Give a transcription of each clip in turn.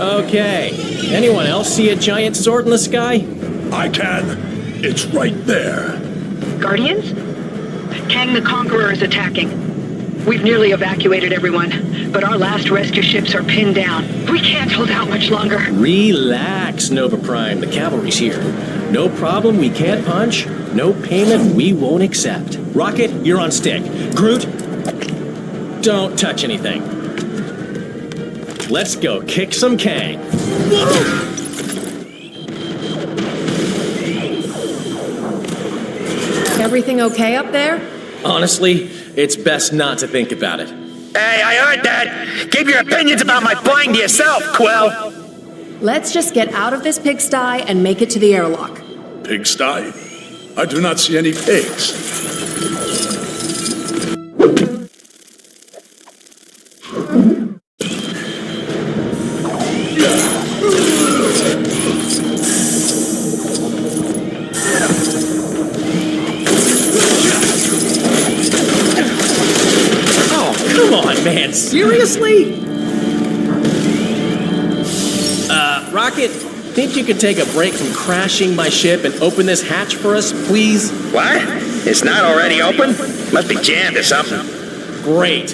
Okay. Anyone else see a giant sword in the sky? I can. It's right there. Guardians? Kang the Conqueror is attacking. We've nearly evacuated everyone, but our last rescue ships are pinned down. We can't hold out much longer. Relax, Nova Prime. The cavalry's here. No problem we can't punch. No payment we won't accept. Rocket, you're on stick. Groot, don't touch anything. Let's go kick some Kang. Whoa! Everything okay up there? Honestly, it's best not to think about it. Hey, I heard that! Keep your opinions about my flying to yourself, Quill! Let's just get out of this pigsty and make it to the airlock. Pigsty? I do not see any pigs. Come on, man, seriously? Rocket, think you could take a break from crashing my ship and open this hatch for us, please? What? It's not already open? Must be jammed or something. Great.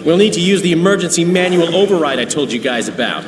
We'll need to use the emergency manual override I told you guys about.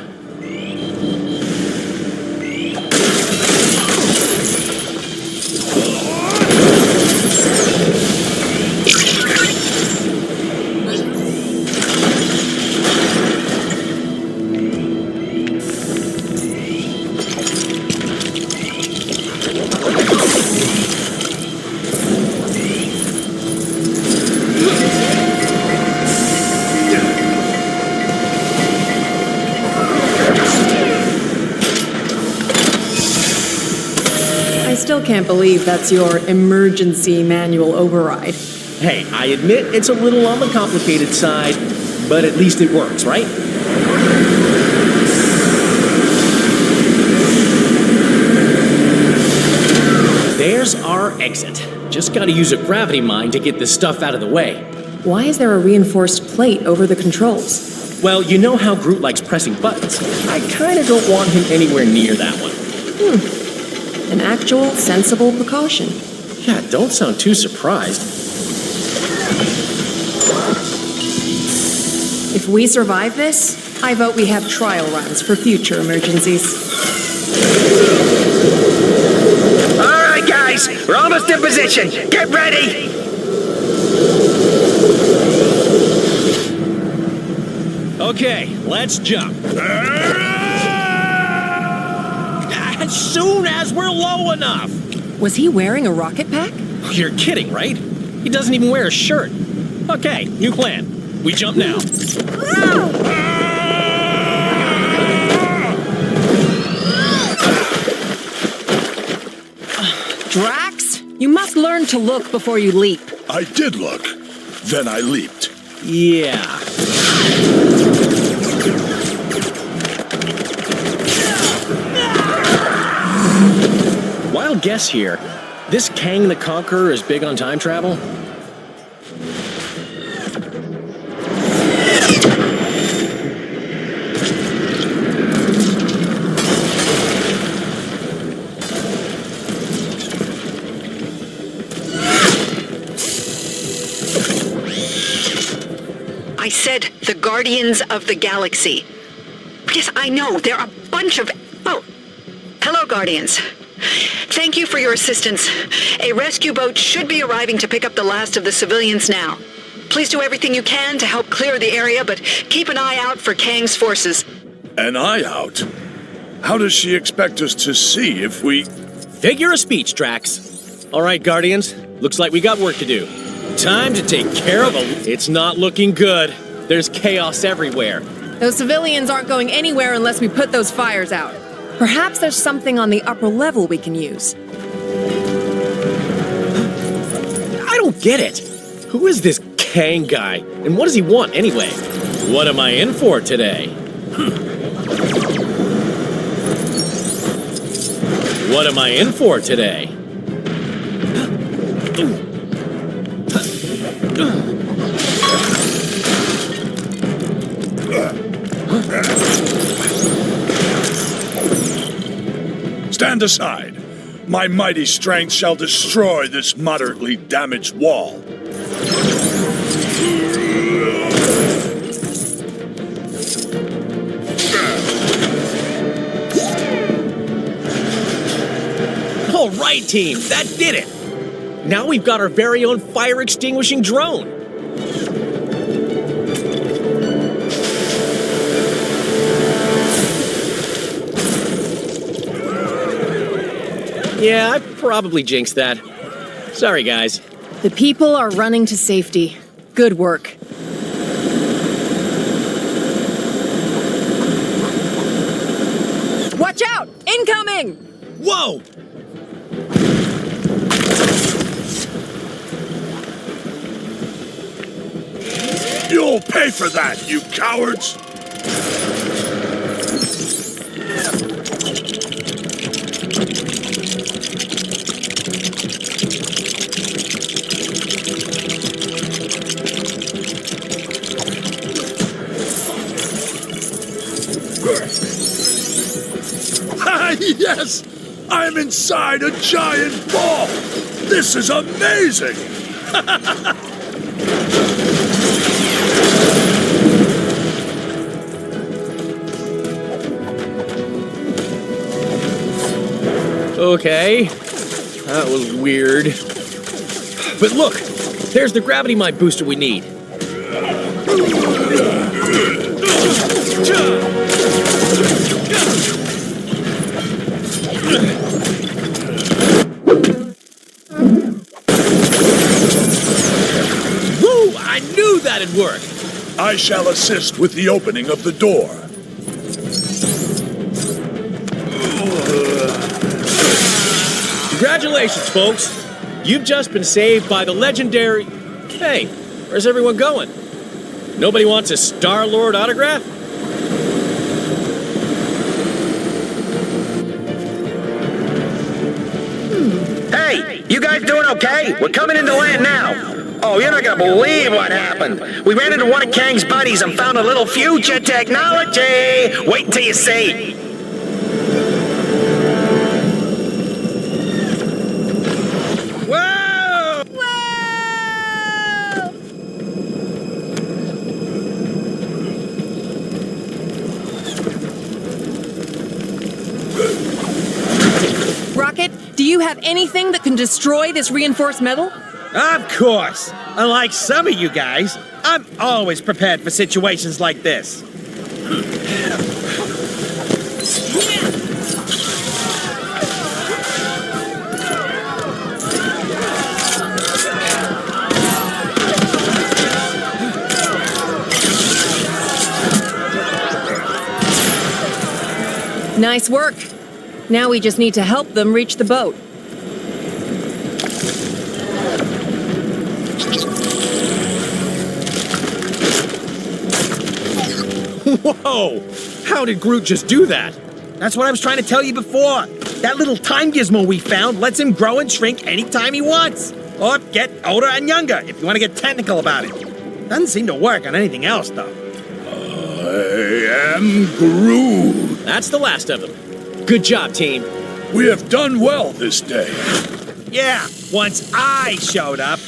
I still can't believe that's your emergency manual override. Hey, I admit it's a little on the complicated side, but at least it works, right? There's our exit. Just gotta use a gravity mine to get this stuff out of the way. Why is there a reinforced plate over the controls? Well, you know how Groot likes pressing buttons. I kinda don't want him anywhere near that one. An actual, sensible precaution. Yeah, don't sound too surprised. If we survive this, I vote we have trial runs for future emergencies. All right, guys, we're almost in position. Get ready! Okay, let's jump. As soon as we're low enough. Was he wearing a rocket pack? You're kidding, right? He doesn't even wear a shirt. Okay, new plan. We jump now. Drax, you must learn to look before you leap. I did look. Then I leaped. Yeah. Wild guess here. This Kang the Conqueror is big on time travel? I said the Guardians of the Galaxy. Yes, I know, there are a bunch of... Oh, hello, Guardians. Thank you for your assistance. A rescue boat should be arriving to pick up the last of the civilians now. Please do everything you can to help clear the area, but keep an eye out for Kang's forces. An eye out? How does she expect us to see if we... Figure of speech, Drax. All right, Guardians. Looks like we got work to do. Time to take care of them. It's not looking good. There's chaos everywhere. Those civilians aren't going anywhere unless we put those fires out. Perhaps there's something on the upper level we can use. I don't get it. Who is this Kang guy? And what does he want anyway? What am I in for today? What am I in for today? Stand aside. My mighty strength shall destroy this moderately damaged wall. All right, team, that did it. Now we've got our very own fire extinguishing drone. Yeah, I probably jinxed that. Sorry, guys. The people are running to safety. Good work. Watch out! Incoming! Whoa! You'll pay for that, you cowards! Ah, yes! I'm inside a giant ball! This is amazing! Okay, that was weird. But look, there's the gravity mine booster we need. Woo! I knew that'd work! I shall assist with the opening of the door. Congratulations, folks! You've just been saved by the legendary... Hey, where's everyone going? Nobody wants a Star-Lord autograph? Hey, you guys doing okay? We're coming into land now. Oh, you're not gonna believe what happened. We ran into one of Kang's buddies and found a little future technology. Wait until you see. Whoa! Rocket, do you have anything that can destroy this reinforced metal? Of course. Unlike some of you guys, I'm always prepared for situations like this. Nice work. Now we just need to help them reach the boat. Whoa! How did Groot just do that? That's what I was trying to tell you before. That little time gizmo we found lets him grow and shrink anytime he wants. Or get older and younger, if you want to get technical about it. Doesn't seem to work on anything else, though. I am Groot. That's the last of them. Good job, team. We have done well this day. Yeah, once I showed up.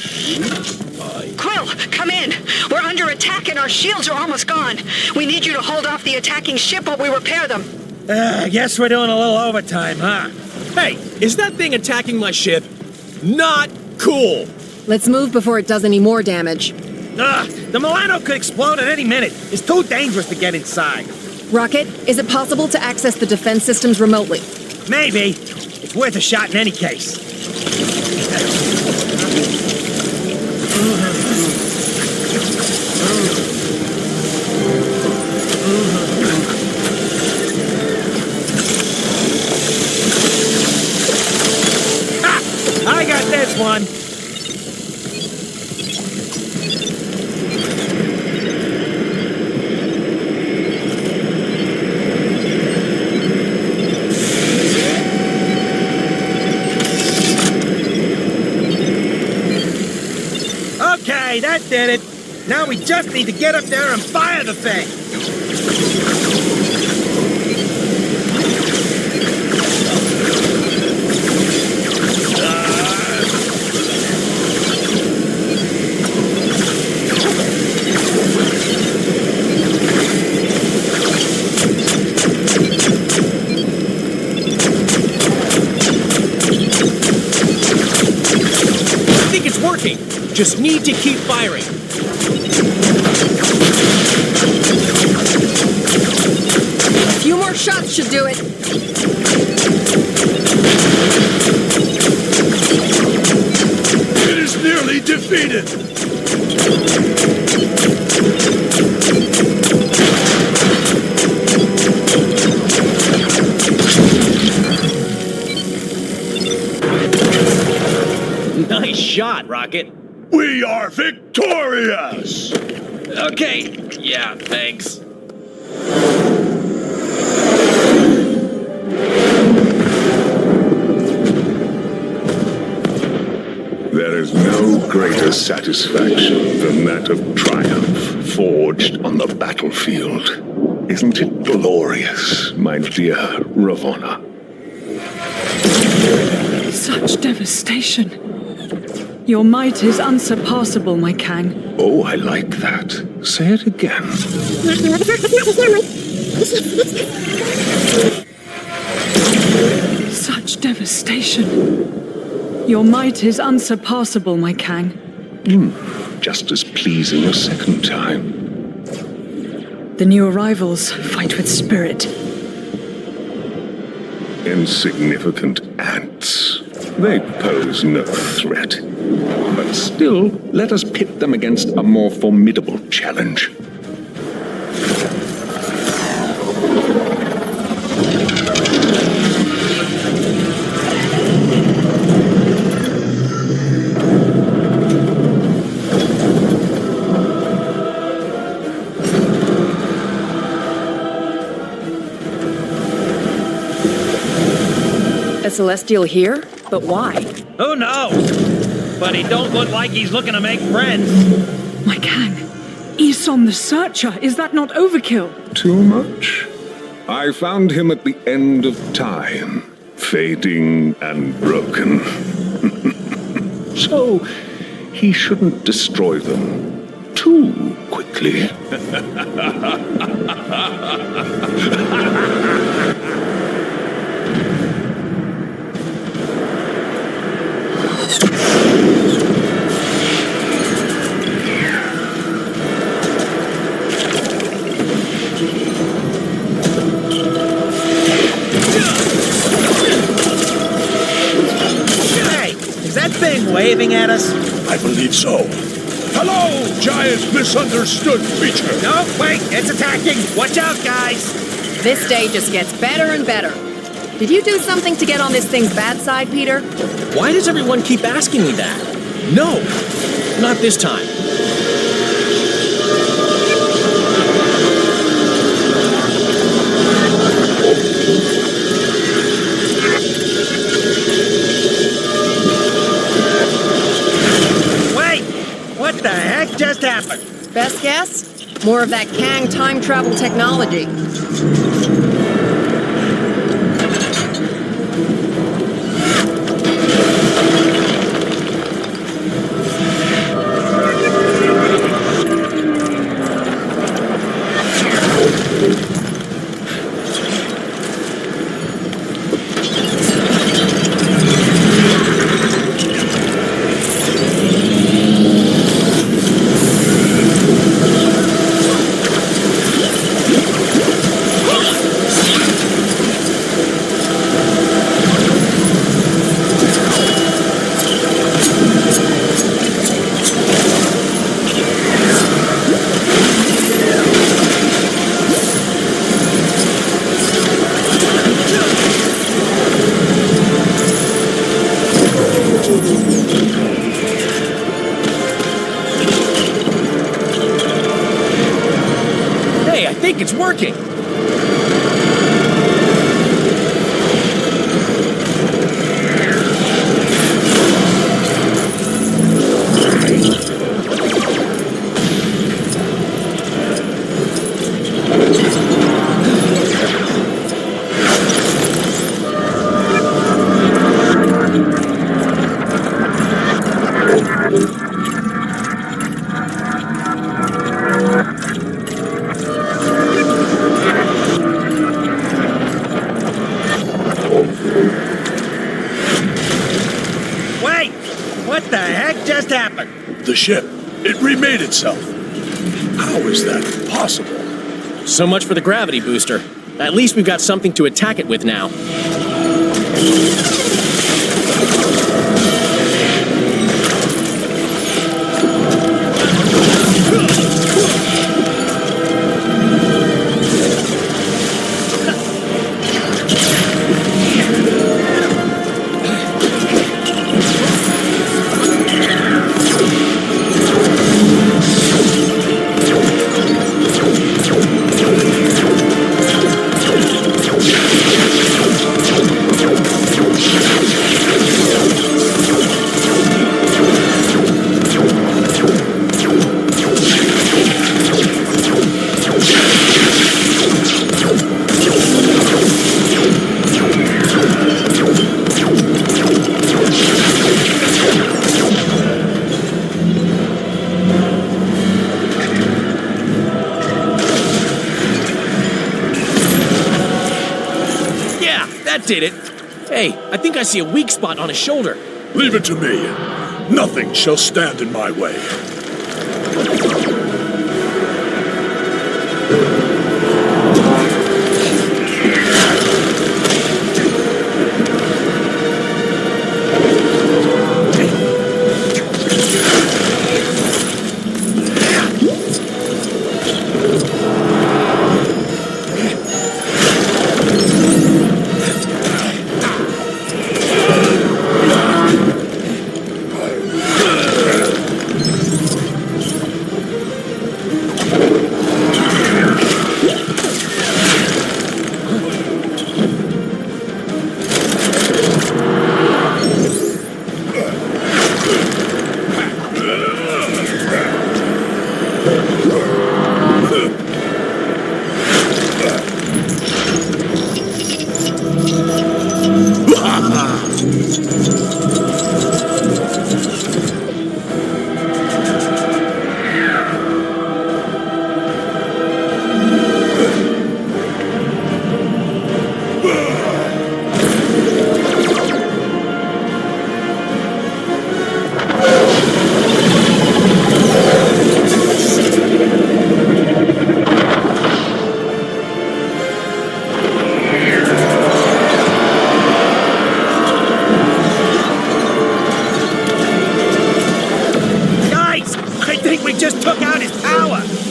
Quill, come in. We're under attack and our shields are almost gone. We need you to hold off the attacking ship while we repair them. I guess we're doing a little overtime, huh? Hey, is that thing attacking my ship? Not cool! Let's move before it does any more damage. The Milano could explode at any minute. It's too dangerous to get inside. Rocket, is it possible to access the defense systems remotely? Maybe. It's worth a shot in any case. Ha! I got this one. Okay, that did it. Now we just need to get up there and fire the thing. Just need to keep firing. A few more shots should do it. It is nearly defeated. Nice shot, Rocket. We are victorious! Okay, yeah, thanks. There is no greater satisfaction than that of triumph forged on the battlefield. Isn't it glorious, my dear Ravonna? Such devastation. Your might is unsurpassable, my Kang. Oh, I like that. Say it again. Such devastation. Your might is unsurpassable, my Kang. Just as pleasing a second time. The new arrivals fight with spirit. Insignificant ants. They pose no threat. But still, let us pit them against a more formidable challenge. A Celestial here? But why? Who knows? But he don't look like he's looking to make friends. My Kang. Isom the Searcher, is that not overkill? Too much? I found him at the end of time, fading and broken. So, he shouldn't destroy them too quickly. Waving at us? I believe so. Hello, giant misunderstood creature. No, wait, it's attacking. Watch out, guys. This day just gets better and better. Did you do something to get on this thing's bad side, Peter? Why does everyone keep asking me that? No, not this time. What the heck just happened? Best guess? More of that Kang time travel technology. Hey, I think it's working. the ship. It remade itself. How is that possible? So much for the gravity booster. At least we've got something to attack it with now. That did it. Hey, I think I see a weak spot on his shoulder. Leave it to me. Nothing shall stand in my way.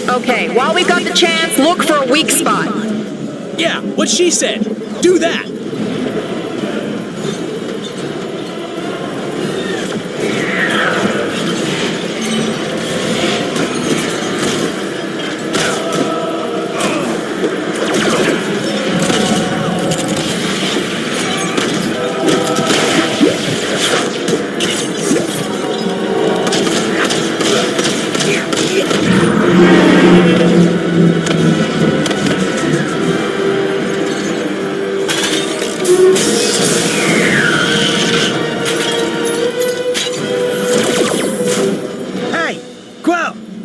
Okay, while we've got the chance, look for a weak spot. Yeah, what she said. Do that.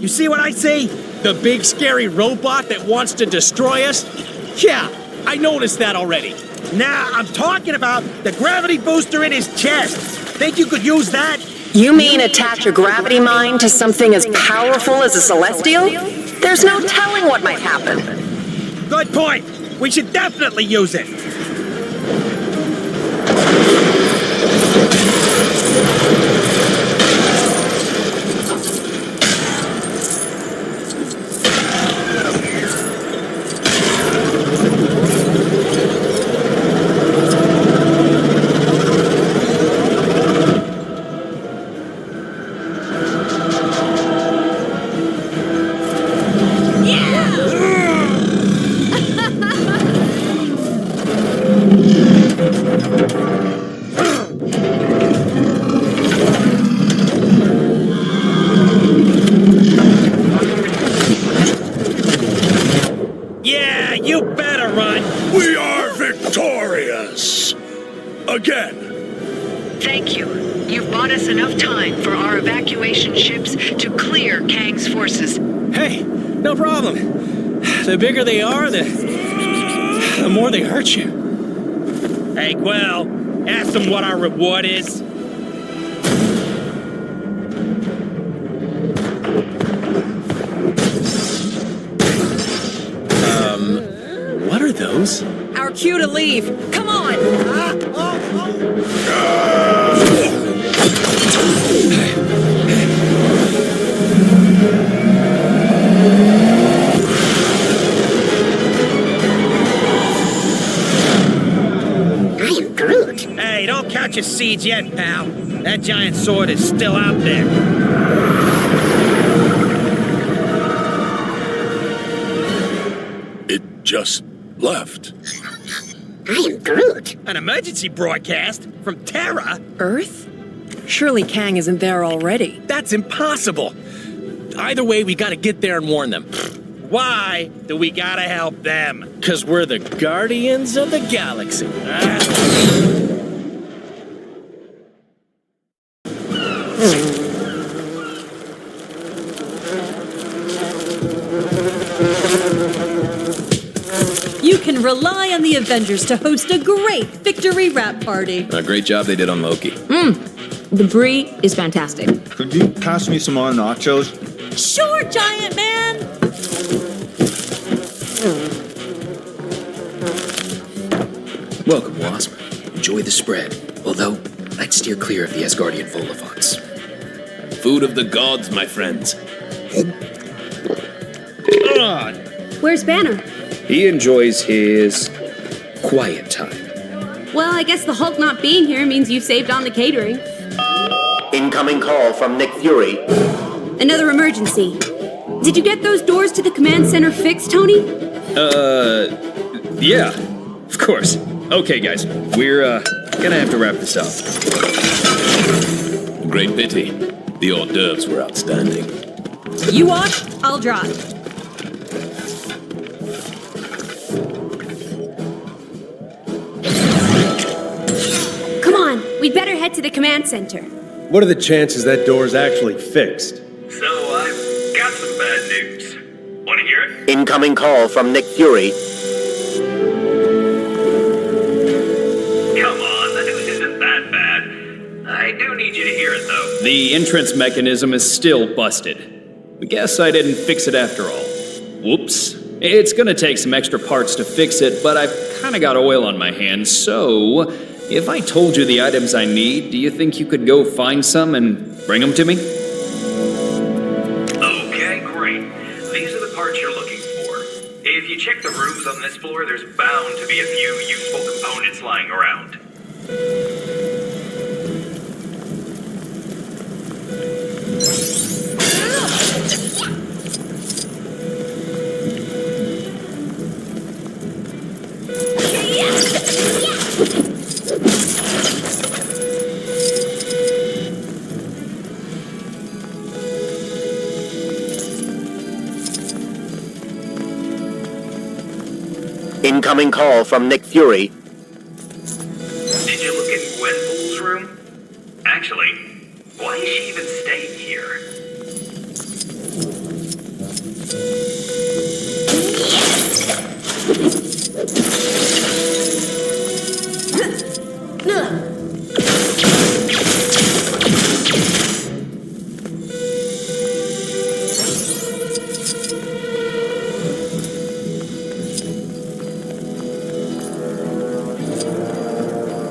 See what I see? The big scary robot that wants to destroy us? Yeah, I noticed that already. Nah, I'm talking about the gravity booster in his chest. Think you could use that? You mean attach a gravity mine to something as powerful as a Celestial? There's no telling what might happen. Good point. We should definitely use it. Yeah, you better run. We are victorious! Again. Thank you. You've bought us enough time for our evacuation ships to clear Kang's forces. Hey, no problem. The bigger they are, the more they hurt you. Hey, Quill, ask them what our reward is. those? Our cue to leave. Come on! I am Groot. Hey, don't count your seeds yet, pal. That giant sword is still out there. It just left. I am Groot. An emergency broadcast from Terra? Earth? Surely Kang isn't there already. That's impossible. Either way, we gotta get there and warn them. Why do we gotta help them? Because we're the Guardians of the Galaxy. You can rely on the Avengers to host a great victory rap party. A great job they did on Loki. The brie is fantastic. Could you pass me some more nachos? Sure, giant man! Welcome, Wasp. Enjoy the spread. Although, I'd steer clear of the Asgardian Volafants. Food of the gods, my friends. Where's Banner? He enjoys his quiet time. Well, I guess the Hulk not being here means you saved on the catering. Incoming call from Nick Fury. Another emergency. Did you get those doors to the command center fixed, Tony? Yeah, of course. Okay, guys, we're gonna have to wrap this up. Great pity. The hors d'oeuvres were outstanding. You watch, I'll drive. Come on, we'd better head to the command center. What are the chances that door's actually fixed? So, I've got some bad news. Want to hear it? Incoming call from Nick Fury. Come on, the news isn't that bad. I do need you to hear it, though. The entrance mechanism is still busted. Guess I didn't fix it after all. Whoops. It's gonna take some extra parts to fix it, but I've kinda got oil on my hands, so if I told you the items I need, do you think you could go find some and bring them to me? Okay, great. These are the parts you're looking for. If you check the rooms on this floor, there's bound to be a few useful components lying around. Incoming call from Nick Fury. Did you look in Gwenpool's room? Actually, why is she even staying here?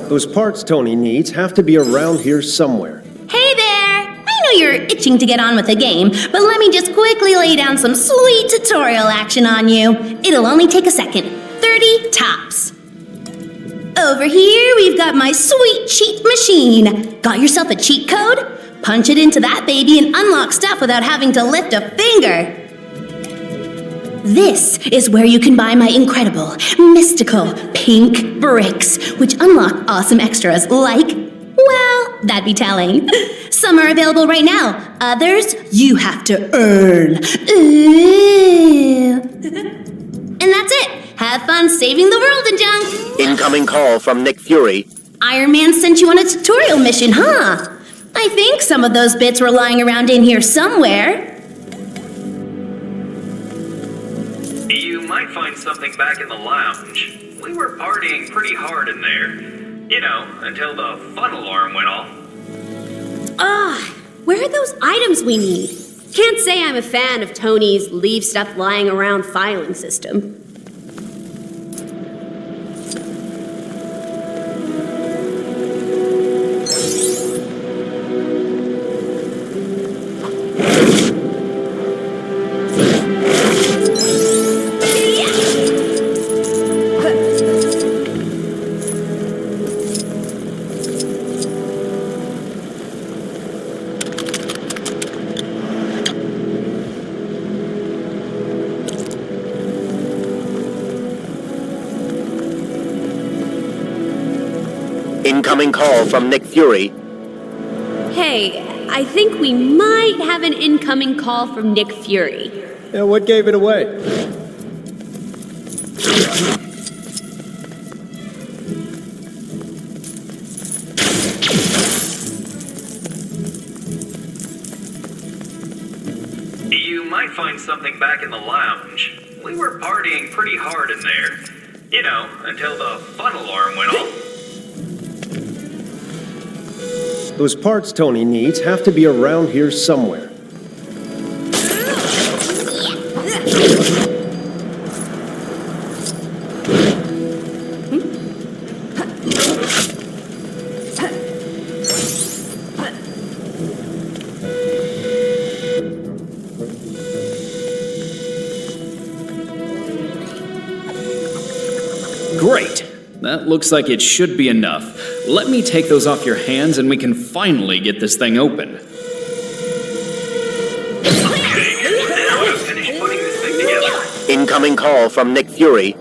Those parts Tony needs have to be around here somewhere. Hey there! I know you're itching to get on with the game, but let me just quickly lay down some sweet tutorial action on you. It'll only take a second. 30 tops. Over here, we've got my sweet cheat machine. Got yourself a cheat code? Punch it into that baby and unlock stuff without having to lift a finger. This is where you can buy my incredible, mystical, pink bricks, which unlock awesome extras like, well, that'd be telling. Some are available right now. Others, you have to earn. Ooh. And that's it. Have fun saving the world and junk. Incoming call from Nick Fury. Iron Man sent you on a tutorial mission, huh? I think some of those bits were lying around in here somewhere. You might find something back in the lounge. We were partying pretty hard in there. You know, until the fun alarm went off. Where are those items we need? Can't say I'm a fan of Tony's leave stuff lying around filing system. Incoming call from Nick Fury. Hey, I think we might have an incoming call from Nick Fury. Yeah, what gave it away? You might find something back in the lounge. We were partying pretty hard in there. You know, until the fun alarm went off. Those parts Tony needs have to be around here somewhere. Great. That looks like it should be enough. Let me take those off your hands and we can finally get this thing open. Now I've finished putting this thing together. Incoming call from Nick Fury.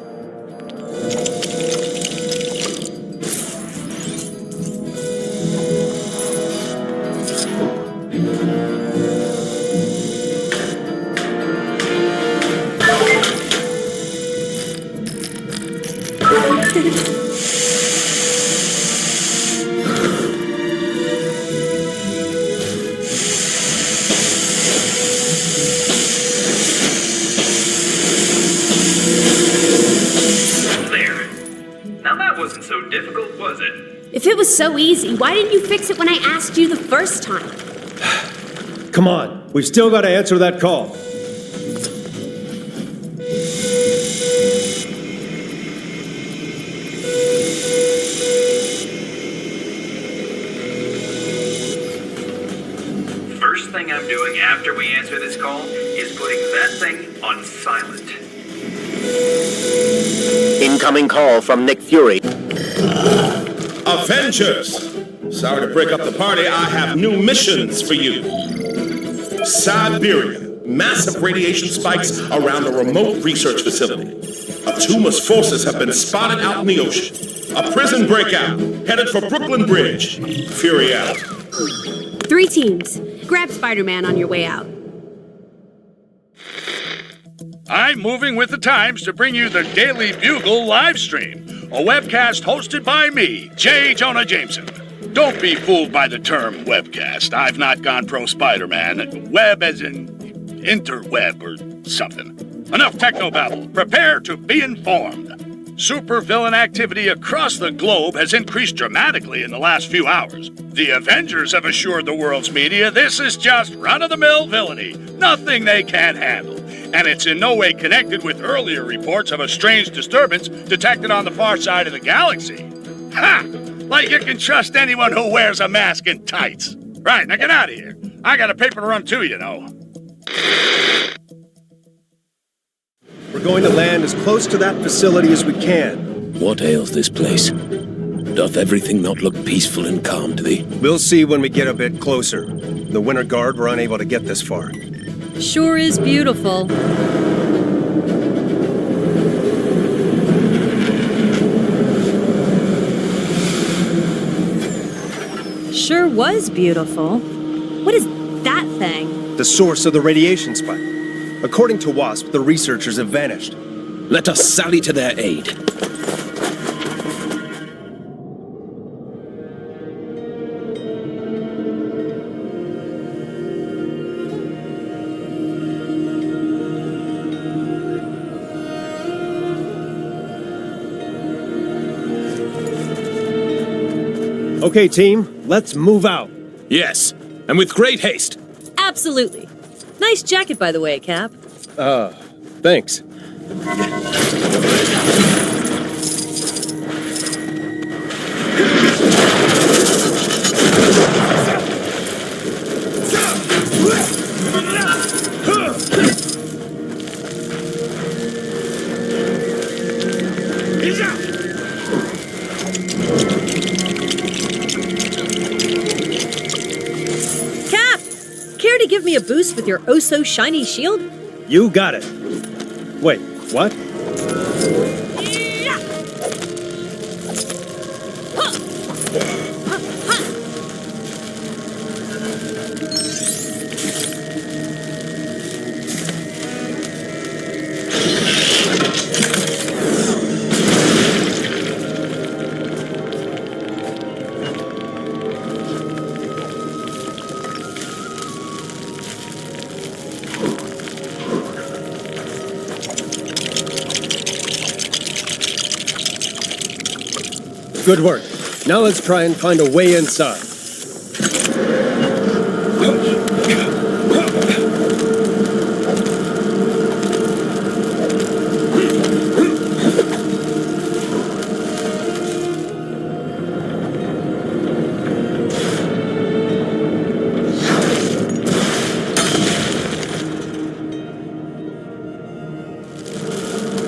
If it was so easy, why didn't you fix it when I asked you the first time? Come on, we've still got to answer that call. First thing I'm doing after we answer this call is putting that thing on silent. Incoming call from Nick Fury. Avengers! Sorry to break up the party, I have new missions for you. Siberia. Massive radiation spikes around a remote research facility. Atuma's forces have been spotted out in the ocean. A prison breakout, headed for Brooklyn Bridge. Fury out. 3 teams. Grab Spider-Man on your way out. I'm moving with the times to bring you the Daily Bugle live stream, a webcast hosted by me, J. Jonah Jameson. Don't be fooled by the term webcast. I've not gone pro Spider-Man. Web as in interweb or something. Enough technobabble. Prepare to be informed. Supervillain activity across the globe has increased dramatically in the last few hours. The Avengers have assured the world's media this is just run-of-the-mill villainy, nothing they can't handle. And it's in no way connected with earlier reports of a strange disturbance detected on the far side of the galaxy. Ha! Like you can trust anyone who wears a mask and tights. Right, now get out of here. I got a paper to run too, you know. We're going to land as close to that facility as we can. What ails this place? Doth everything not look peaceful and calm to thee? We'll see when we get a bit closer. The Winter Guard were unable to get this far. Sure is beautiful. Sure was beautiful. What is that thing? The source of the radiation spike. According to WASP, the researchers have vanished. Let us sally to their aid. Okay, team, let's move out. Yes, and with great haste. Absolutely. Nice jacket, by the way, Cap. Thanks. Cap! Care to give me a boost with your oh-so-shiny shield? You got it. Wait, what? Good work. Now let's try and find a way inside.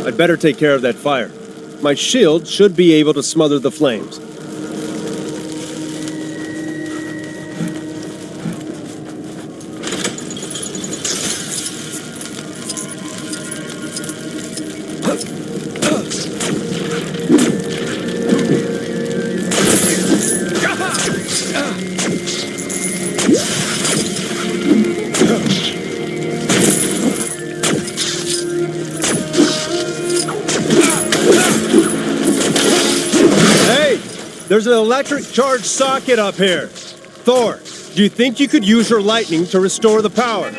I'd better take care of that fire. My shield should be able to smother the flames. There's an electric charge socket up here. Thor, do you think you could use your lightning to restore the power?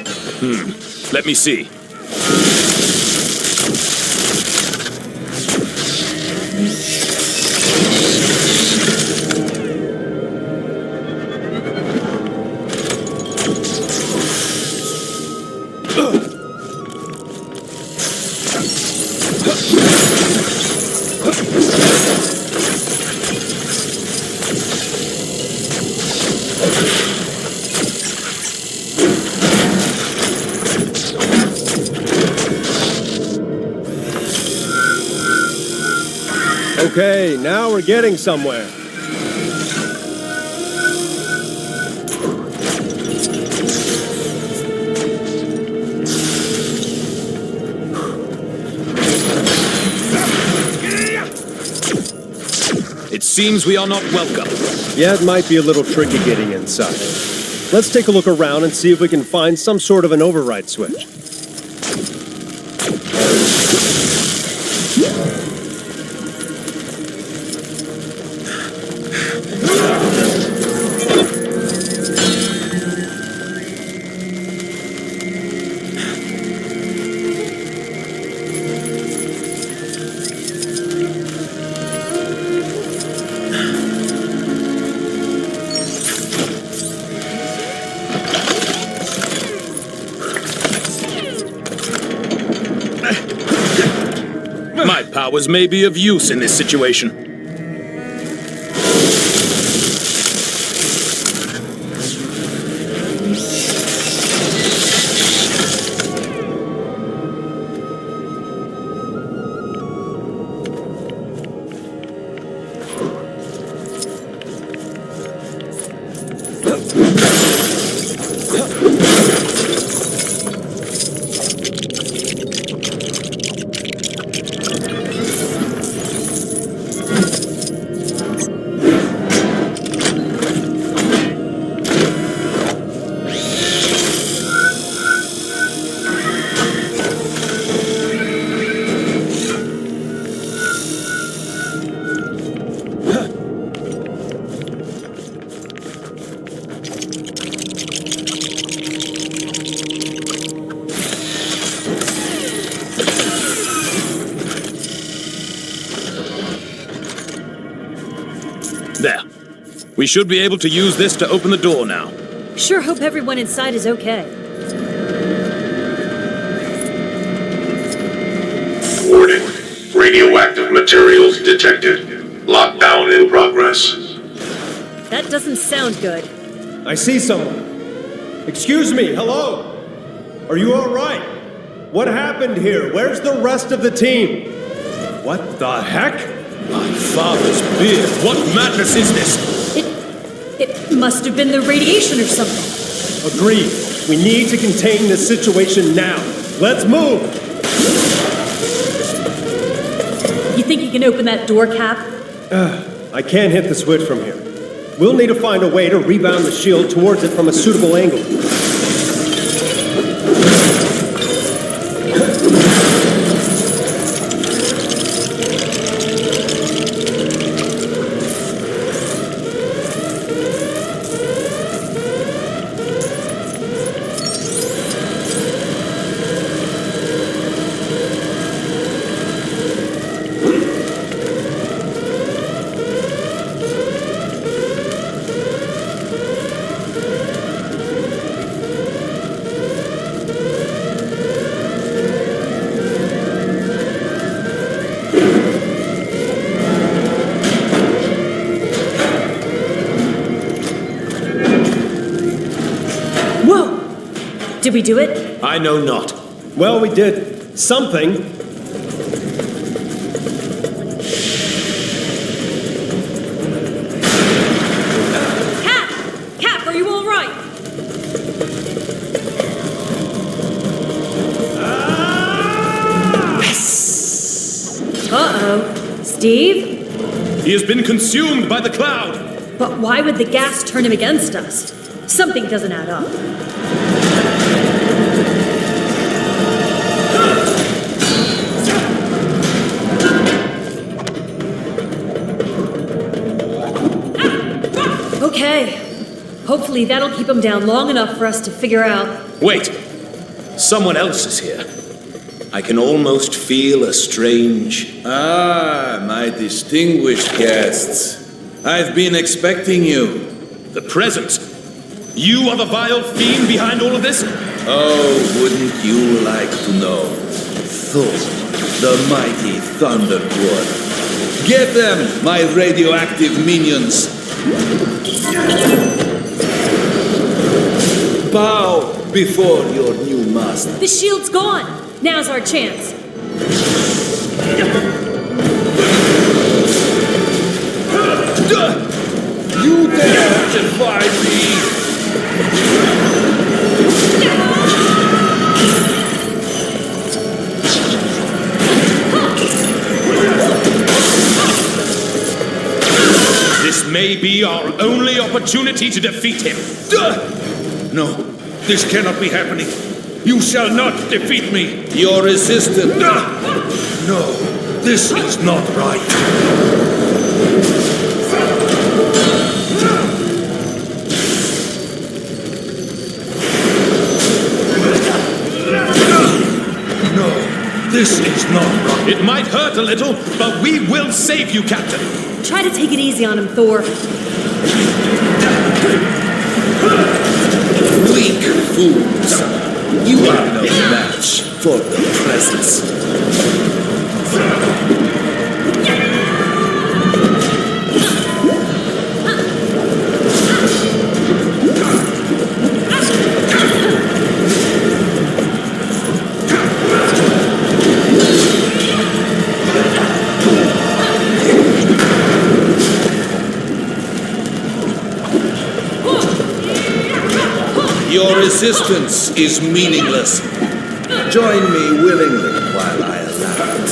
Let me see. Okay, now we're getting somewhere. It seems we are not welcome. Yeah, it might be a little tricky getting inside. Let's take a look around and see if we can find some sort of an override switch. My powers may be of use in this situation. There. We should be able to use this to open the door now. Sure hope everyone inside is okay. Warning. Radioactive materials detected. Lockdown in progress. That doesn't sound good. I see someone. Excuse me, hello? Are you all right? What happened here? Where's the rest of the team? What the heck? My father's beard. What madness is this? It must have been the radiation or something. Agreed. We need to contain this situation now. Let's move! You think you can open that door, Cap? I can't hit the switch from here. We'll need to find a way to rebound the shield towards it from a suitable angle. Did we do it? I know not. Well, we did something. Cap, are you all right? Uh-oh. Steve? He has been consumed by the cloud. But why would the gas turn him against us? Something doesn't add up. Okay. Hopefully that'll keep him down long enough for us to figure out. Wait! Someone else is here. I can almost feel a strange... Ah, my distinguished guests. I've been expecting you. The presence? You are the vile fiend behind all of this? Oh, wouldn't you like to know? Thor, the mighty Thunderbolt. Get them, my radioactive minions. Bow before your new master. The shield's gone. Now's our chance. You dare defy me? This may be our only opportunity to defeat him. No, this cannot be happening. You shall not defeat me. Your resistance. No, this is not right. No, this is not right. It might hurt a little, but we will save you, Captain. Try to take it easy on him, Thor. Weak fools. You are no match for the presence. Your resistance is meaningless. Join me willingly while I allow it.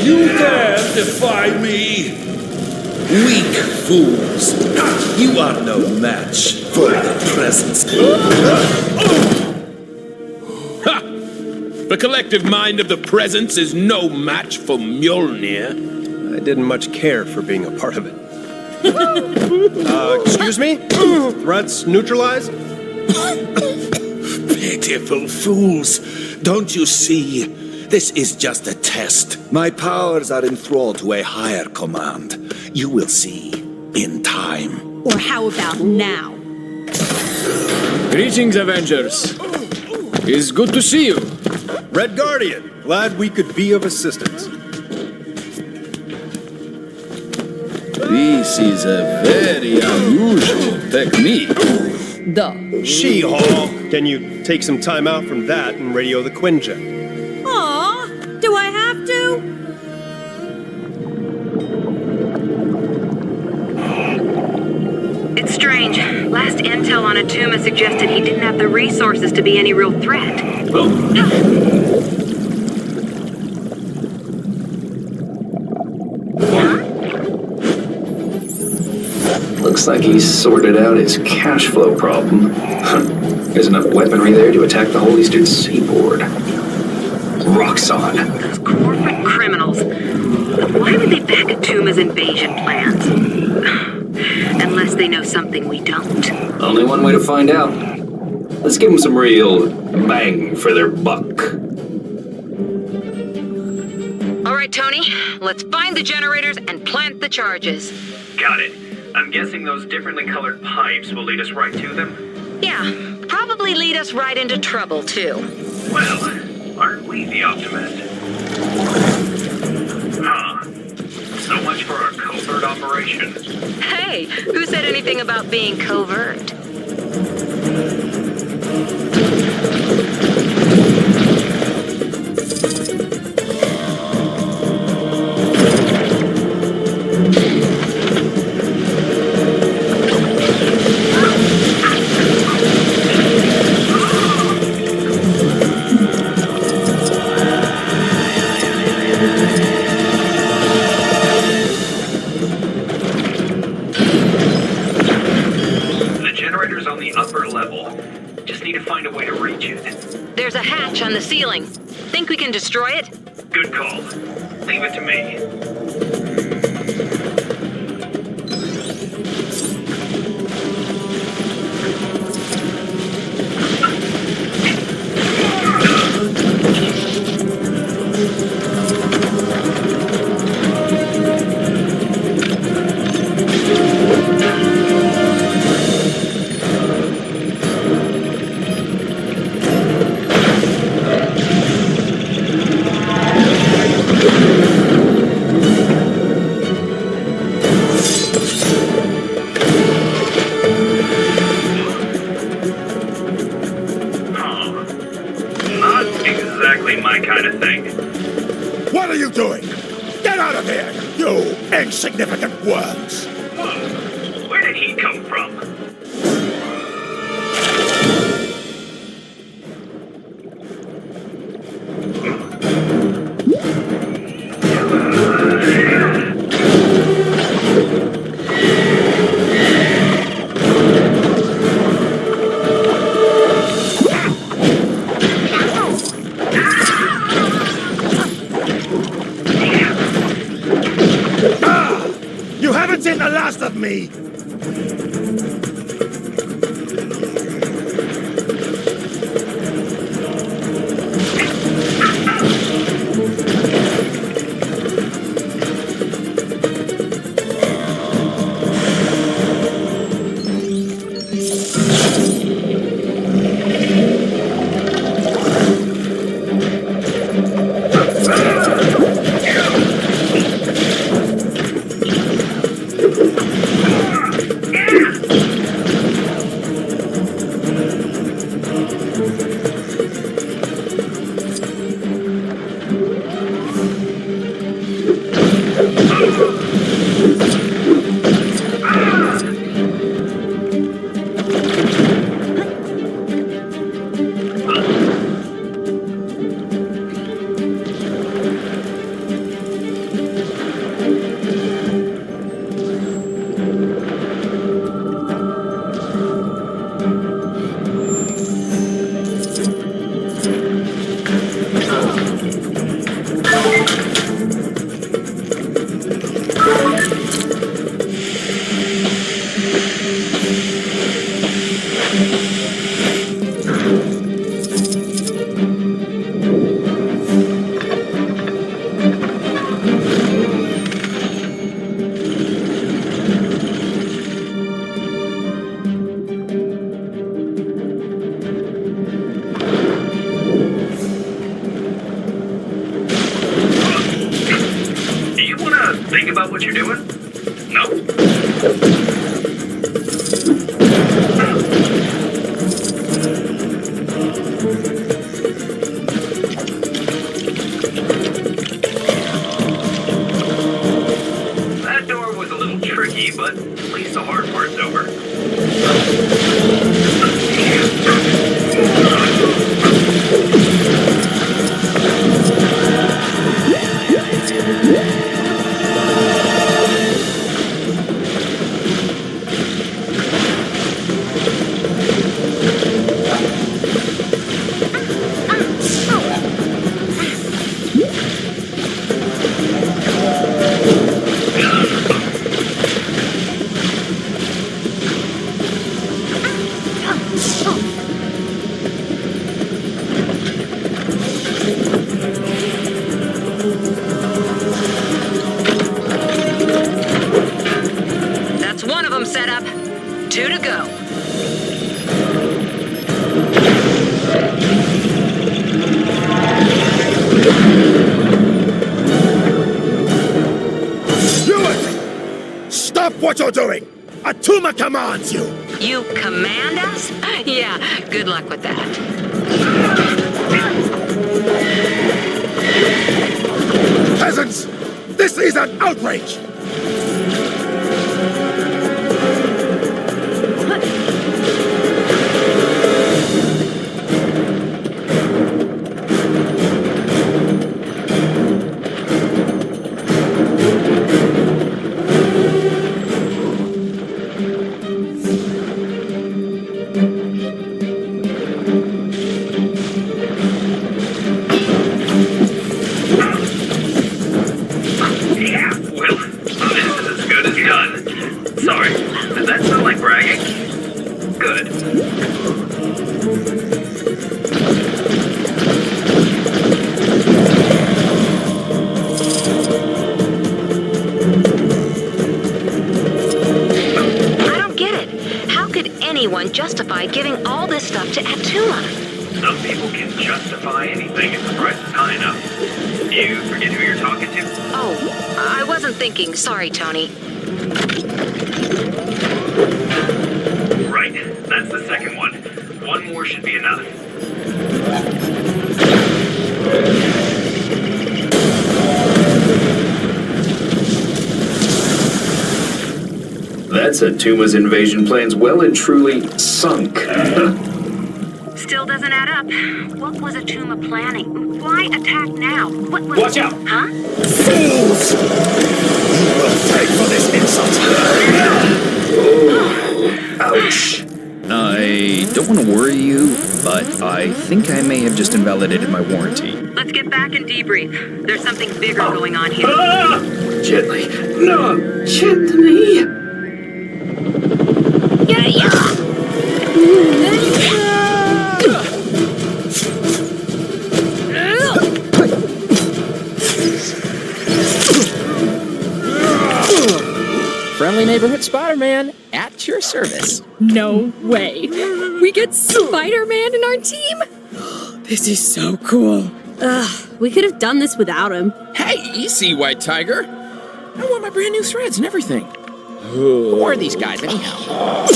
You dare defy me? Weak fools. You are no match for the presence. Ha! The collective mind of the presence is no match for Mjolnir. I didn't much care for being a part of it. Excuse me? Threats neutralized? Pitiful fools. Don't you see? This is just a test. My powers are enthralled to a higher command. You will see in time. Or how about now? Greetings, Avengers. It's good to see you. Red Guardian, glad we could be of assistance. This is a very unusual technique. Duh. She-Hulk! Can you take some time out from that and radio the Quinjet? Aw, do I have to? It's strange. Last intel on Atuma suggested he didn't have the resources to be any real threat. Looks like he's sorted out his cash flow problem. There's enough weaponry there to attack the whole eastern seaboard. Roxxon. Those corporate criminals. Why would they back Atuma's invasion plans? Unless they know something we don't. Only one way to find out. Let's give them some real bang for their buck. All right, Tony. Let's find the generators and plant the charges. Got it. I'm guessing those differently colored pipes will lead us right to them? Yeah, probably lead us right into trouble, too. Well, aren't we the optimist? Huh. So much for our covert operation. Hey, who said anything about being covert? There's a hatch on the ceiling. Think we can destroy it? Good call. Leave it to me. What are you doing? Get out of here, you insignificant worms! Where did he come from? You haven't seen the last of me! Think about what you're doing? No? That door was a little tricky, but at least the hard part's over. what you're doing! Atuma commands you! You command us? Yeah, good luck with that. Peasants! This is an outrage! Yeah, well, this is as good as done. Sorry, does that sound like bragging? Good. I don't get it. How could anyone justify giving all this stuff to Atuma? Some people can justify anything if the price is high enough. You forget who you're talking to? Oh, I wasn't thinking. Sorry, Tony. Right, that's the second one. One more should be enough. That's Atuma's invasion plans well and truly sunk. Still doesn't add up. What was Atuma planning? Why attack now? What was... Watch out! Huh? Fools! You will pay for this insult! Ouch. I don't want to worry you, but I think I may have just invalidated my warranty. Let's get back and debrief. There's something bigger going on here. Gently. No, gently. Yeah. Friendly neighborhood Spider-Man at your service. No way. We get Spider-Man in our team? This is so cool. Ugh, we could have done this without him. Hey, easy, White Tiger. I want my brand new threads and everything. Who are these guys, anyhow?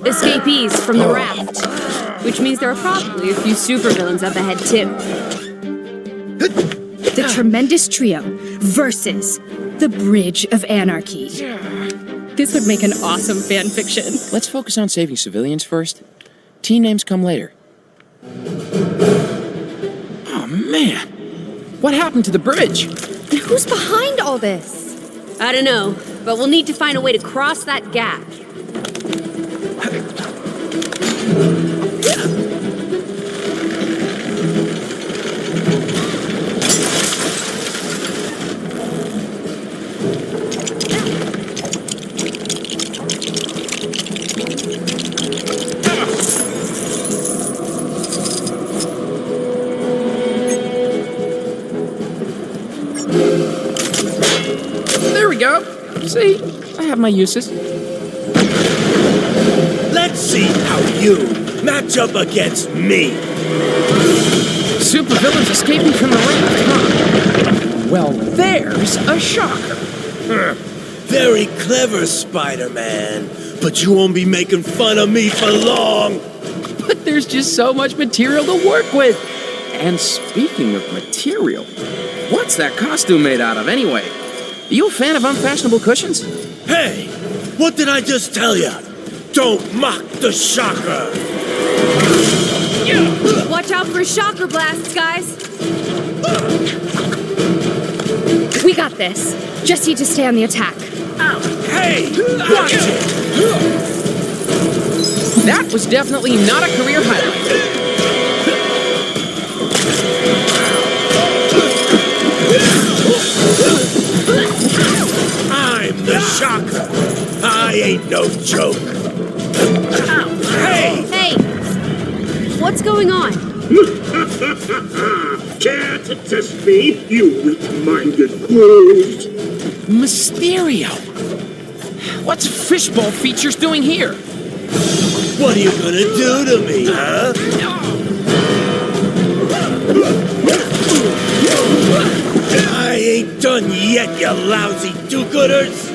Escapees from the raft. Which means there are probably a few supervillains up ahead, too. The Tremendous Trio versus the Bridge of Anarchy. This would make an awesome fan fiction. Let's focus on saving civilians first. Team names come later. Oh, man. What happened to the bridge? Who's behind all this? I don't know, but we'll need to find a way to cross that gap. There we go. See, I have my uses. Let's see how you match up against me. Supervillains escaping from the raft, huh? Well, there's a shocker. Very clever, Spider-Man. But you won't be making fun of me for long. But there's just so much material to work with. And speaking of material, what's that costume made out of anyway? Are you a fan of unfashionable cushions? Hey, what did I just tell you? Don't mock the shocker. Watch out for shocker blasts, guys. We got this. Just need to stay on the attack. Hey, watch it! That was definitely not a career highlight. I'm the shocker. I ain't no joke. Hey! Hey! What's going on? Care to test me, you weak-minded fools? Mysterio! What's Fishbowl Features doing here? What are you gonna do to me, huh? I ain't done yet, you lousy do-gooders!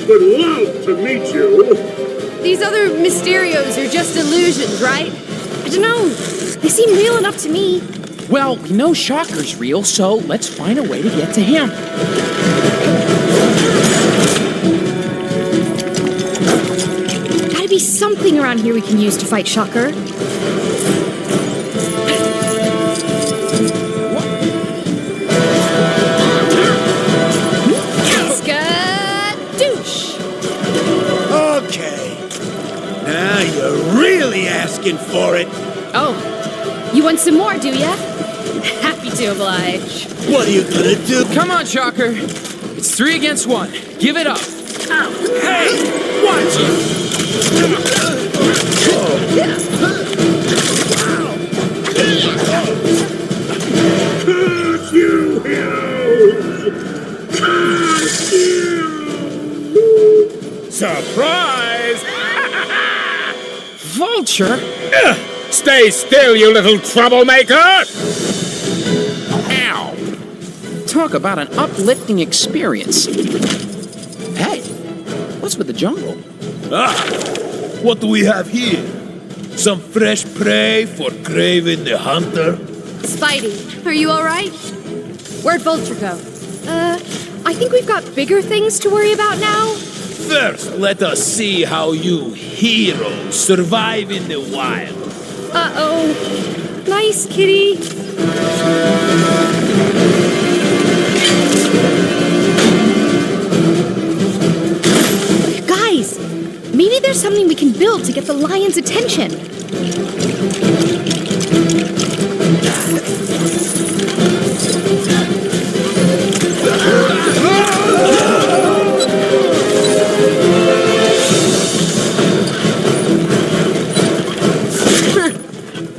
would love to meet you. These other Mysterios are just illusions, right? I don't know. They seem real enough to me. Well, we know Shocker's real, so let's find a way to get to him. Gotta be something around here we can use to fight Shocker. Skadoosh! Okay. Now you're really asking for it. Oh, you want some more, do ya? Happy to oblige. What are you gonna do? Come on, Shocker. It's 3 against 1. Give it up. Hey, watch it! Curse you, heroes! Curse you! Surprise! Vulture? Stay still, you little troublemaker! Ow! Talk about an uplifting experience. Hey, what's with the jungle? What do we have here? Some fresh prey for Craven the Hunter? Spidey, are you alright? Where'd Vulture go? I think we've got bigger things to worry about now. First, let us see how you heroes survive in the wild. Uh-oh. Nice, kitty. Guys, maybe there's something we can build to get the lion's attention.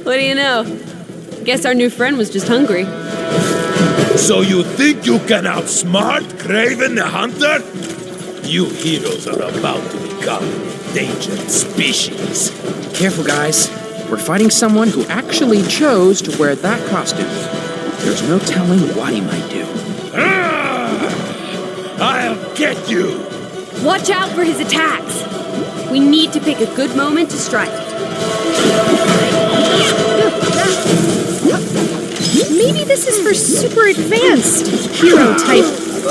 What do you know? Guess our new friend was just hungry. So you think you can outsmart Craven the Hunter? You heroes are about to become an endangered species. Careful, guys. We're fighting someone who actually chose to wear that costume. There's no telling what he might do. I'll get you! Watch out for his attacks. We need to pick a good moment to strike. Maybe this is for super advanced hero-type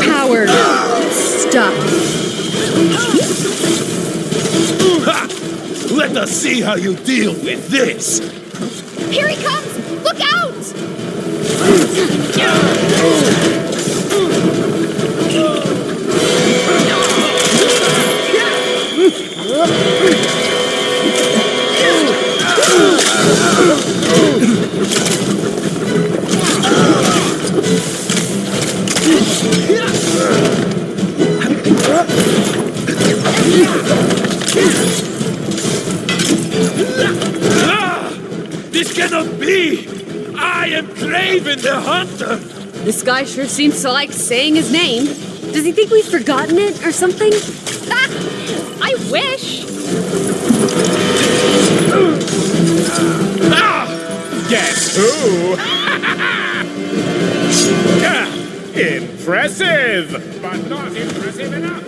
power stuff. Let us see how you deal with this! Here he comes! Look out! This cannot be! I am Craven the Hunter! This guy sure seems to like saying his name. Does he think we've forgotten it or something? Ah, I wish! Guess who? Impressive! But not impressive enough!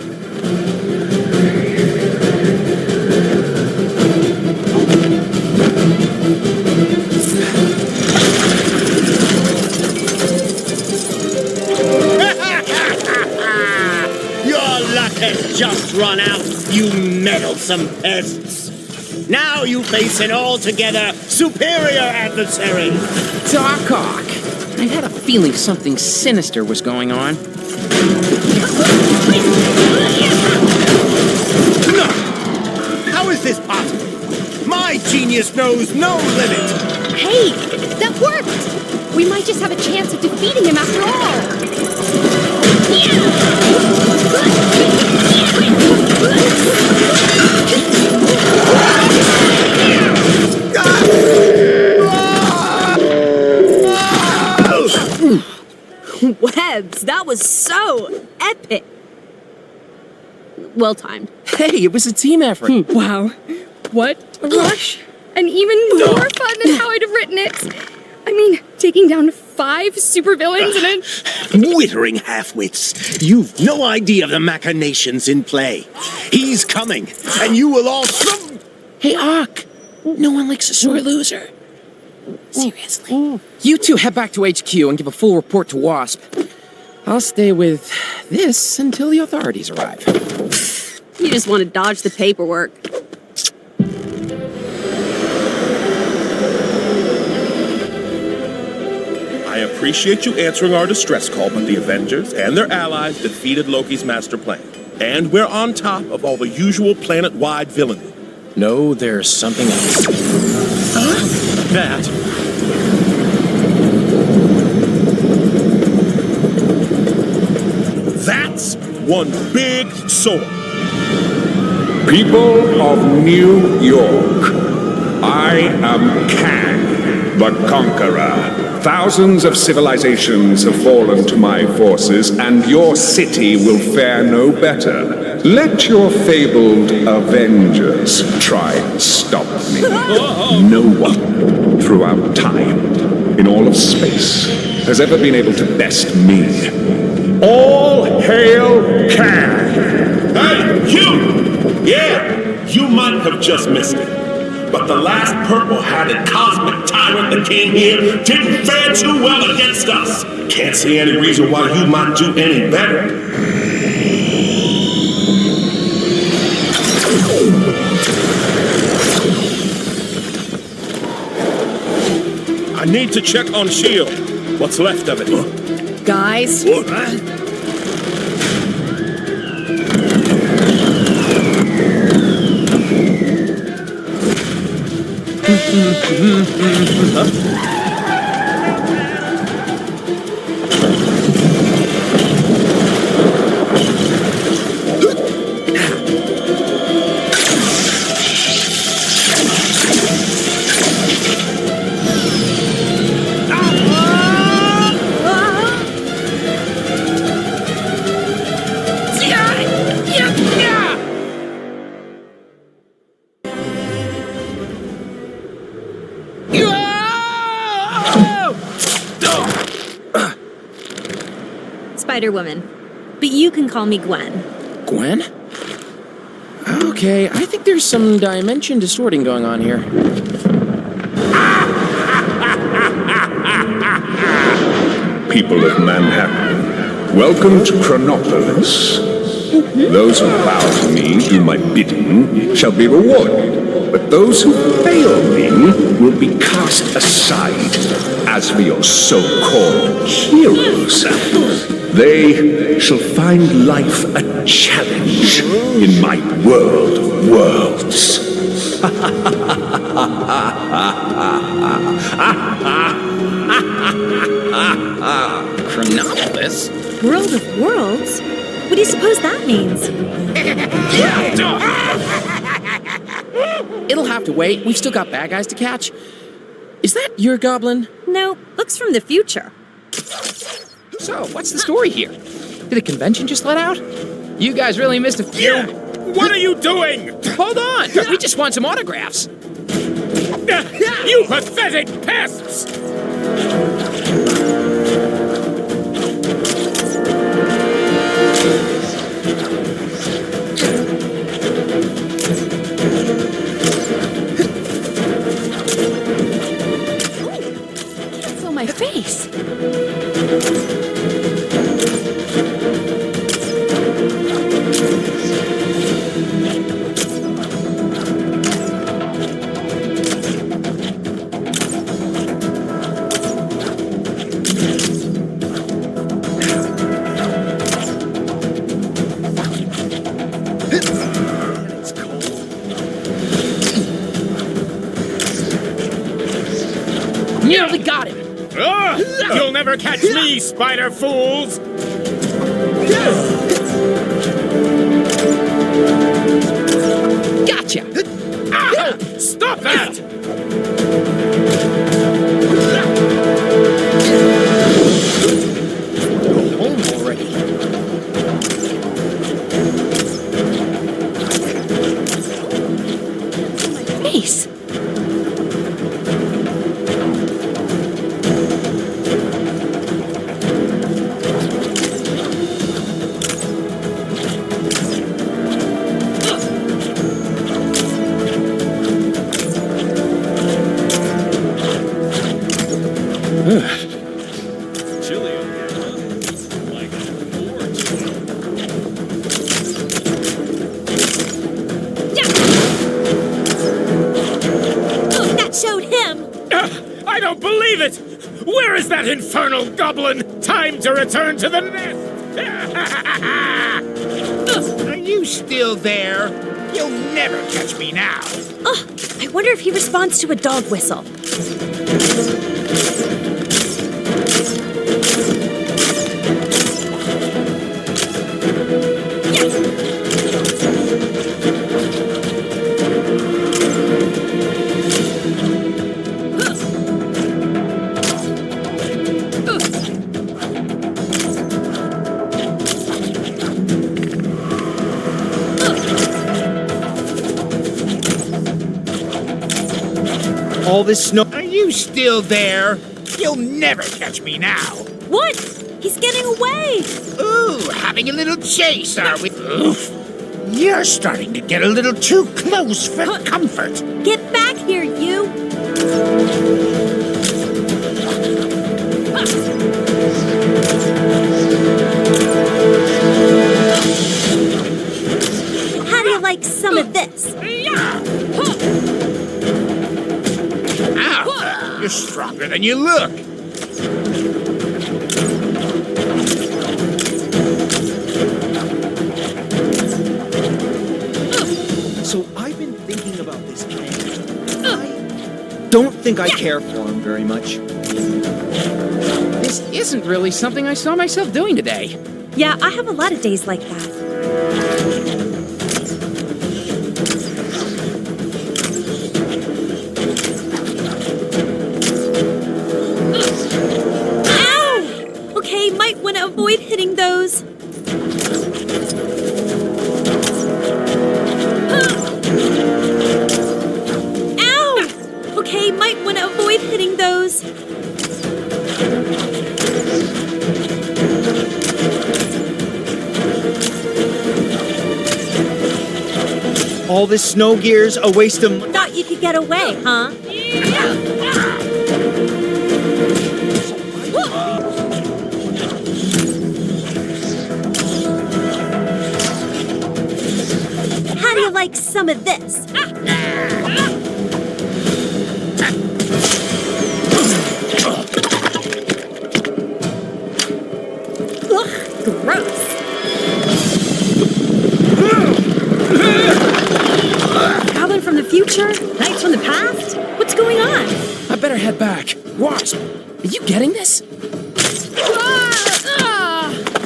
Your luck has just run out, you meddlesome pests. Now you face an altogether superior adversary. Doc Ock! I had a feeling something sinister was going on. No! How is this possible? My genius knows no limit! Hey, that worked! We might just have a chance of defeating him after all. Webs, that was so epic. Well timed. Hey, it was a team effort. Wow. What a rush. And even more fun than how I'd have written it. I mean, taking taking down 5 supervillains in a... Withering half-wits. You've no idea of the machinations in play. He's coming, and you will all... Hey, Ock. No one likes a sore loser. Seriously. You two head back to HQ and give a full report to WASP. I'll stay with this until the authorities arrive. You just want to dodge the paperwork. I appreciate you answering our distress call, but the Avengers and their allies defeated Loki's master plan. And we're on top of all the usual planet-wide villainy. No, there's something else. That. That's one big sword. People of New York, I am Kang, the Conqueror. Thousands of civilizations have fallen to my forces, and your city will fare no better. Let your fabled Avengers try and stop me. No one throughout time, in all of space, has ever been able to best me. All hail Kang! Hey, you! Yeah, you might have just missed it. But the last purple-hatted cosmic tyrant that came here didn't fare too well against us. Can't see any reason why you might do any better. I need to check on S.H.I.E.L.D. What's left of it. Guys? Spider-Woman. But you can call me Gwen. Gwen? Okay, I think there's some dimension distorting going on here. People of Manhattan, welcome to Chronopolis. Those who bow to me, do my bidding, shall be rewarded. But those who fail me will be cast aside. As for your so-called heroes, they shall find life a challenge in my world of worlds. Chronopolis? World of Worlds? What do you suppose that means? It'll have to wait. We've still got bad guys to catch. Is that your goblin? No, looks from the future. So, what's the story here? Did the convention just let out? You guys really missed a few. What are you doing? Hold on! We just want some autographs. You pathetic pests! It's on my face. Nearly got him! You'll never catch me, spider fools! Gotcha! Stop that! Go home already. Face. Chilly over here, huh? Like a forge. That showed him! I don't believe it! Where is that infernal goblin? Time to return to the nest! Are you still there? You'll never catch me now. Oh, I wonder if he responds to a dog whistle. All this snow. Are you still there? You'll never catch me now. What? He's getting away! Ooh, having a little chase, are we? Oof. You're starting to get a little too close for comfort. Get back here, you! How do you like some of this? Ow! You're stronger than you look. So I've been thinking about this Kang. I don't think I care for him very much. This isn't really something I saw myself doing today. Yeah, I have a lot of days like that. Ow! Okay, might want to avoid hitting those. Ow! Okay, might want to avoid hitting those. All this snow gear's a waste of money. Thought you could get away, huh? How do you like some of this? Ugh, gross. Goblin from the future? Knights from the past? What's going on? I better head back. Wasp, are you getting this?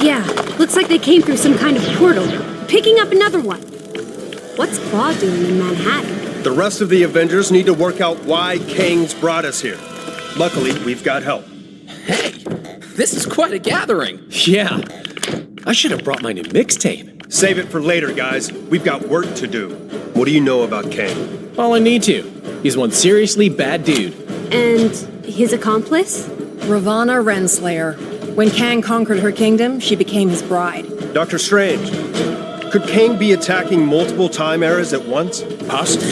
Yeah, looks like they came through some kind of portal. Picking up another one. What's Claw doing in Manhattan? The rest of the Avengers need to work out why Kang's brought us here. Luckily, we've got help. Hey, this is quite a gathering. Yeah. I should have brought my new mixtape. Save it for later, guys. We've got work to do. What do you know about Kang? All I need to. He's one seriously bad dude. And his accomplice? Ravana Renslayer. When Kang conquered her kingdom, she became his bride. Dr. Strange, could Kang be attacking multiple time eras at once? Possibly.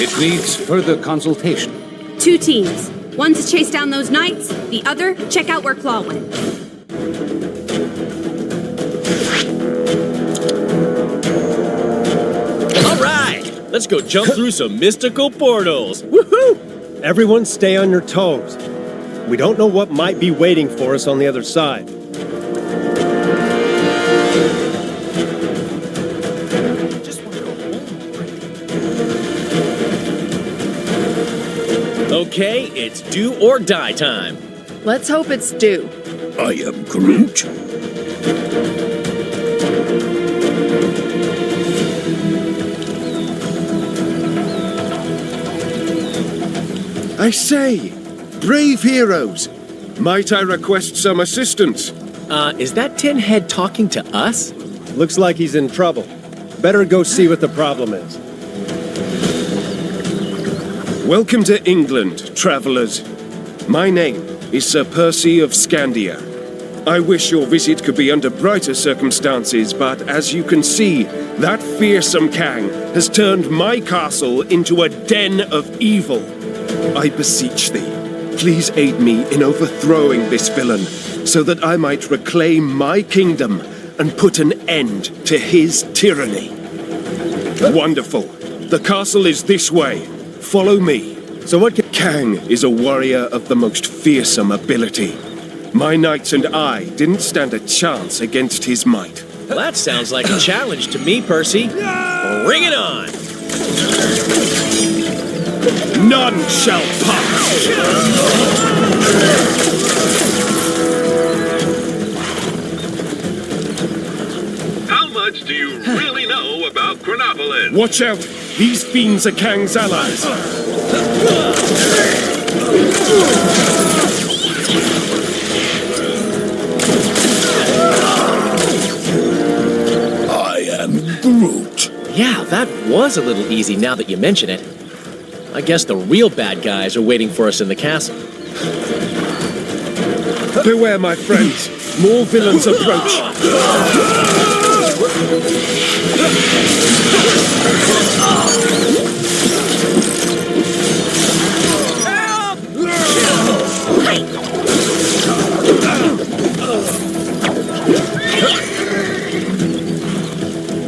It needs further consultation. 2 teams. One to chase down those knights, the other, check out where Claw went. All right, let's go jump through some mystical portals. Woohoo! Everyone stay on your toes. We don't know what might be waiting for us on the other side. Okay, it's do or die time. Let's hope it's due. I am Groot. I say, brave heroes, might I request some assistance? Is that Tin Head talking to us? Looks like he's in trouble. Better go see what the problem is. Welcome to England, travelers. My name is Sir Percy of Scandia. I wish your visit could be under brighter circumstances, but as you can see, that fearsome Kang has turned my castle into a den of evil. I beseech thee, Please aid me in overthrowing this villain, so that I might reclaim my kingdom and put an end to his tyranny. Wonderful. The castle is this way. Follow me. So what? Kang is a warrior of the most fearsome ability. My knights and I didn't stand a chance against his might. Well, that sounds like a challenge to me, Percy. Bring it on! None shall pass! How much do you really know about Chronopolis? Watch out! These fiends are Kang's allies. I am Groot. Yeah, that was a little easy now that you mention it. I guess the real bad guys are waiting for us in the castle. Beware, my friends. More villains approach.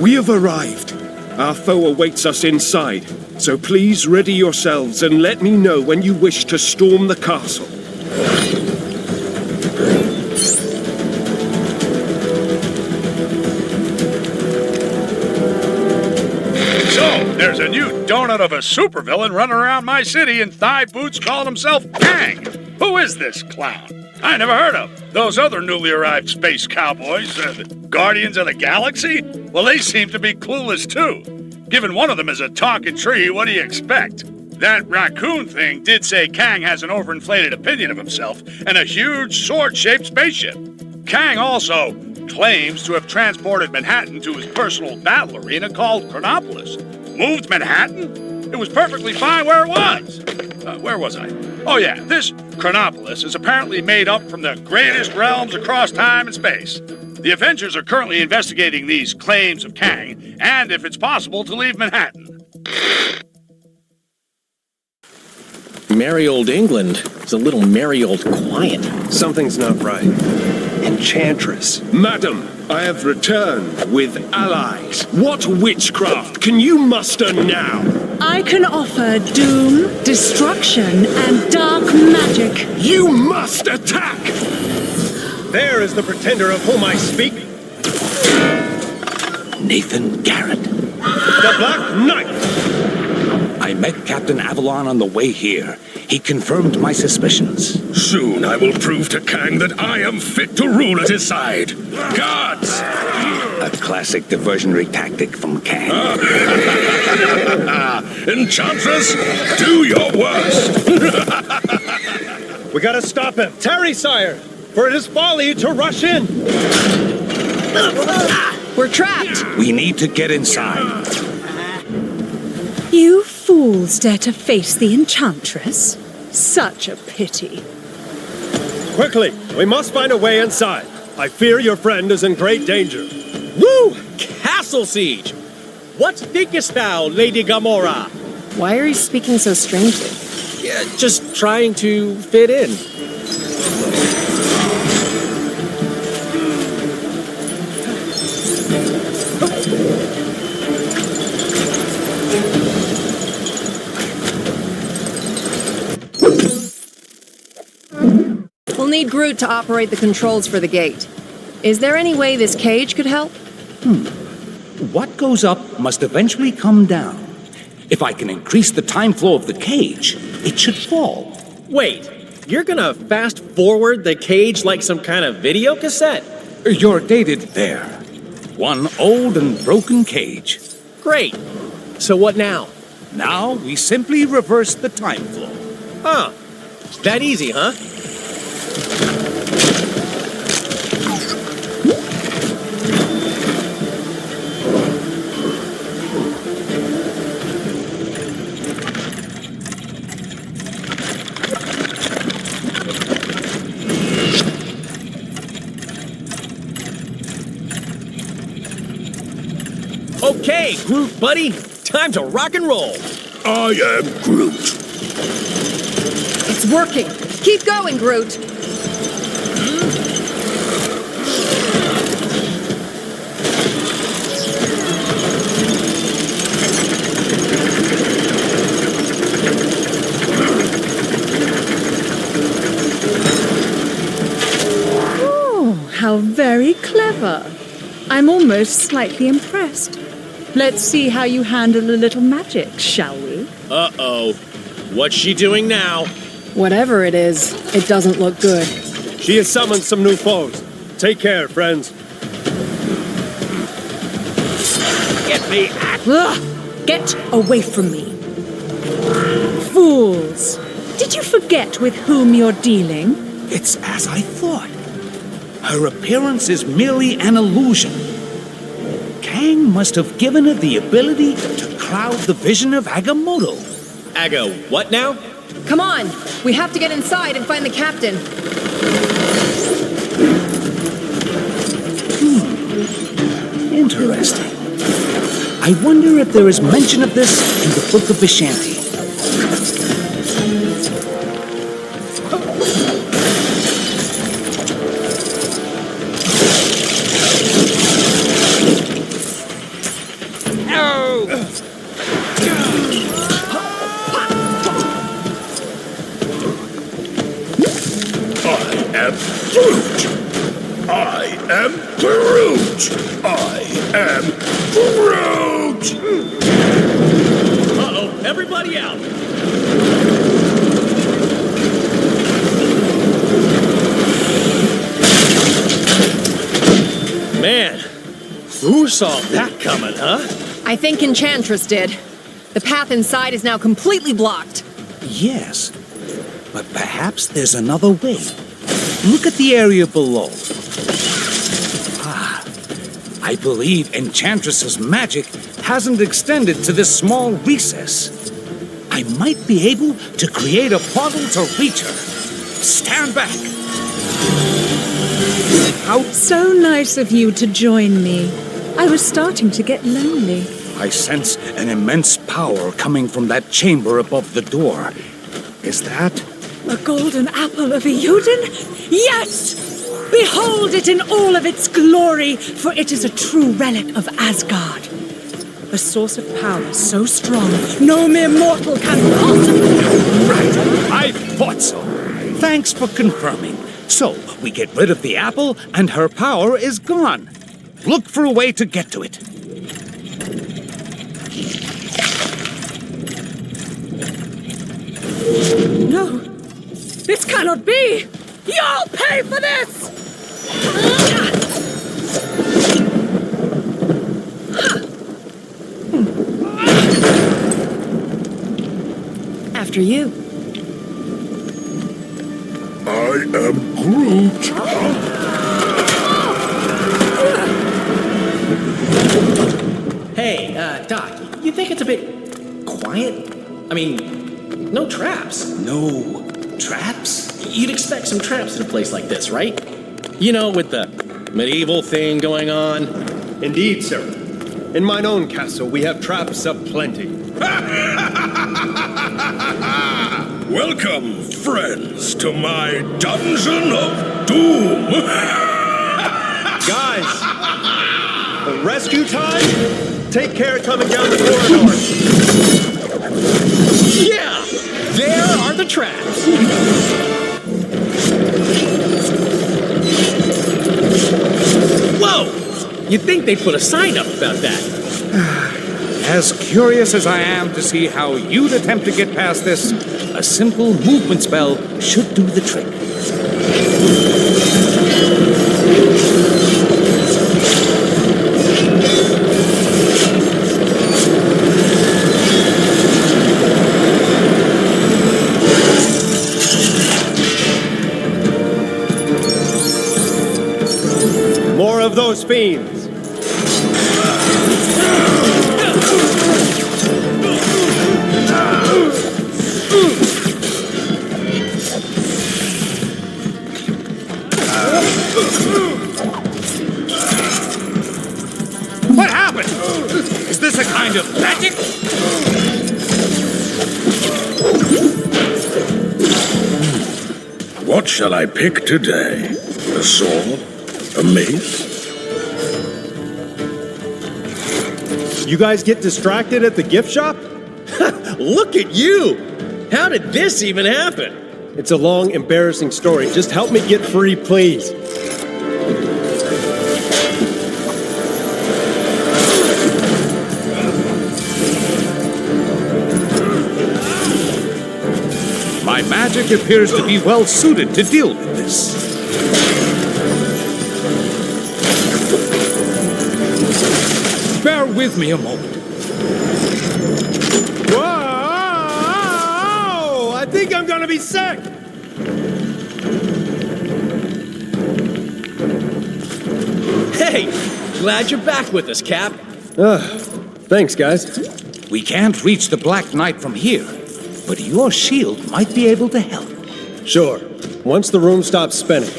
We have arrived. Our foe awaits us inside, so please ready yourselves and let me know when you wish to storm the castle. So, there's a new donut of a supervillain running around my city in thigh boots calling himself Kang. Who is this clown? I never heard of. Those other newly arrived space cowboys, the Guardians of the Galaxy? Well, they seem to be clueless too. Given one of them is a talking tree, what do you expect? That raccoon thing did say Kang has an overinflated opinion of himself and a huge sword-shaped spaceship. Kang also claims to have transported Manhattan to his personal battle arena called Chronopolis. Moved Manhattan? It was perfectly fine where it was. Where was I? Oh yeah, this Chronopolis is apparently made up from the greatest realms across time and space. The Avengers are currently investigating these claims of Kang, and if it's possible to leave Manhattan. Merry old England is a little merry old quiet. Something's not right. Enchantress. Madam, I have returned with allies. What witchcraft can you muster now? I can offer doom, destruction, and dark magic. You must attack! There is the pretender of whom I speak. Nathan Garrett. The Black Knight! I met Captain Avalon on the way here. He confirmed my suspicions. Soon I will prove to Kang that I am fit to rule at his side. Guards! A classic diversionary tactic from Kang. Enchantress, do your worst! We gotta stop him. Tarry, sire, for it is folly to rush in. We're trapped. We need to get inside. You fools dare to face the Enchantress? Such a pity. Quickly, we must find a way inside. I fear your friend is in great danger. Woo! Castle siege! What thinkest thou, Lady Gamora? Why are you speaking so strangely? Yeah, just trying to fit in. We'll need Groot to operate the controls for the gate. Is there any way this cage could help? What goes up must eventually come down. If I can increase the time flow of the cage, it should fall. Wait, you're gonna fast forward the cage like some kind of video cassette? You're dated there. One old and broken cage. Great. So what now? Now we simply reverse the time flow. Huh. That easy, huh? Okay, Groot, buddy. Time to rock and roll. I am Groot. It's working. Keep going, Groot. How very clever. I'm almost slightly impressed. Let's see how you handle a little magic, shall we? Uh-oh. What's she doing now? Whatever it is, it doesn't look good. She has summoned some new foes. Take care, friends. Get me Get away from me. Fools! Did you forget with whom you're dealing? It's as I thought. Her appearance is merely an illusion. Kang must have given her the ability to cloud the vision of Agamotto. Ago, what now? Come on, we have to get inside and find the captain. Interesting. I wonder if there is mention of this in the Book of Vishanti. Uh-oh, everybody out! Man, who saw that coming, huh? I think Enchantress did. The path inside is now completely blocked. Yes, but perhaps there's another way. Look at the area below. I believe Enchantress's magic hasn't extended to this small recess. I might be able to create a portal to reach her. Stand back. How so nice of you to join me. I was starting to get lonely. I sense an immense power coming from that chamber above the door. Is that? A golden apple of Euden? Yes! Behold it in all of its glory, for it is a true relic of Asgard. A source of power so strong, no mere mortal can possibly... Right, I thought so. Thanks for confirming. So, we get rid of the apple, and her power is gone. Look for a way to get to it. No, this cannot be! You'll pay for this! After you. I am Groot. Hey, Doc, you think it's a bit quiet? I mean, no traps. No traps? You'd expect some traps in a place like this, right? You know, with the medieval thing going on. Indeed, sir. In mine own castle, we have traps aplenty. Welcome, friends, to my Dungeon of Doom. Guys, the rescue time? Take care coming down the corridor. Yeah, there are the traps. Whoa! You'd think they'd put a sign up about that. As curious as I am to see how you'd attempt to get past this, a simple movement spell should do the trick. More of those fiends. What happened? Is this a kind of magic? What shall I pick today? A sword? A mace? You guys get distracted at the gift shop? Look at you! How did this even happen? It's a long, embarrassing story. Just help me get free, please. My magic appears to be well suited to deal with this. Bear with me a moment. Whoa! I think I'm gonna be sick! Hey, glad you're back with us, Cap. Thanks, guys. We can't reach the Black Knight from here, but your shield might be able to help. Sure. Once the room stops spinning.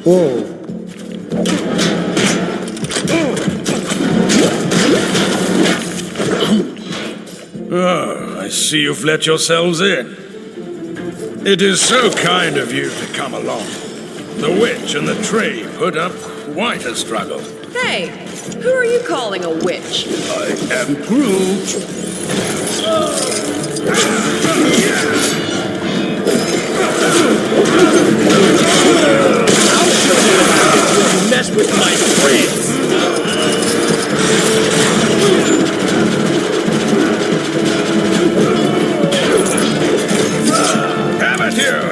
Whoa. Oh, I see you've let yourselves in. It is so kind of you to come along. The witch and the tree put up quite a struggle. Hey, who are you calling a witch? I am Groot. I'll show you how you mess with my friends. Have it here!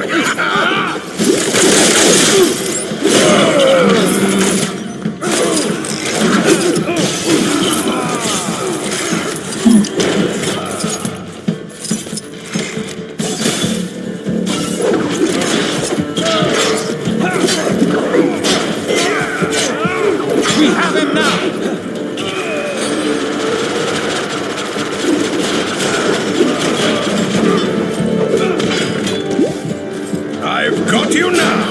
We have him now! I've got you now!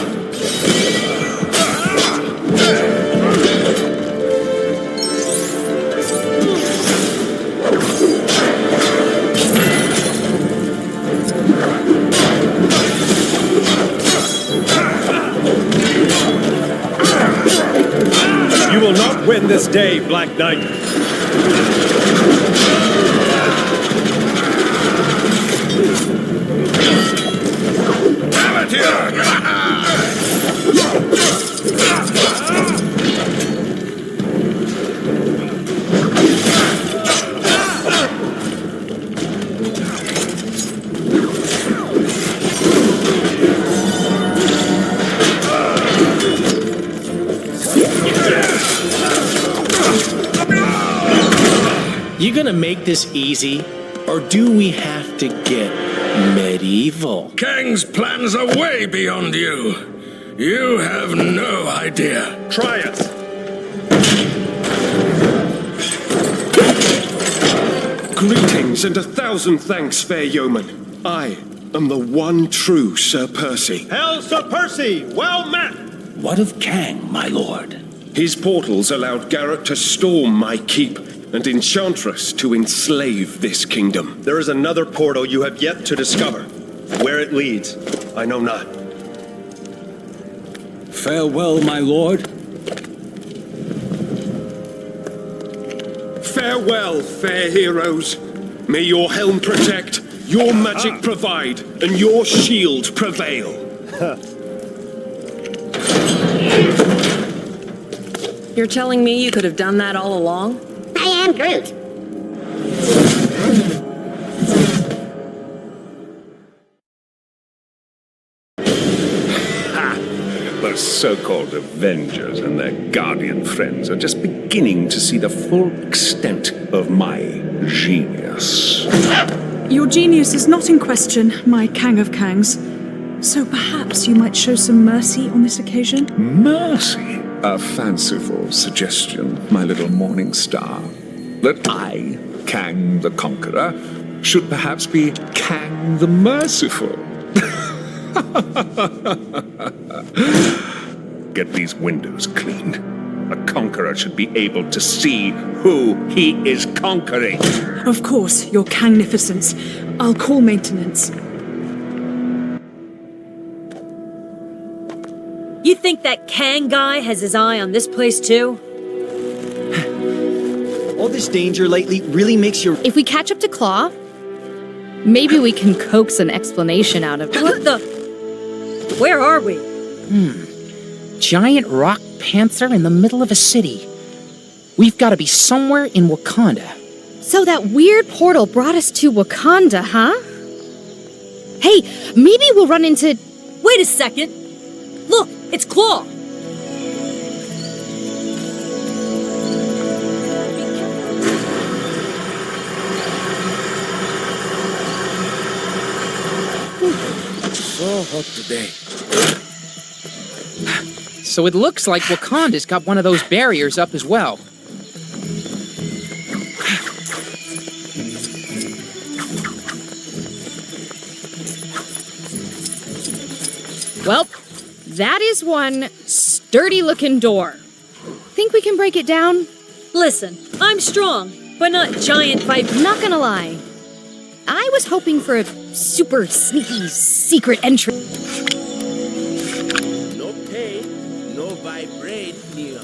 You will not win this day, Black Knight. Have it here! You gonna make this easy, or do we have to get medieval? Kang's plans are way beyond you. You have no idea. Try us. Greetings and 1,000 thanks, fair yeoman. I am the one true Sir Percy. Hail, Sir Percy! Well met! What of Kang, my lord? His portals allowed Garrett to storm my keep and Enchantress to enslave this kingdom. There is another portal you have yet to discover. Where it leads, I know not. Farewell, my lord. Farewell, fair heroes. May your helm protect, your magic provide, and your shield prevail. You're telling me you could have done that all along? I am Groot. The so-called Avengers and their Guardian friends are just beginning to see the full extent of my genius. Your genius is not in question, my Kang of Kangs. So perhaps you might show some mercy on this occasion? Mercy? A fanciful suggestion, my little morning star. That I, Kang the Conqueror, should perhaps be Kang the Merciful. Get these windows cleaned. A conqueror should be able to see who he is conquering. Of course, your Kangnificence. I'll call maintenance. You think that Kang guy has his eye on this place too? All this danger lately really makes you... If we catch up to Claw, maybe we can coax an explanation out of it. What the? Where are we? Giant rock panther in the middle of a city. We've got to be somewhere in Wakanda. So that weird portal brought us to Wakanda, huh? Hey, maybe we'll run into... Wait a second. Look, it's Claw. So hot today. So it looks like Wakanda's got one of those barriers up as well. Well, that is one sturdy-looking door. Think we can break it down? Listen, I'm strong, but not giant vibe. Not gonna lie. I was hoping for a super sneaky secret entry. No pay, no vibrate, Neo.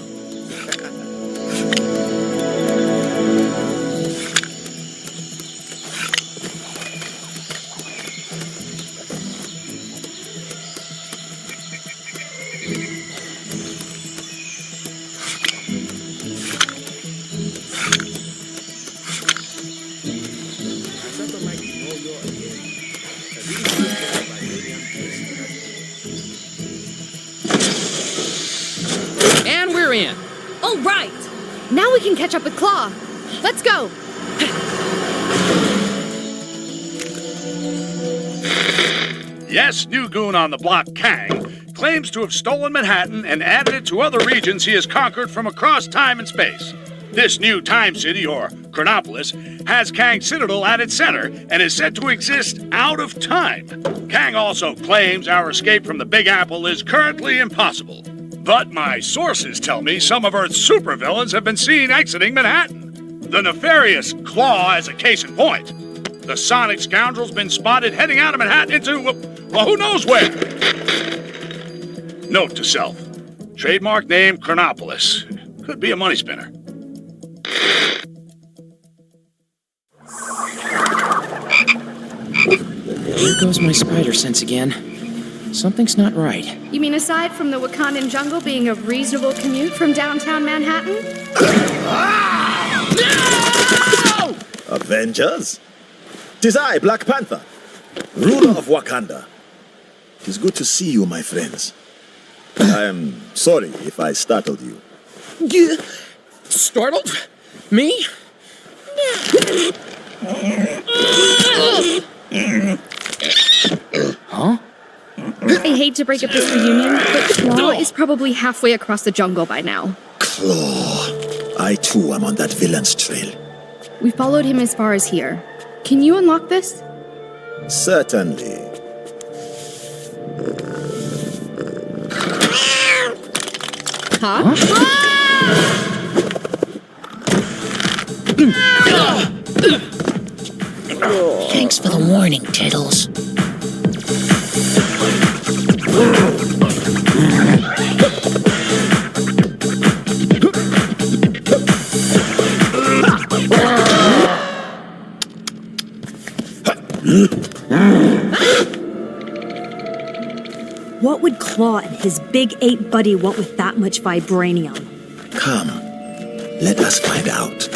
And we're in. All right. Now we can catch up with Claw. Let's go. Yes, new goon on the block, Kang, claims to have stolen Manhattan and added it to other regions he has conquered from across time and space. This new time city, or Chronopolis, has Kang's citadel at its center and is said to exist out of time. Kang also claims our escape from the Big Apple is currently impossible. But my sources tell me some of Earth's supervillains have been seen exiting Manhattan. The nefarious Claw as a case in point. The Sonic scoundrel's been spotted heading out of Manhattan into, well, who knows where? Note to self. Trademark name Chronopolis. Could be a money spinner. Here goes my spider sense again. Something's not right. You mean aside from the Wakandan jungle being a reasonable commute from downtown Manhattan? Avengers? 'Tis I, Black Panther, ruler of Wakanda. 'Tis good to see you, my friends. I am sorry if I startled you. Startled? Me? Huh? I hate to break up this reunion, but Claw is probably halfway across the jungle by now. Claw. I too am on that villain's trail. We followed him as far as here. Can you unlock this? Certainly. Huh? Thanks for the warning, Tiddles. What would Claw and his big ape buddy want with that much vibranium? Come, let us find out.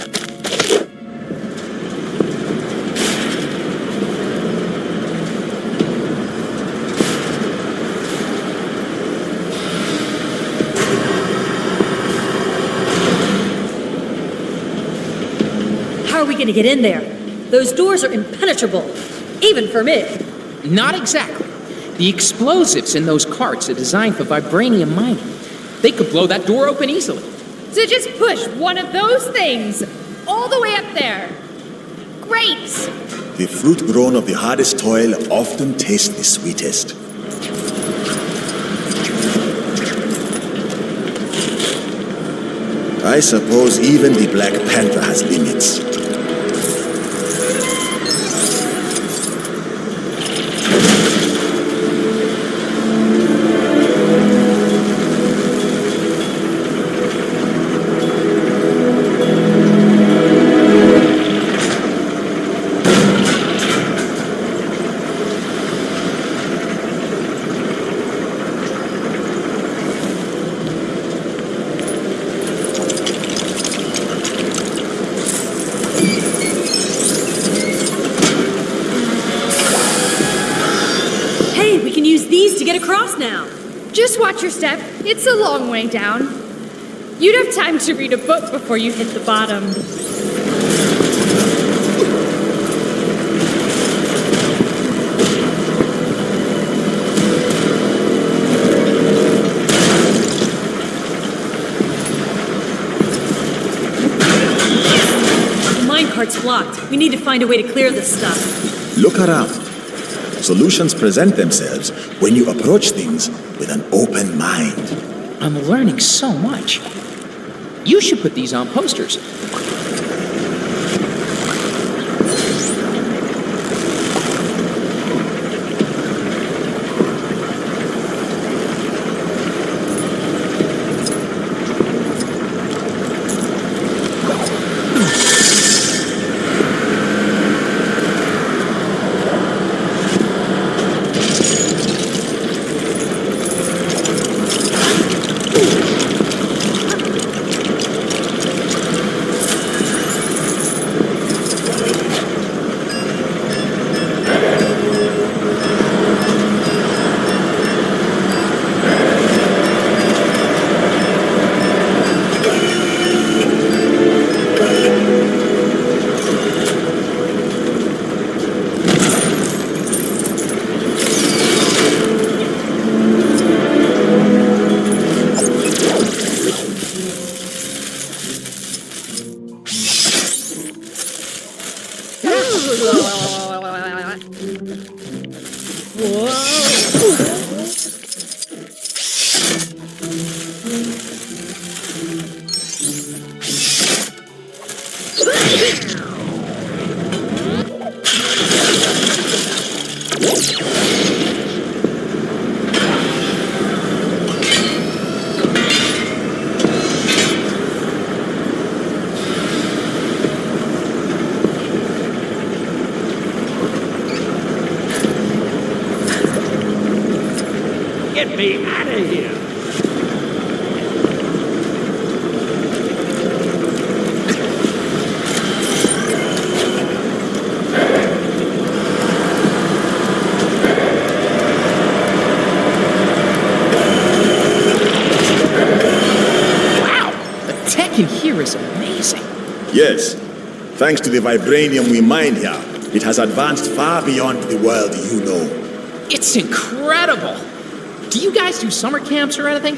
How are we gonna get in there? Those doors are impenetrable, even for me. Not exactly. The explosives in those carts are designed for vibranium mining. They could blow that door open easily. So just push one of those things all the way up there. Great! The fruit grown of the hardest toil often tastes the sweetest. I suppose even the Black Panther has limits. Watch your step. It's a long way down. You'd have time to read a book before you hit the bottom. The minecart's blocked. We need to find a way to clear this stuff. Look around. Solutions present themselves when you approach things with an open mind. I'm learning so much. You should put these on posters. Get me out of here! Wow! The tech in here is amazing. Yes. Thanks to the vibranium we mine here, it has advanced far beyond the world you know. It's incredible! Do you guys do summer camps or anything?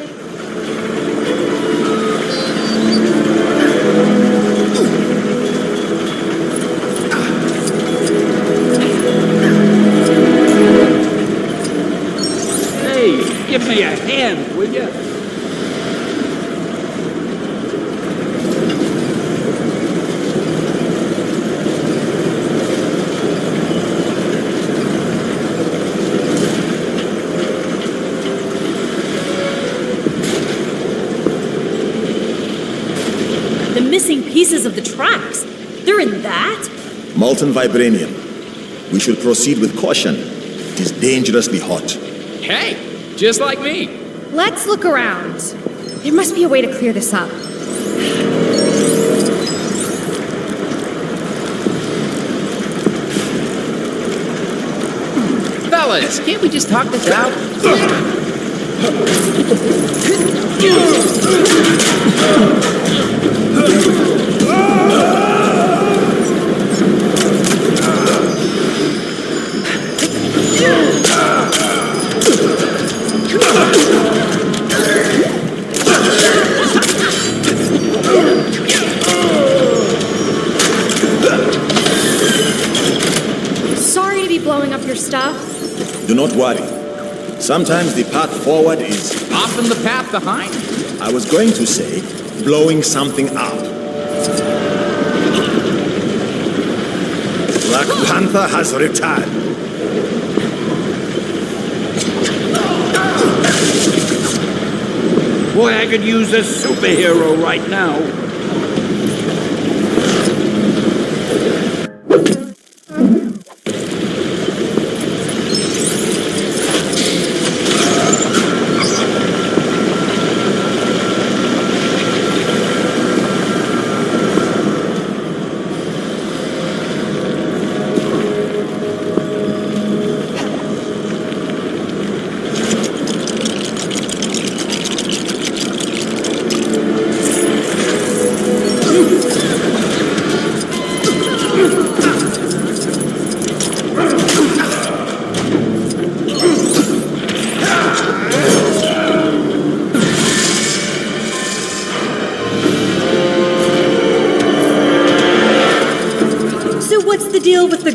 Hey, give me a hand, will you? Missing pieces of the tracks. They're in that? Molten vibranium. We should proceed with caution. It is dangerously hot. Hey, just like me. Let's look around. There must be a way to clear this up. Fellas, can't we just talk this out? Sorry to be blowing up your stuff. Do not worry. Sometimes the path forward is often the path behind. I was going to say, blowing something up. Black Panther has returned. Boy, I could use a superhero right now.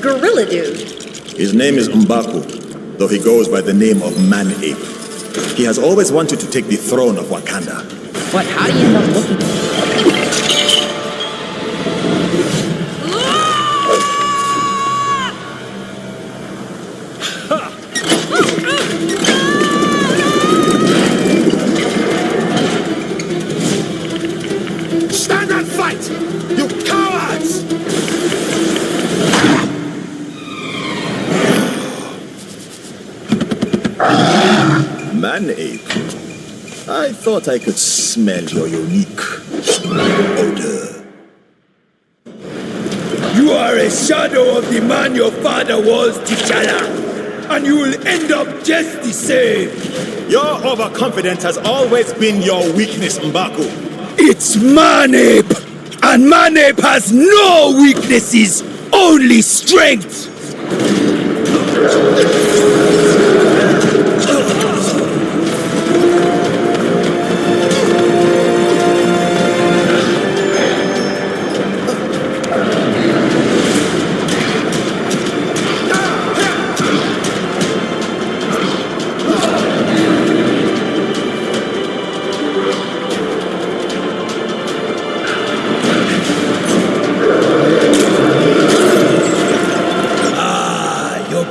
gorilla dude? His name is M'Baku, though he goes by the name of Man-Ape. He has always wanted to take the throne of Wakanda. But how do you end up looking? Stand and fight! You cowards! Man-Ape, I thought I could smell your unique odor. You are a shadow of the man your father was, T'Challa, and you will end up just the same. Your overconfidence has always been your weakness, M'Baku. It's Man-Ape, and Man-Ape has no weaknesses, only strength.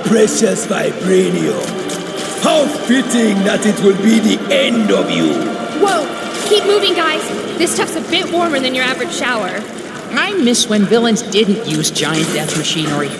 Precious vibranium. How fitting that it will be the end of you. Whoa! Keep moving, guys. This stuff's a bit warmer than your average shower. I miss when villains didn't use giant death machinery.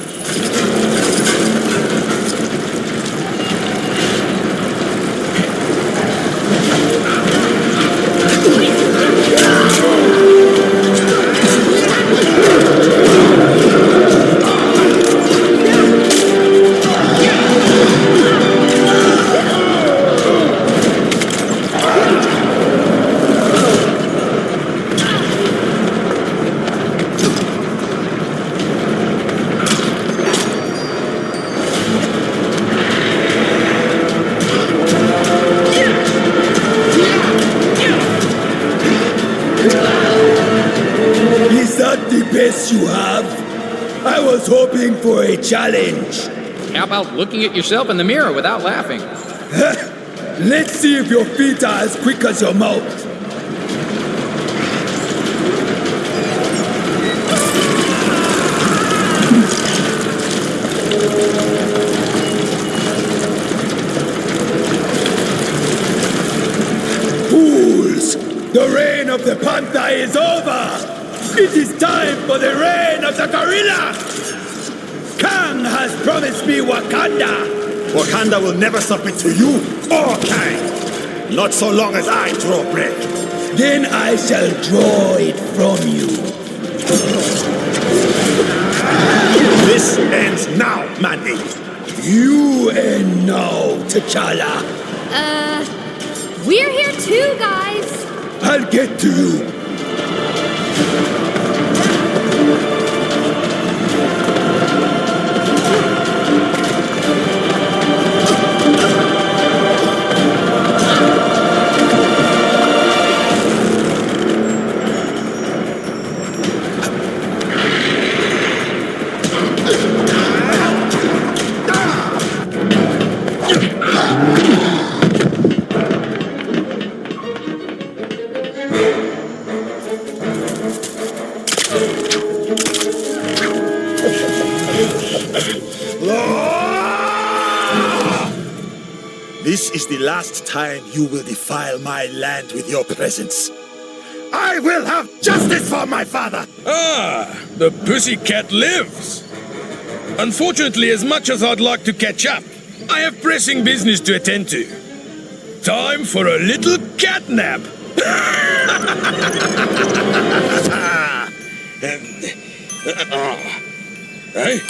You have? I was hoping for a challenge. How about looking at yourself in the mirror without laughing? Let's see if your feet are as quick as your mouth. Fools! The reign of the panther is over! It is time for the reign of the gorilla! Kang has promised me Wakanda! Wakanda will never submit to you or Kang. Not so long as I draw breath. Then I shall draw it from you. This ends now, Man-Ape. You end now, T'Challa. We're here too, guys. I'll get to you. This is the last time you will defile my land with your presence. I will have justice for my father! Ah, the pussycat lives. Unfortunately, as much as I'd like to catch up, I have pressing business to attend to. Time for a little cat nap. Hey?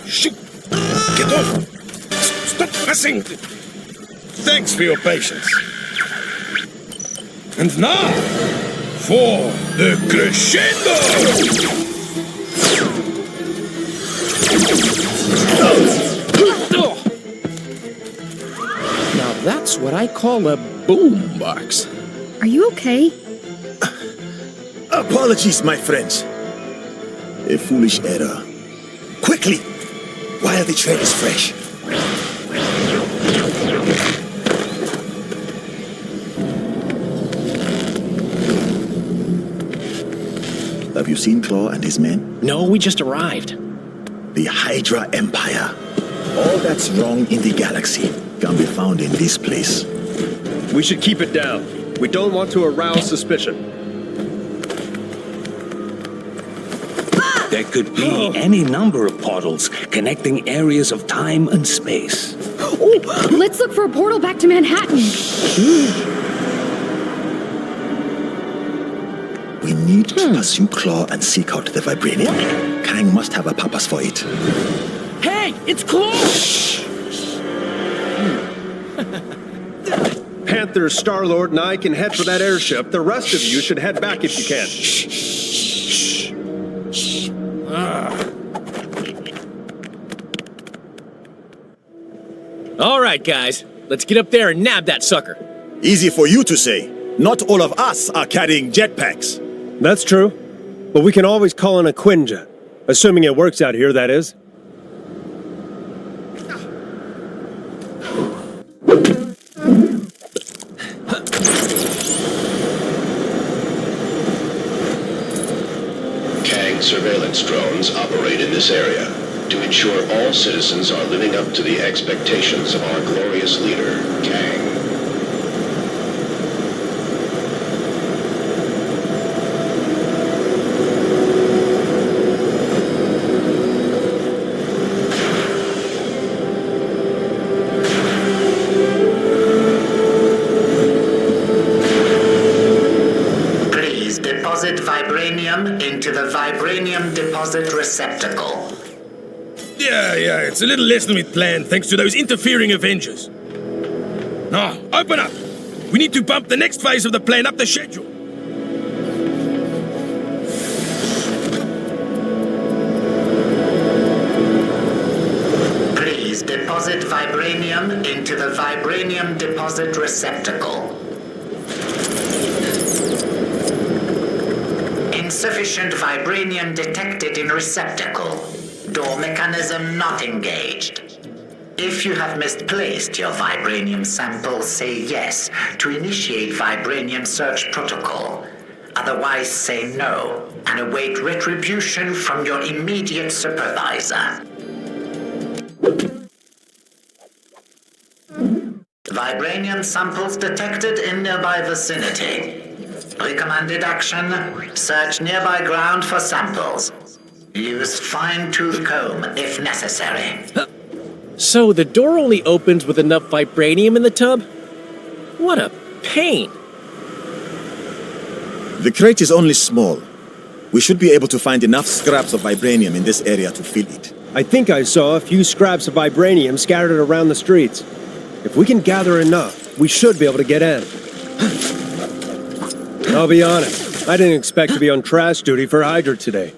Shoot! Get off! Stop pressing! Thanks for your patience. And now, for the crescendo! Now that's what I call a boombox. Are you okay? A Apologies, my friends. A foolish error. Quickly, while the trail is fresh. Have you seen Claw and his men? No, we just arrived. The Hydra Empire. All that's wrong in the galaxy can be found in this place. We should keep it down. We don't want to arouse suspicion. There could be any number of portals connecting areas of time and space. Oh, let's look for a portal back to Manhattan. We need to pursue Claw and seek out the Vibranium. Kang must have a purpose for it. Hey, it's Claw! Panther, Star-Lord, and I can head for that airship. The rest of you should head back if you can. All right, guys. Let's get up there and nab that sucker. Easy for you to say. Not all of us are carrying jetpacks. That's true. But we can always call in a Quinjet. Assuming it works out here, that is. Kang surveillance drones operate in this area to ensure all citizens are living up to the expectations of our glorious leader, Kang. Deposit vibranium into the vibranium deposit receptacle. Yeah, it's a little less than we planned thanks to those interfering Avengers. Now, open up! We need to bump the next phase of the plan up the schedule. Please deposit vibranium into the vibranium deposit receptacle. Insufficient vibranium detected in receptacle. Door mechanism not engaged. If you have misplaced your vibranium sample, say yes to initiate vibranium search protocol. Otherwise, say no and await retribution from your immediate supervisor. Vibranium samples detected in nearby vicinity. Recommended action, search nearby ground for samples. Use fine-tooth comb if necessary. So the door only opens with enough vibranium in the tub? What a pain! The crate is only small. We should be able to find enough scraps of vibranium in this area to fill it. I think I saw a few scraps of vibranium scattered around the streets. If we can gather enough, we should be able to get in. I'll be honest, I didn't expect to be on trash duty for Hydra today.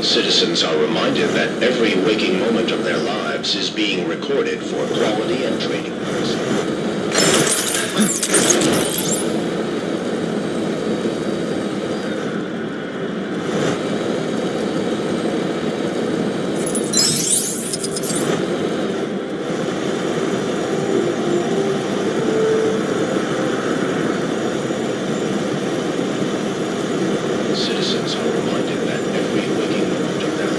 Citizens are reminded that every waking moment of their lives is being recorded for quality and training purposes. Citizens are reminded that every waking moment of their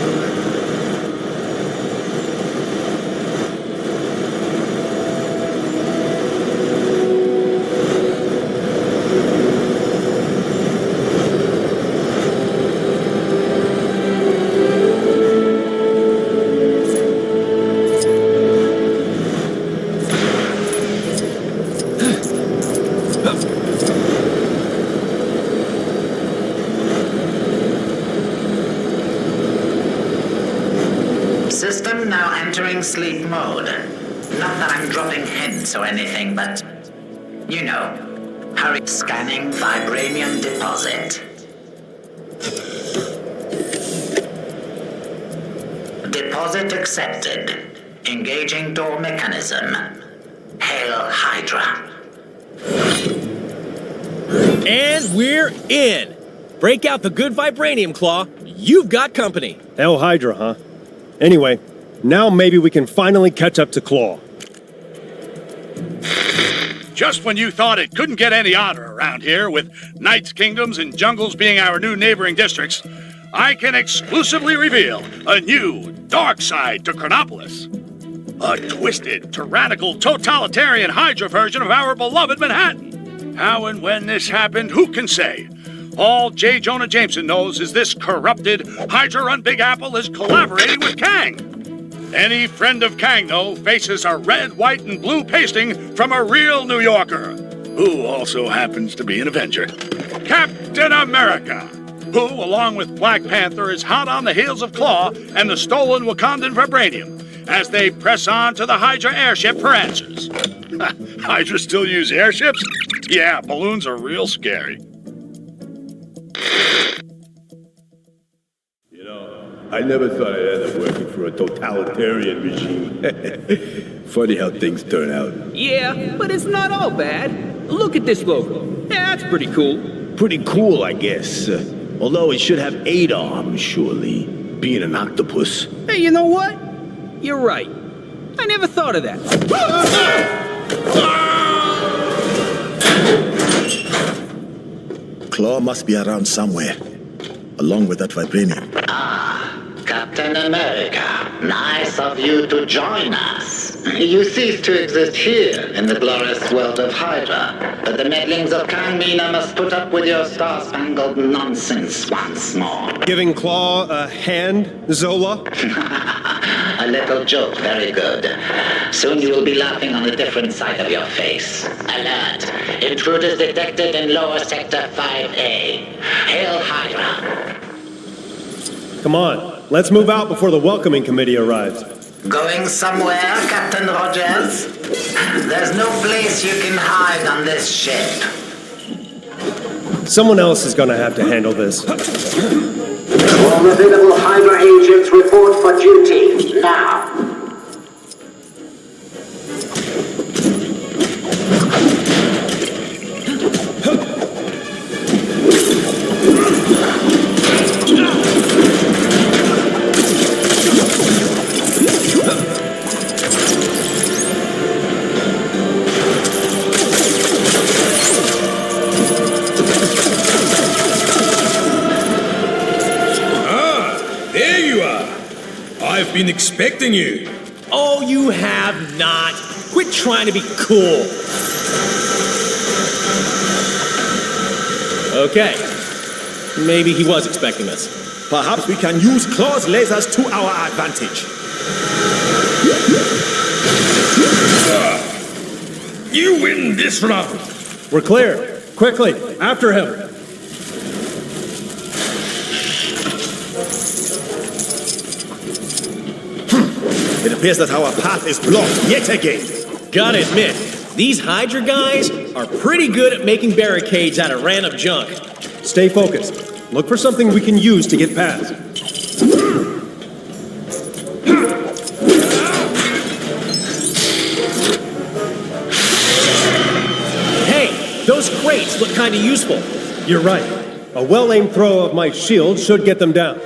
System now entering sleep mode. Not that I'm dropping hints or anything, but you know, hurry. Scanning vibranium deposit. Deposit accepted. Engaging door mechanism. Hail Hydra. And we're in! Break out the good vibranium claw. You've got company. Hell Hydra, huh? Anyway, now maybe we can finally catch up to Claw. Just when you thought it couldn't get any odder around here, with Knights' Kingdoms and Jungles being our new neighboring districts, I can exclusively reveal a new dark side to Chronopolis. A twisted, tyrannical, totalitarian Hydra version of our beloved Manhattan. How and when this happened, who can say? All J. Jonah Jameson knows is this corrupted, Hydra-run Big Apple is collaborating with Kang. Any friend of Kang, though, faces a red, white, and blue pasting from a real New Yorker, who also happens to be an Avenger. Captain America, who, along with Black Panther, is hot on the heels of Claw and the stolen Wakandan vibranium, as they press on to the Hydra airship for answers. Hydra still use airships? Yeah, balloons are real scary. You know, I never thought I'd end up working for a totalitarian regime. Funny how things turn out. Yeah, but it's not all bad. Look at this logo. Yeah, that's pretty cool. Pretty cool, I guess. Although it should have 8 arms, surely. Being an octopus. Hey, you know what? You're right. I never thought of that. Claw must be around somewhere, along with that vibranium. Captain America, nice of you to join us. You cease to exist here in the glorious world of Hydra, but the meddlings of Kang Mina must put up with your star-spangled nonsense once more. Giving Claw a hand, Zola? A little joke, very good. Soon you will be laughing on a different side of your face. Alert! Intruders detected in lower sector 5A. Hail Hydra! Come on, let's move out before the welcoming committee arrives. Going somewhere, Captain Rogers? There's no place you can hide on this ship. Someone else is gonna have to handle this. All available Hydra agents report for duty, now. I've been expecting you. Oh, you have not. Quit trying to be cool. Okay. Maybe he was expecting us. Perhaps we can use Claw's lasers to our advantage. You win this round. We're clear. Quickly, after him. It appears that our path is blocked yet again. Gotta admit, these Hydra guys are pretty good at making barricades out of random junk. Stay focused. Look for something we can use to get past. Hey, those crates look kinda useful. You're right. A well-aimed throw of my shield should get them down.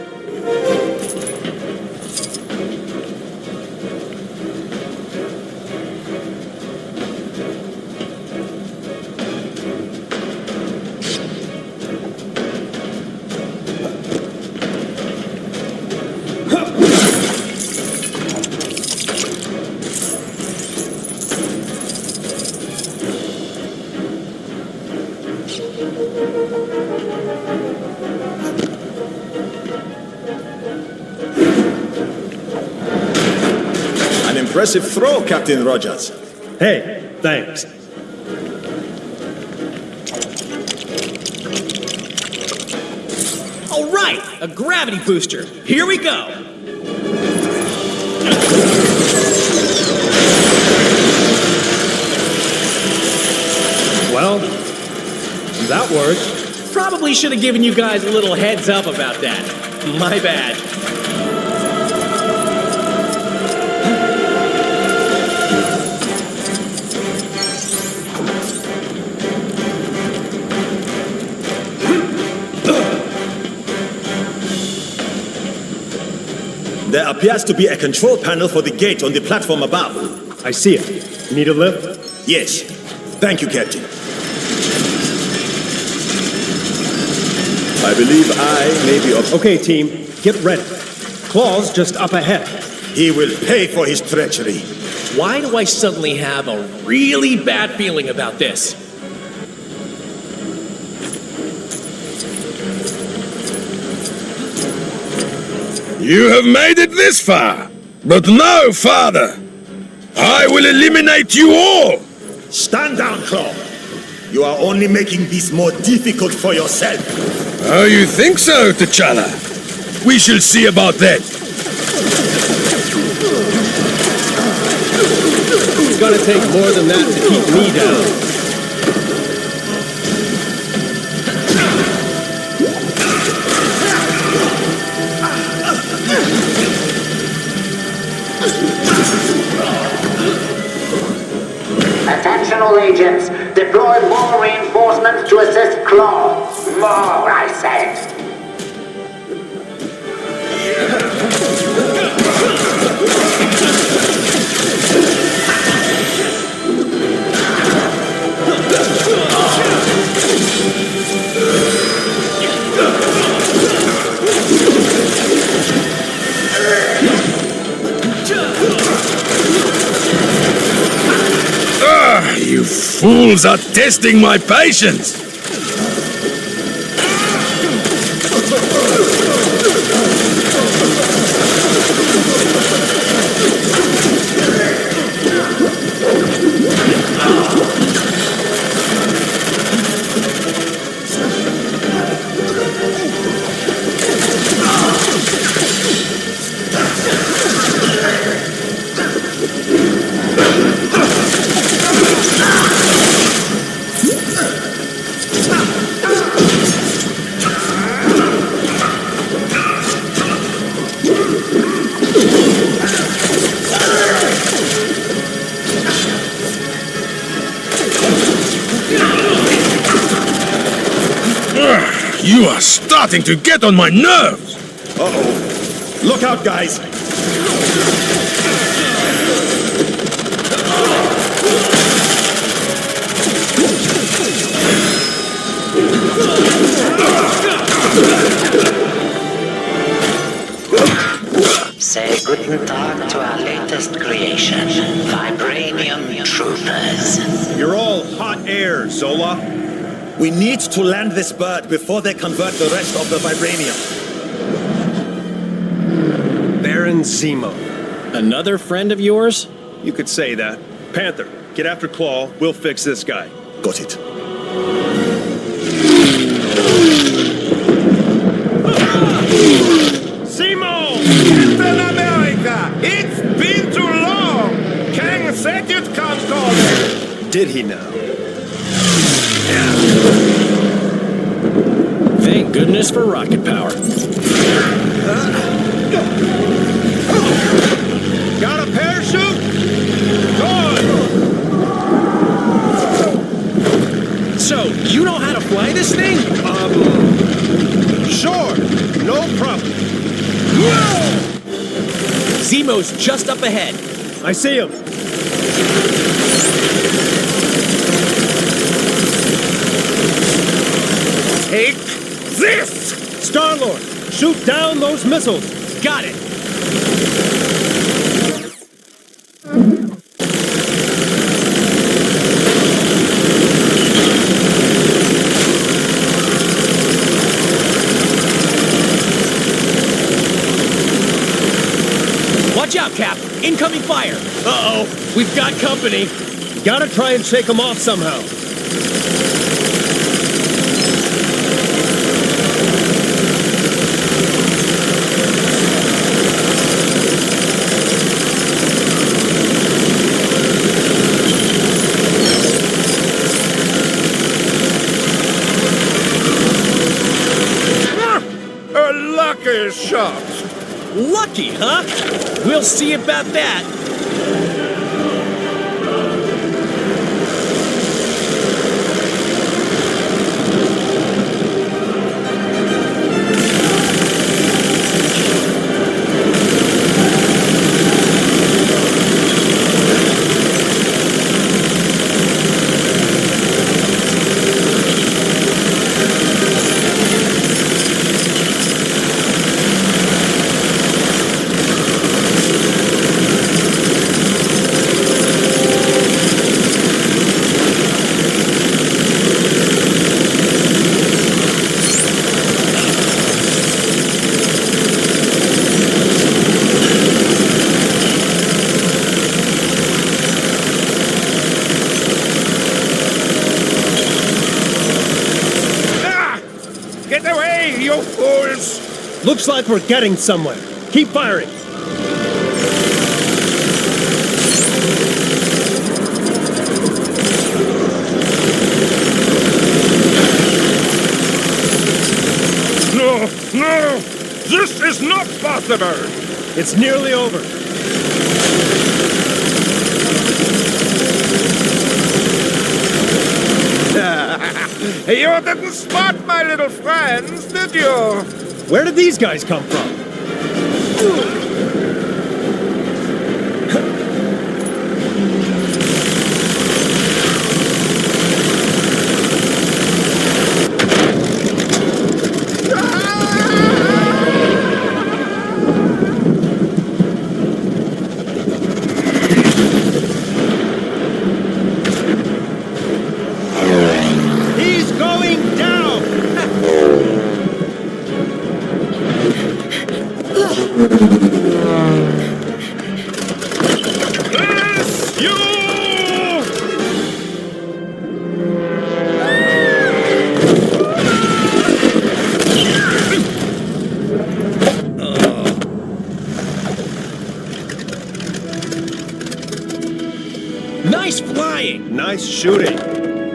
Impressive throw, Captain Rogers. Hey, thanks. All right, a gravity booster. Here we go. Well, that worked. Probably should have given you guys a little heads up about that. My bad. There appears to be a control panel for the gate on the platform above. I see it. Need a lift? Yes. Thank you, Captain. I believe I may be up. Okay, team, get ready. Claw's just up ahead. He will pay for his treachery. Why do I suddenly have a really bad feeling about this? You have made it this far, but no farther. I will eliminate you all. Stand down, Claw. You are only making this more difficult for yourself. Oh, you think so, T'Challa? We shall see about that. It's gonna take more than that to keep me down. Attention all agents, deploy more reinforcements to assist Claw. More, I said. You fools are testing my patience! You are starting to get on my nerves! Uh-oh. Look out, guys! Say guten Tag to our latest creation, Vibranium Troopers. You're all hot air, Zola. We need to land this bird before they convert the rest of the vibranium. Baron Zemo. Another friend of yours? You could say that. Panther, get after Claw. We'll fix this guy. Got it. Zemo! Captain America! It's been did he now? Thank goodness for rocket power. Got a parachute? Gone! So, you know how to fly this thing? Sure. No problem. Zemo's just up ahead. I see him. Take this! Star-Lord, shoot down those missiles. Got it. Watch out, Cap. Incoming fire. Uh-oh. We've got company. Gotta try and shake them off somehow. A lucky shot. Lucky, huh? We'll see about that. Get away, you fools! Looks like we're getting somewhere. Keep firing. No, no! This is not possible! It's nearly over. You didn't spot my little friends, did you? Where did these guys come from? He's going down! Bless you! Nice flying. Nice shooting.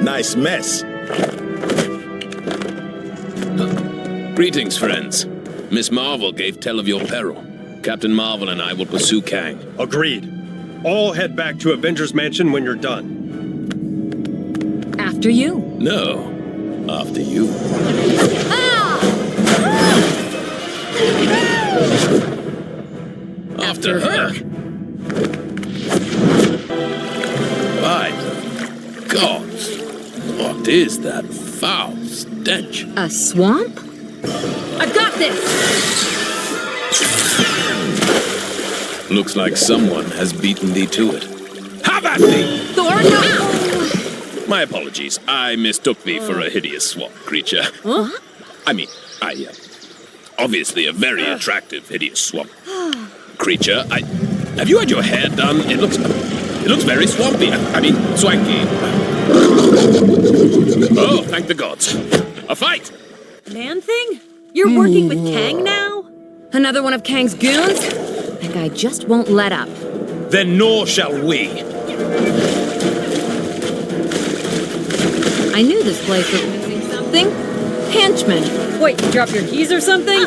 Nice mess. Greetings, friends. Miss Marvel gave tell of your peril. Captain Marvel and I will pursue Kang. Agreed. All head back to Avengers Mansion when you're done. After you. No, after you. After her. By the gods, what is that foul stench? A swamp? I've got this! Looks like someone has beaten thee to it. Have at thee! Thor, no! My apologies. I mistook thee for a hideous swamp creature. Huh? I mean, obviously a very attractive, hideous swamp creature. Have you had your hair done? It looks very swampy. I mean, swanky. Oh, thank the gods. A fight! Man thing? You're working with Kang now? Another one of Kang's goons? That guy just won't let up. Then nor shall we. I knew this place was missing something. Henchman. Wait, you dropped your keys or something?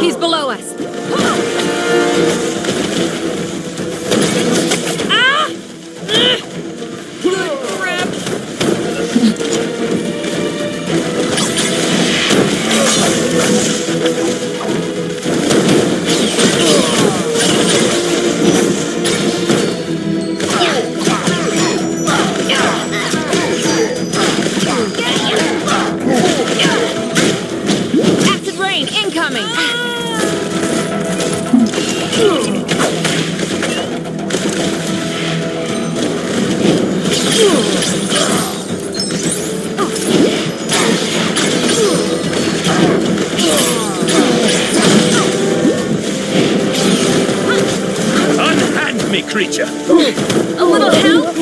He's below us. Ah! Good crap. Acid rain incoming! Unhand me, creature! A little help?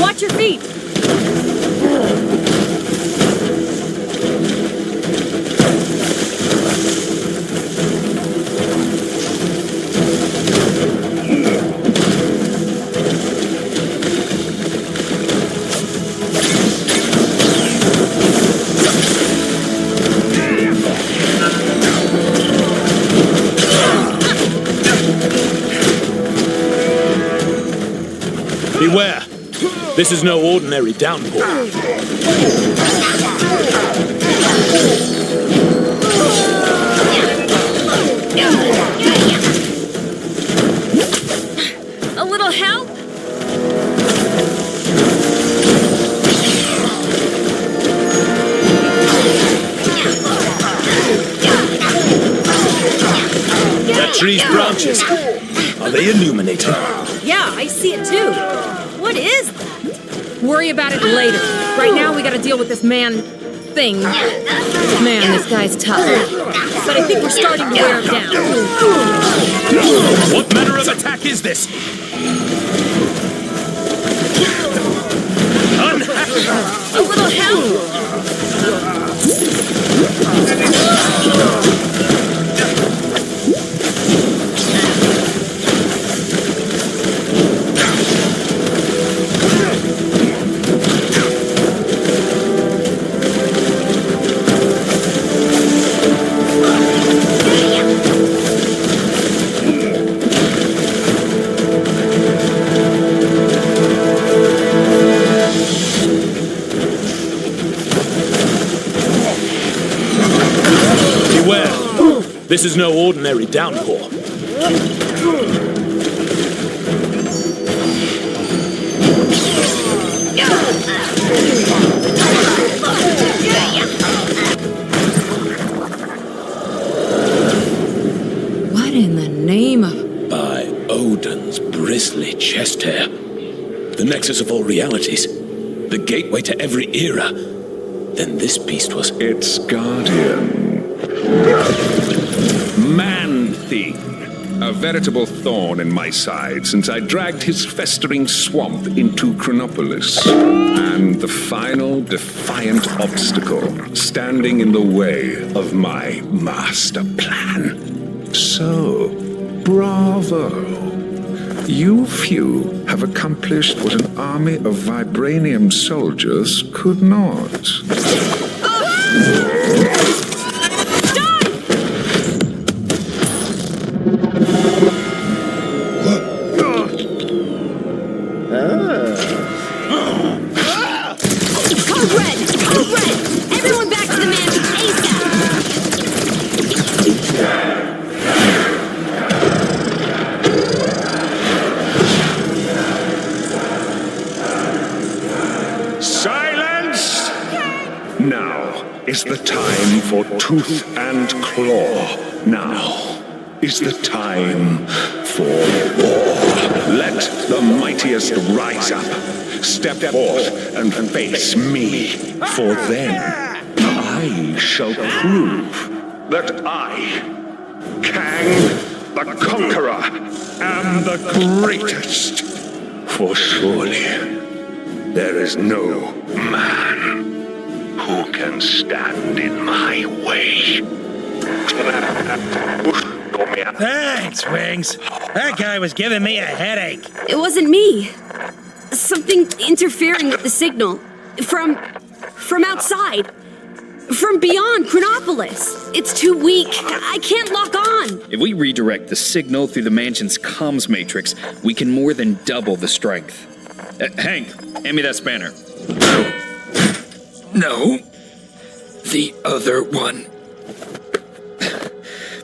Watch your feet! Beware! This is no ordinary downpour. A little help? That tree's branches. Are they illuminating? Yeah, I see it too. What is that? Worry about it later. Right now, we gotta deal with this man thing. Man, this guy's tough. But I think we're starting to wear him down. What manner of attack is this? A little help? Beware! This is no ordinary downpour. What in the name of... By Odin's bristly chest hair. The nexus of all realities. The gateway to every era. Then this beast was... Its guardian. Man-thing. A veritable thorn in my side since I dragged his festering swamp into Chronopolis. And the final defiant obstacle standing in the way of my master plan. So, bravo. You few have accomplished what an army of vibranium soldiers could not. Code red! Code red! Everyone back to the mansion ASAP! Silence! Now is the time for tooth and claw. Now is the time for war. Let the mightiest rise up. Step forth and face me, for then I shall prove that I, Kang the Conqueror, am the greatest. For surely there is no man who can stand in my way. Thanks, Wings. That guy was giving me a headache. It wasn't me. Something interfering with the signal. From outside. From beyond Chronopolis. It's too weak. I can't lock on. If we redirect the signal through the mansion's comms matrix, we can more than double the strength. Hank, hand me that spanner. No. The other one.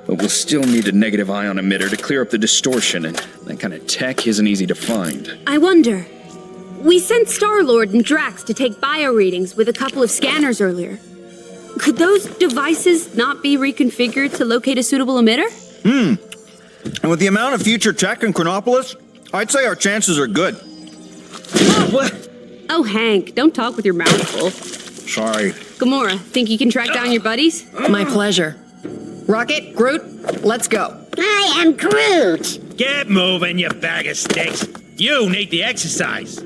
But we'll still need a negative ion emitter to clear up the distortion, and that kind of tech isn't easy to find. I wonder. We sent Star-Lord and Drax to take bio readings with a couple of scanners earlier. Could those devices not be reconfigured to locate a suitable emitter? And with the amount of future tech in Chronopolis, I'd say our chances are good. Oh, Hank, don't talk with your mouth full. Sorry. Gamora, think you can track down your buddies? My pleasure. Rocket, Groot, let's go. I am Groot. Get moving, you bag of sticks. You need the exercise.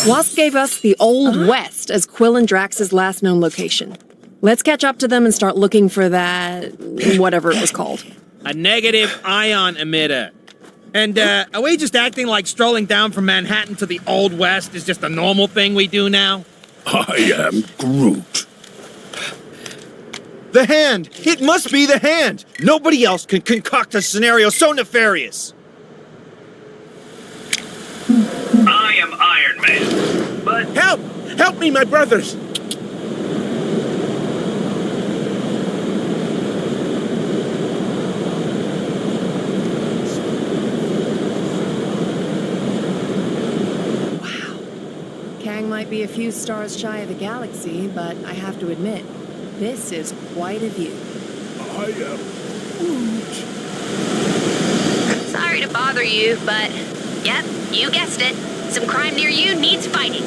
Wasp gave us the Old West as Quill and Drax's last known location. Let's catch up to them and start looking for that... whatever it was called. A negative ion emitter. And, are we just acting like strolling down from Manhattan to the Old West is just a normal thing we do now? I am Groot. The Hand! It must be the Hand! Nobody else can concoct a scenario so nefarious! I am Iron Man, but... Help! Help me, my brothers! Kang might be a few stars shy of the galaxy, but I have to admit, this is quite a view. I am Groot. Sorry to bother you, but... Yep, you guessed it. Some crime near you needs fighting.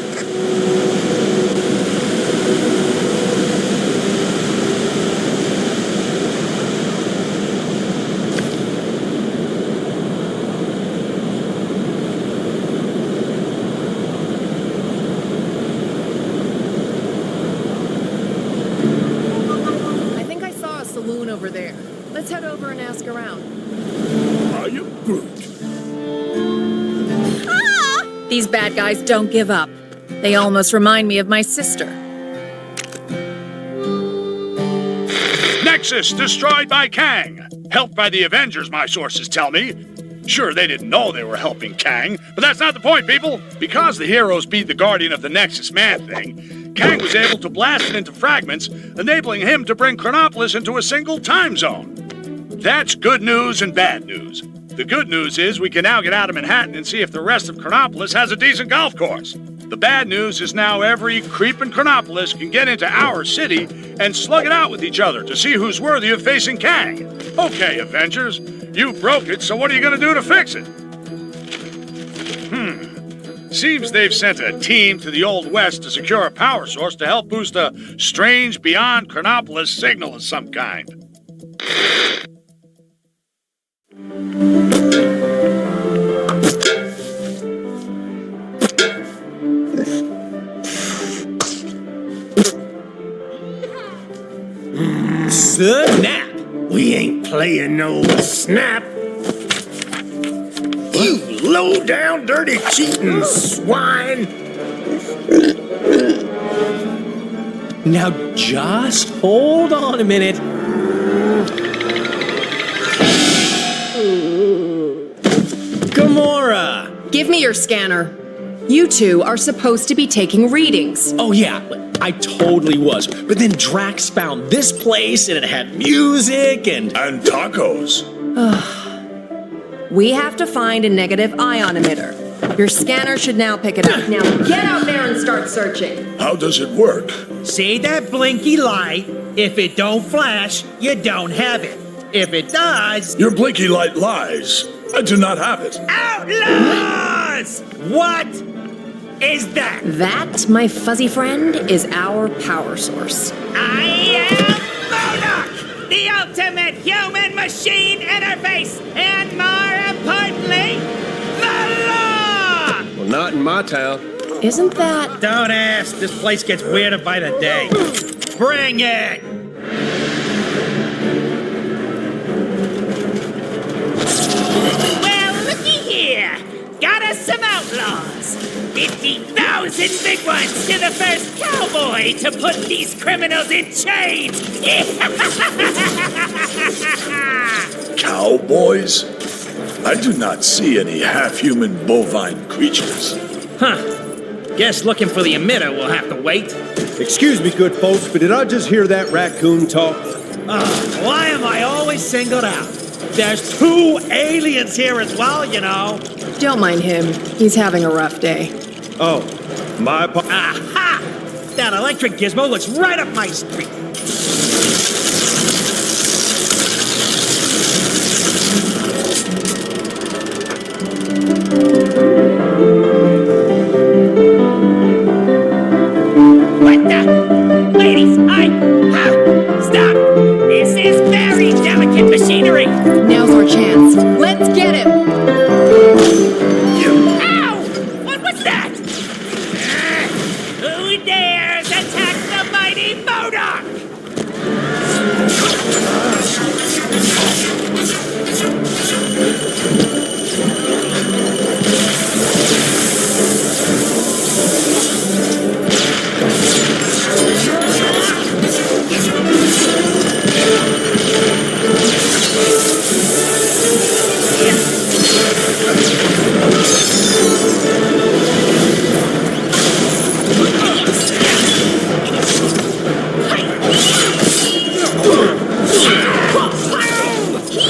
I think I saw a saloon over there. Let's head over and ask around. I am Groot. These bad guys don't give up. They almost remind me of my sister. Nexus destroyed by Kang. Helped by the Avengers, my sources tell me. Sure, they didn't know they were helping Kang, but that's not the point, people. Because the heroes beat the Guardian of the Nexus Man-Thing, Kang was able to blast it into fragments, enabling him to bring Chronopolis into a single time zone. That's good news and bad news. The good news is we can now get out of Manhattan and see if the rest of Chronopolis has a decent golf course. The bad news is now every creep in Chronopolis can get into our city and slug it out with each other to see who's worthy of facing Kang. Okay, Avengers, you broke it, so what are you going to do to fix it? Seems they've sent a team to the Old West to secure a power source to help boost a strange beyond Chronopolis signal of some kind. Snap! We ain't playing no snap. You low-down, dirty, cheating swine! Now just hold on a minute. Gamora! Give me your scanner. You two are supposed to be taking readings. Oh yeah, I totally was. But then Drax found this place and it had music and tacos. We have to find a negative ion emitter. Your scanner should now pick it up. Now get out there and start searching. How does it work? See that blinky light? If it don't flash, you don't have it. If it does... Your blinky light lies. I do not have it. Outlaws! What is that? That, my fuzzy friend, is our power source. I am Modoc, the ultimate human-machine interface, and more importantly, the law! Well, not in my town. Isn't that... Don't ask. This place gets weirder by the day. Bring it! Well, looky here. Got us some outlaws. 50,000 big ones to the first cowboy to put these criminals in chains. Cowboys? I do not see any half-human bovine creatures. Huh. Guess looking for the emitter will have to wait. Excuse me, good folks, but did I just hear that raccoon talk? Why am I always singled out? There's 2 aliens here as well, you know. Don't mind him. He's having a rough day. Oh, my... Aha! That electric gizmo looks right up my street. What the? Ladies, stop! This is very delicate machinery. Now's our chance. Let's get him! Ow! What was that? Who dares attack the mighty Modoc?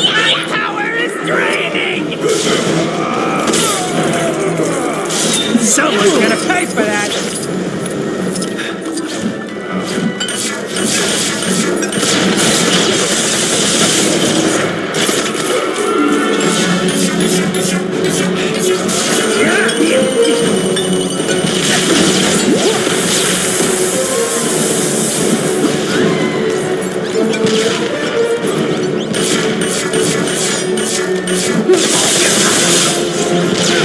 My power is draining! Someone's gonna pay for that.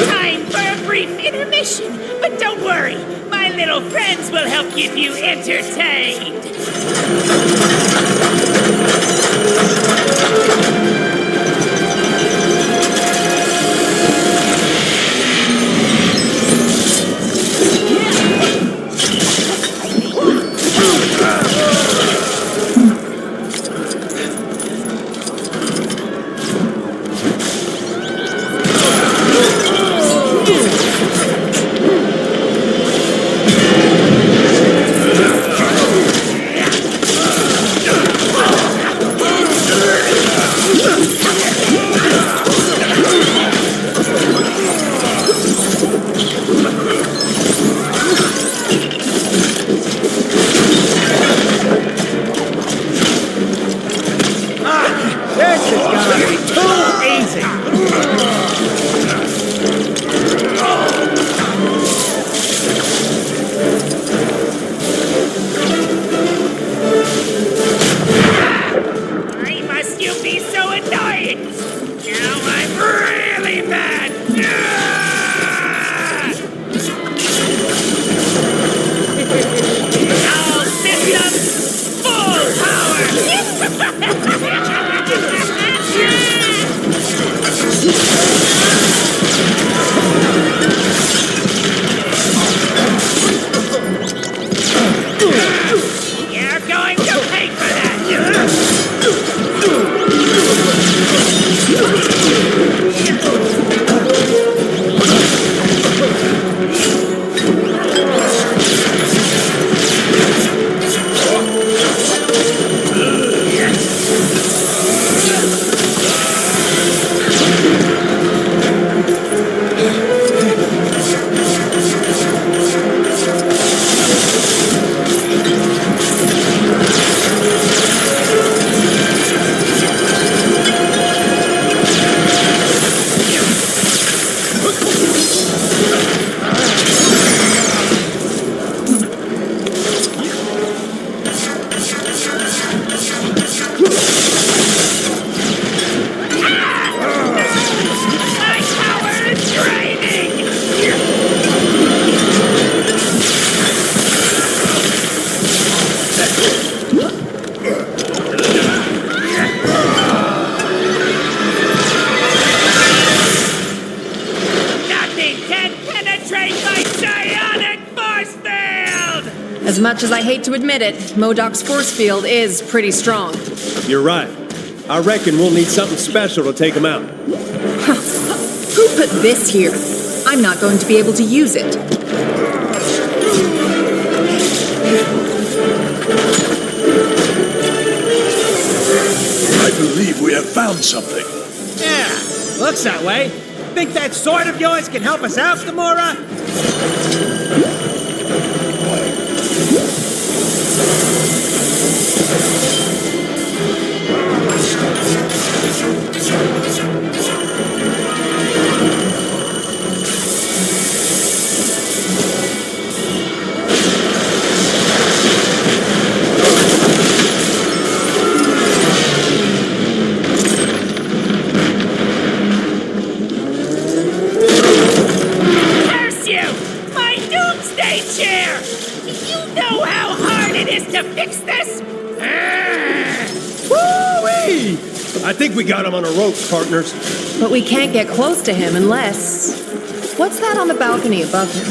Time for a brief intermission, but don't worry, my little friends will help keep you entertained. can penetrate my psionic force field! As much as I hate to admit it, MODOK's force field is pretty strong. You're right. I reckon we'll need something special to take him out. Who put this here? I'm not going to be able to use it. I believe we have found something. Yeah, looks that way. Think that sword of yours can help us out, Gamora? Curse you! My doomsday chair! Do you know how hard it is to fix this? Woo-wee! I think we got him on a rope, partners. But we can't get close to him unless... What's that on the balcony above him?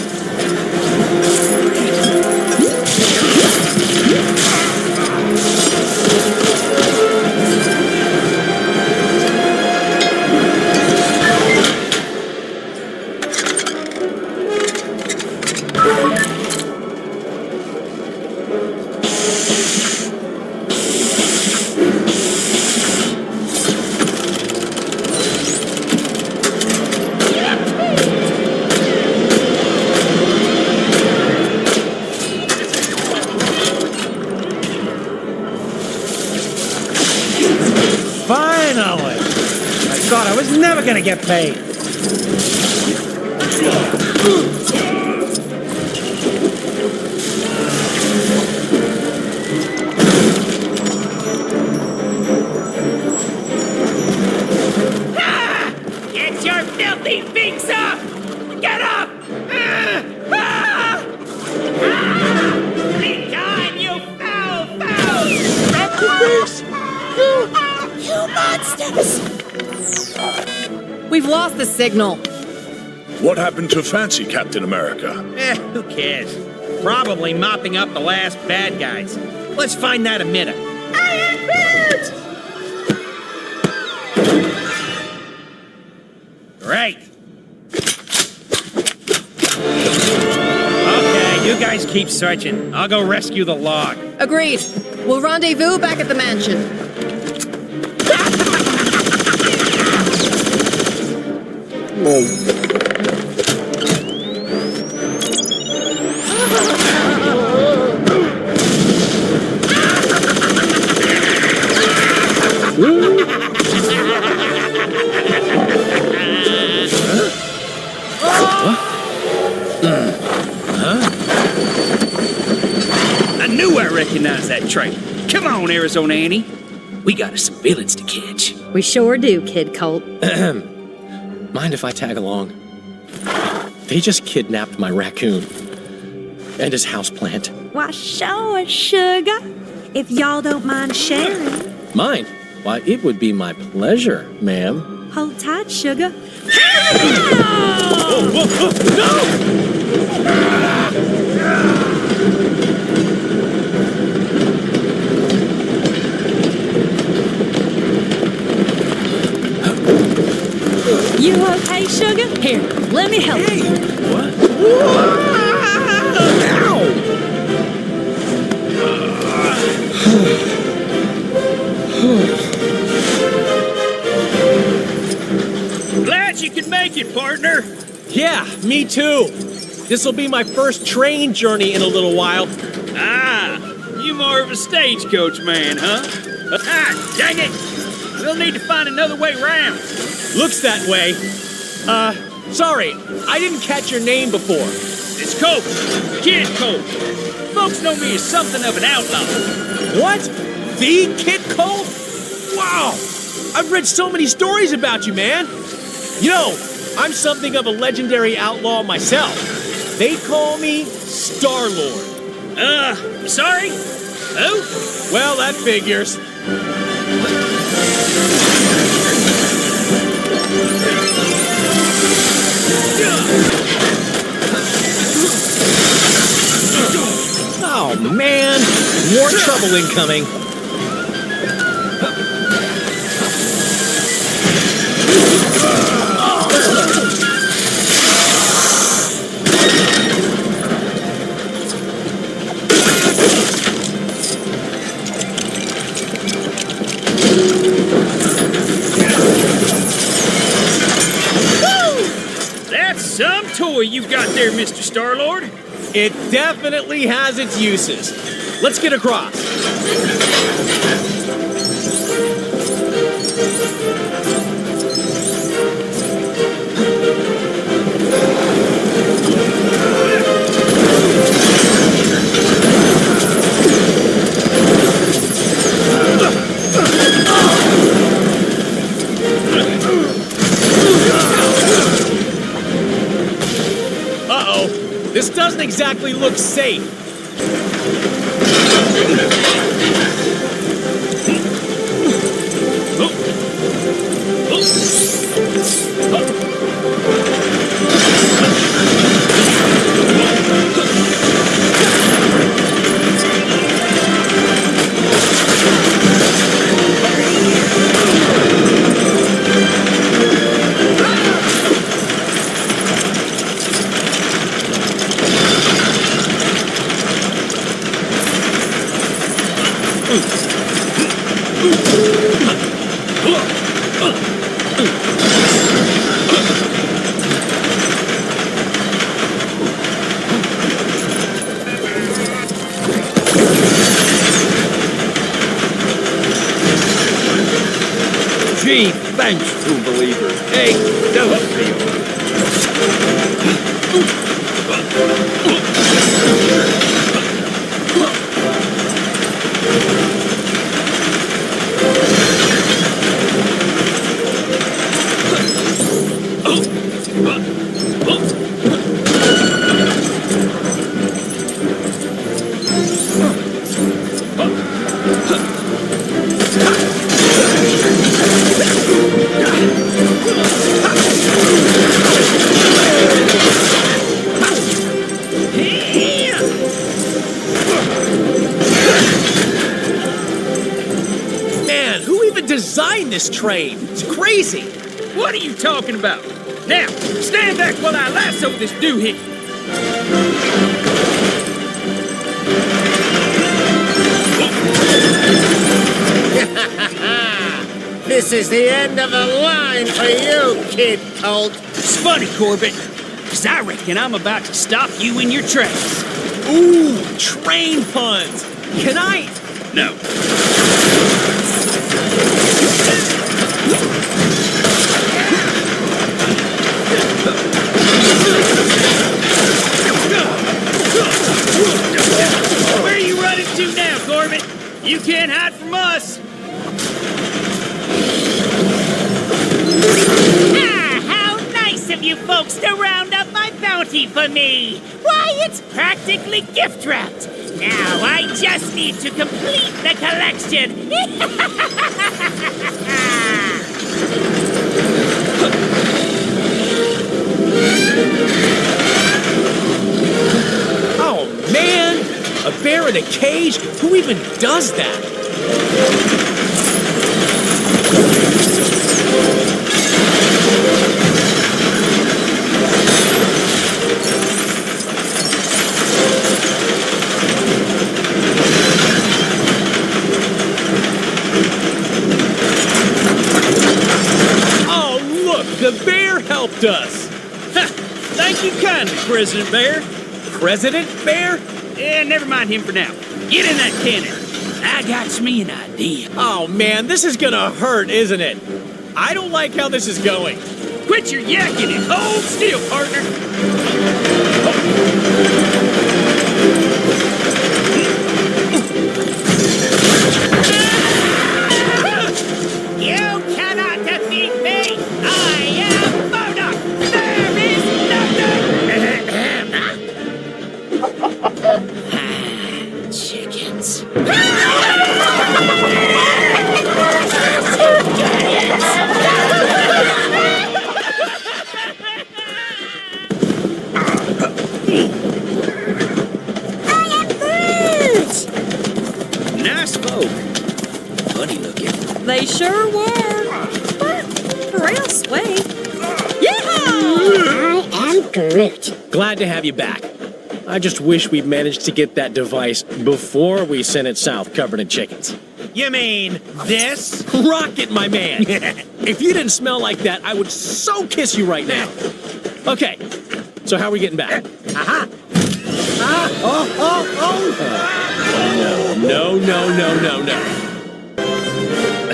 Finally! I thought I was never gonna get paid. Get your filthy beaks up! Get up! Be gone, you foul foul! Stop the beaks! You monsters! We've lost the signal. What happened to Fancy Captain America? Who cares? Probably mopping up the last bad guys. Let's find that emitter. Great. Okay, you guys keep searching. I'll go rescue the log. Agreed. We'll rendezvous back at the mansion. I knew I recognized that train. Come on, Arizona Annie. We got us some villains to catch. We sure do, Kid Colt. Mind if I tag along? They just kidnapped my raccoon and his houseplant. Why, sure, sugar. If y'all don't mind sharing. Mine? Why, it would be my pleasure, ma'am. Hold tight, sugar. You okay, sugar? Here, let me help you. Glad you could make it, partner. Yeah, me too. This'll be my first train journey in a little while. Ah, you more of a stagecoach man, huh? Ah, dang it! We'll need to find another way round. Looks that way. Sorry, I didn't catch your name before. It's Colt. Kid Colt. Folks know me as something of an outlaw. What? The Kid Colt? Wow! I've read so many stories about you, man. You know, I'm something of a legendary outlaw myself. They call me Star-Lord. Sorry? Who? Well, that figures. man! More trouble incoming. That's some toy you've got there, Mr. Star-Lord. It definitely has its uses. Let's get across. Uh-oh. This doesn't exactly look safe. Gee, thanks, true believer. Hey, don't feel. Man, who even designed this train? It's crazy. What are you talking about? Now, stand back while I lasso this doohickey. This is the end of the line for you, Kid Colt. It's funny, Corbett, because I reckon I'm about to stop you in your tracks. Ooh, train puns. Can I? No. Where are you running to now, Corbett? You can't hide from us. Ah, how nice of you folks to round up my bounty for me. Why, it's practically gift wrapped. Now I just need to complete the collection. Oh, man! A bear in a cage? Who even does that? Oh, look! The bear helped us! Thank you kindly, President Bear. President Bear? Yeah, never mind him for now. Get in that cannon. I got me an idea. Oh, man, this is gonna hurt, isn't it? I don't like how this is going. Quit your yakking and hold still, partner. You cannot defeat me! I am Modoc! There is nothing! Chickens. smoke. Funny looking. They sure were. Real sweet. I am Groot. Glad to have you back. I just wish we'd managed to get that device before we sent it south covered in chickens. You mean this? Rocket, my man! If you didn't smell like that, I would so kiss you right now. Okay, so how are we getting back? Aha! No.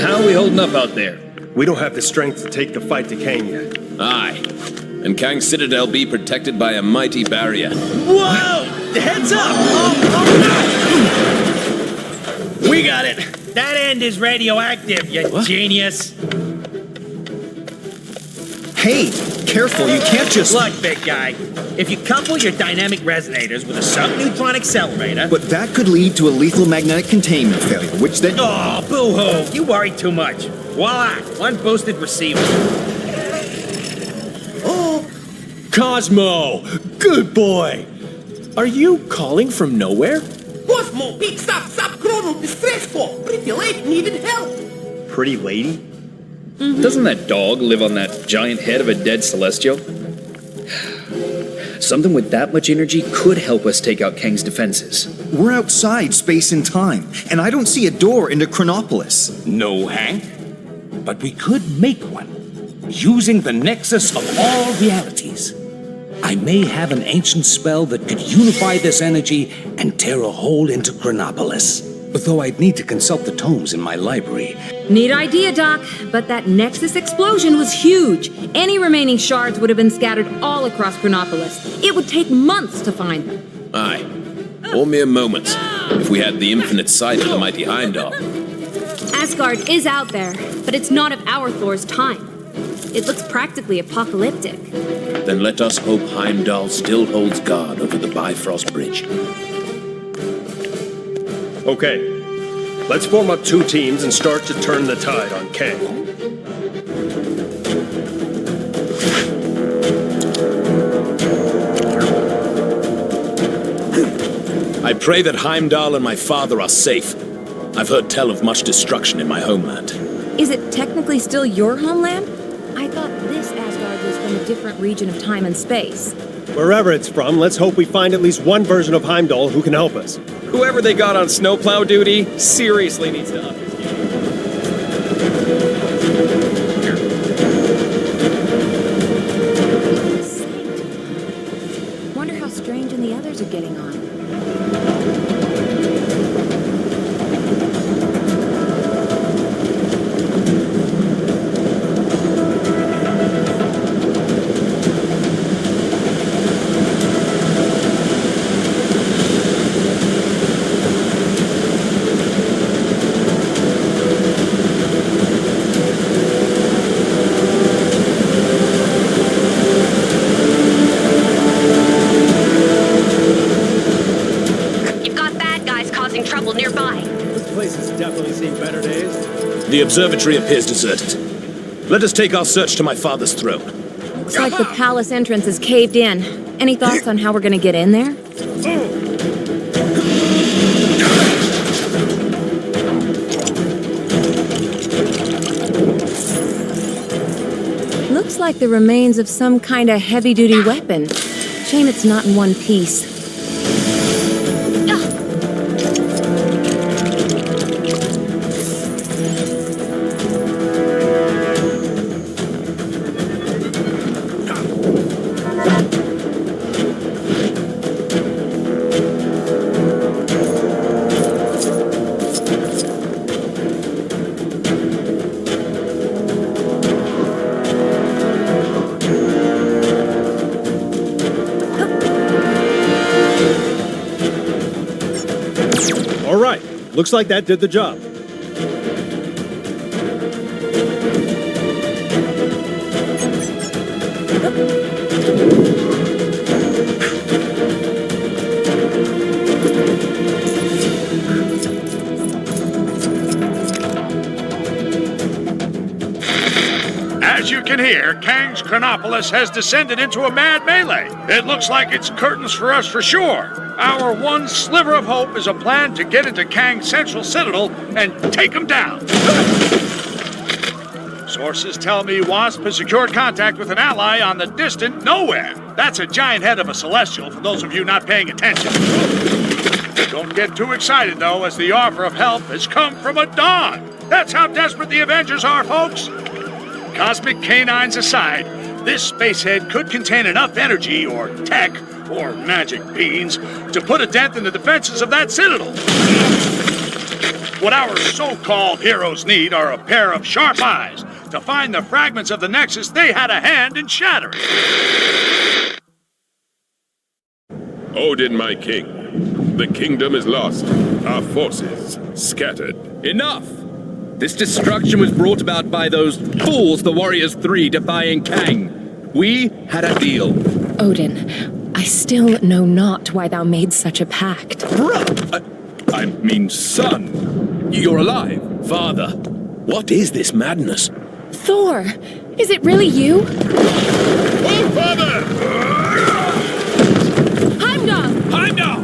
How are we holding up out there? We don't have the strength to take the fight to Kang yet. Aye. And Kang's Citadel be protected by a mighty barrier. Whoa! Heads up! We got it. That end is radioactive, you genius. Hey, careful, you can't just... Look, big guy. If you couple your dynamic resonators with a subneutron accelerator... But that could lead to a lethal magnetic containment failure, which then... Oh, boo-hoo. You worry too much. Voila, one boosted receiver. Cosmo! Good boy! Are you calling from nowhere? Cosmo, big stop, chrono, distressful. Pretty late, needed help. Pretty lady? Doesn't that dog live on that giant head of a dead celestial? Something with that much energy could help us take out Kang's defenses. We're outside space and time, and I don't see a door into Chronopolis. No, Hank. But we could make one, using the nexus of all realities. I may have an ancient spell that could unify this energy and tear a hole into Chronopolis. Though I'd need to consult the tomes in my library. Neat idea, Doc, but that Nexus explosion was huge. Any remaining shards would have been scattered all across Chronopolis. It would take months to find them. Aye. Or mere moments, if we had the infinite sight of the mighty Heimdall. Asgard is out there, but it's not of our Thor's time. It looks practically apocalyptic. Then let us hope Heimdall still holds guard over the Bifrost Bridge. Okay, let's form up 2 teams and start to turn the tide on Kang. I pray that Heimdall and my father are safe. I've heard tell of much destruction in my homeland. Is it technically still your homeland? I thought this Asgard was from a different region of time and space. Wherever it's from, let's hope we find at least one version of Heimdall who can help us. Whoever they got on snowplow duty seriously needs to up his game. Wonder how Strange and the others are getting on. The observatory appears deserted. Let us take our search to my father's throne. Looks like the palace entrance is caved in. Any thoughts on how we're gonna get in there? Looks like the remains of some kind of heavy-duty weapon. Shame it's not in one piece. Looks like that did the job. As you can Even here, Kang's Chronopolis has descended into a mad melee. It looks like it's curtains for us for sure. Our one sliver of hope is a plan to get into Kang's central citadel and take him down. Sources tell me Wasp has secured contact with an ally on the distant nowhere. That's a giant head of a celestial for those of you not paying attention. Don't get too excited, though, as the offer of help has come from a dog. That's how desperate the Avengers are, folks. Cosmic canines aside, this spacehead could contain enough energy or tech or magic beans to put a dent in the defenses of that citadel. What our so-called heroes need are a pair of sharp eyes to find the fragments of the Nexus they had a hand in shattering. Odin, my king, the kingdom is lost. Our forces scattered. Enough! This destruction was brought about by those fools, the Warriors 3, defying Kang. We had a deal. Odin, I still know not why thou made such a pact. I mean, son, you're alive. Father, what is this madness? Thor, is it really you? Oh, father! Heimdall!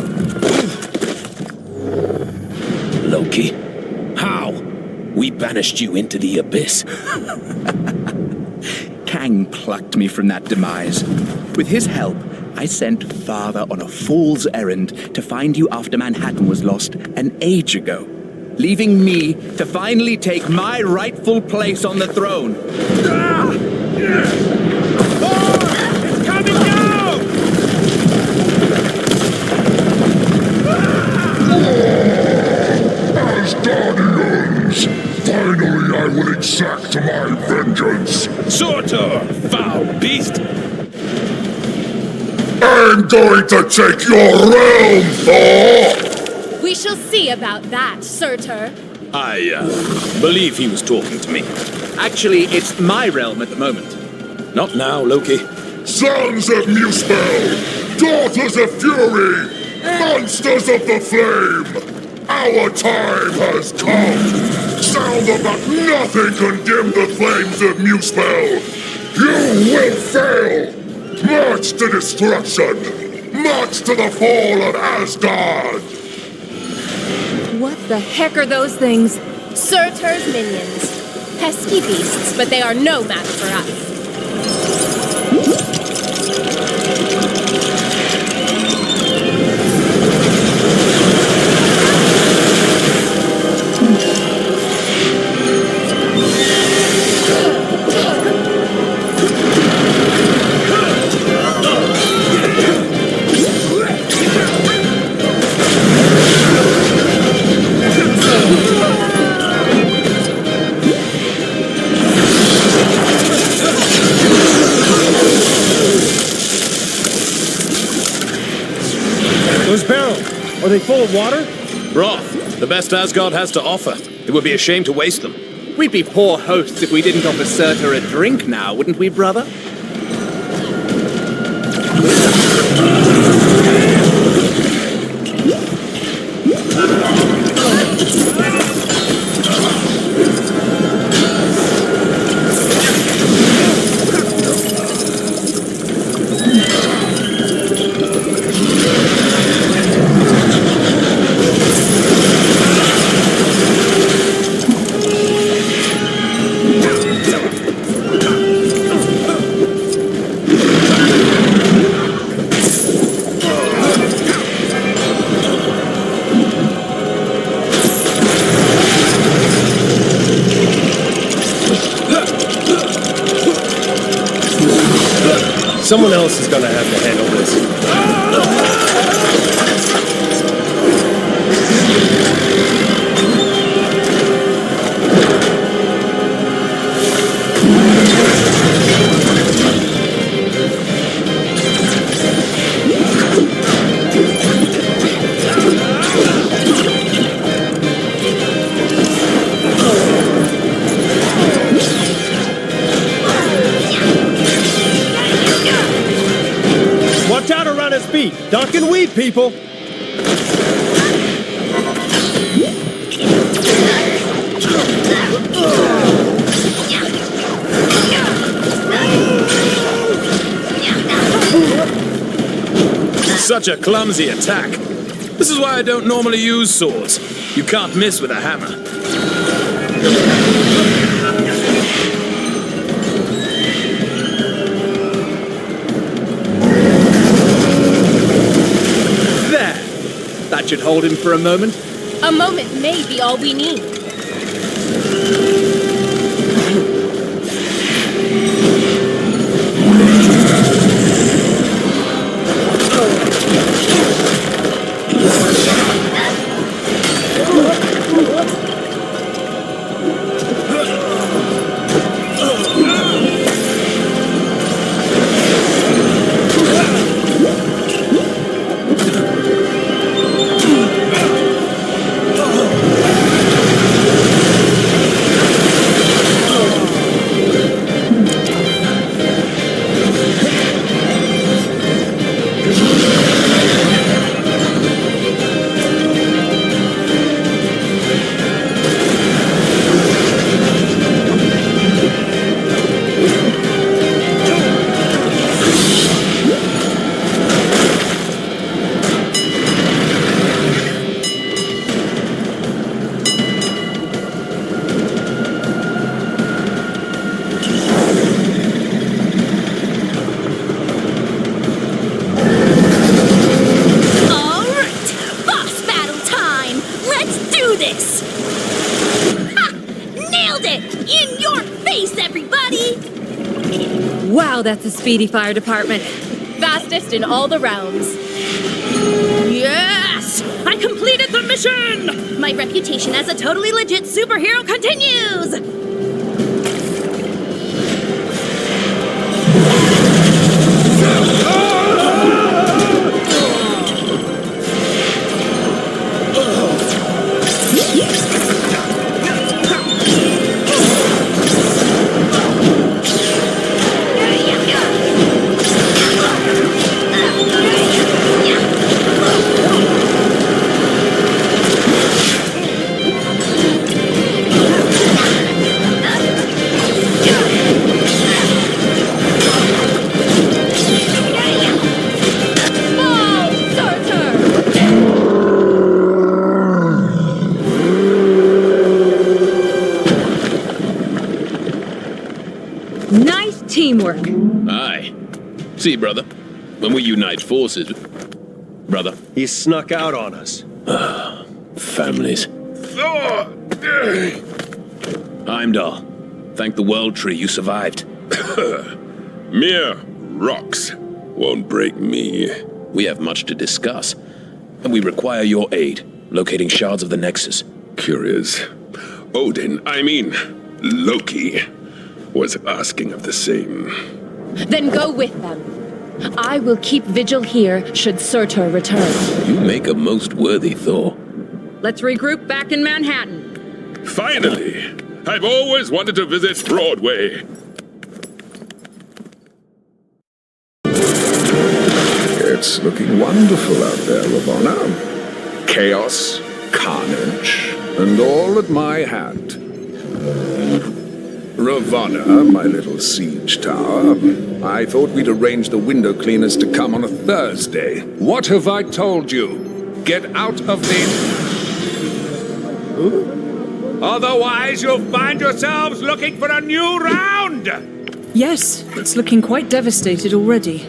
Loki, how? We banished you into the abyss. Kang plucked me from that demise. With his help, I sent Father on a fool's errand to find you after Manhattan was lost an age ago, leaving me to finally take my rightful place on the throne. It's coming down! As Guardians, finally I will exact my vengeance. Surtur, foul beast! I'm going to take your realm, Thor! We shall see about that, Surtur. I believe he was talking to me. Actually, it's my realm at the moment. Not now, Loki. Sons of Muspel, daughters of fury, monsters of the flame! Our time has come! Sound about nothing can dim the flames of Muspel! You will fail! March to destruction! March to the fall of Asgard! What the heck are those things? Surtur's minions. Pesky beasts, but they are no match for us. Those barrels, are they full of water? Broth, the best Asgard has to offer. It would be a shame to waste them. We'd be poor hosts if we didn't offer Surtur a drink now, wouldn't we, brother? Someone else is gonna have to handle this. Watch out around his feet. Duck and weave, people. Such a clumsy attack. This is why I don't normally use swords. You can't miss with a hammer. There! That should hold him for a moment. A moment may be all we need. Wow, that's a speedy fire department. Fastest in all the realms. Yes! I completed the mission! My reputation as a totally legit superhero continues! Nice teamwork. Aye. See, brother, when we unite forces... Brother. He snuck out on us. Families. Heimdall, thank the World Tree you survived. Mere rocks won't break me. We have much to discuss, and we require your aid locating shards of the Nexus. Curious. Loki was asking of the same. Then go with them. I will keep vigil here should Surtur return. You make a most worthy Thor. Let's regroup back in Manhattan. Finally! I've always wanted to visit Broadway. It's looking wonderful out there, Ravonna. Chaos, carnage, and all at my hand. Ravonna, my little siege tower, I thought we'd arrange the window cleaners to come on a Thursday. What have I told you? Get out of the... Otherwise, you'll find yourselves looking for a new round! Yes, it's looking quite devastated already.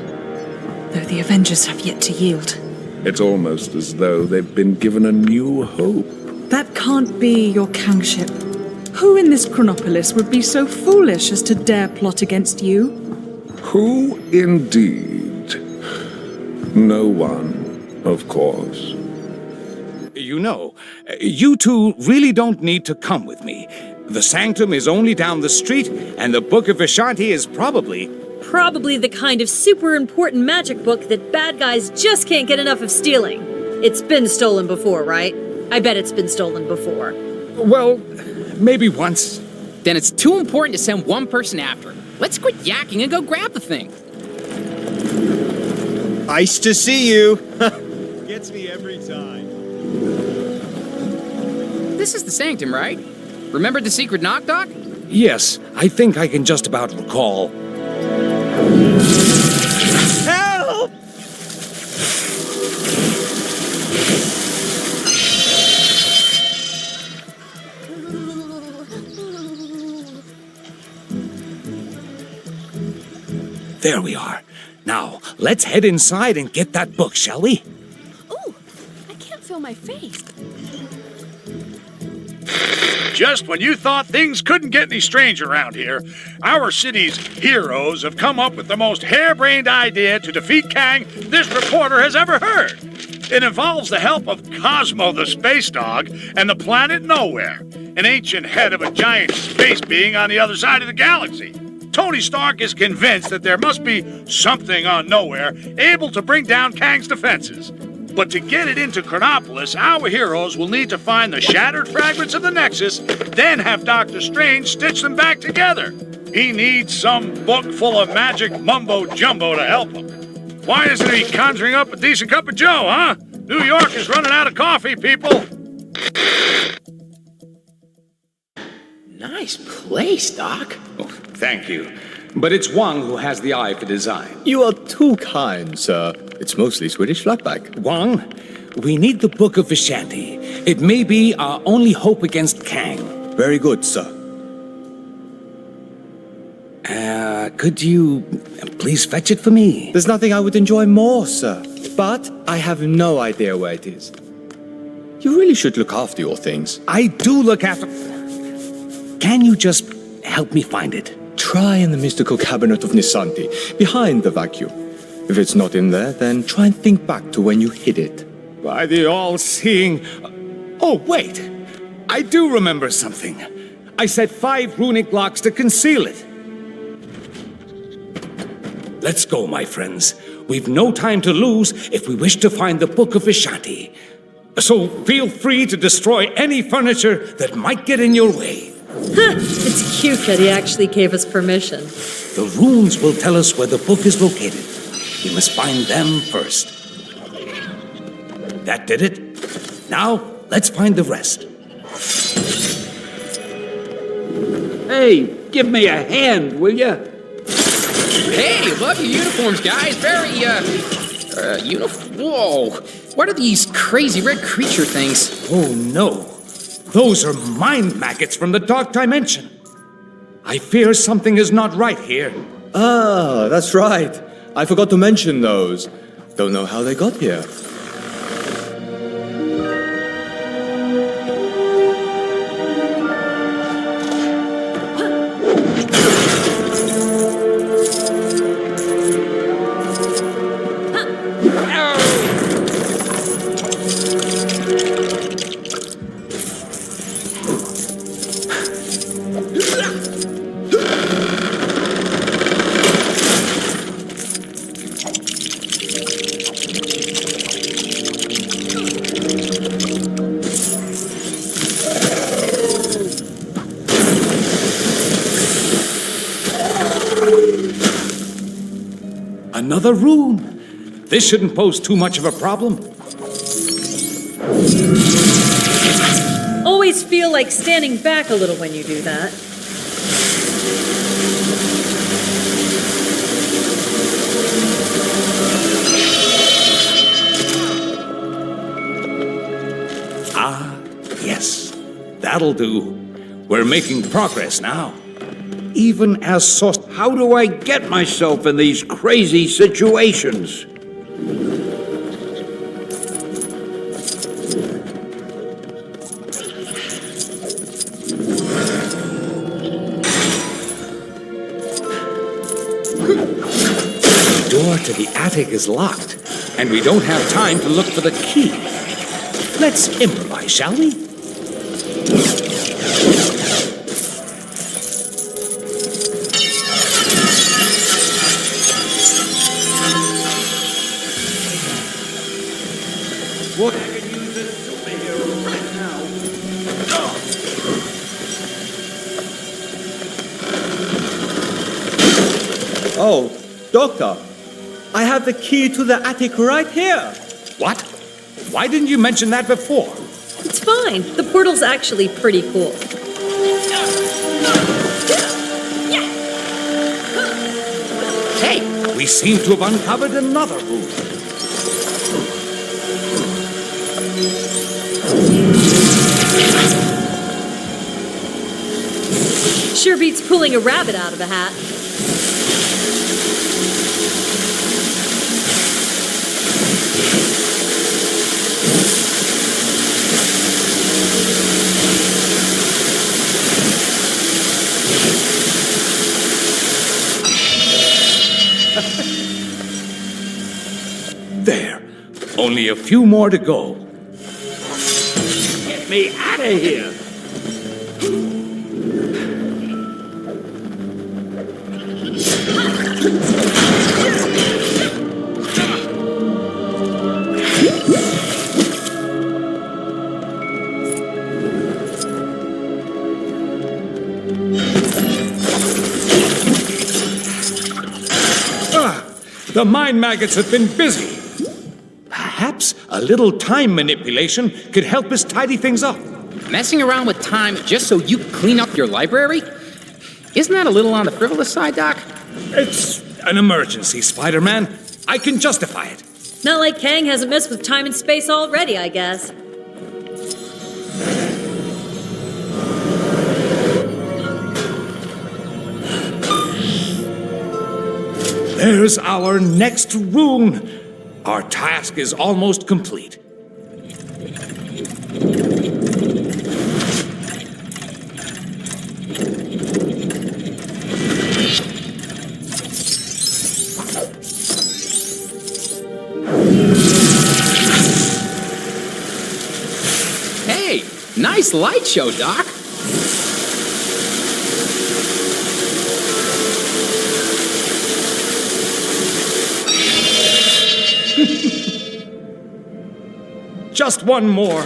Though the Avengers have yet to yield. It's almost as though they've been given a new hope. That can't be your kingship. Who in this Chronopolis would be so foolish as to dare plot against you? Who indeed? No one, of course. You know, you two really don't need to come with me. The Sanctum is only down the street, and the Book of Vishanti is probably the kind of super important magic book that bad guys just can't get enough of stealing. It's been stolen before, right? I bet it's been stolen before. Well, maybe once. Then it's too important to send one person after it. Let's quit yakking and go grab the thing. Nice to see you. Gets me every time. This is the Sanctum, right? Remember the secret knock-knock? Yes, I think I can just about recall. Help! There we are. Now, let's head inside and get that book, shall we? Ooh, I can't feel my face. Just when you thought things couldn't get any stranger around here, our city's heroes have come up with the most harebrained idea to defeat Kang this reporter has ever heard. It involves the help of Cosmo the space dog and the planet Nowhere, an ancient head of a giant space being on the other side of the galaxy. Tony Stark is convinced that there must be something on Nowhere able to bring down Kang's defenses. But to get it into Chronopolis, our heroes will need to find the shattered fragments of the Nexus, then have Doctor Strange stitch them back together. He needs some book full of magic mumbo-jumbo to help him. Why isn't he conjuring up a decent cup of joe, huh? New York is running out of coffee, people. Nice place, Doc. Oh, thank you. But it's Wang who has the eye for design. You are too kind, sir. It's mostly Swedish flatback. Wang, we need the Book of Vishanti. It may be our only hope against Kang. Very good, sir. Could you please fetch it for me? There's nothing I would enjoy more, sir. But I have no idea where it is. You really should look after your things. I do look after... Can you just help me find it? Try in the mystical cabinet of Nisanti, behind the vacuum. If it's not in there, then try and think back to when you hid it. By the all-seeing... Oh, wait! I do remember something. I set 5 runic locks to conceal it. Let's go, my friends. We've no time to lose if we wish to find the Book of Vishanti. So feel free to destroy any furniture that might get in your way. It's cute that he actually gave us permission. The runes will tell us where the book is located. We must find them first. That did it. Now, let's find the rest. Hey, give me a hand, will ya? Hey, love your uniforms, guys. Very, Whoa. What are these crazy red creature things? Oh, no. Those are mind maggots from the Dark Dimension. I fear something is not right here. Ah, that's right. I forgot to mention those. Don't know how they got here. Another rune. This shouldn't pose too much of a problem. Always feel like standing back a little when you do that. Ah, yes. That'll do. We're making progress now. Even as source... How do I get myself in these crazy situations? The door to the attic is locked, and we don't have time to look for the key. Let's improvise, shall we? What? I can use this superhero right now. Oh, Doctor, I have the key to the attic right here. What? Why didn't you mention that before? It's fine. The portal's actually pretty cool. Hey, we seem to have uncovered another room. pulling a rabbit out of a hat. There. Only a few more to go. Get me out of here! The mind maggots have been busy. Perhaps a little time manipulation could help us tidy things up. Messing around with time just so you clean up your library? Isn't that a little on the frivolous side, Doc? It's an emergency, Spider-Man. I can justify it. Not like Kang hasn't messed with time and space already, I guess. There's our next rune. Our task is almost complete. Hey, nice light show, Doc. Just one more.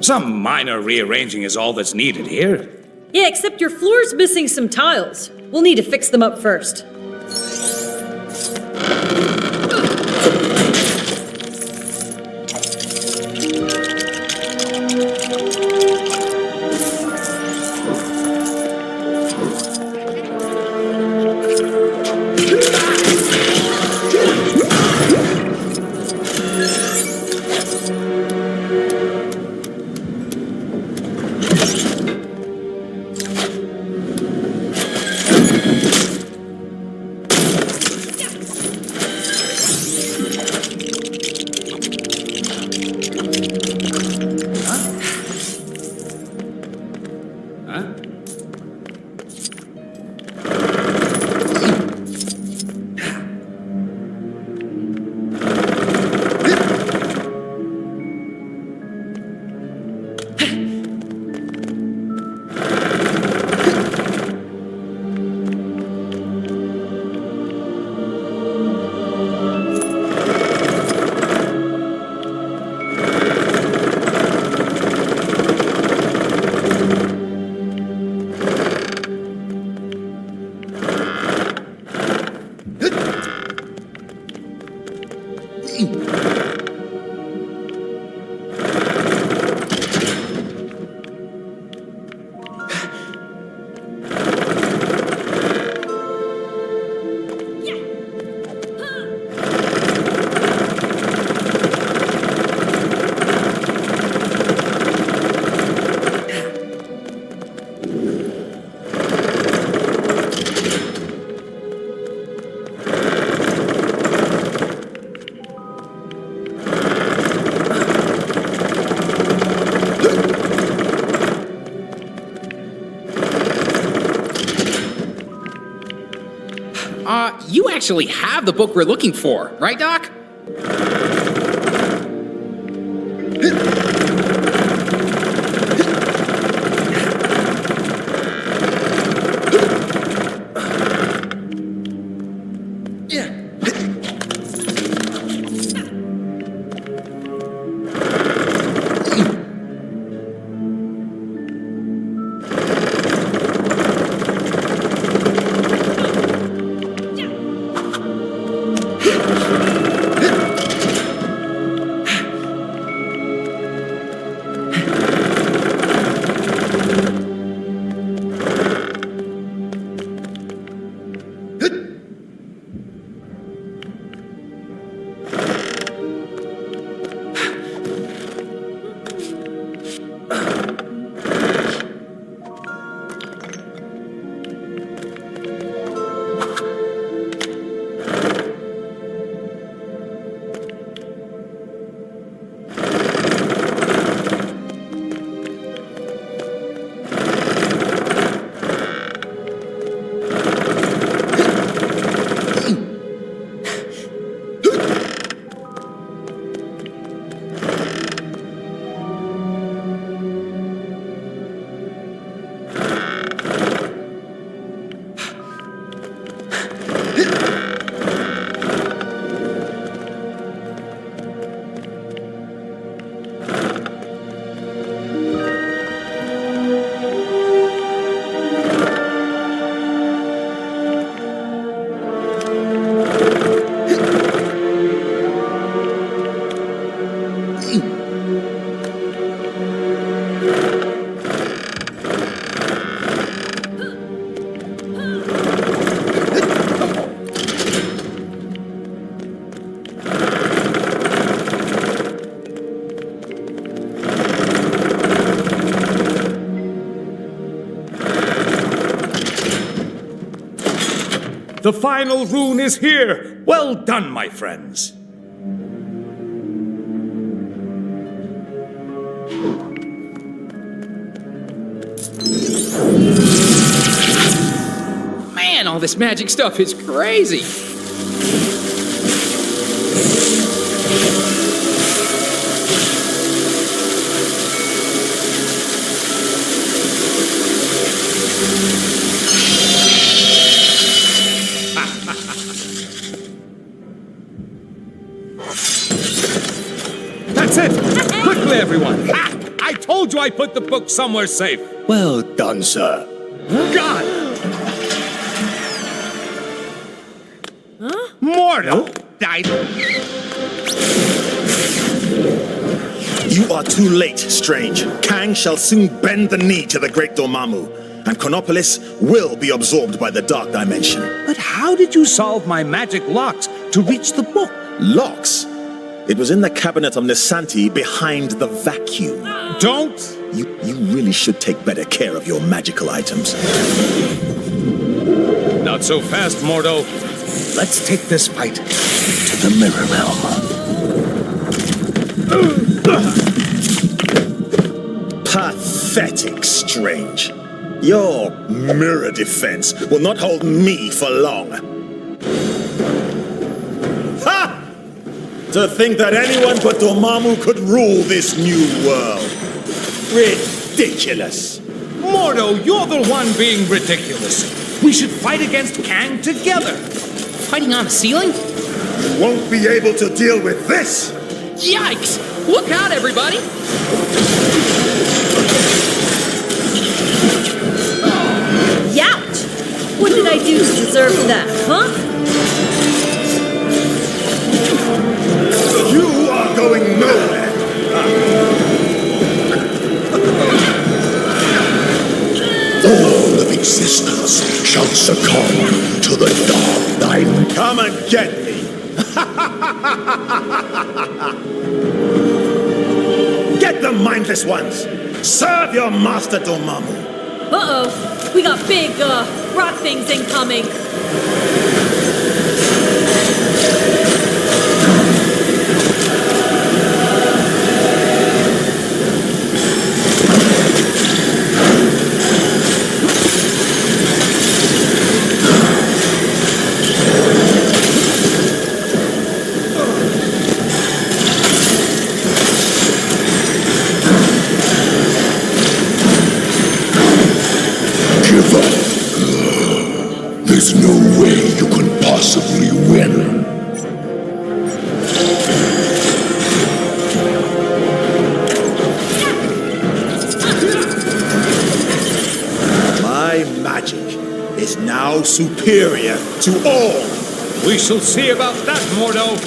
Some minor rearranging is all that's needed here. Yeah, except your floor's missing some tiles. We'll need to fix them up first. You actually have the book we're looking for, right, Doc? The final rune is here. Well done, my friends. Man, all this magic stuff is crazy. That's it! Quickly, everyone! Ah, I told you I put the book somewhere safe. Well done, sir. God! Mortal! You are too late, Strange. Kang shall soon bend the knee to the great Dormammu, and Chronopolis will be absorbed by the Dark Dimension. But how did you solve my magic locks to reach the book? Locks? It was in the cabinet of Nisanti behind the vacuum. Don't! You really should take better care of your magical items. Not so fast, Mordo. Let's take this fight to the Mirror Realm. Pathetic, Strange. Your mirror defense will not hold me for long. Ha! To think that anyone but Dormammu could rule this new world. Ridiculous. Mordo, you're the one being ridiculous. We should fight against Kang together. Fighting on the ceiling? You won't be able to deal with this. Yikes! Look out, everybody! Youch! What did I do to deserve that, huh? You are going nowhere. All of existence shall succumb to the dark dimension. Come and get me. Get the mindless ones. Serve your master Dormammu. Uh-oh. We got big, rock things incoming. Give up. There's no way you can possibly win. My magic is now superior to all. We shall see about that, Mordo.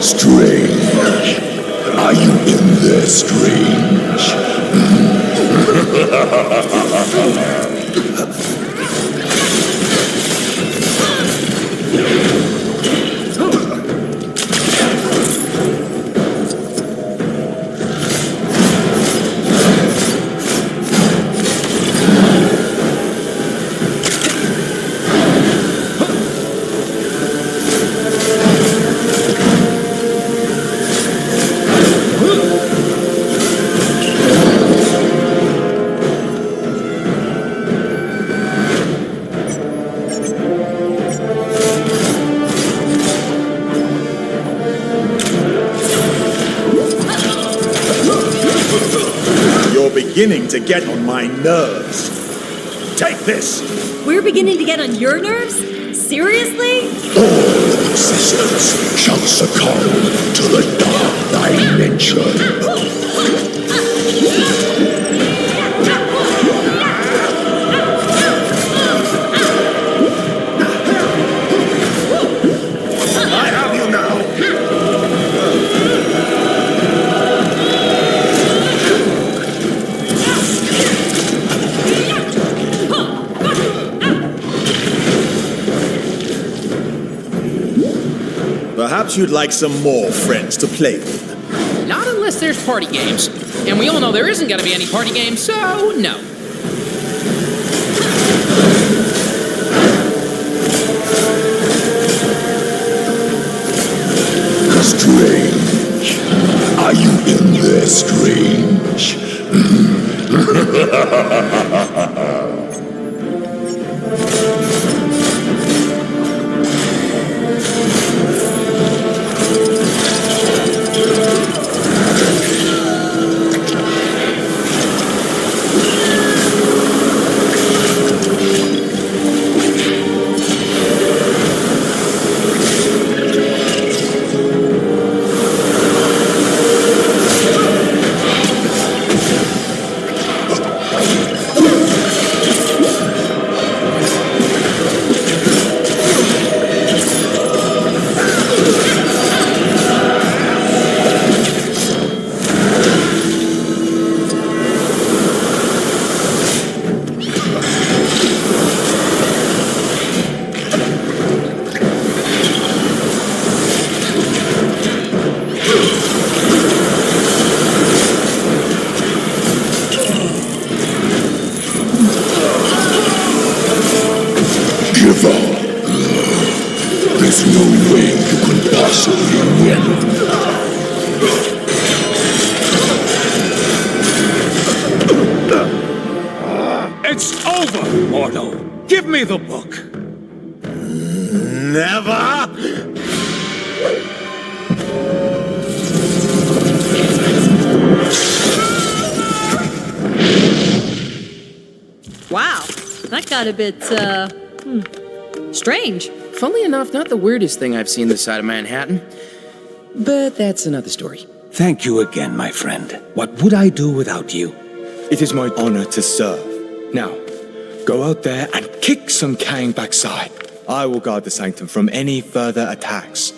Strange. Are you in there, Strange? You're beginning to get on my nerves. Take this. We're beginning to get on your nerves? Seriously? All of existence shall succumb to the dark dimension. I have you now. Perhaps you'd like some more friends to play with. Not unless there's party games. And we all know there isn't gonna be any party games, so no. Strange. Are you in there, Strange? Give up. There's no way you can possibly win. It's over, Mordo. Give me the book. Never! Wow, that got a bit, strange. Funnily enough, not the weirdest thing I've seen this side of Manhattan. But that's another story. Thank you again, my friend. What would I do without you? It is my honor to serve. Now, go out there and kick some Kang backside. I will guard the sanctum from any further attacks.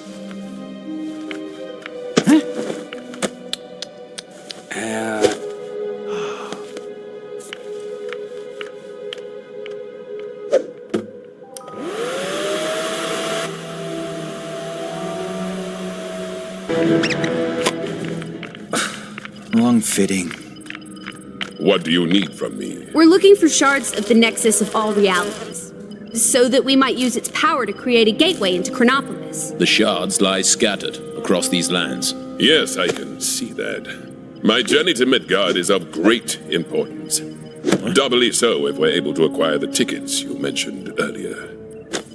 Wrong fitting. What do you need from me? We're looking for shards of the nexus of all realities, so that we might use its power to create a gateway into Chronopolis. The shards lie scattered across these lands. Yes, I can see that. My journey to Midgard is of great importance. Doubly so if we're able to acquire the tickets you mentioned earlier.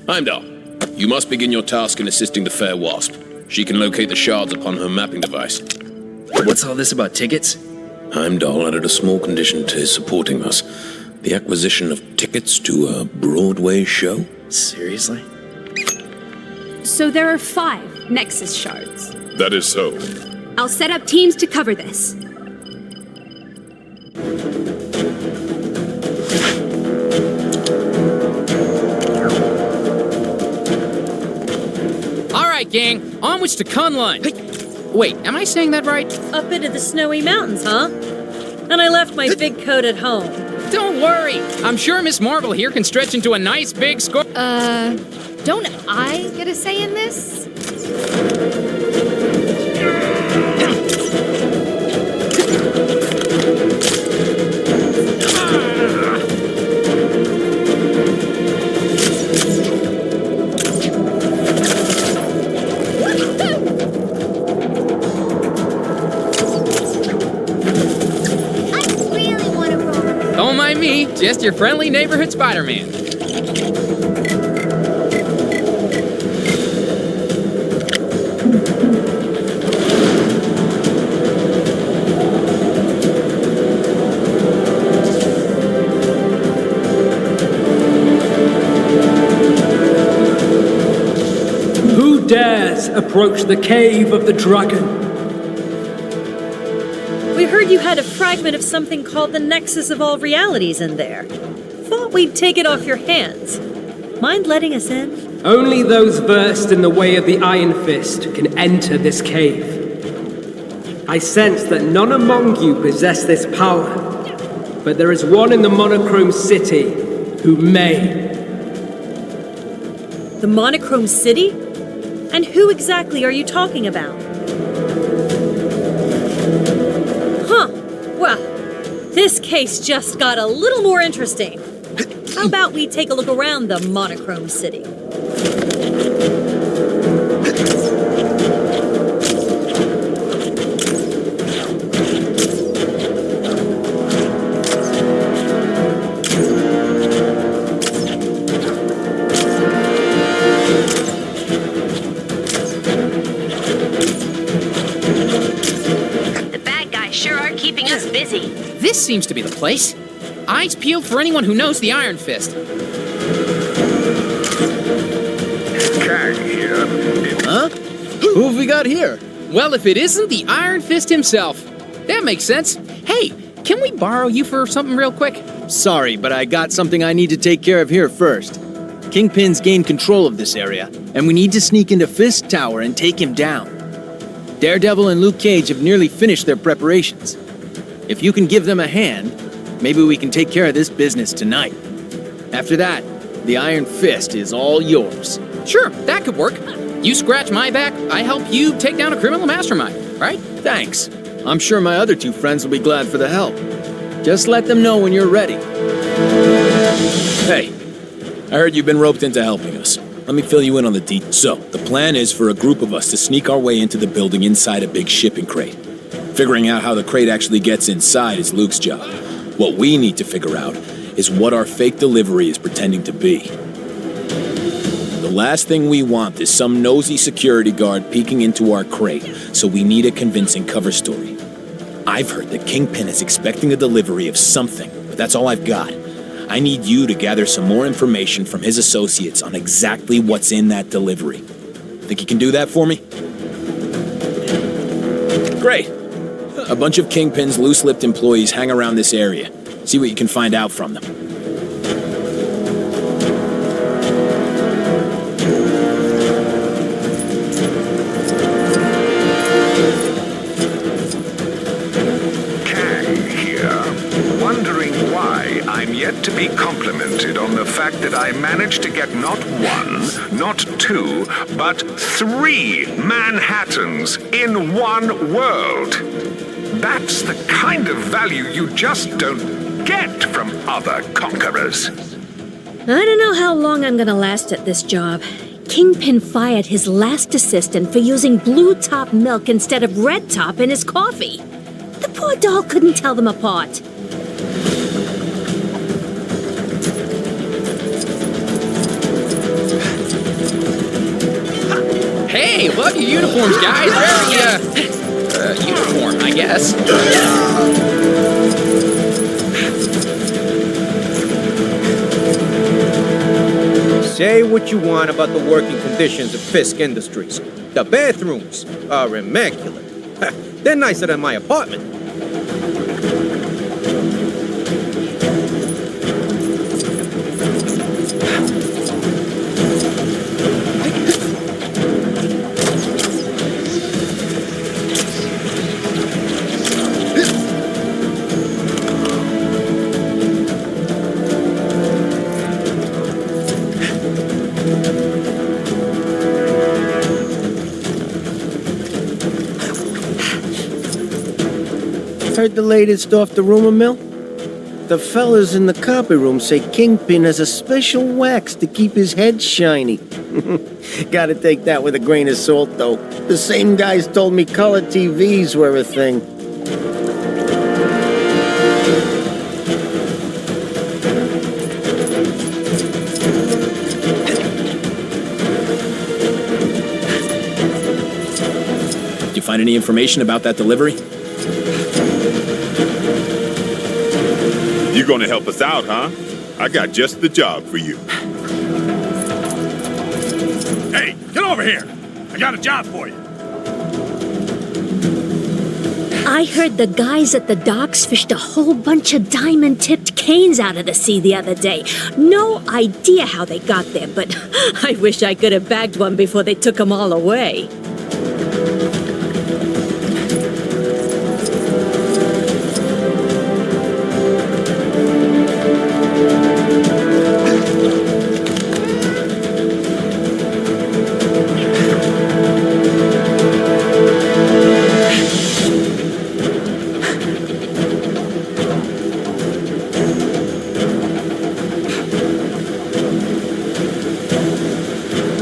Heimdall, you must begin your task in assisting the fair wasp. She can locate the shards upon her mapping device. What's all this about tickets? Heimdall added a small condition to his supporting us. The acquisition of tickets to a Broadway show? Seriously? So there are 5 nexus shards. That is so. I'll set up teams to cover this. All right, gang, onwards to Kunlun. Wait, am I saying that right? Up into the snowy mountains, huh? And I left my big coat at home. Don't worry. I'm sure Miss Marvel here can stretch into a nice big score. Don't I get a say in this? Don't mind me, just your friendly neighborhood Spider-Man. Who dares approach the cave of the dragon? We heard you had a fragment of something called the Nexus of All Realities in there. Thought we'd take it off your hands. Mind letting us in? Only those versed in the way of the Iron Fist can enter this cave. I sense that none among you possess this power, but there is one in the Monochrome City who may. The Monochrome City? And who exactly are you talking about? Huh. Well, this case just got a little more interesting. How about we take a look around the monochrome city? Busy. This seems to be the place. Eyes peeled for anyone who knows the Iron Fist. Kang here. Huh? Who have we got here? Well, if it isn't the Iron Fist himself. That makes sense. Hey, can we borrow you for something real quick? Sorry, but I got something I need to take care of here first. Kingpin's gained control of this area, and we need to sneak into Fist Tower and take him down. Daredevil and Luke Cage have nearly finished their preparations. If you can give them a hand, maybe we can take care of this business tonight. After that, the Iron Fist is all yours. Sure, that could work. You scratch my back, I help you take down a criminal mastermind, right? Thanks. I'm sure my other two friends will be glad for the help. Just let them know when you're ready. Hey, I heard you've been roped into helping us. Let me fill you in on the details. So, the plan is for a group of us to sneak our way into the building inside a big shipping crate. Figuring out how the crate actually gets inside is Luke's job. What we need to figure out is what our fake delivery is pretending to be. The last thing we want is some nosy security guard peeking into our crate, so we need a convincing cover story. I've heard that Kingpin is expecting a delivery of something, but that's all I've got. I need you to gather some more information from his associates on exactly what's in that delivery. Think you can do that for me? Great. A bunch of Kingpin's loose-lipped employees hang around this area. See what you can find out from them. Kang here, wondering why I'm yet to be complimented on the fact that I managed to get not one, not two, but 3 Manhattans in one world. That's the kind of value you just don't get from other conquerors. I don't know how long I'm gonna last at this job. Kingpin fired his last assistant for using blue top milk instead of red top in his coffee. The poor doll couldn't tell them apart. Hey, love your uniforms, guys. Very, uniform, I guess. Say what you want about the working conditions of Fisk Industries. The bathrooms are immaculate. They're nicer than my apartment. Heard the latest off the rumor mill? The fellas in the copy room say Kingpin has a special wax to keep his head shiny. Gotta take that with a grain of salt, though. The same guys told me color TVs were a thing. Did you find any information about that delivery? You gonna help us out, huh? I got just the job for you. Hey, get over here! I got a job for you. I heard the guys at the docks fished a whole bunch of diamond-tipped canes out of the sea the other day. No idea how they got there, but I wish I could have bagged one before they took them all away.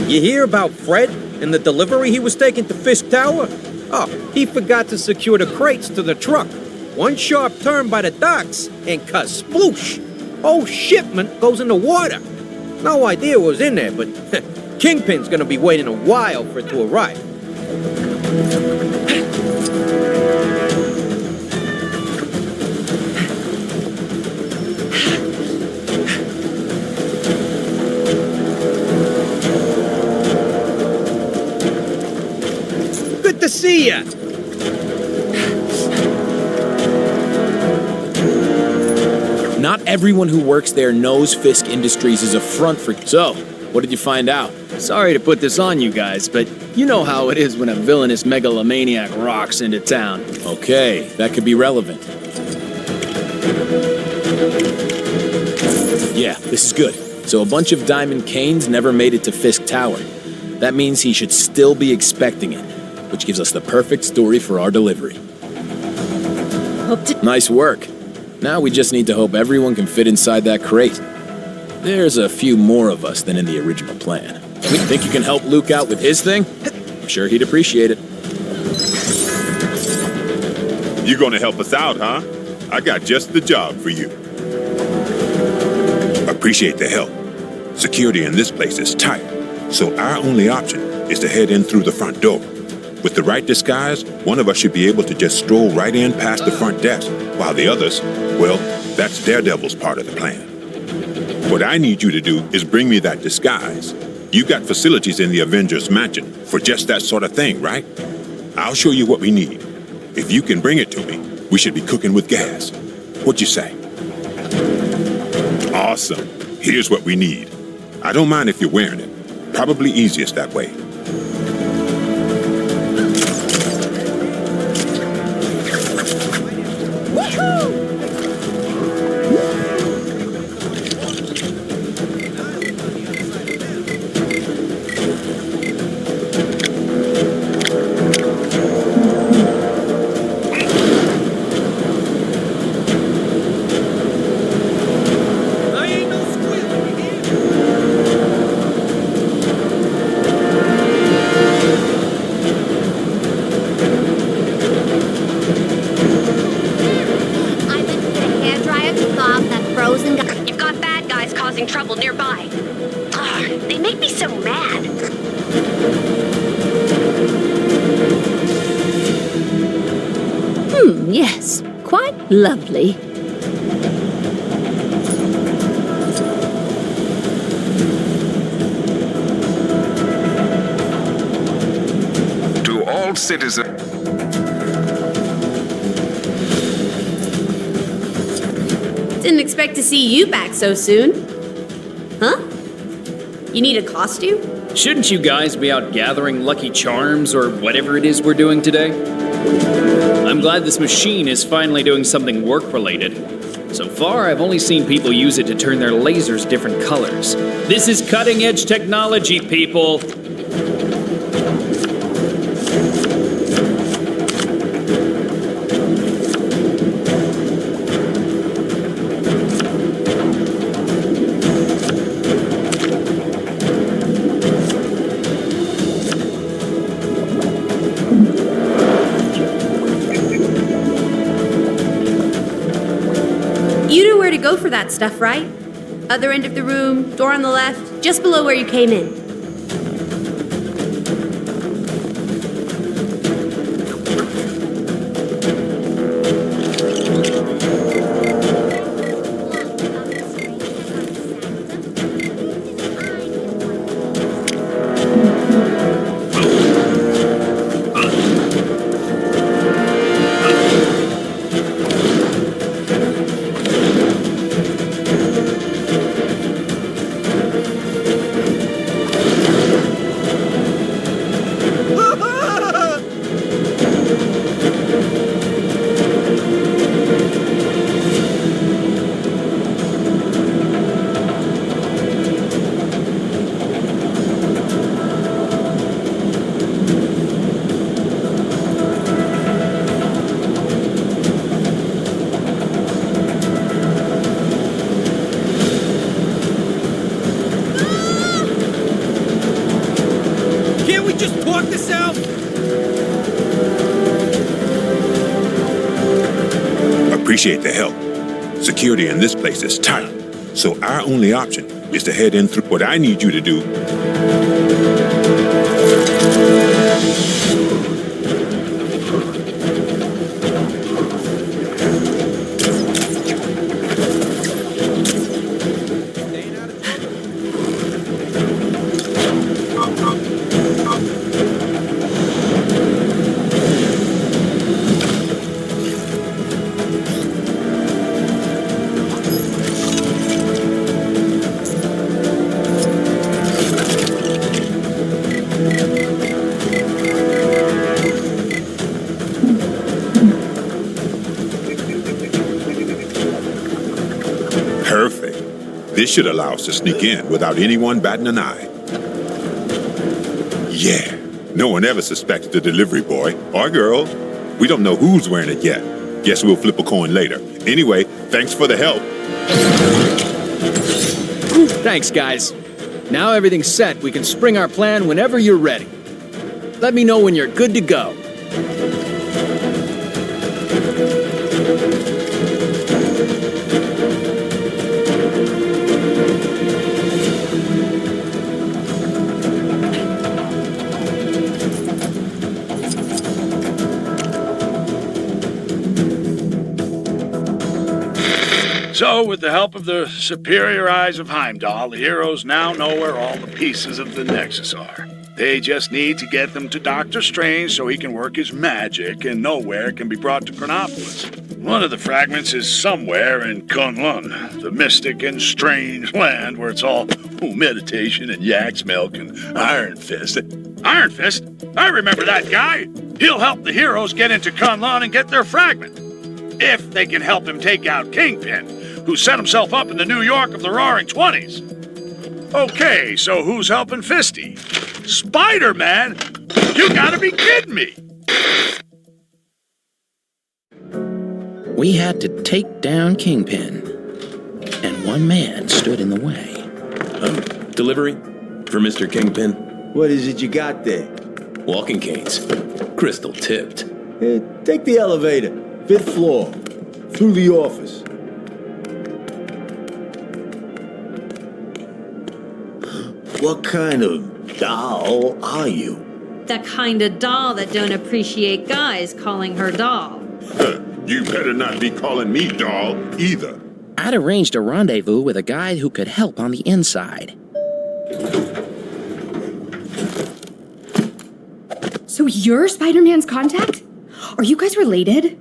You hear about Fred and the delivery he was taking to Fisk Tower? Oh, he forgot to secure the crates to the truck. One sharp turn by the docks and ka-sploosh! Whole shipment goes in the water. No idea what was in there, but Kingpin's gonna be waiting a while for it to arrive. Good to see ya! Not everyone who works there knows Fisk Industries is a front for... So, what did you find out? Sorry to put this on you guys, but you know how it is when a villainous megalomaniac rocks into town. Okay, that could be relevant. Yeah, this is good. So a bunch of Diamond Canes never made it to Fisk Tower. That means he should still be expecting it, which gives us the perfect story for our delivery. Nice work. Now we just need to hope everyone can fit inside that crate. There's a few more of us than in the original plan. Think you can help Luke out with his thing? I'm sure he'd appreciate it. You gonna help us out, huh? I got just the job for you. Appreciate the help. Security in this place is tight, so our only option is to head in through the front door. With the right disguise, one of us should be able to just stroll right in past the front desk, while the others, well, that's Daredevil's part of the plan. What I need you to do is bring me that disguise. You've got facilities in the Avengers Mansion for just that sort of thing, right? I'll show you what we need. If you can bring it to me, we should be cooking with gas. What'd you say? Awesome. Here's what we need. I don't mind if you're wearing it. Probably easiest that way. Trouble nearby. Ugh, they make me so mad. Yes, quite lovely. To all citizens. Didn't expect to see you back so soon. Huh? You need a costume? Shouldn't you guys be out gathering Lucky Charms or whatever it is we're doing today? I'm glad this machine is finally doing something work-related. So far, I've only seen people use it to turn their lasers different colors. This is cutting-edge technology, people! Go for that stuff, right? Other end of the room, door on the left, just below where you came in. appreciate the help. Security in this place is tight, so our only option is to head in through. What I need you to do. This should allow us to sneak in without anyone batting an eye. Yeah, no one ever suspected the delivery boy or girl. We don't know who's wearing it yet. Guess we'll flip a coin later. Anyway, thanks for the help. Thanks, guys. Now everything's set. We can spring our plan whenever you're ready. Let me know when you're good to go. So, with the help of the superior eyes of Heimdall, the heroes now know where all the pieces of the Nexus are. They just need to get them to Doctor Strange so he can work his magic and know where it can be brought to Chronopolis. One of the fragments is somewhere in Kunlun, the mystic and strange land where it's all meditation and yak's milk and Iron Fist. Iron Fist? I remember that guy! He'll help the heroes get into Kunlun and get their fragment. If they can help him take out Kingpin, who set himself up in the New York of the Roaring Twenties. Okay, so who's helping Fisty? Spider-Man? You gotta be kidding me! We had to take down Kingpin, and one man stood in the way. Delivery for Mr. Kingpin. What is it you got there? Walking canes. Crystal tipped. Take the elevator. 5th floor. Through the office. What kind of doll are you? That kind of doll that don't appreciate guys calling her doll. You better not be calling me doll either. I'd arranged a rendezvous with a guy who could help on the inside. So you're Spider-Man's contact? Are you guys related?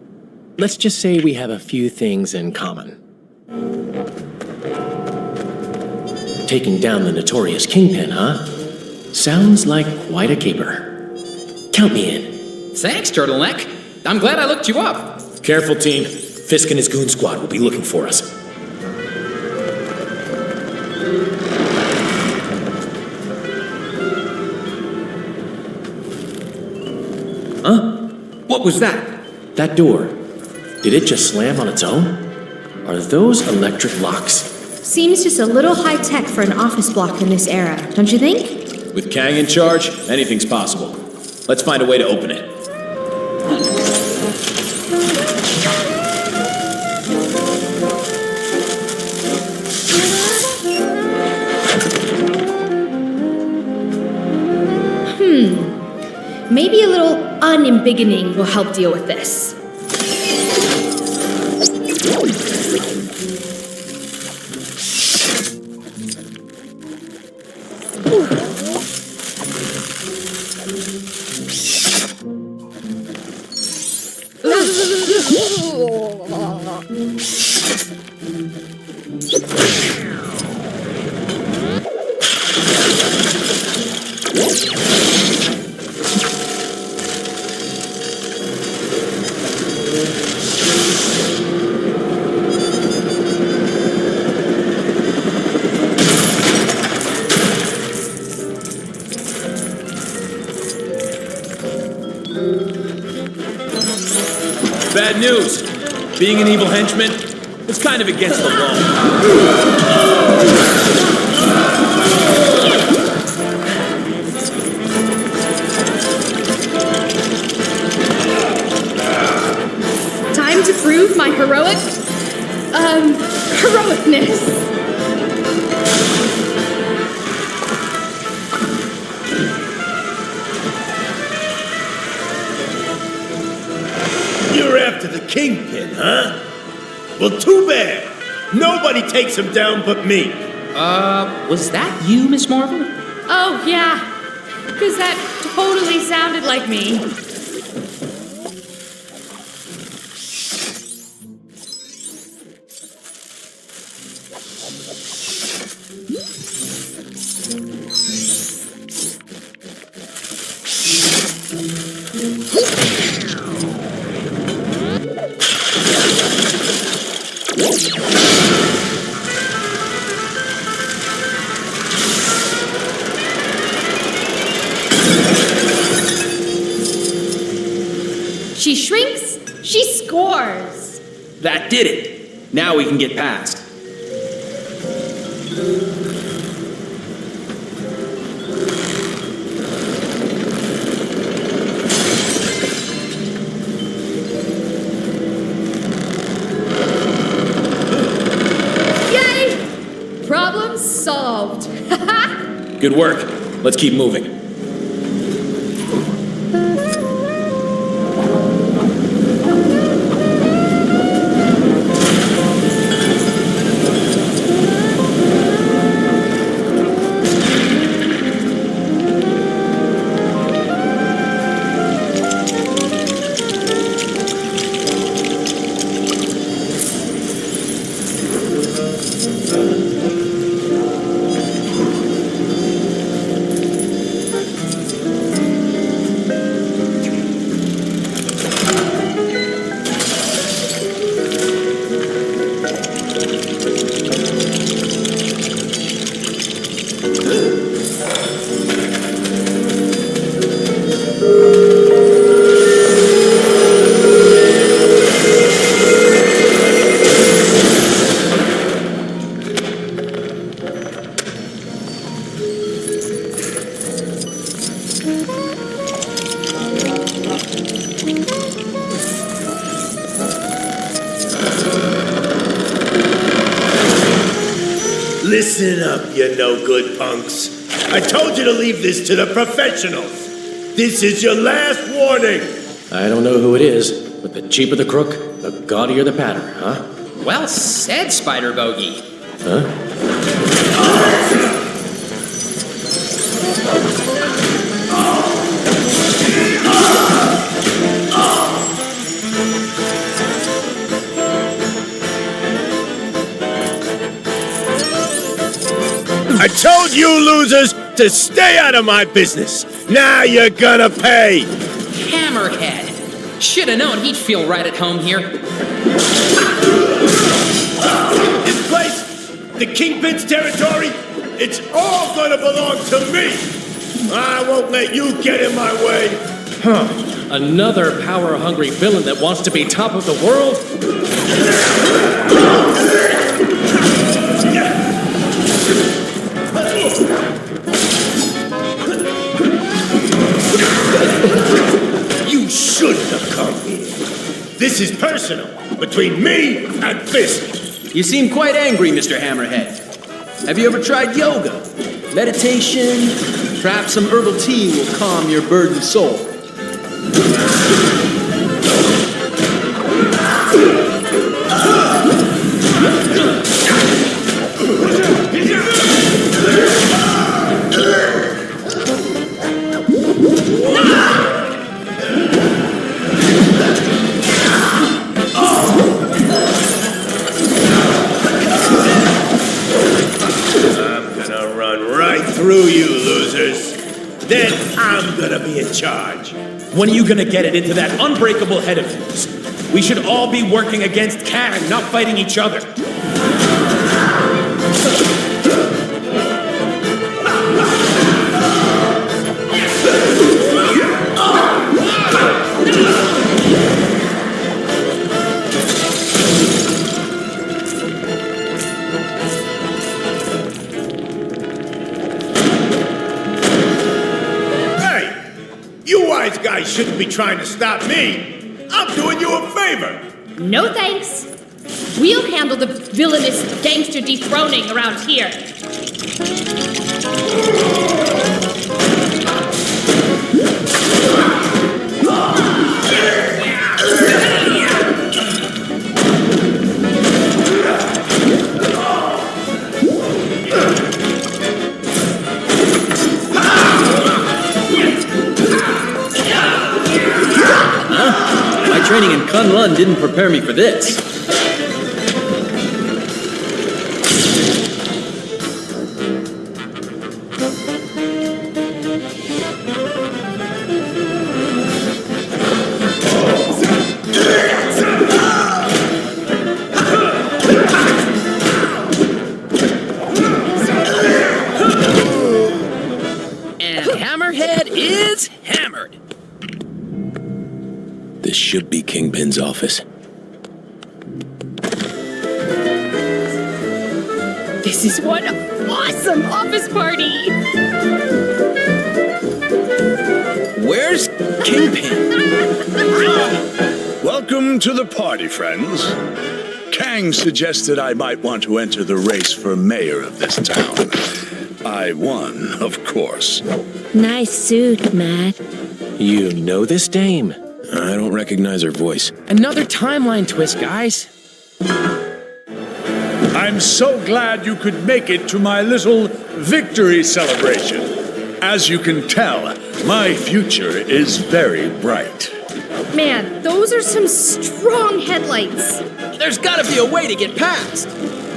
Let's just say we have a few things in common. Taking down the notorious Kingpin, huh? Sounds like quite a caper. Count me in. Thanks, Turtleneck. I'm glad I looked you up. Careful, team. Fisk and his goon squad will be looking for us. Huh? What was that? That door. Did it just slam on its own? Are those electric locks? Seems just a little high-tech for an office block in this era, don't you think? With Kang in charge, anything's possible. Let's find a way to open it. Maybe a little unembiggening will help deal with this. Bad news. Being an evil henchman, it's kind of against the law. Time to prove my heroicness. You're after the Kingpin, huh? Well, too bad. Nobody takes him down but me. Was that you, Miss Marvel? Oh, yeah. Because that totally sounded like me. She shrinks, she scores. That did it. Now we can get past. Yay! Problem solved. Good work. Let's keep moving. Listen up, you no-good punks. I told you to leave this to the professionals. This is your last warning. I don't know who it is, but the cheaper the crook, the gaudier the pattern, huh? Well said, Spider Bogey. Huh? I told you losers to stay out of my business. Now you're gonna pay. Hammerhead. Shoulda known he'd feel right at home here. This place, the Kingpin's territory, it's all gonna belong to me. I won't let you get in my way. Huh. Another power-hungry villain that wants to be top of the world? You shouldn't have come here. This is personal, between me and Fisk. You seem quite angry, Mr. Hammerhead. Have you ever tried yoga? Meditation? Perhaps some herbal tea will calm your burdened soul. Through you, losers. Then I'm gonna be in charge. When are you gonna get it into that unbreakable head of yours? We should all be working against Kang, not fighting each other. You wise guys shouldn't be trying to stop me. I'm doing you a favor. No thanks. We'll handle the villainous gangster dethroning around here. My training in Kunlun didn't prepare me for this. And Hammerhead is hammered. This should be Kingpin's office. This is one awesome office party. Where's Kingpin? Welcome to the party, friends. Kang suggested I might want to enter the race for mayor of this town. I won, of course. Nice suit, Matt. You know this dame? I don't recognize her voice. Another timeline twist, guys. I'm so glad you could make it to my little victory celebration. As you can tell, my future is very bright. Man, those are some strong headlights. There's gotta be a way to get past.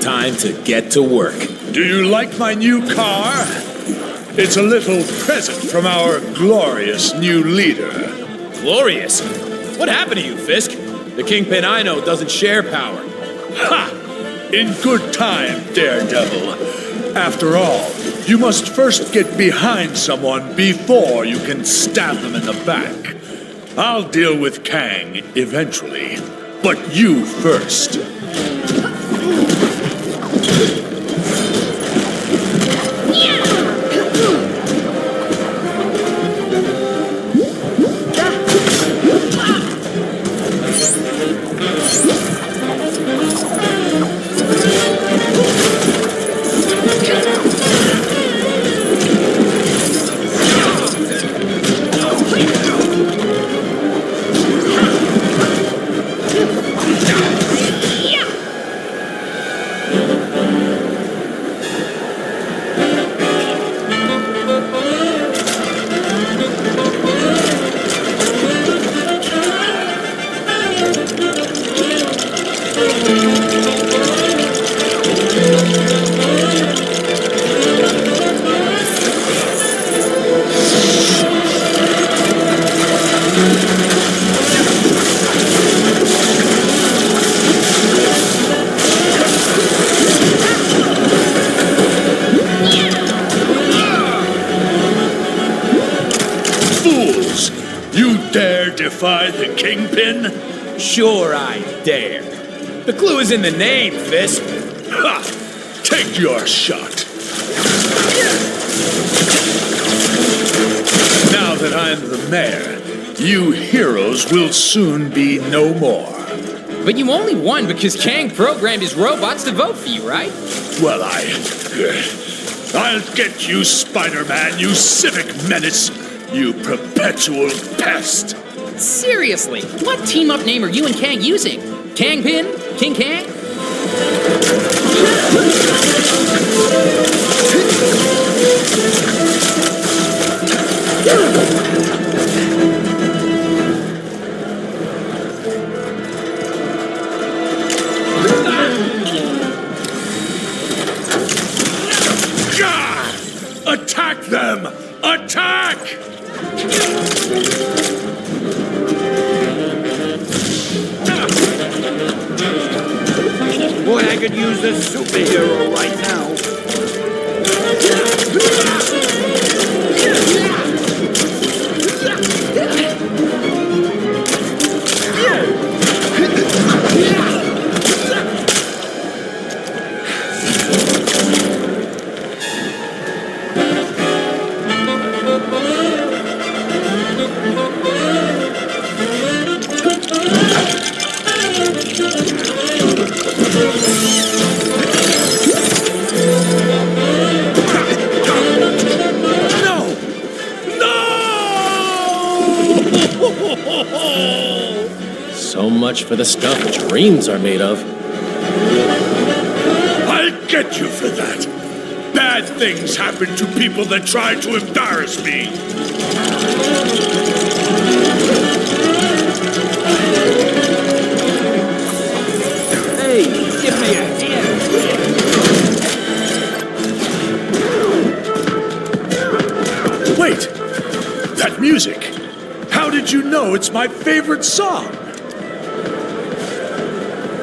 Time to get to work. Do you like my new car? It's a little present from our glorious new leader. Glorious? What happened to you, Fisk? The Kingpin I know doesn't share power. Ha! In good time, Daredevil. After all, you must first get behind someone before you can stab them in the back. I'll deal with Kang eventually, but you first. Defy the Kingpin? Sure I dare. The clue is in the name, Fisk. Ha! Take your shot. Now that I'm the mayor, you heroes will soon be no more. But you only won because Kang programmed his robots to vote for you, right? Well, I'll get you, Spider-Man, you civic menace, you perpetual pest. Seriously, what team-up name are you and Kang using? Kangpin? King Kang? Attack them! Attack! Boy, I could use a superhero right now. much for the stuff dreams are made of. I'll get you for that. Bad things happen to people that try to embarrass me. Hey, give me a hand. Wait! That music! How did you know it's my favorite song?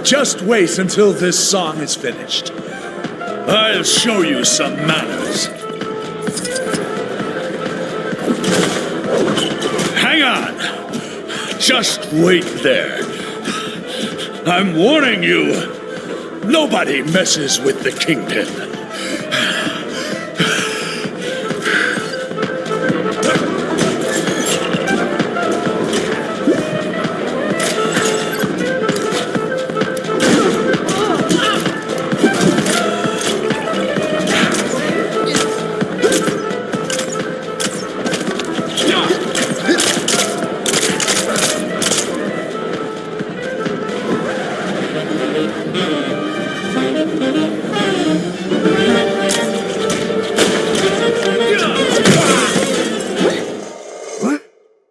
Just wait until this song is finished. I'll show you some manners. Hang on! Just wait there. I'm warning you. Nobody messes with the Kingpin.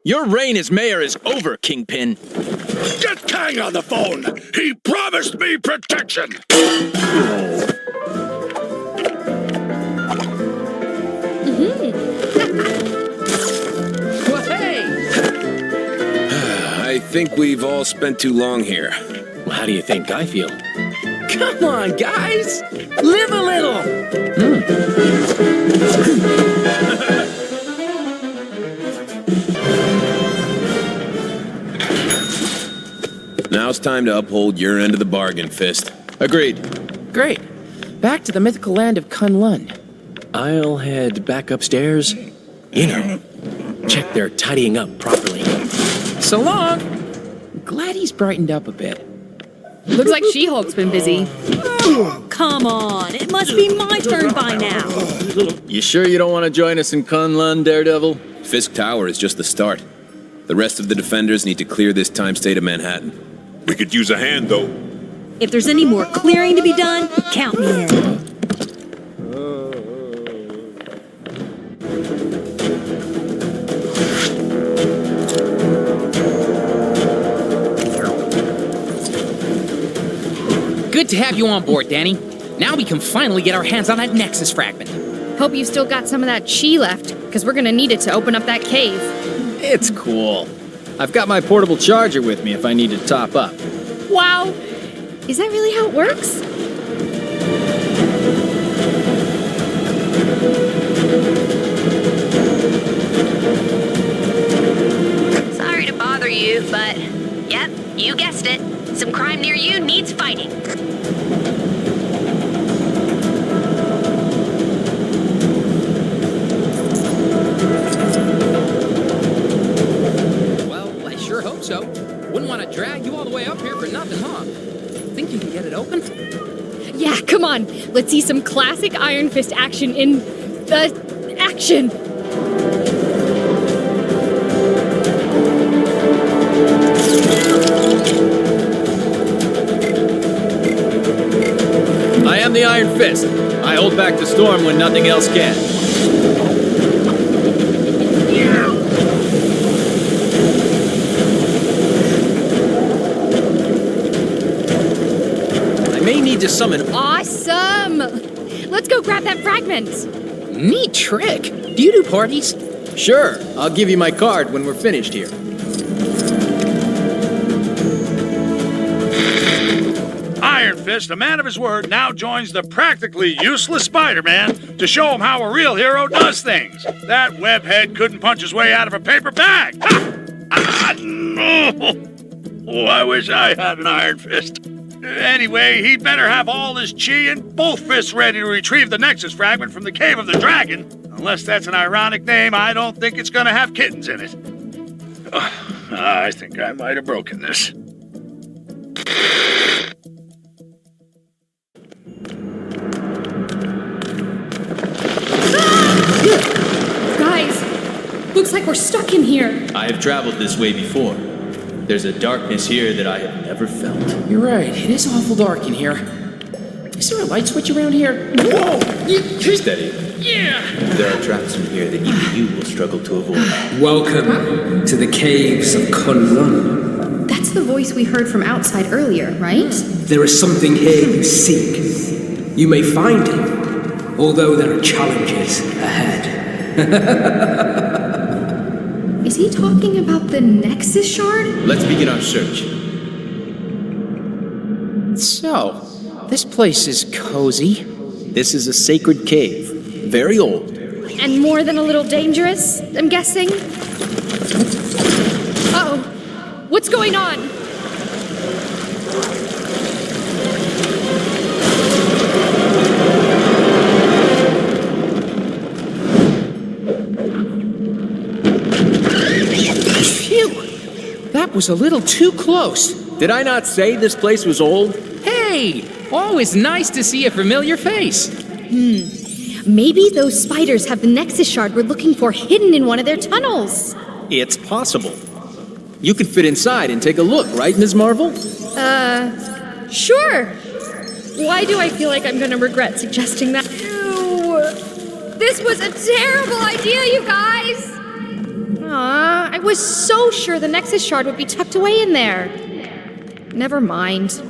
Your reign as mayor is over, Kingpin. Get Kang on the phone! He promised me protection! Well, hey! I think we've all spent too long here. Well, how do you think I feel? Come on, guys! Live a little! Now it's time to uphold your end of the bargain, Fist. Agreed. Great. Back to the mythical land of Kunlun. I'll head back upstairs. You know, check they're tidying up properly. So long! Glad he's brightened up a bit. Looks like She-Hulk's been busy. Come on, it must be my turn by now. You sure you don't want to join us in Kunlun, Daredevil? Fisk Tower is just the start. The rest of the defenders need to clear this time state of Manhattan. We could use a hand, though. If there's any more clearing to be done, count me in. Good to have you on board, Danny. Now we can finally get our hands on that Nexus fragment. Hope you still got some of that chi left, because we're gonna need it to open up that cave. It's cool. I've got my portable charger with me if I need to top up. Wow! Is that really how it works? Sorry to bother you, but yep, you guessed it. Some crime near you needs fighting. Well, I sure hope so. Wouldn't want to drag you all the way up here for nothing, huh? Think you can get it open? Yeah, come on. Let's see some classic Iron Fist action in the action. I am the Iron Fist. I hold back the storm when nothing else can. I may need to summon. Awesome! Let's go grab that fragment. Neat trick. Do you do parties? Sure, I'll give you my card when we're finished here. Iron Fist, a man of his word, now joins the practically useless Spider-Man to show him how a real hero does things. That webhead couldn't punch his way out of a paper bag. No. Oh, I wish I had an Iron Fist. Anyway, he'd better have all his chi and both fists ready to retrieve the Nexus fragment from the Cave of the Dragon. Unless that's an ironic name, I don't think it's gonna have kittens in it. I think I might have broken this. Guys, looks like we're stuck in here. I have traveled this way before. There's a darkness here that I have never felt. You're right, it is awful dark in here. Is there a light switch around here? Whoa! Steady. Yeah! There are traps in here that even you will struggle to avoid. Welcome to the caves of Kunlun. That's the voice we heard from outside earlier, right? There is something here you seek. You may find it, although there are challenges ahead. Is he talking about the Nexus Shard? Let's begin our search. So, this place is cozy. This is a sacred cave. Very old. And more than a little dangerous, I'm guessing? Uh-oh. What's going on? Phew! That was a little too close. Did I not say this place was old? Hey! Always nice to see a familiar face. Maybe those spiders have the Nexus Shard we're looking for hidden in one of their tunnels. It's possible. You could fit inside and take a look, right, Ms. Marvel? Sure. Why do I feel like I'm gonna regret suggesting that? Ew. This was a terrible idea, you guys! Aw, I was so sure the Nexus Shard would be tucked away in there. Never mind.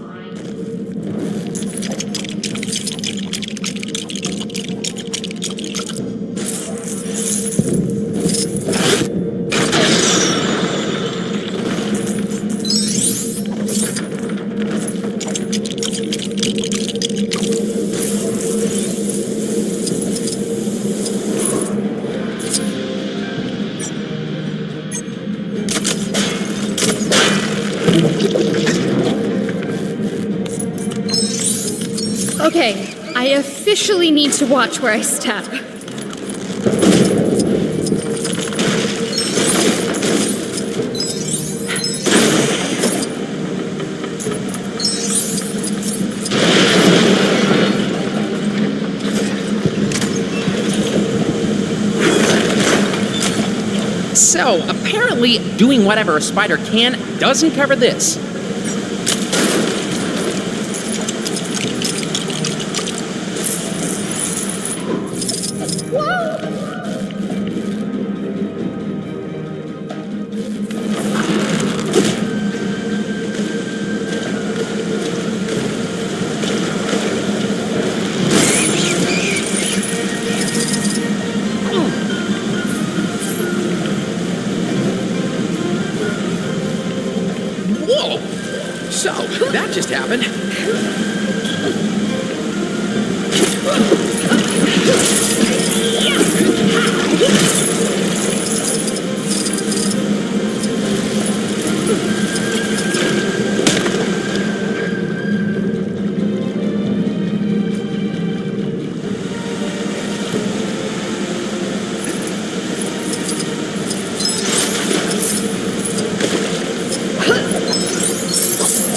Okay, I officially need to watch where I step. So, apparently, doing whatever a spider can doesn't cover this. Whoa! So, that just happened.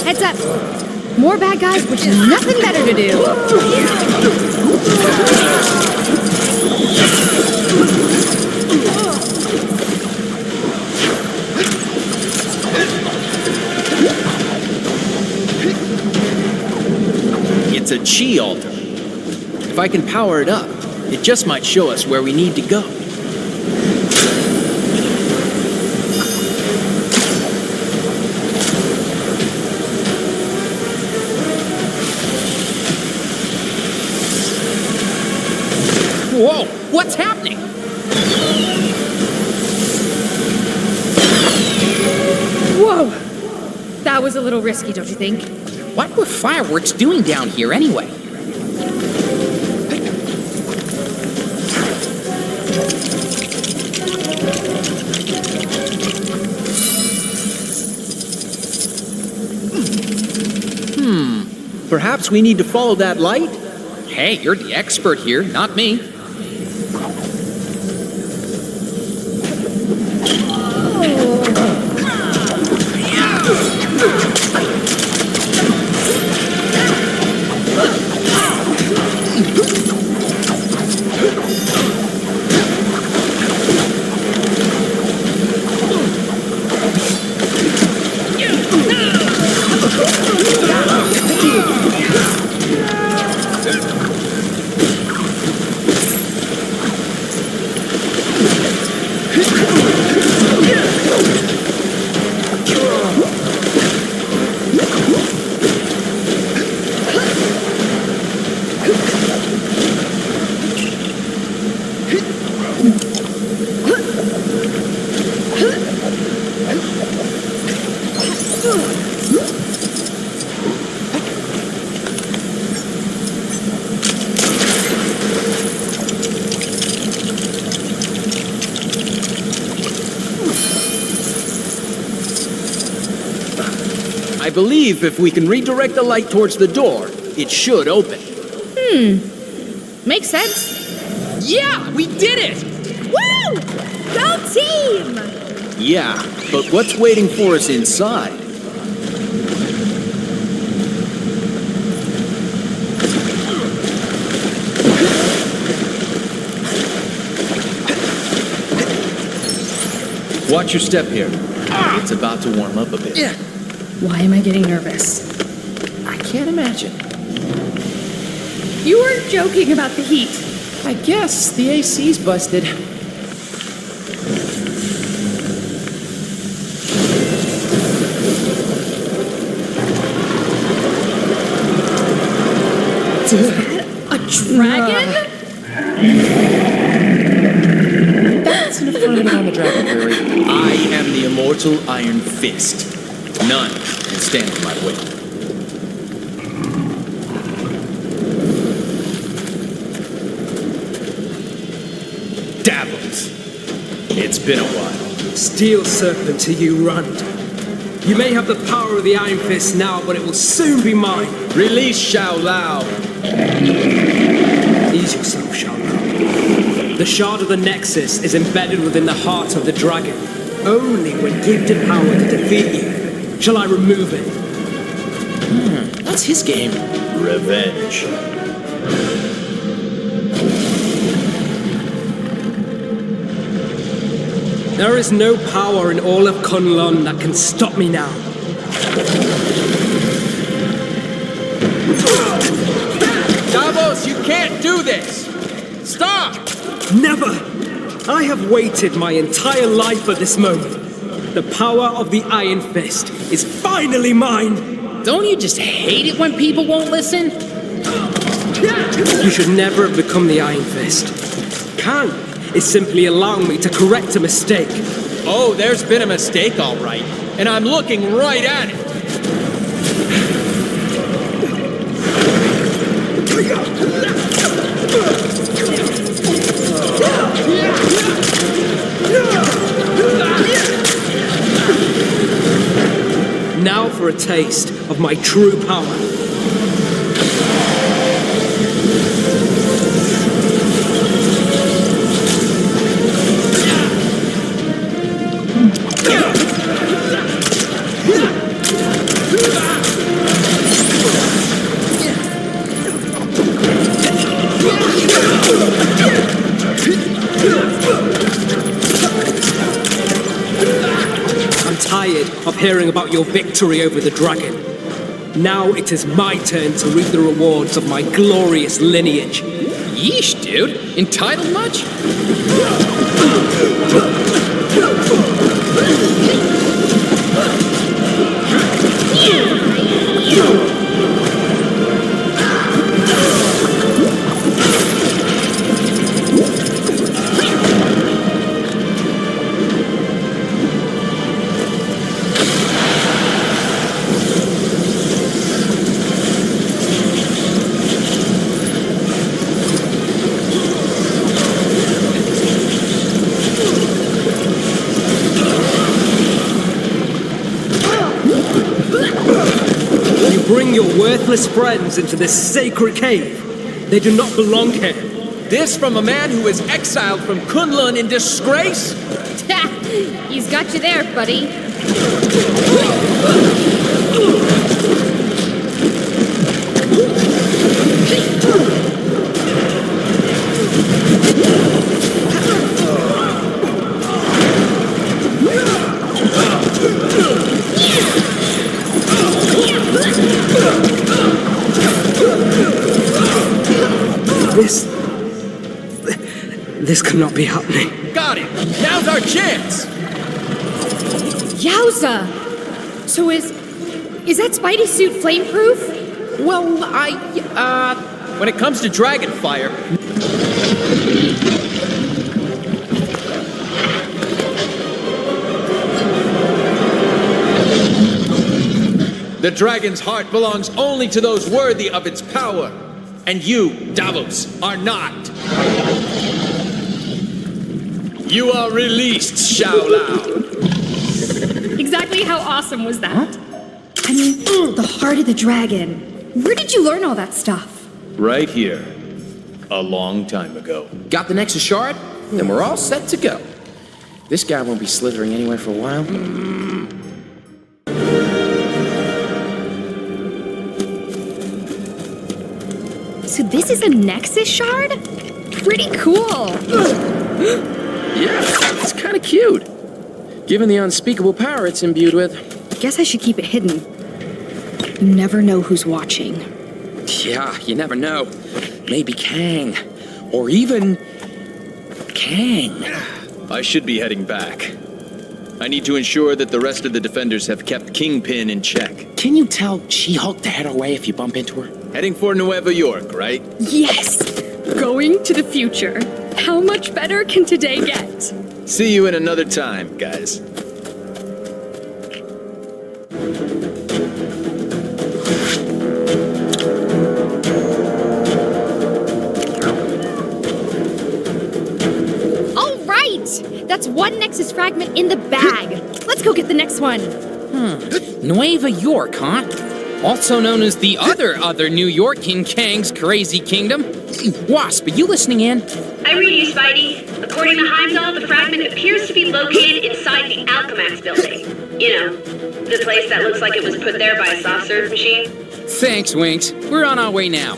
Heads up. More bad guys, which is nothing better to do. It's a chi altar. If I can power it up, it just might show us where we need to go. Whoa! What's happening? Whoa! That was a little risky, don't you think? What were fireworks doing down here anyway? Perhaps we need to follow that light? Hey, you're the expert here, not me. I believe if we can redirect the light towards the door, it should open. Makes sense. Yeah, we did it! Woo! Go team! Yeah, but what's waiting for us inside? Watch your step here. It's about to warm up a bit. Yeah. Why am I getting nervous? I can't imagine. You were joking about the heat. I guess the AC's busted. A dragon? That's an affirmative on the dragon theory. I am the immortal Iron Fist. None can stand in my way. Davos. It's been a while. Steel serpent to you, Rund. You may have the power of the Iron Fist now, but it will soon be mine. Release Xiao Lao. Ease yourself, Xiao Lao. The shard of the Nexus is embedded within the heart of the dragon. Only when gifted power to defeat you shall I remove it. What's his game? Revenge. There is no power in all of Kunlun that can stop me now. Davos, you can't do this! Stop! Never! I have waited my entire life for this moment. The power of the Iron Fist is finally mine! Don't you just hate it when people won't listen? You should never have become the Iron Fist. Can is simply allowing me to correct a mistake. Oh, there's been a mistake, all right. And I'm looking right at it. Now for a taste of my true power. I'm tired of hearing about your victory over the dragon. Now it is my turn to reap the rewards of my glorious lineage. Yeesh, dude. Entitled much? Bring your worthless friends into this sacred cave. They do not belong here. This from a man who was exiled from Kunlun in disgrace? He's got you there, buddy. This cannot be happening. Got it! Now's our chance! Yowza! So is that Spidey suit flameproof? Well, when it comes to dragon fire... The dragon's heart belongs only to those worthy of its power. And you, Davos, are not. You are released, Xiao Lao. Exactly how awesome was that? I mean, the heart of the dragon. Where did you learn all that stuff? Right here. A long time ago. Got the Nexus shard? Then we're all set to go. This guy won't be slithering anywhere for a while. So this is a Nexus shard? Pretty cool. Yeah, it's kind of cute. Given the unspeakable power it's imbued with. Guess I should keep it hidden. You never know who's watching. Yeah, you never know. Maybe Kang. Or even... Kang. I should be heading back. I need to ensure that the rest of the defenders have kept Kingpin in check. Can you tell She-Hulk to head our way if you bump into her? Heading for Nueva York, right? Yes! Going to the future. How much better can today get? See you in another time, guys. All right! That's one Nexus fragment in the bag. Let's go get the next one. Nueva York, huh? Also known as the other New York in Kang's crazy kingdom. Wasp, are you listening in? I read you, Spidey. According to Heimdall, the fragment appears to be located inside the Alchemax building. You know, the place that looks like it was put there by a soft serve machine. Thanks, Winks. We're on our way now.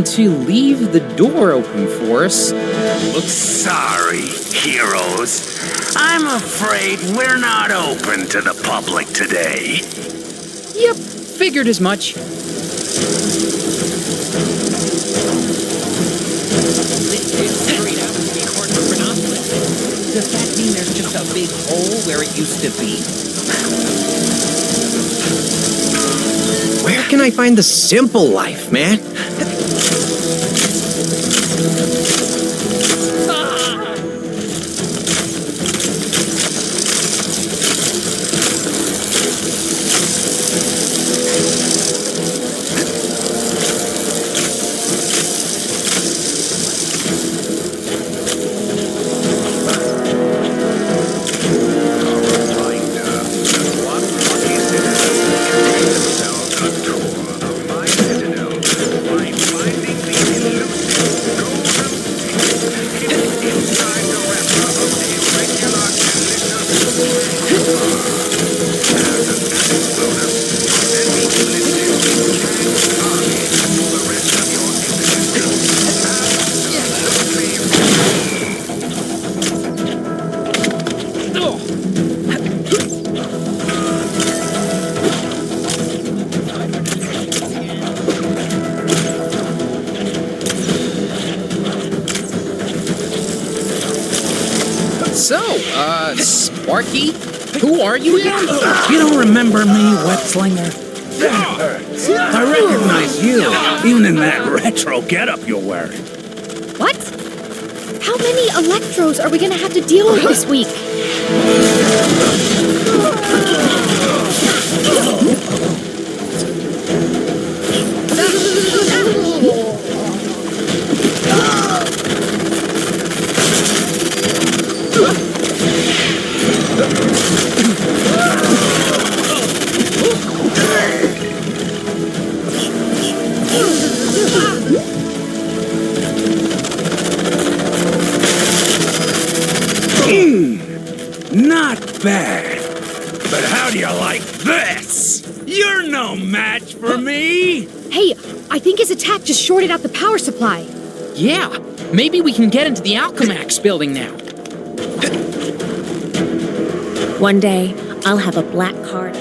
To leave the door open for us. Sorry, heroes. I'm afraid we're not open to the public today. Yep, figured as much. Does that mean there's just a big hole where it used to be? Where can I find the simple life, man? Sparky? Who are you again? You don't remember me, Web Slinger? That hurts. I recognize you, even in that retro getup you're wearing. What? How many Electros are we gonna have to deal with this week? Not bad. But how do you like this? You're no match for me. Hey, I think his attack just shorted out the power supply. Yeah, maybe we can get into the Alchemax building now. One day, I'll have a black card.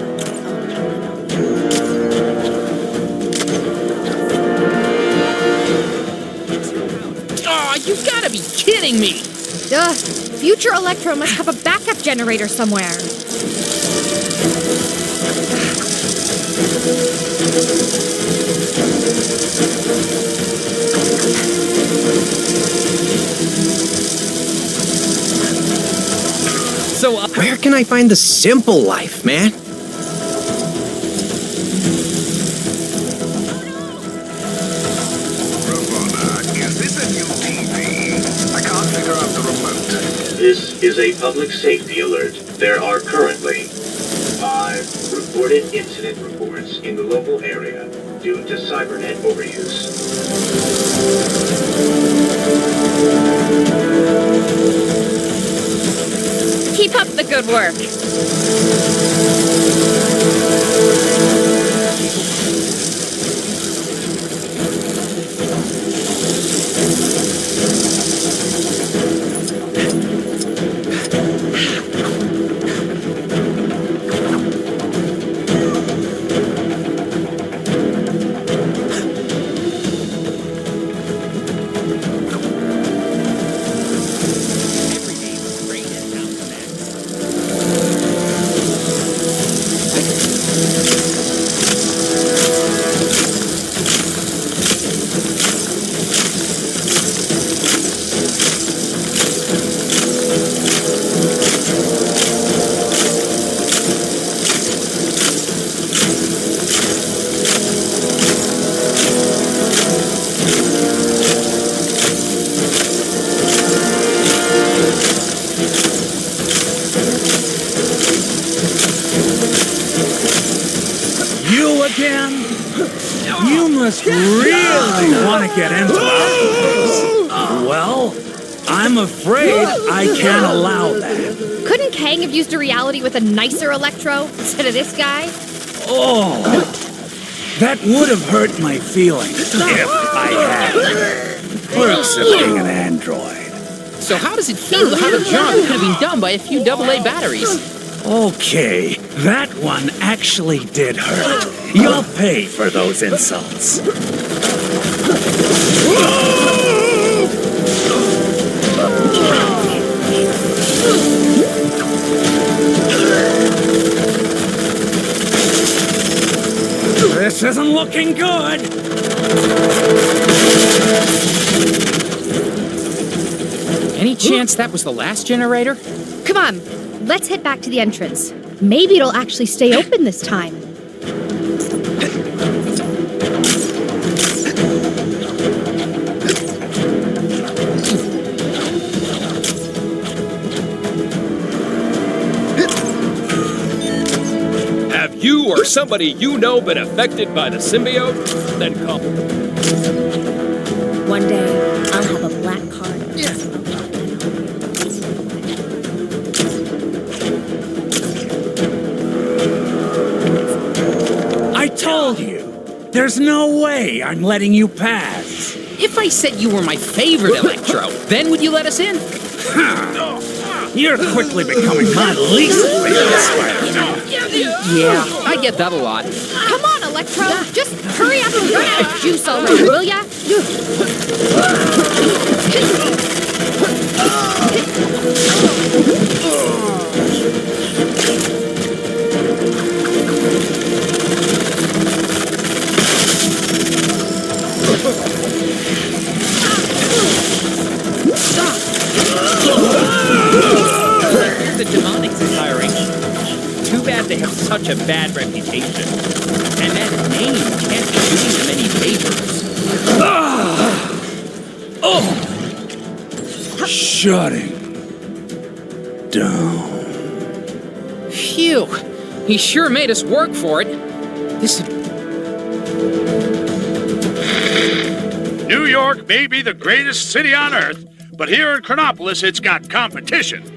Oh, you gotta be kidding me! future Electro must have a backup generator somewhere. So, where can I find the simple life, man? Is this a new TV? I can't figure out the remote. This is a public safety alert. There are currently 5 reported incident reports in the local area due to cybernet overuse. Keep up the good work. You must really want to get into that. Well, I'm afraid I can't allow that. Couldn't Kang have used a reality with a nicer Electro instead of this guy? Oh, that would have hurt my feelings if I had. Perks of being an android. So how does it feel to have a job that could have been done by a few AA batteries? Okay, that one actually did hurt. You'll pay for those insults. This isn't looking good. Any chance that was the last generator? Come on, let's head back to the entrance. Maybe it'll actually stay open this time. Have you or somebody you know been affected by the symbiote? Then come. One day, I'll have a black card. I told you, there's no way I'm letting you pass. If I said you were my favorite Electro, then would you let us in? You're quickly becoming my least favorite Spider-Man. Yeah, I get that a lot. Come on, Electro! Just hurry up and run out of juice already, will ya? The Demonics is hiring. Too bad they have such a bad reputation. And that name can't be doing them any favors. Shutting down. Phew. He sure made us work for it. New York may be the greatest city on earth, but here in Chronopolis it's got competition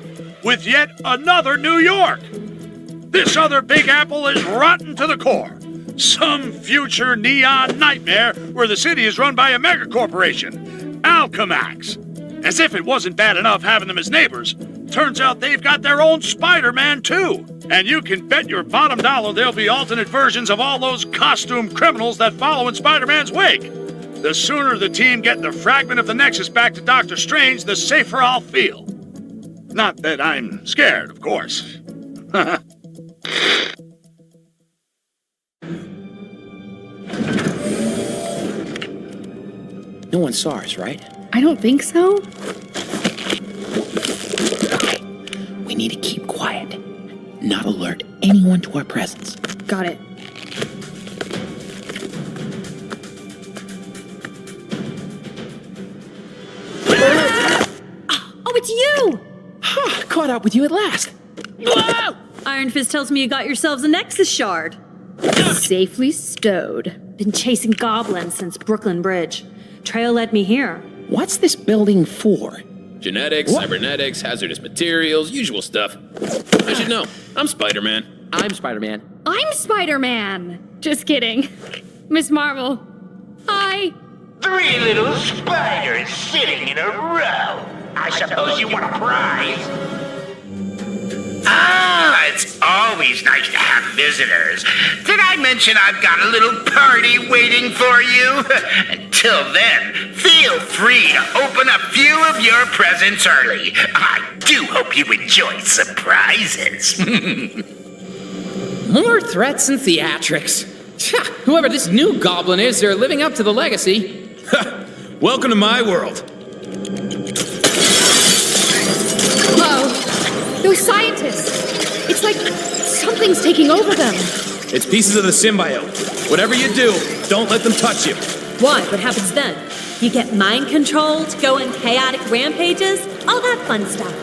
with yet another New York. This other Big Apple is rotten to the core. Some future neon nightmare where the city is run by a megacorporation, Alchemax. As if it wasn't bad enough having them as neighbors, turns out they've got their own Spider-Man too. And you can bet your bottom dollar there'll be alternate versions of all those costume criminals that follow in Spider-Man's wake. The sooner the team get the fragment of the Nexus back to Dr. Strange, the safer I'll feel. Not that I'm scared, of course. No one saw us, right? I don't think so. We need to keep quiet. Not alert anyone to our presence. Got it. Oh, it's you! Caught up with you at last. Whoa! Iron Fist tells me you got yourselves a Nexus shard. Safely stowed. Been chasing goblins since Brooklyn Bridge. Trail led me here. What's this building for? Genetics, cybernetics, hazardous materials, usual stuff. I should know. I'm Spider-Man. I'm Spider-Man. I'm Spider-Man. Just kidding. Miss Marvel. Hi. 3 little spiders sitting in a row. I suppose you want a prize? Ah, it's always nice to have visitors. Did I mention I've got a little party waiting for you? Until then, feel free to open a few of your presents early. I do hope you enjoy surprises. More threats and theatrics. Whoever this new goblin is, they're living up to the legacy. Welcome to my world. Whoa. Those scientists. It's like something's taking over them. It's pieces of the symbiote. Whatever you do, don't let them touch you. Why? What happens then? You get mind controlled, go on chaotic rampages, all that fun stuff.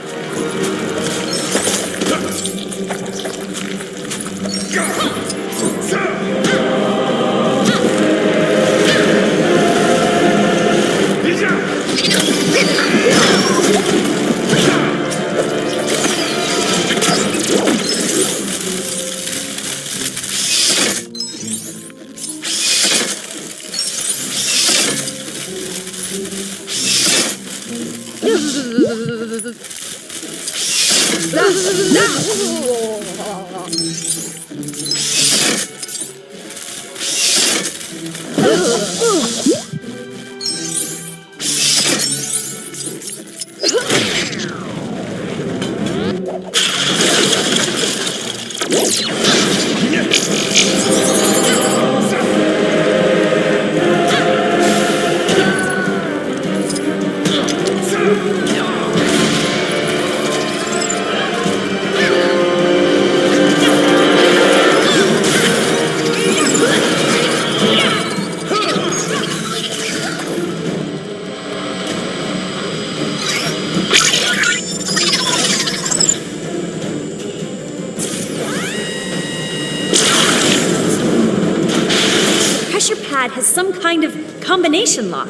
Has some kind of combination lock.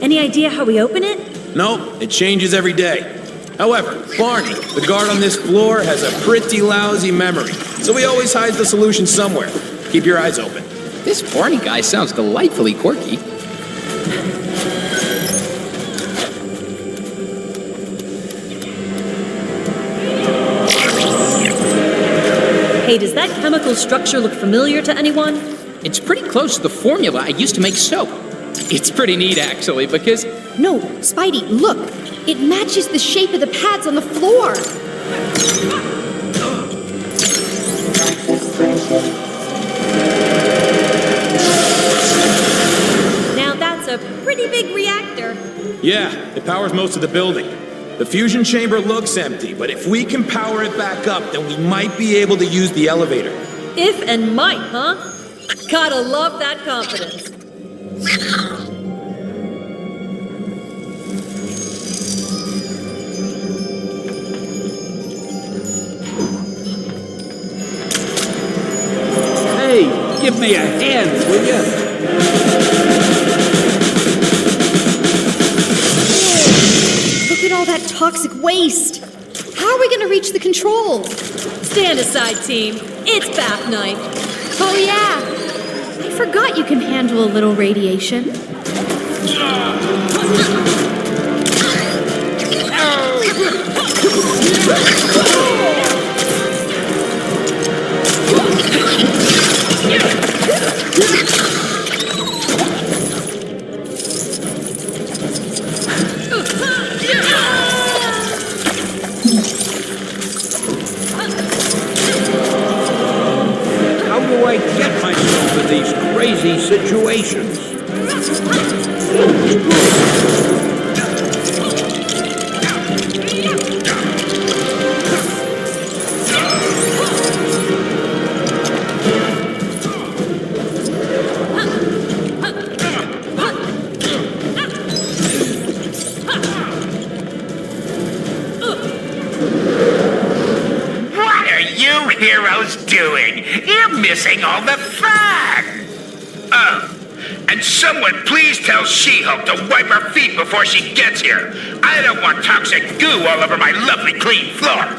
Any idea how we open it? Nope, it changes every day. However, Barney, the guard on this floor, has a pretty lousy memory, so he always hides the solution somewhere. Keep your eyes open. This Barney guy sounds delightfully quirky. Hey, does that chemical structure look familiar to anyone? It's pretty close to the formula I used to make soap. It's pretty neat, actually, because... No, Spidey, look! It matches the shape of the pads on the floor! Now that's a pretty big reactor. Yeah, it powers most of the building. The fusion chamber looks empty, but if we can power it back up, then we might be able to use the elevator. If and might, huh? Gotta love that confidence. Hey, give me a hand, will you? Look at all that toxic waste! How are we gonna reach the control? Stand aside, team. It's bath night. Oh yeah! I forgot you can handle a little radiation. over these crazy situations. What are you heroes doing? You're missing all the fun! Oh, and someone please tell She-Hulk to wipe her feet before she gets here. I don't want toxic goo all over my lovely clean floor.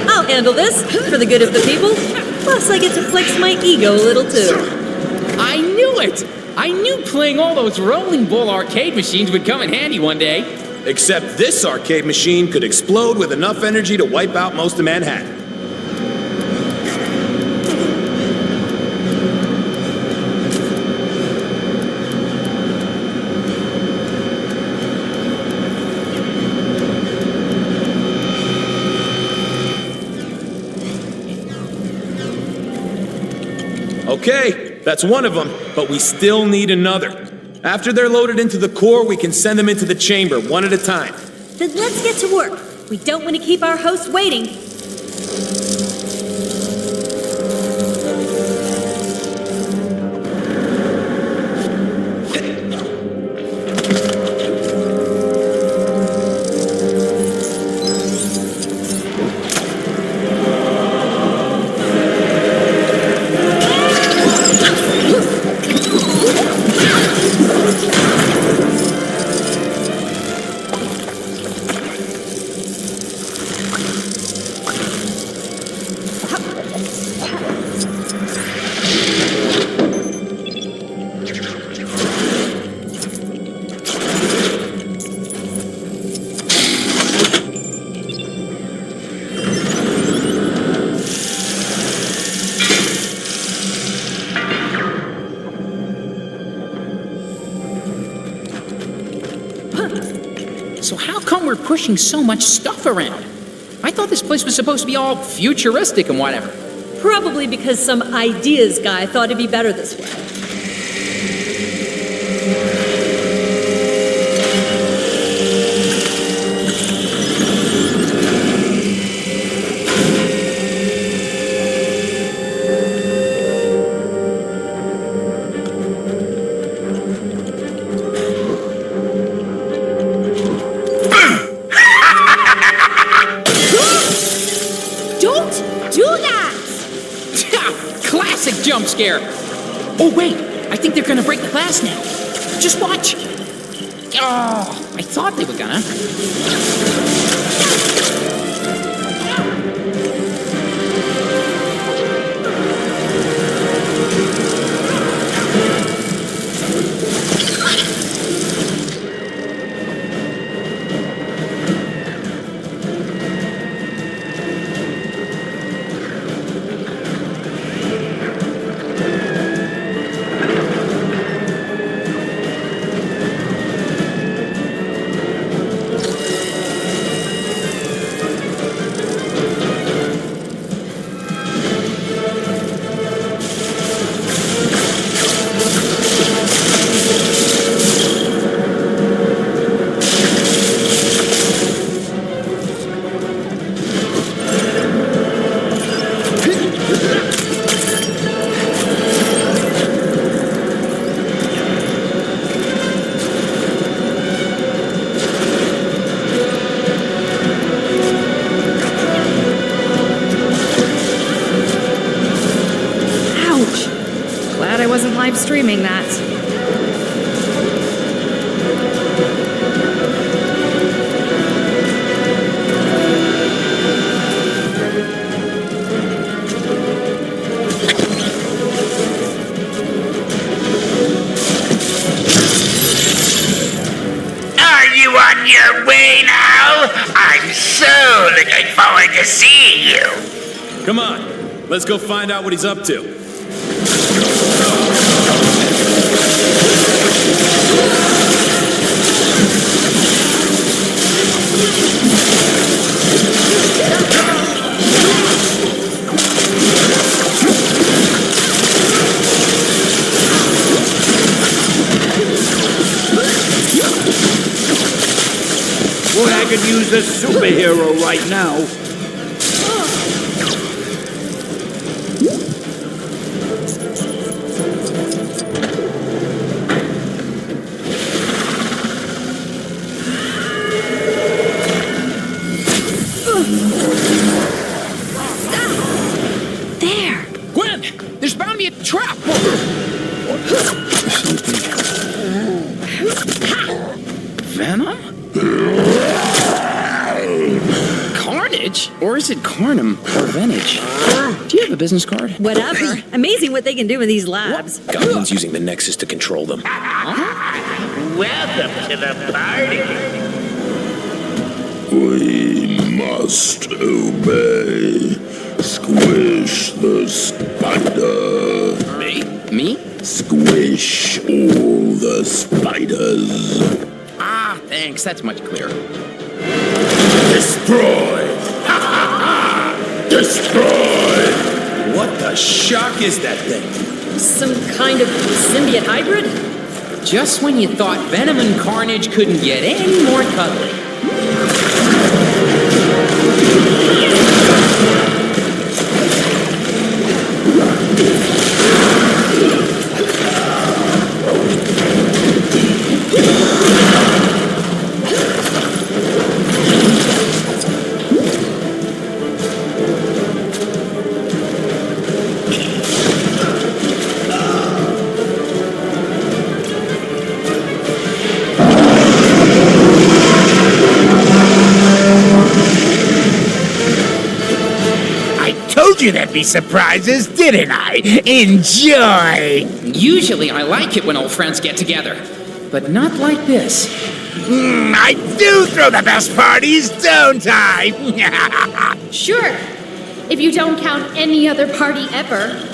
I'll handle this for the good of the people. Plus, I get to flex my ego a little too. I knew it! I knew playing all those rolling ball arcade machines would come in handy one day. Except this arcade machine could explode with enough energy to wipe out most of Manhattan. Okay, that's one of them, but we still need another. After they're loaded into the core, we can send them into the chamber, one at a time. Then let's get to work. We don't want to keep our host waiting. So how come we're pushing so much stuff around? I thought this place was supposed to be all futuristic and whatever. Probably because some ideas guy thought it'd be better this way. Classic jump scare. Oh, wait. I think they're gonna break the glass now. Just watch. Oh, I thought they were gonna. live streaming that. Are you on your way now? I'm so looking forward to seeing you. Come on. Let's go find out what he's up to. Boy, I could use a superhero right now. There! Gwen! There's bound to be a trap! Venom? Carnage? Or is it Carnum or Venage? Do you have a business card? Whatever. Amazing what they can do in these labs. Goblin's using the Nexus to control them. Welcome to the party. We must obey. Squish the spider. Me? Squish all the spiders. Ah, thanks. That's much clearer. Destroy! Destroy! What the shock is that thing? Some kind of symbiote hybrid? Just when you thought Venom and Carnage couldn't get any more cuddly. Told you there'd be surprises, didn't I? Enjoy! Usually I like it when old friends get together, but not like this. I do throw the best parties, don't I? Sure, if you don't count any other party ever.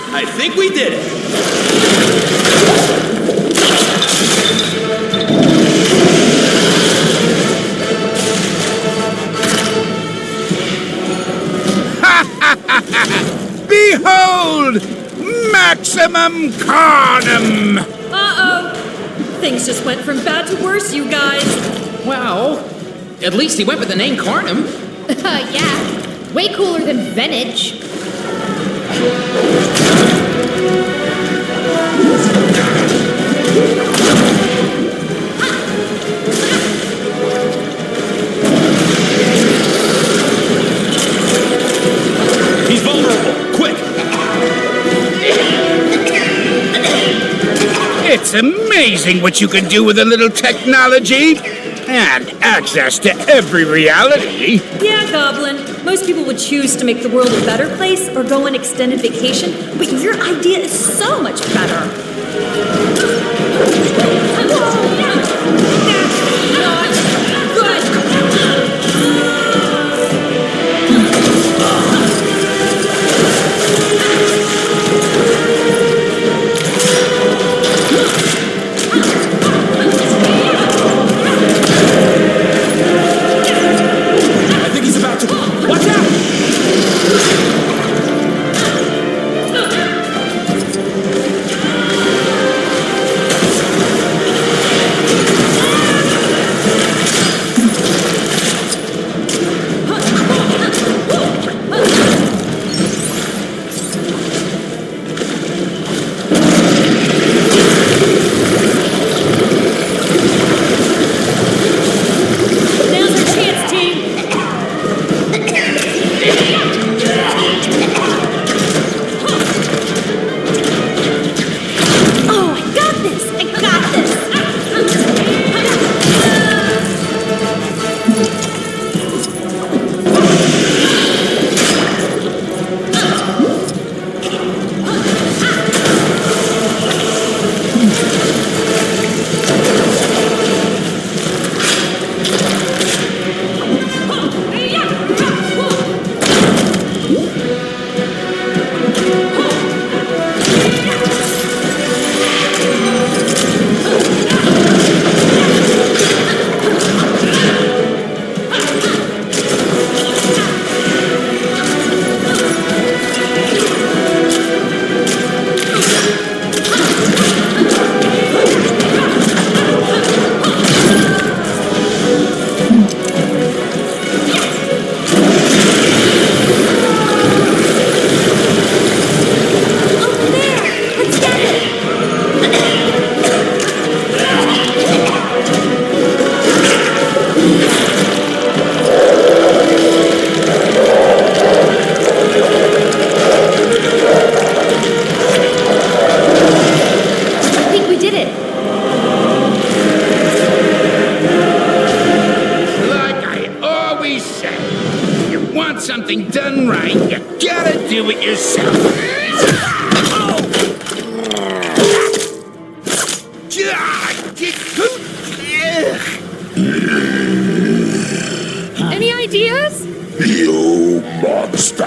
I think we did it. Behold! Maximum Carnum! Uh-oh. Things just went from bad to worse, you guys. Well, at least he went with the name Carnum. Yeah. Way cooler than Venage. He's vulnerable. Quick! It's amazing what you can do with a little technology and access to every reality. Yeah, Goblin. Most people would choose to make the world a better place or go on extended vacation, but your idea is so much better. something done right, you gotta do it yourself. Any ideas? You monster!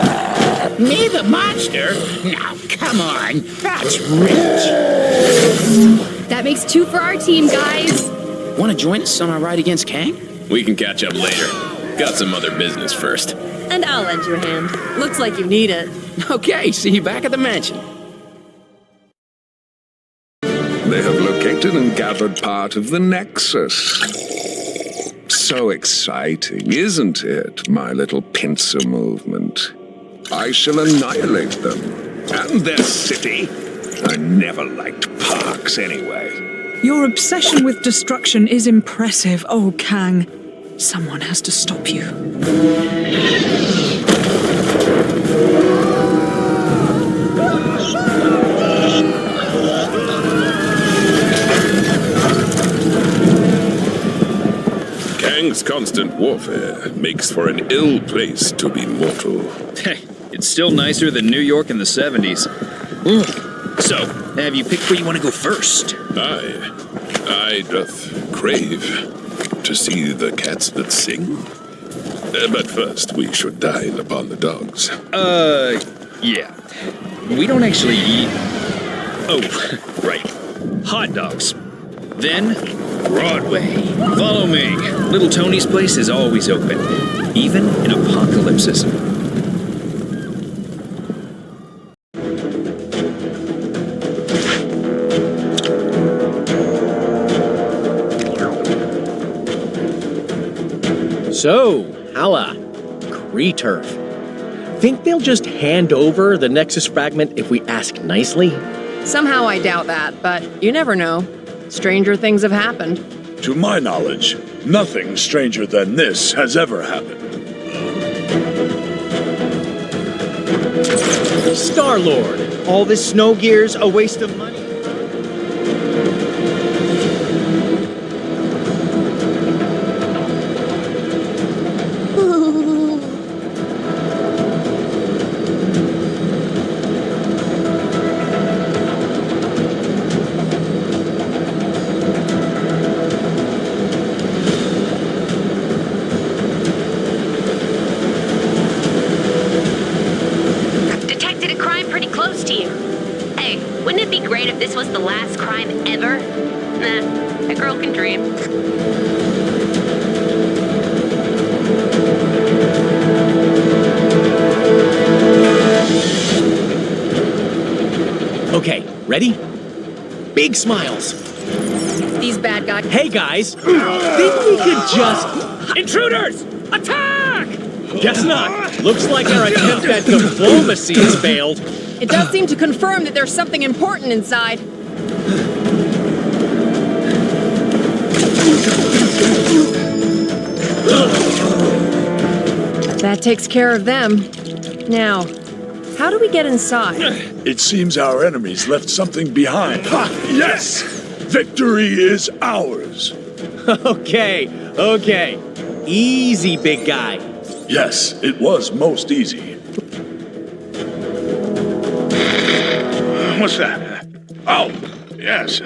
Me, the monster? Now, come on, that's rich. That makes 2 for our team, guys. Want to join us on our ride against Kang? We can catch up later. Got some other business first. And I'll lend you a hand. Looks like you need it. Okay, see you back at the mansion. They have located and gathered part of the Nexus. So exciting, isn't it, my little pincer movement? I shall annihilate them. And their city. I never liked parks anyway. Your obsession with destruction is impressive, oh Kang. Someone has to stop you. Kang's constant warfare makes for an ill place to be mortal. Hey, it's still nicer than New York in the 70s. So, have you picked where you want to go first? I doth crave to see the cats that sing. But first, we should dine upon the dogs. Yeah. We don't actually eat... Oh, right. Hot dogs. Then, Broadway. Follow me. Little Tony's place is always open, even in apocalypses. So, Hala, Kree-turf. Think they'll just hand over the Nexus fragment if we ask nicely? Somehow I doubt that, but you never know. Stranger things have happened. To my knowledge, nothing stranger than this has ever happened. Star-Lord, all this snow gear's a waste of money. This was the last crime ever? Nah, a girl can dream. Okay, ready? Big smiles. These bad guys. Hey guys, think we could just... Intruders! Attack! Guess not. Looks like our attempt at diplomacy has failed. It does seem to confirm that there's something important inside. That takes care of them. Now, how do we get inside? It seems our enemies left something behind. Ha! Yes! Victory is ours. Okay. Easy, big guy. Yes, it was most easy. What's that? Oh, yes.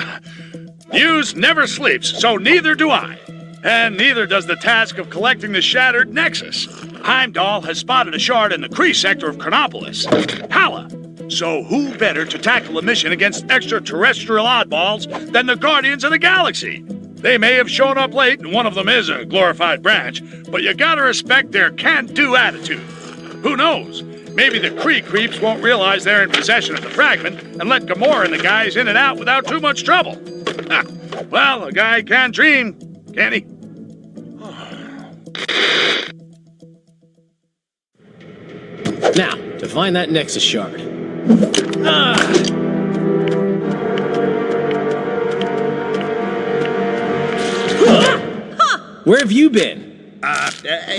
News never sleeps, so neither do I. And neither does the task of collecting the shattered Nexus. Heimdall has spotted a shard in the Kree sector of Chronopolis. Hala! So who better to tackle a mission against extraterrestrial oddballs than the Guardians of the Galaxy? They may have shown up late, and one of them is a glorified branch, but you gotta respect their can't-do attitude. Who knows? Maybe the Kree creeps won't realize they're in possession of the fragment and let Gamora and the guys in and out without too much trouble. Well, a guy can dream, can't he? Now, to find that Nexus shard. Where have you been? I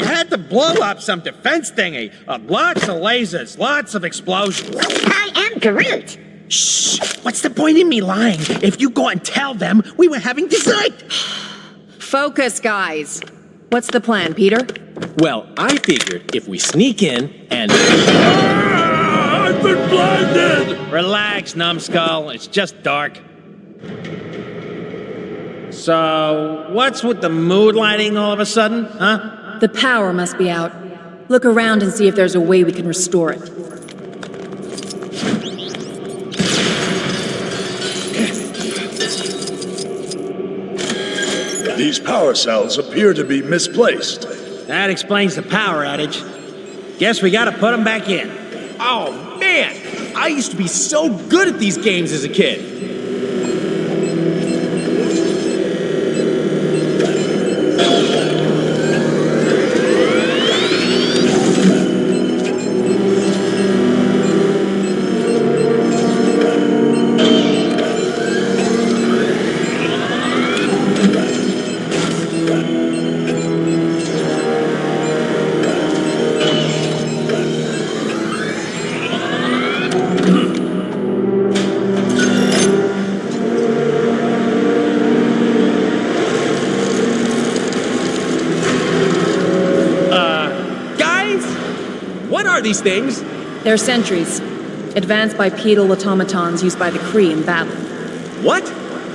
had to blow up some defense thingy. Lots of lasers, lots of explosions. I am Groot. Shh! What's the point in me lying? If you go and tell them we were having dessert. Focus, guys. What's the plan, Peter? Well, I figured if we sneak in and... I've been blinded! Relax, numbskull. It's just dark. So, what's with the mood lighting all of a sudden, huh? The power must be out. Look around and see if there's a way we can restore it. These power cells appear to be misplaced. That explains the power outage. Guess we gotta put them back in. Oh, man! I used to be so good at these games as a kid. These things? They're sentries. Advanced bipedal automatons used by the Kree in battle. What?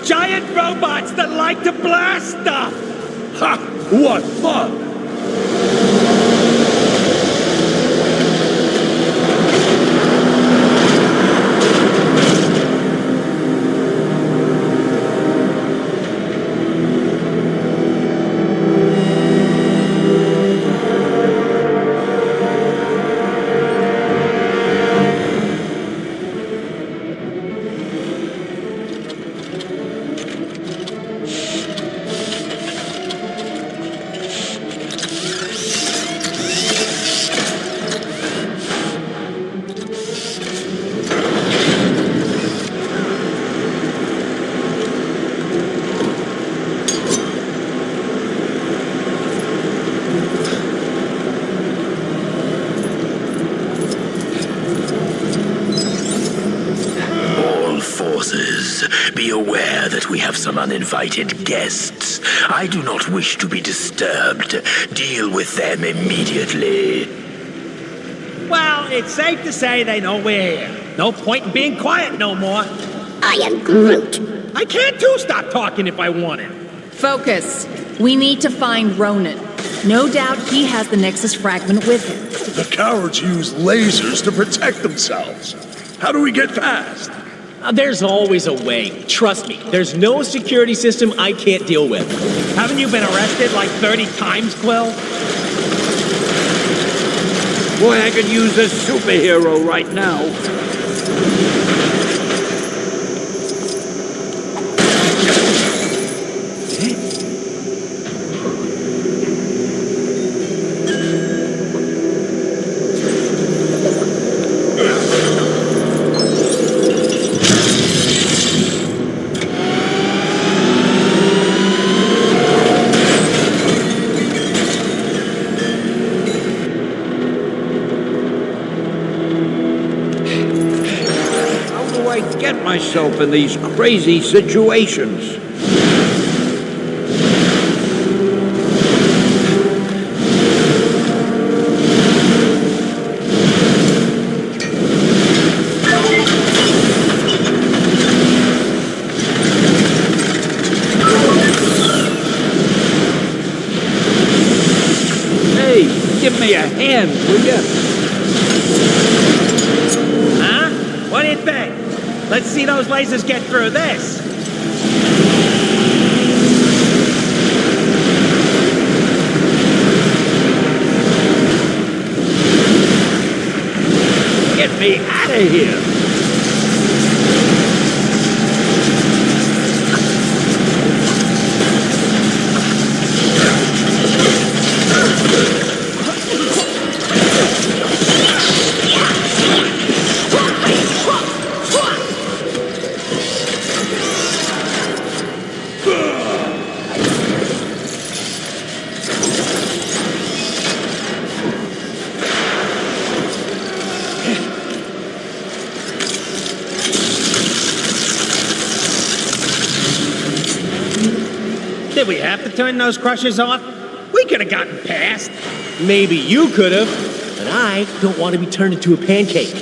Giant robots that like to blast stuff! Ha! What fun! Be aware that we have some uninvited guests. I do not wish to be disturbed. Deal with them immediately. Well, it's safe to say they know we're here. No point in being quiet no more. I am Groot. I can't too stop talking if I wanted. Focus. We need to find Ronan. No doubt he has the Nexus fragment with him. The cowards use lasers to protect themselves. How do we get past? There's always a way. Trust me, there's no security system I can't deal with. Haven't you been arrested like 30 times, Quill? Boy, I could use a superhero right now. Myself in these crazy situations. Hey, give me a hand, will ya? Huh? What do you think? Let's see those lasers get through this. Get me out of here. Did we have to turn those crushers off? We could have gotten past. Maybe you could have, but I don't want to be turned into a pancake.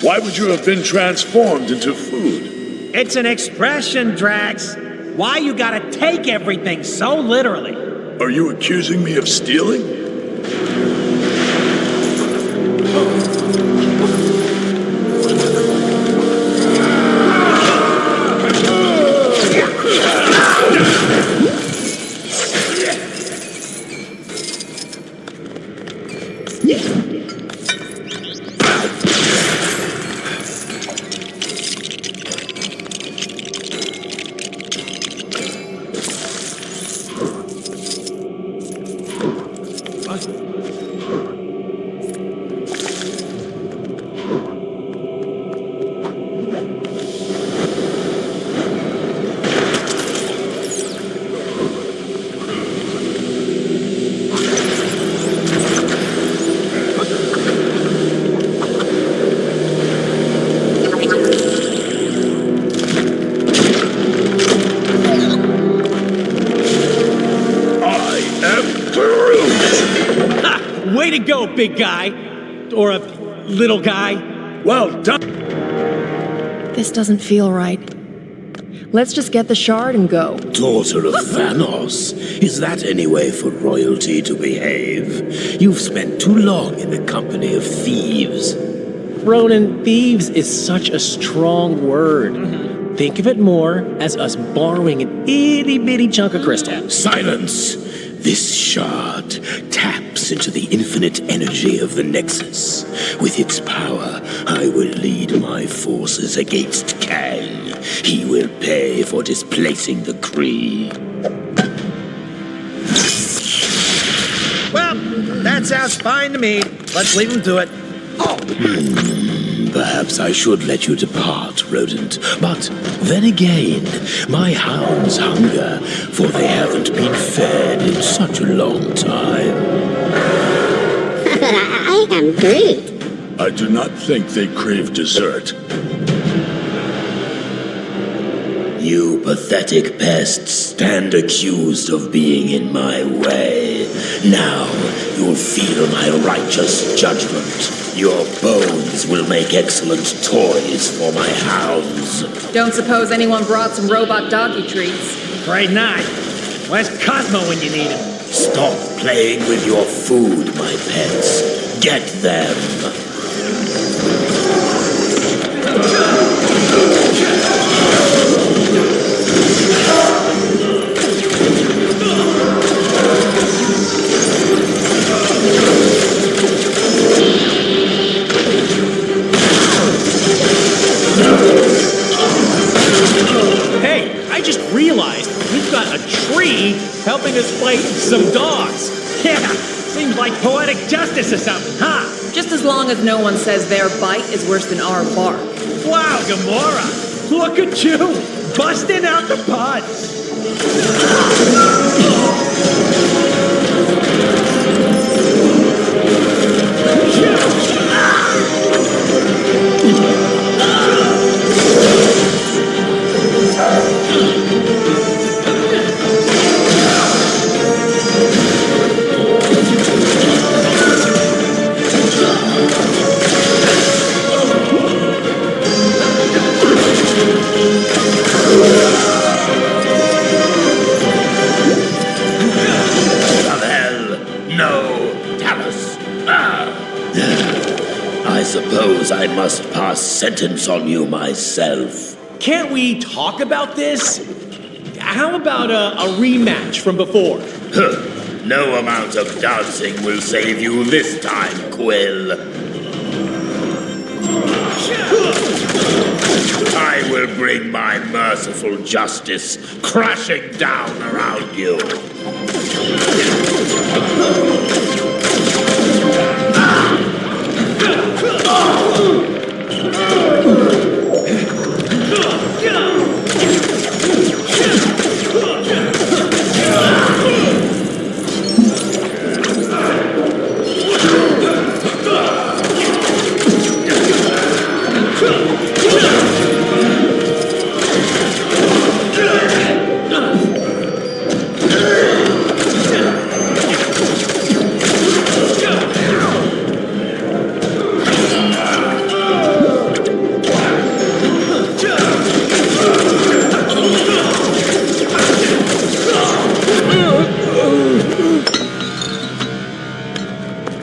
Why would you have been transformed into food? It's an expression, Drax. Why you gotta take everything so literally? Are you accusing me of stealing? Way to go, big guy. Or a little guy. Well done. This doesn't feel right. Let's just get the shard and go. Daughter of Thanos, is that any way for royalty to behave? You've spent too long in the company of thieves. Ronan, thieves is such a strong word. Think of it more as us borrowing an itty-bitty chunk of crystal. Silence! This shard taps into the infinite energy of the Nexus. With its power, I will lead my forces against Kang. He will pay for displacing the Kree. Well, that sounds fine to me. Let's leave him to it. Perhaps I should let you depart, rodent. But then again, my hounds hunger, for they haven't been fed in such a long time. I am Groot. I do not think they crave dessert. You pathetic pests stand accused of being in my way. Now you'll feel my righteous judgment. Your bones will make excellent toys for my hounds. Don't suppose anyone brought some robot doggy treats? Afraid not. Where's Cosmo when you need him? Stop playing with your food, my pets. Get them. us fight some dogs. Yeah, seems like poetic justice or something, huh? Just as long as no one says their bite is worse than our bark. Wow, Gamora! Look at you! Busting out the puns! I suppose I must pass sentence on you myself. Can't we talk about this? How about a rematch from before? No amount of dancing will save you this time, Quill. I will bring my merciful justice crashing down around you.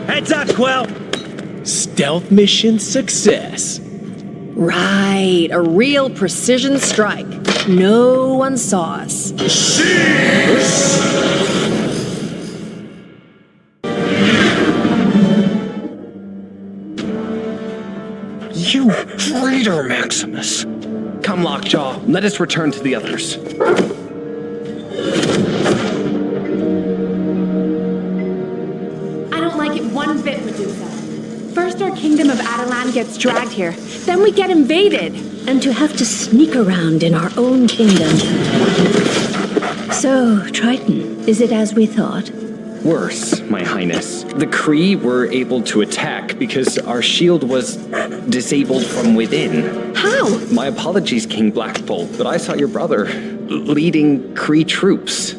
Heads up, Quill! Stealth mission success. Right, a real precision strike. No one saw us. You traitor, Maximus! Come, Lockjaw, let us return to the others. I don't like it one bit, Medusa. First our kingdom of Adelan gets dragged here, then we get invaded. And to have to sneak around in our own kingdom. So, Triton, is it as we thought? Worse, my highness. The Kree were able to attack because our shield was disabled from within. How? My apologies, King Blackbolt, but I saw your brother leading Kree troops.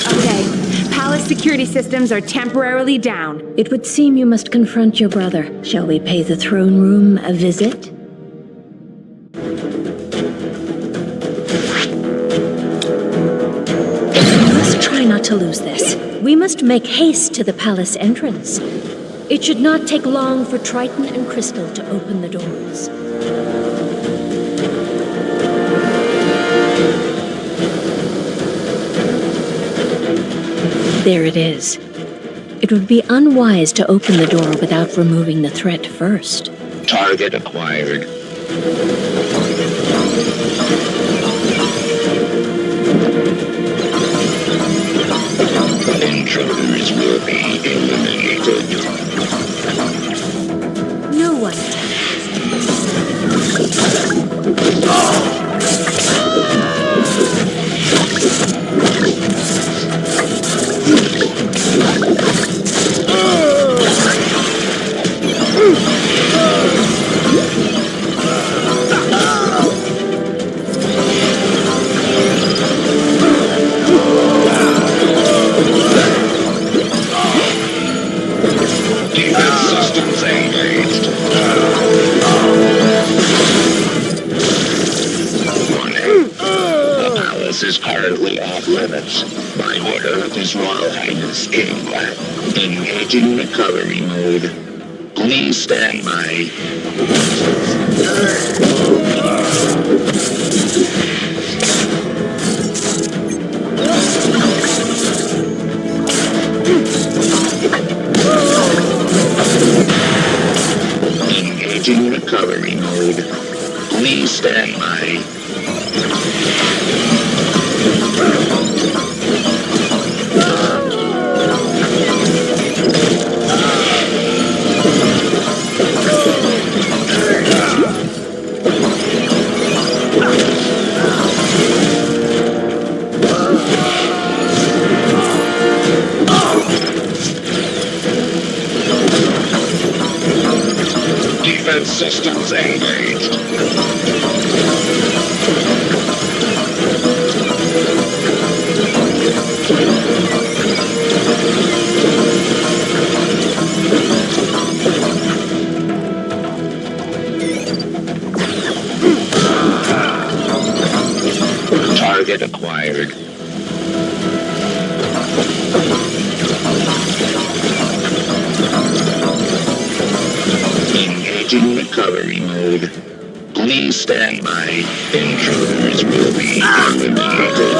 Okay, palace security systems are temporarily down. It would seem you must confront your brother. Shall we pay the throne room a visit? We must try not to lose this. We must make haste to the palace entrance. It should not take long for Triton and Crystal to open the doors. There it is. It would be unwise to open the door without removing the threat first. Target acquired. Intruders will be eliminated. No one. Defense systems engaged. Warning. The palace is currently off limits. By order of His Royal Highness King Black. Engaging recovery mode. Please stand by. Engaging recovery mode. Please stand by. defense systems engaged. Target acquired. Engaging recovery mode. Please stand by. Intruders will be eliminated.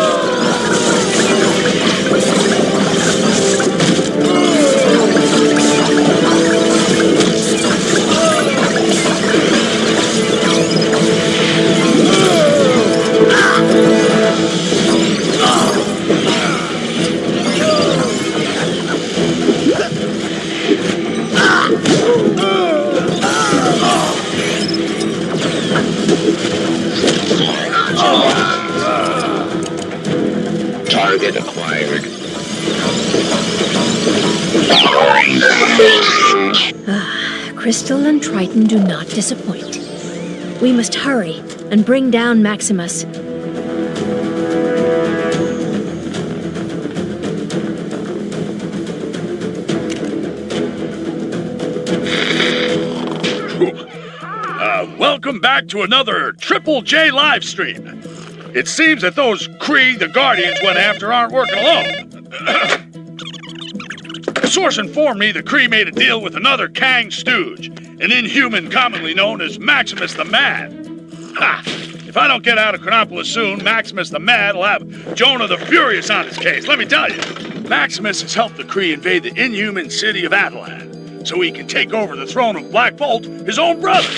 Target acquired. Crystal and Triton do not disappoint. We must hurry and bring down Maximus. Welcome back to another Triple J live stream. It seems that those Kree the Guardians went after aren't working alone. A source informed me the Kree made a deal with another Kang stooge, an inhuman commonly known as Maximus the Mad. Ha! If I don't get out of Chronopolis soon, Maximus the Mad will have Jonah the Furious on his case, let me tell you. Maximus has helped the Kree invade the inhuman city of Atalan, so he can take over the throne of Black Bolt, his own brother.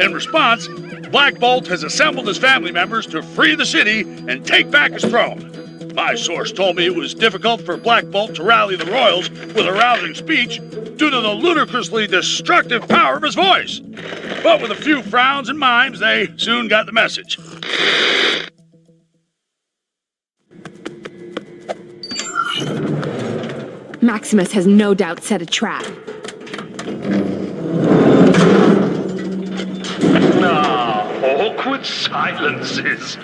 In response, Black Bolt has assembled his family members to free the city and take back his throne. My source told me it was difficult for Black Bolt to rally the royals with a rousing speech due to the ludicrously destructive power of his voice. But with a few frowns and mimes, they soon got the message. Maximus has no doubt set a trap. Awkward silences.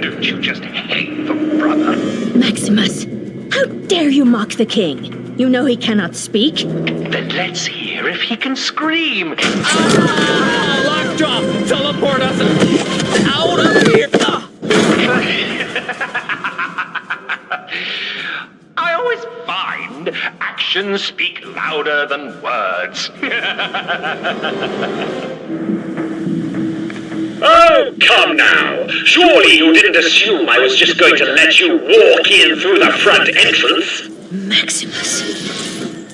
Don't you just hate them, brother? Maximus, how dare you mock the king? You know he cannot speak. Then let's hear if he can scream. Lockjaw! Teleport us out of here! I always find actions speak louder than words. Oh, come now. Surely you didn't assume I was just going to let you walk in through the front entrance? Maximus,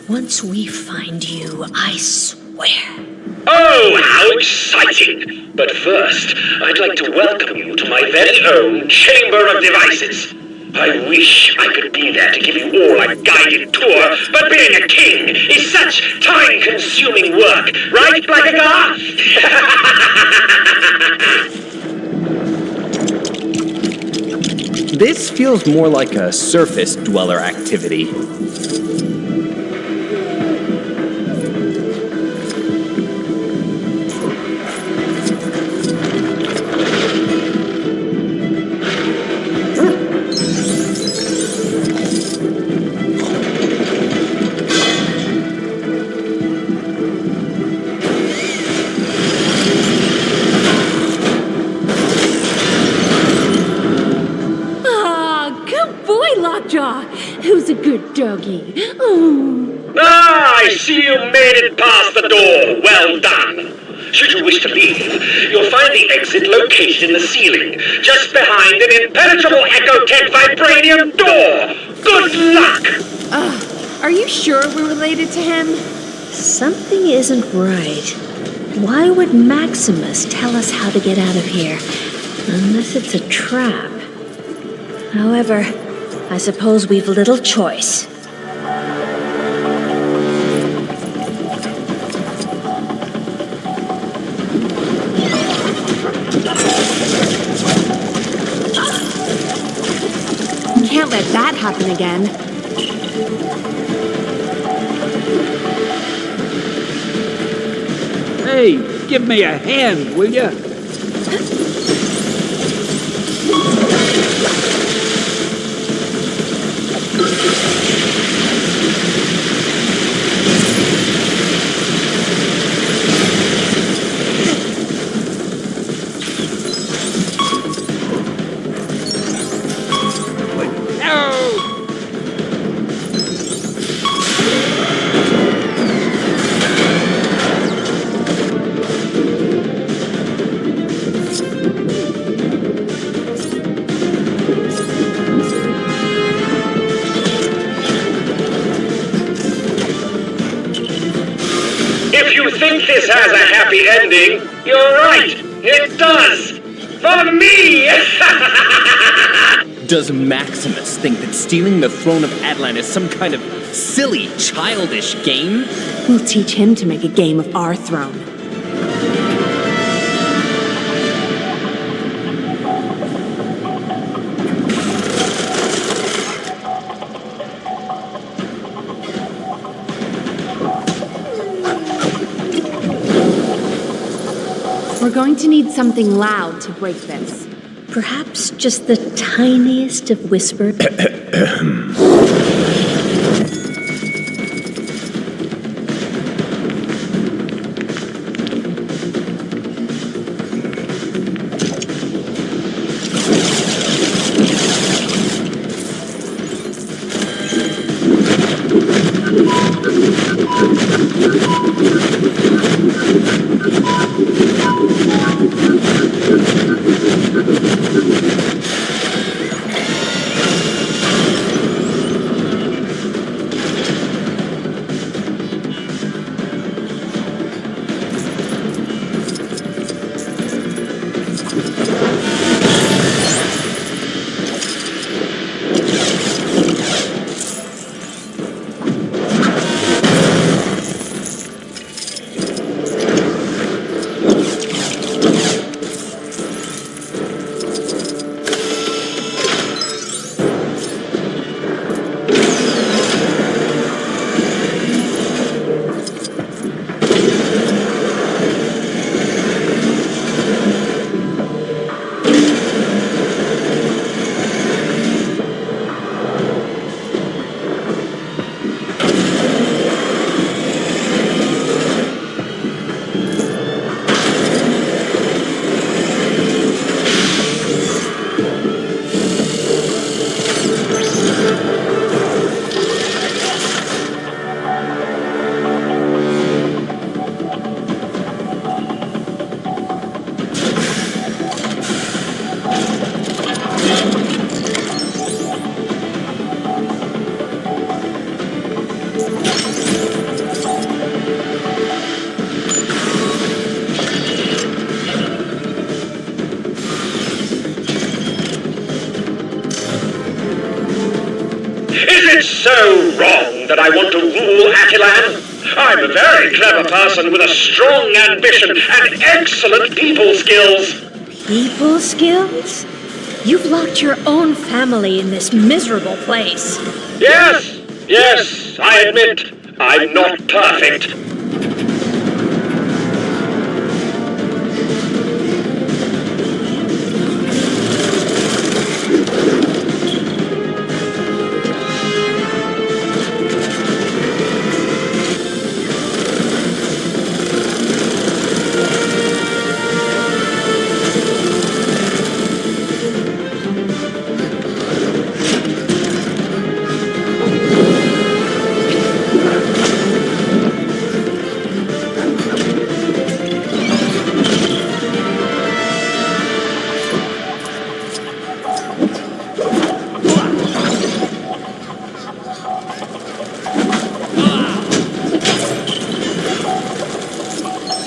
once we find you, I swear. Oh, how exciting! But first, I'd like to welcome you to my very own Chamber of Devices. I wish I could be there to give you all a guided tour, but being a king is such time-consuming work, right, Blackagar? This feels more like a surface dweller activity. Who's a good doggy? Oh. Ah, I see you made it past the door. Well done. Should you wish to leave, you'll find the exit located in the ceiling, just behind an impenetrable Ecotech vibranium door. Good luck! Are you sure we're related to him? Something isn't right. Why would Maximus tell us how to get out of here? Unless it's a trap. However, I suppose we've little choice. Can't let that happen again. Hey, give me a hand, will you? If you think this has a happy ending, you're right. It does. For me! Does Maximus think that stealing the throne of Atlan is some kind of silly, childish game? We'll teach him to make a game of our throne. We're going to need something loud to break this. Perhaps just the tiniest of whispers. So wrong that I want to rule Attilan? I'm a very clever person with a strong ambition and excellent people skills. People skills? You've locked your own family in this miserable place. Yes, I admit, I'm not perfect.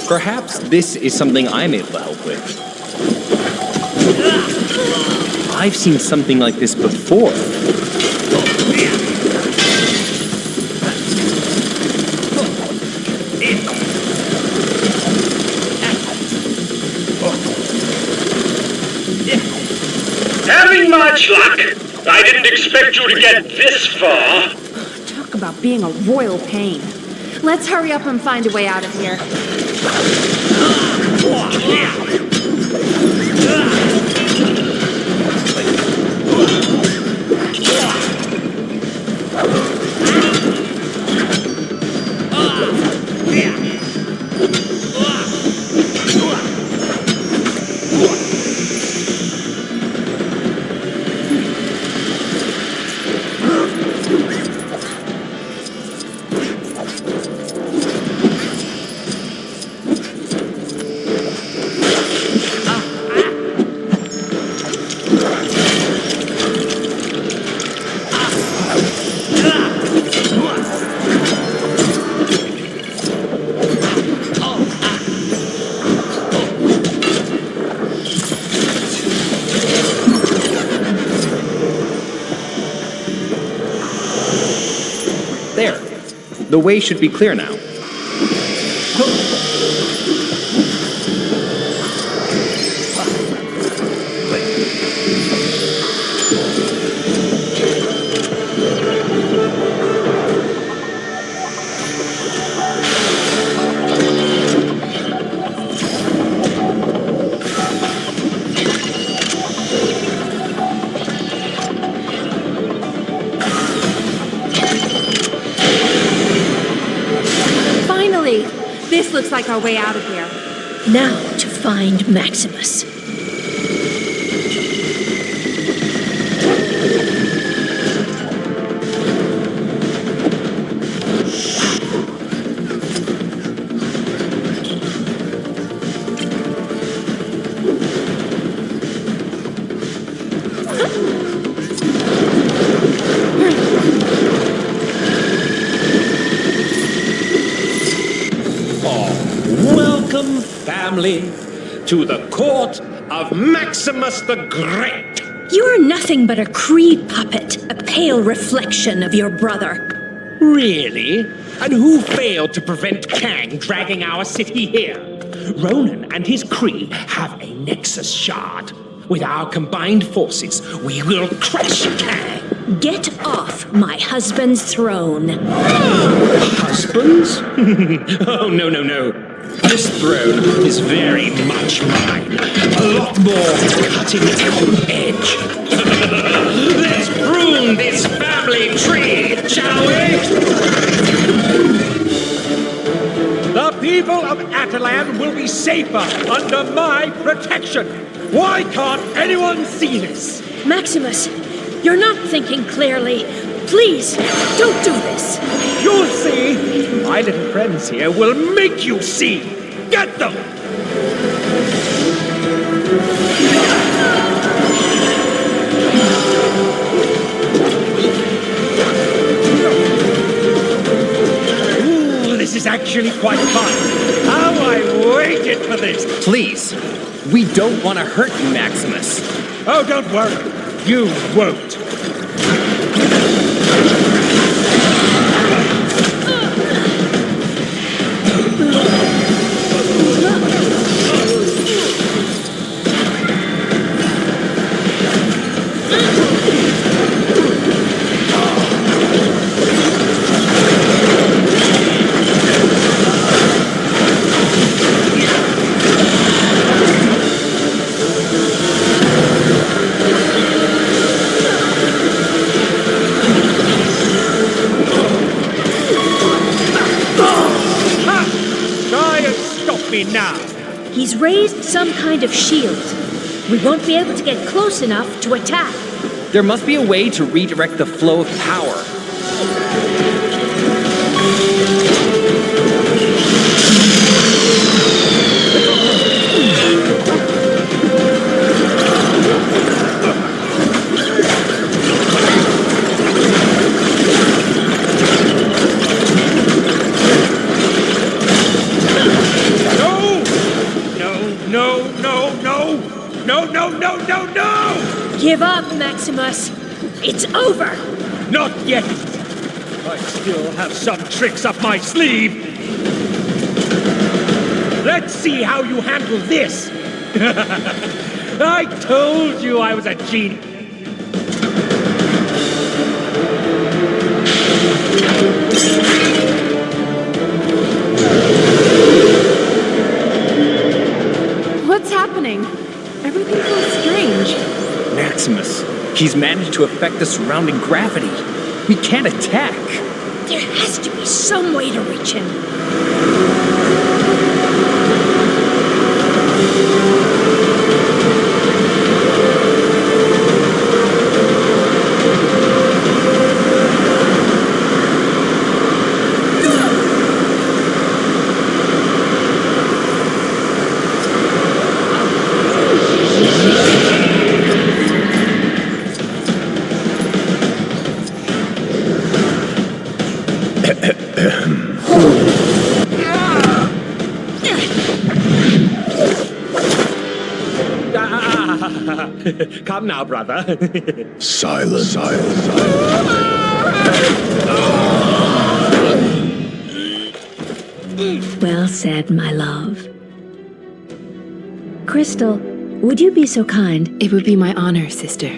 Perhaps this is something I'm able to help with. I've seen something like this before. Having much luck. I didn't expect you to get this far. Talk about being a royal pain. Let's hurry up and find a way out of here. There. The way should be clear now. Finally! This looks like our way out of here. Now to find Maximus. Welcome, family, to the court of Maximus the Great. You're nothing but a Kree puppet, a pale reflection of your brother. Really? And who failed to prevent Kang dragging our city here? Ronan and his Kree have a Nexus shard. With our combined forces, we will crush Kang. Get off my husband's throne. Husbands? Oh, no. This throne is very much mine. A lot more cutting edge. Let's prune this family tree, shall we? The people of Atalan will be safer under my protection. Why can't anyone see this? Maximus, you're not thinking clearly. Please, don't do this. You'll see. My little friends here will make you see. Get them! Ooh, this is actually quite fun. How I waited for this. Please, we don't want to hurt you, Maximus. Oh, don't worry. You won't. Now. He's raised some kind of shield. We won't be able to get close enough to attack. There must be a way to redirect the flow of power. No! Give up, Maximus. It's over. Not yet. I still have some tricks up my sleeve. Let's see how you handle this. I told you I was a genius. What's happening? Everything feels strange. Maximus, he's managed to affect the surrounding gravity. We can't attack. There has to be some way to reach him. Come now, brother. Silence. Well said, my love. Crystal, would you be so kind? It would be my honor, sister.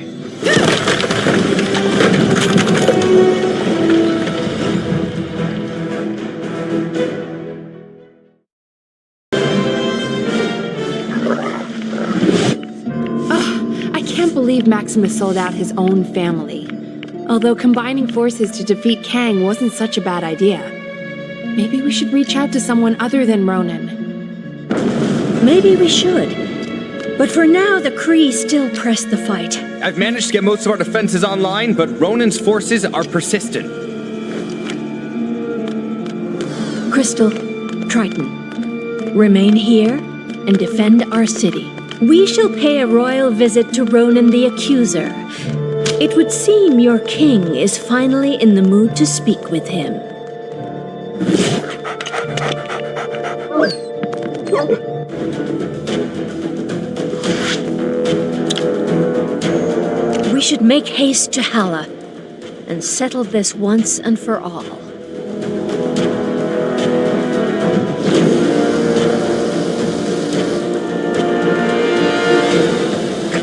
I can't believe Maximus sold out his own family. Although combining forces to defeat Kang wasn't such a bad idea. Maybe we should reach out to someone other than Ronan. Maybe we should. But for now, the Kree still press the fight. I've managed to get most of our defenses online, but Ronan's forces are persistent. Crystal, Triton, remain here and defend our city. We shall pay a royal visit to Ronan the Accuser. It would seem your king is finally in the mood to speak with him. We should make haste to Hala and settle this once and for all.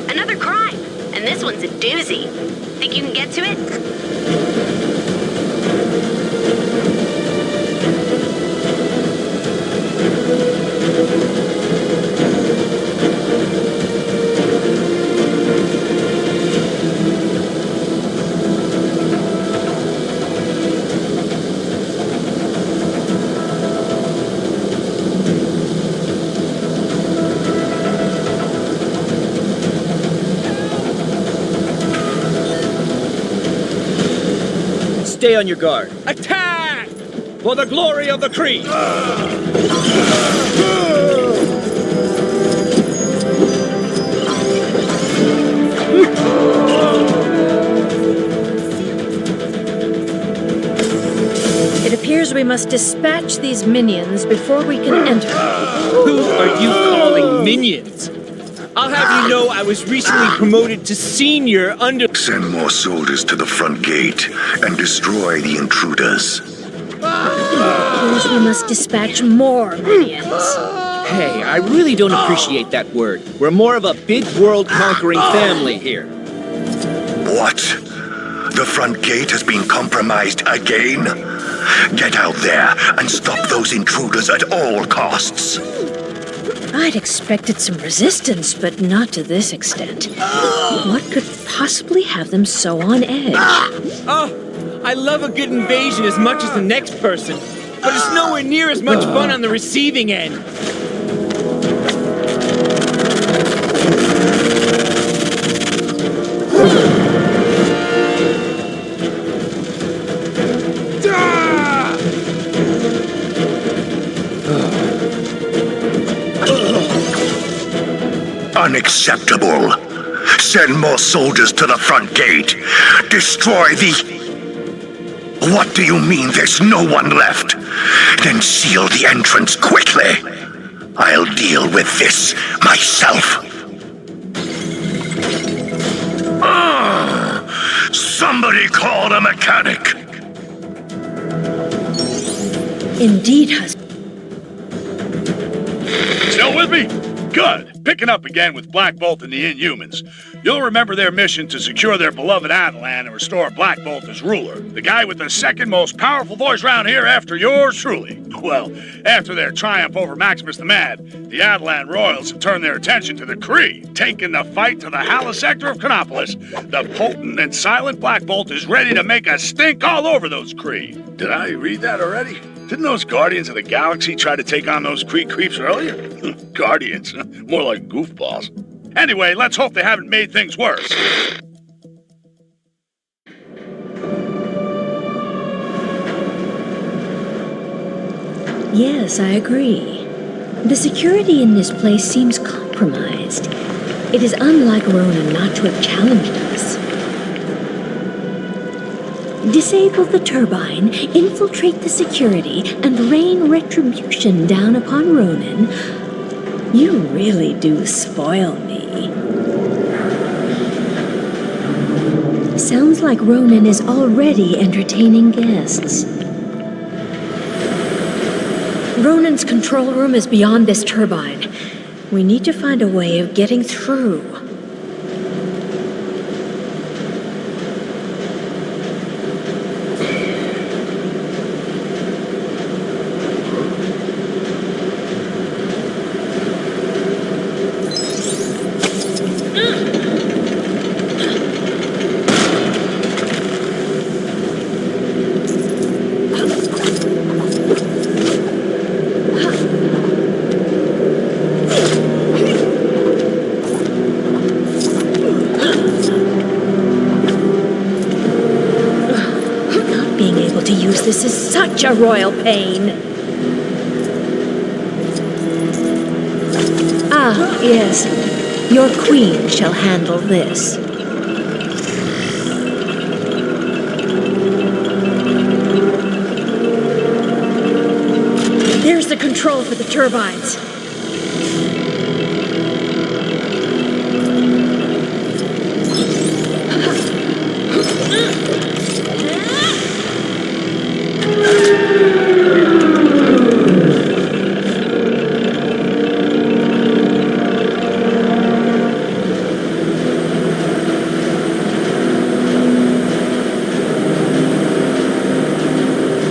Another crime, and this one's a doozy. Think you can get to it? Stay on your guard. Attack! For the glory of the Kree! It appears we must dispatch these minions before we can enter. Who are you calling minions? I'll have you know I was recently promoted to senior under... Send more soldiers to the front gate and destroy the intruders. It appears we must dispatch more minions. Hey, I really don't appreciate that word. We're more of a big world-conquering family here. What? The front gate has been compromised again? Get out there and stop those intruders at all costs. I'd expected some resistance, but not to this extent. What could possibly have them so on edge? Oh, I love a good invasion as much as the next person, but it's nowhere near as much fun on the receiving end. Unacceptable. Send more soldiers to the front gate. Destroy the... What do you mean there's no one left? Then seal the entrance quickly. I'll deal with this myself. Somebody call a mechanic. Indeed, husband. Still with me? Good. Picking up again with Black Bolt and the Inhumans. You'll remember their mission to secure their beloved Attilan and restore Black Bolt as ruler. The guy with the second most powerful voice round here after yours truly. Well, after their triumph over Maximus the Mad, the Attilan royals have turned their attention to the Kree, taking the fight to the Hala sector of Chronopolis. The potent and silent Black Bolt is ready to make a stink all over those Kree. Did I read that already? Didn't those Guardians of the Galaxy try to take on those Kree creeps earlier? Guardians, more like goofballs. Anyway, let's hope they haven't made things worse. Yes, I agree. The security in this place seems compromised. It is unlike Ronan not to have challenged us. Disable the turbine, infiltrate the security, and rain retribution down upon Ronan. You really do spoil me. Sounds like Ronan is already entertaining guests. Ronan's control room is beyond this turbine. We need to find a way of getting through. This is such a royal pain. Ah, yes. Your queen shall handle this. There's the control for the turbines.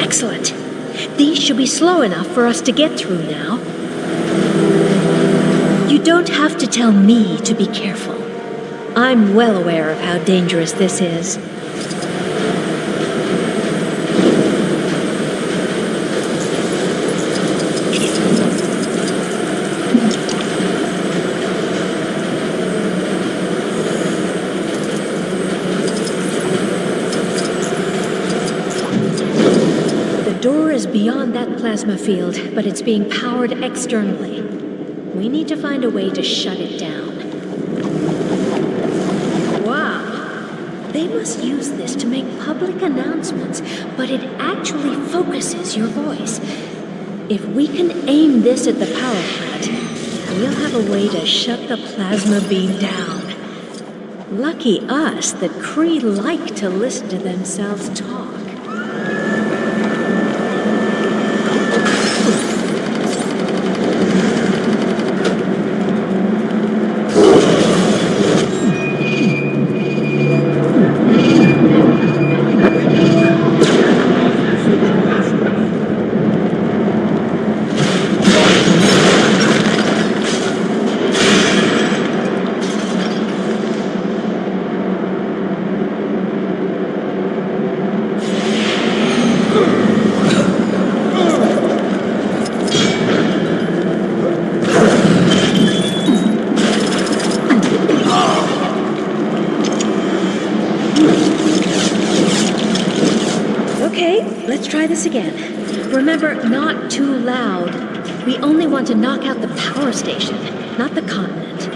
Excellent. These should be slow enough for us to get through now. You don't have to tell me to be careful. I'm well aware of how dangerous this is. Beyond that plasma field, but it's being powered externally. We need to find a way to shut it down. Wow. They must use this to make public announcements, but it actually focuses your voice. If we can aim this at the power plant, we'll have a way to shut the plasma beam down. Lucky us that Kree like to listen to themselves talk. Again. Remember, not too loud. We only want to knock out the power station, not the continent.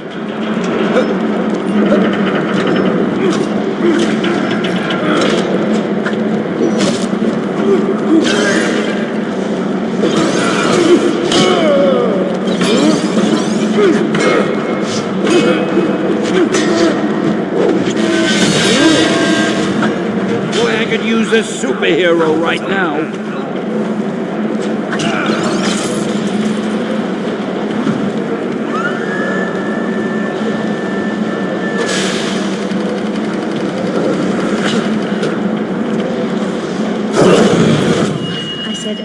Boy, I could use a superhero right now.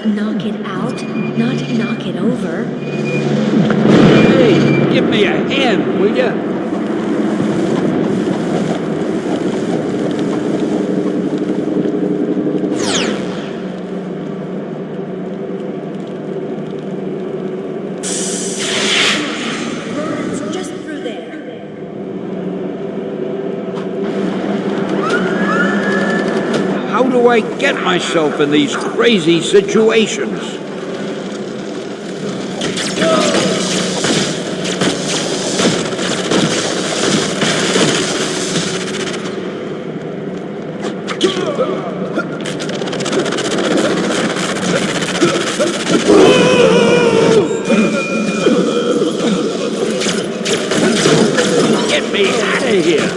Knock it out, not knock it over. Hey, give me a hand, will ya? Ronan's just through there. How do I get myself in these crazy situations? Get me out of here!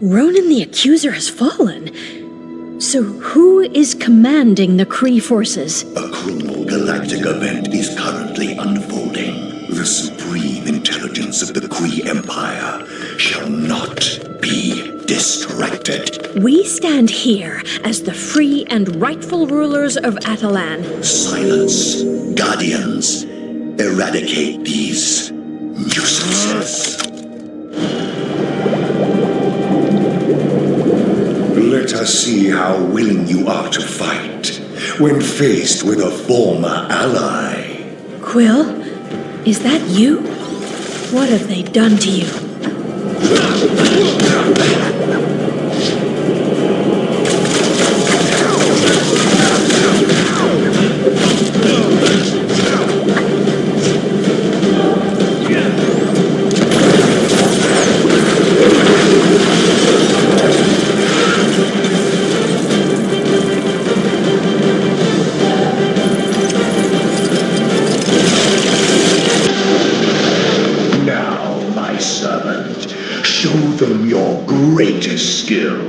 Ronan the Accuser has fallen. So who is commanding the Kree forces? A cruel galactic event is currently unfolding. The supreme intelligence of the Kree Empire shall not be distracted. We stand here as the free and rightful rulers of Atalan. Silence, Guardians. Eradicate these nuisances. Let us see how willing you are to fight when faced with a former ally. Quill, is that you? What have they done to you? Show them your greatest skill.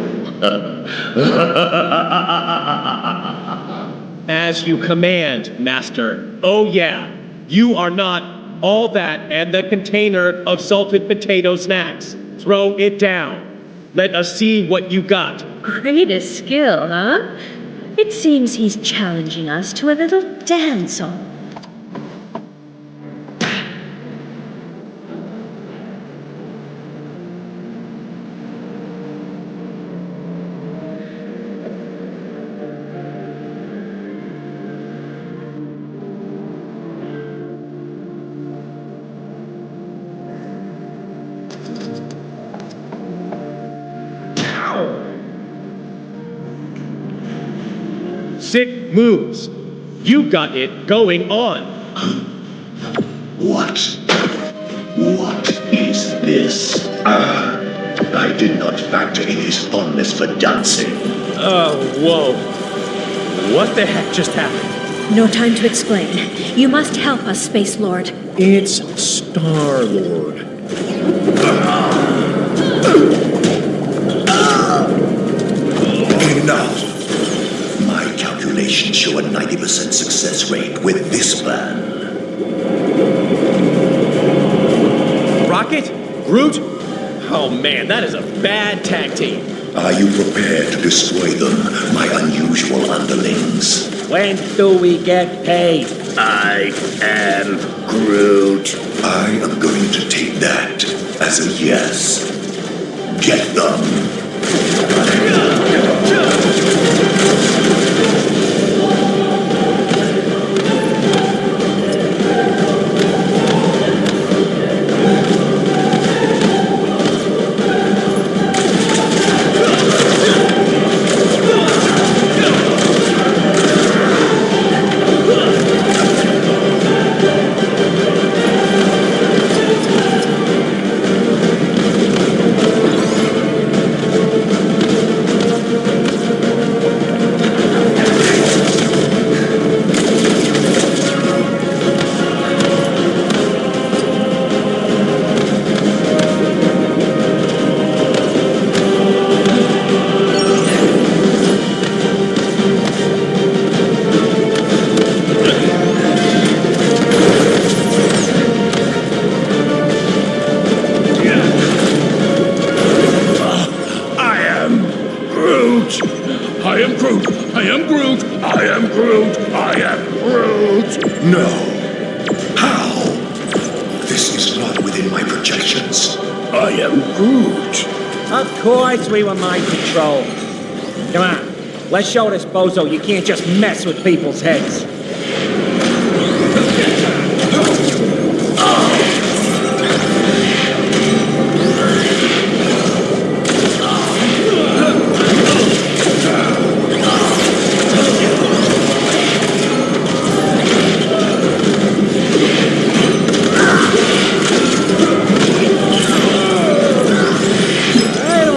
As you command, Master. Oh yeah, you are not all that and the container of salted potato snacks. Throw it down. Let us see what you got. Greatest skill, huh? It seems he's challenging us to a little dance-off. Sick moves. You got it going on. What? What is this? I did not factor in his fondness for dancing. Oh, whoa. What the heck just happened? No time to explain. You must help us, Space Lord. It's Star-Lord. Enough! My calculations show a 90% success rate with this plan. Rocket? Groot? Oh man, that is a bad tag team. Are you prepared to destroy them, my unusual underlings? When do we get paid? I am Groot. I am going to take that as a yes. Get them. No. How? This is not within my projections. I am Groot. Of course we were mind controlled. Come on, let's show this bozo you can't just mess with people's heads.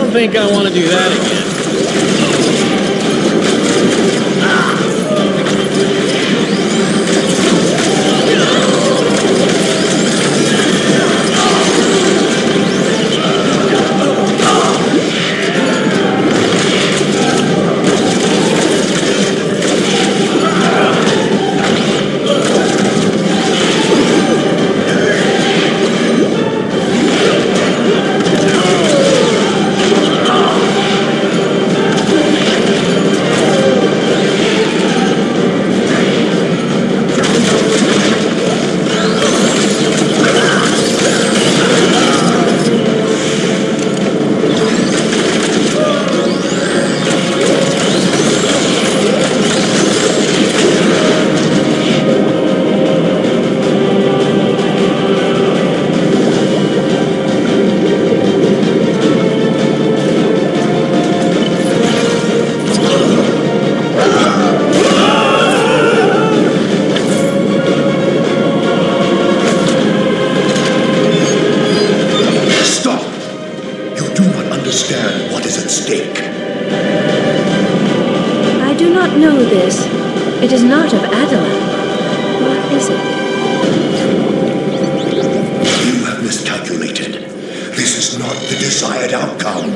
I think I want to do that again. It is not of Adeline. What is it? You have miscalculated. This is not the desired outcome.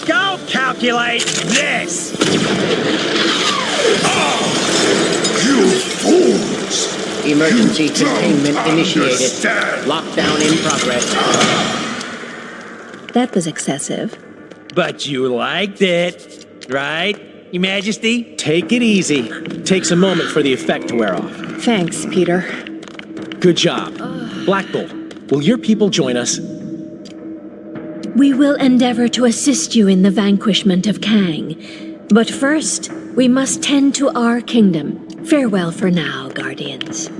Go calculate this! You fools! Emergency containment initiated. Lockdown in progress. That was excessive. But you liked it, right, Your Majesty? Take it easy. Takes a moment for the effect to wear off. Thanks, Peter. Good job. Black Bull, will your people join us? We will endeavor to assist you in the vanquishment of Kang. But first, we must tend to our kingdom. Farewell for now, Guardians.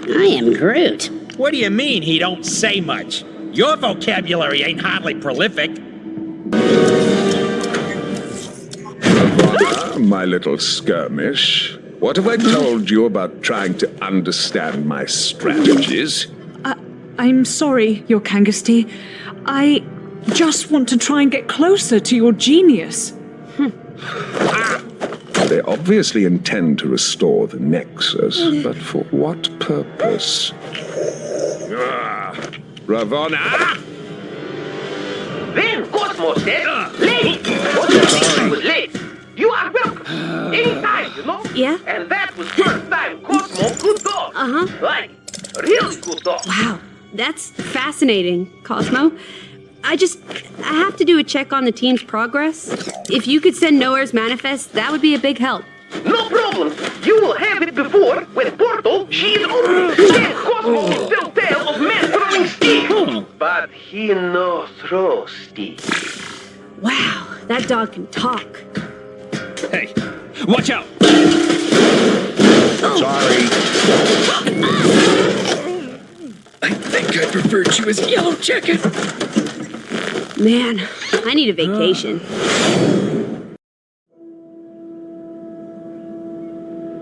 I am Groot. What do you mean he don't say much? Your vocabulary ain't hardly prolific. My little skirmish. What have I told you about trying to understand my strategies? I'm sorry, Your Kangasty. I just want to try and get closer to your genius. They obviously intend to restore the Nexus, but for what purpose? Ravonna! Then Cosmo said, lady, what you think was late? You are welcome. Anytime, you know? Yeah? And that was first time Cosmo could talk. Like, really good talk. Wow, that's fascinating, Cosmo. I have to do a check on the team's progress. If you could send Nowhere's manifest, that would be a big help. No problem. You will have it before, when Portal, she is open. Then Cosmo will still tell of men throwing sticks. But he no throw sticks. Wow, that dog can talk. Hey, watch out! Sorry. I think I preferred you as Yellow Jacket. Man, I need a vacation.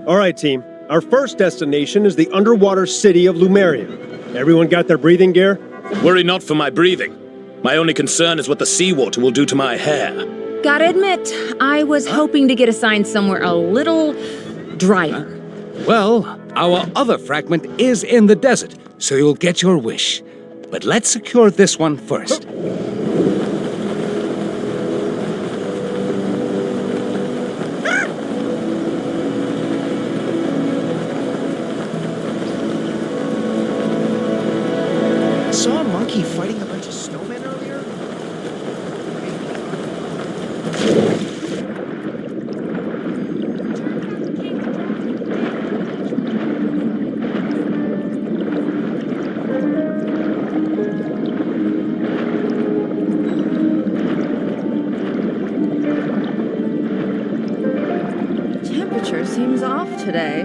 All right, team. Our first destination is the underwater city of Lumeria. Everyone got their breathing gear? Worry not for my breathing. My only concern is what the seawater will do to my hair. Gotta admit, I was hoping to get assigned somewhere a little drier. Well, our other fragment is in the desert, so you'll get your wish. But let's secure this one first. I saw a monkey fighting a bunch of snowmen earlier. Temperature seems off today.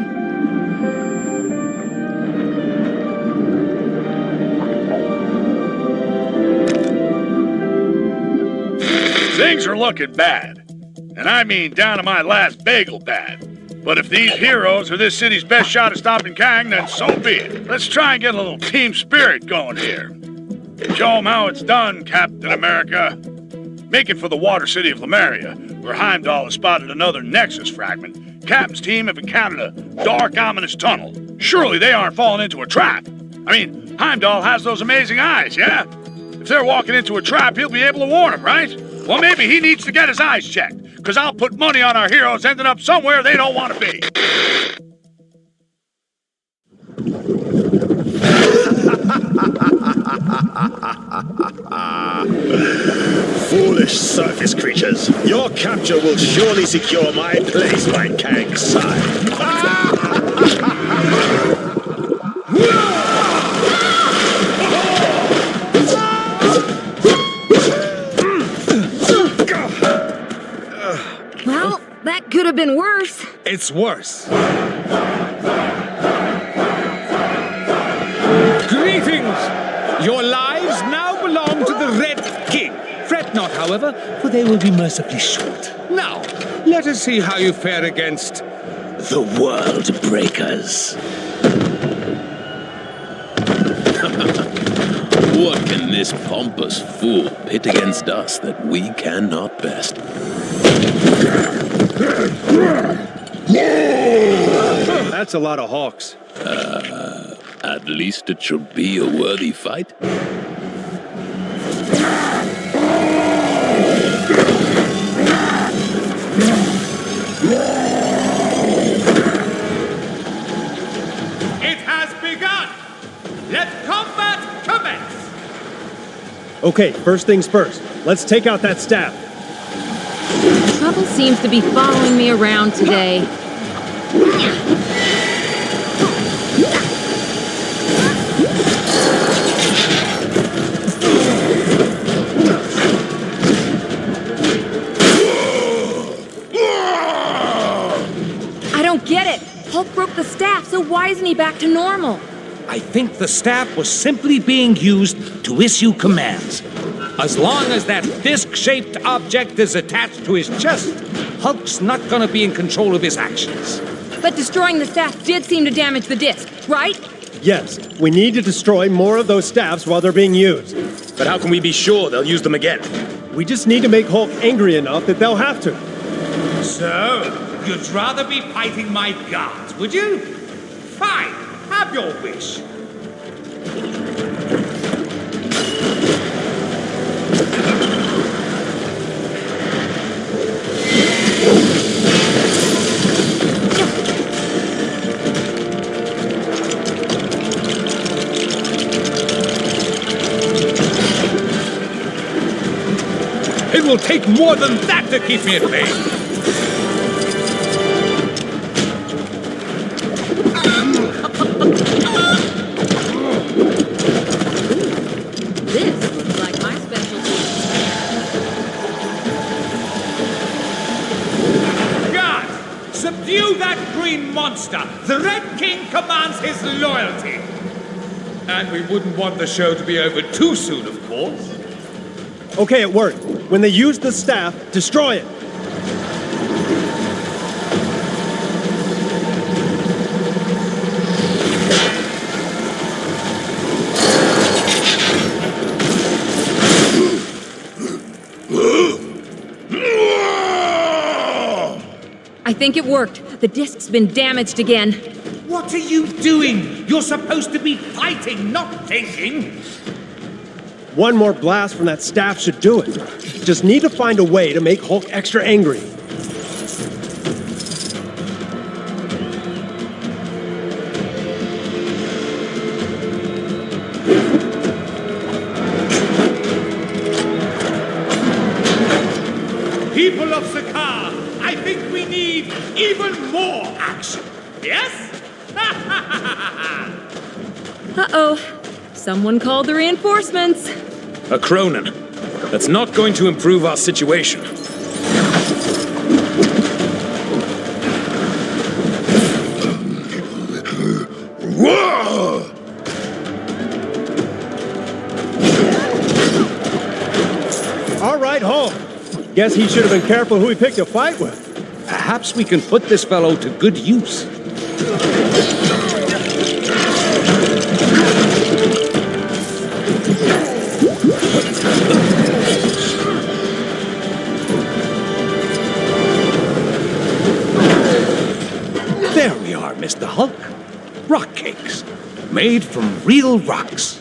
Things are looking bad. And I mean down to my last bagel bad. But if these heroes are this city's best shot at stopping Kang, then so be it. Let's try and get a little team spirit going here. Show 'em how it's done, Captain America. Make it for the water city of Lemuria, where Heimdall has spotted another Nexus fragment. Captain's team have encountered a dark, ominous tunnel. Surely they aren't falling into a trap. I mean, Heimdall has those amazing eyes, yeah? If they're walking into a trap, he'll be able to warn them, right? Well, maybe he needs to get his eyes checked, because I'll put money on our heroes ending up somewhere they don't want to be. Foolish surface creatures, your capture will surely secure my place by Kang's side. Well, that could have been worse. It's worse. Greetings! Your lives now belong to the Red King. Fret not, however, for they will be mercifully short. Now, let us see how you fare against the World Breakers. What can this pompous fool pit against us that we cannot best? That's a lot of hawks. At least it should be a worthy fight. It has begun! Let combat commence! Okay, first things first. Let's take out that staff. Trouble seems to be following me around today. I don't get it. Hulk broke the staff, so why isn't he back to normal? I think the staff was simply being used to issue commands. As long as that disc-shaped object is attached to his chest, Hulk's not gonna be in control of his actions. But destroying the staff did seem to damage the disc, right? Yes, we need to destroy more of those staffs while they're being used. But how can we be sure they'll use them again? We just need to make Hulk angry enough that they'll have to. So, you'd rather be fighting my guards, would you? Fine, have your wish. It will take more than that to keep me at bay. This looks like my specialty. Guards, subdue that green monster. The Red King commands his loyalty. And we wouldn't want the show to be over too soon, of course. Okay, it worked. When they use the staff, destroy it. I think it worked. The disc's been damaged again. What are you doing? You're supposed to be fighting, not thinking. One more blast from that staff should do it. Just need to find a way to make Hulk extra angry. People of Sakaar, I think we need even more action. Yes? Uh-oh. Someone called the reinforcements. A Cronin. That's not going to improve our situation. All right, Hulk. Guess he should have been careful who he picked a fight with. Perhaps we can put this fellow to good use. There we are, Mr. Hulk. Rock cakes, made from real rocks.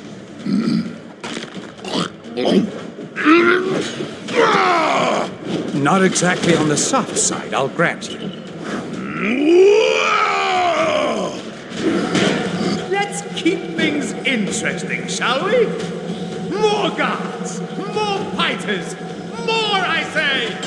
Not exactly on the soft side, I'll grant you. Let's keep things interesting, shall we? More guards, more fighters, more, I say!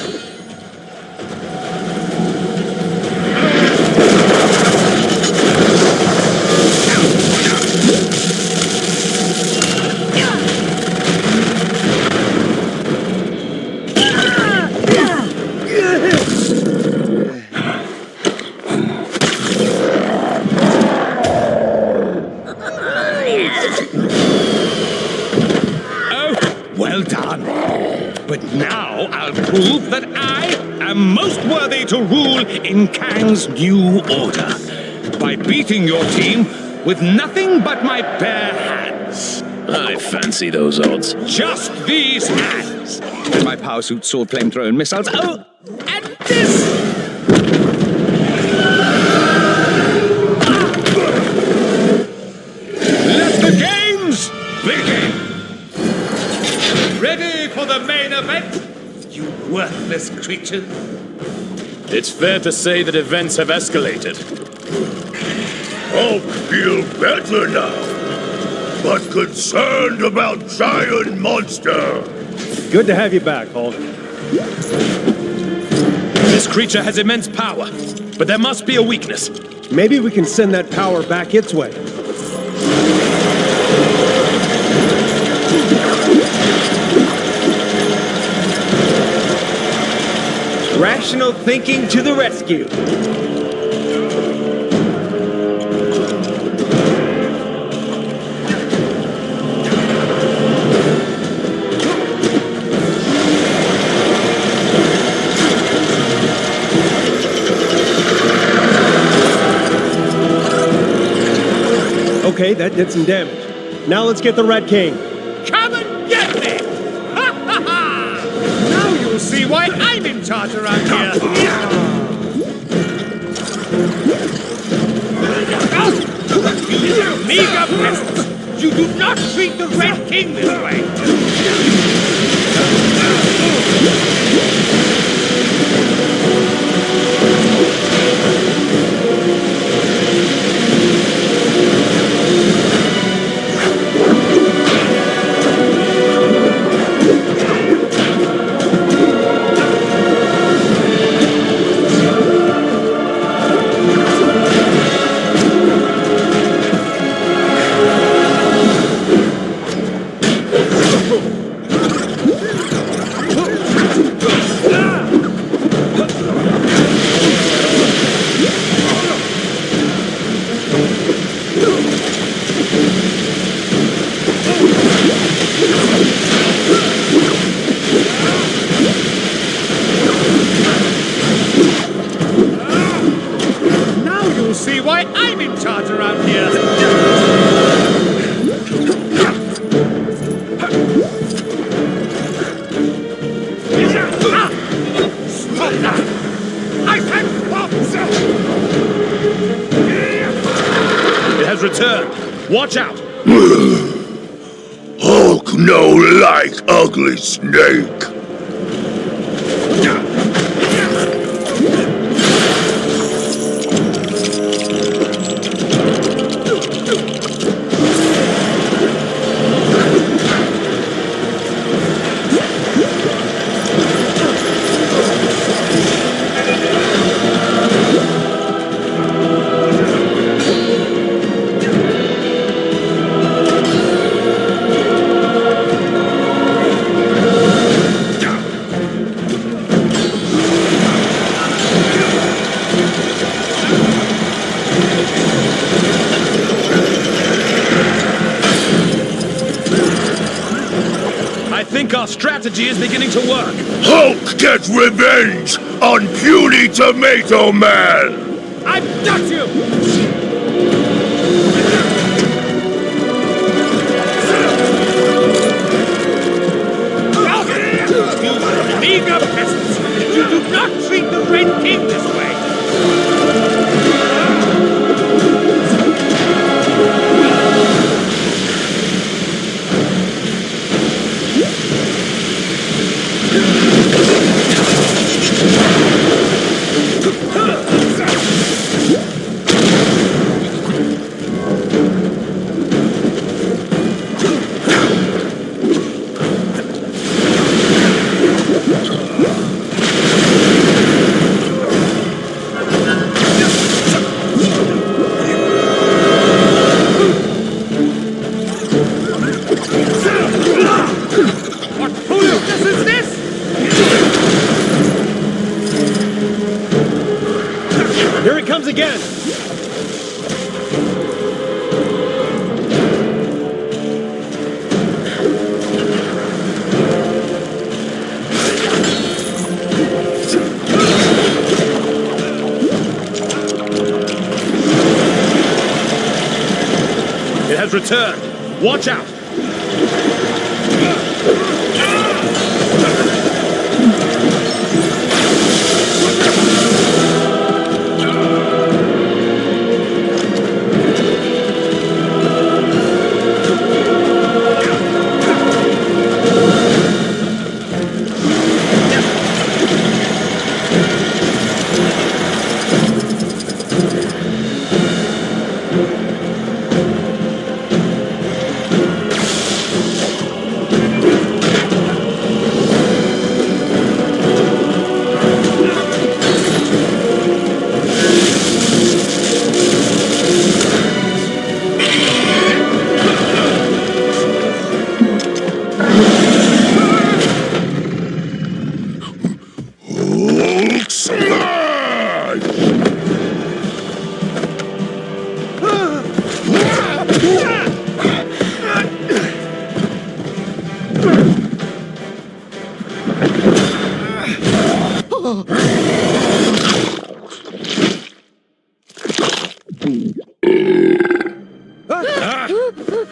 prove that I am most worthy to rule in Kang's new order by beating your team with nothing but my bare hands. I fancy those odds. Just these hands. And my power suit, sword, flamethrower, and missiles. Oh, and this! Let the games begin! Ready for the main event, you worthless creatures? It's fair to say that events have escalated. Hulk feel better now, but concerned about giant monster. Good to have you back, Hulk. This creature has immense power, but there must be a weakness. Maybe we can send that power back its way. Rational thinking to the rescue. Okay, that did some damage. Now let's get the Red King. Come and get me! Ha ha ha! Now you'll see why I'm in charge around here. You meager peasants! You do not treat the Red King this way! See why I'm in charge around here. Stop that! I can't stop! It has returned. Watch out! Hulk no like ugly snake. I think our strategy is beginning to work. Hulk gets revenge on puny Tomato Man! I've got you! You meager peasants! You do not treat the Red King this way! Here it comes again! returned. Watch out!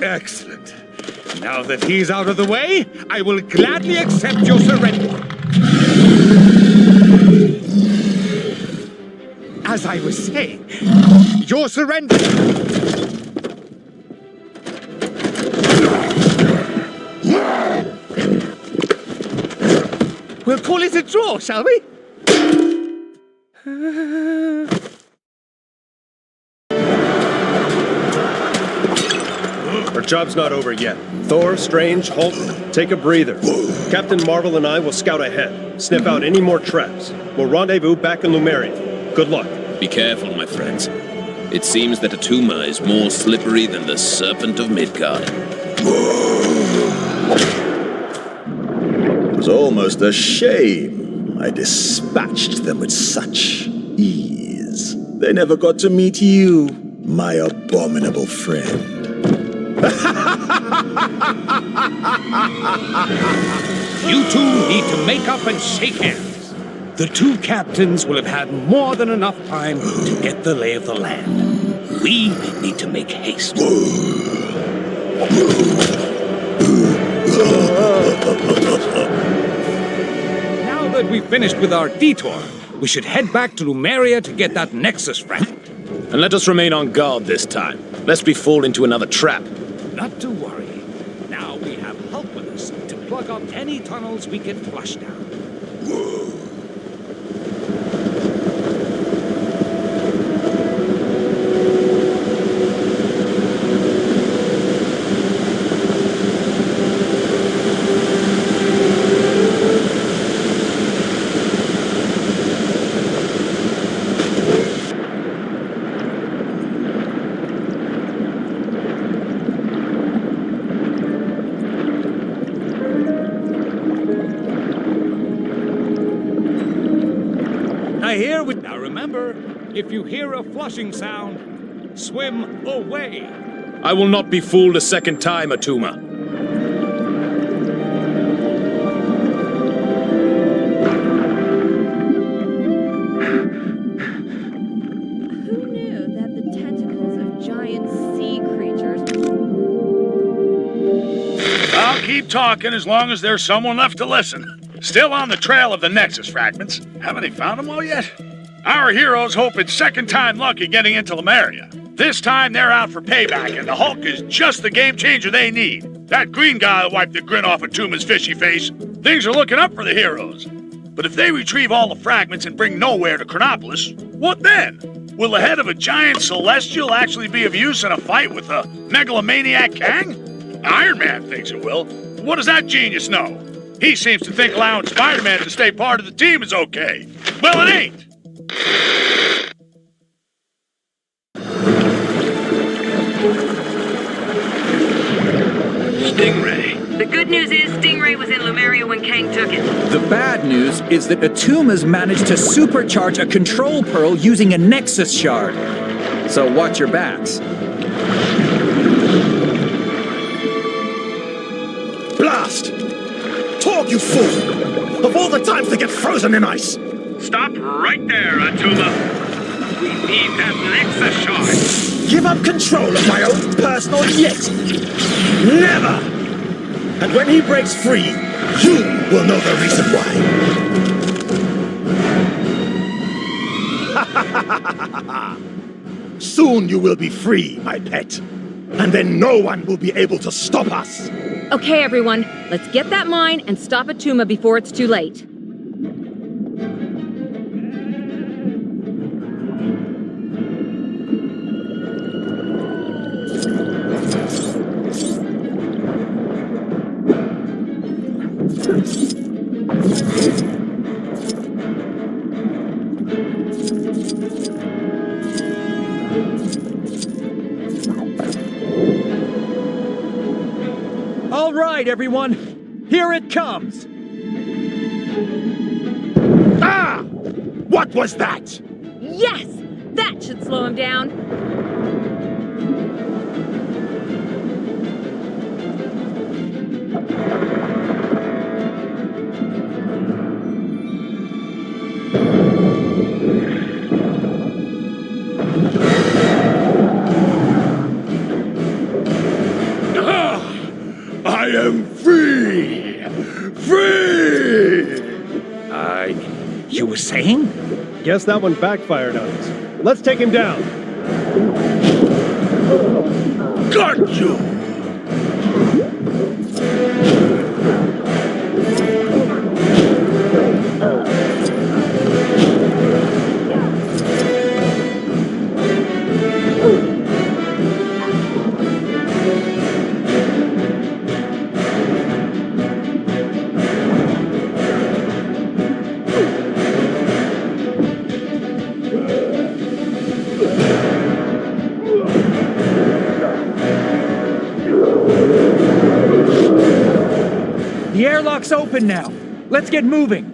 Excellent. Now that he's out of the way, I will gladly accept your surrender. As I was saying, your surrender. We'll call it a draw, shall we? Our job's not over yet. Thor, Strange, Hulk, take a breather. Captain Marvel and I will scout ahead, sniff out any more traps. We'll rendezvous back in Lumeria. Good luck. Be careful, my friends. It seems that Atuma is more slippery than the Serpent of Midgard. It was almost a shame I dispatched them with such ease. They never got to meet you, my abominable friend. You two need to make up and shake hands. The two captains will have had more than enough time to get the lay of the land. We need to make haste. Now that we've finished with our detour, we should head back to Lumeria to get that Nexus fragment. And let us remain on guard this time, lest we fall into another trap. Not to worry. Now we have help with us to plug up any tunnels we get flushed down. Now remember, if you hear a flushing sound, swim away. I will not be fooled a second time, Atuma. Who knew that the tentacles of giant sea creatures... I'll keep talking as long as there's someone left to listen. Still on the trail of the Nexus fragments. Haven't they found them all yet? Our heroes hope it's second time lucky getting into Lumeria. This time they're out for payback, and the Hulk is just the game changer they need. That green guy will wipe the grin off of Tuma's fishy face. Things are looking up for the heroes. But if they retrieve all the fragments and bring nowhere to Chronopolis, what then? Will the head of a giant celestial actually be of use in a fight with a megalomaniac Kang? Iron Man thinks it will. What does that genius know? He seems to think allowing Spider-Man to stay part of the team is okay. Well, it ain't. Stingray. The good news is Stingray was in Lumeria when Kang took it. The bad news is that Atuma's managed to supercharge a control pearl using a Nexus shard. So watch your backs. Blast! Talk, you fool! Of all the times to get frozen in ice! Stop right there, Atuma. We need that Nexus shard. give up control of my own personal Yeti. Never! And when he breaks free, you will know the reason why. Soon you will be free, my pet. And then no one will be able to stop us. Okay, everyone, let's get that mine and stop at Tuma before it's too late. All right, everyone. Here it comes. Ah! What was that? Yes! That should slow him down. I am free! Free! You were saying? Guess that one backfired on us. Let's take him down. Got you! The airlock's open now. Let's get moving.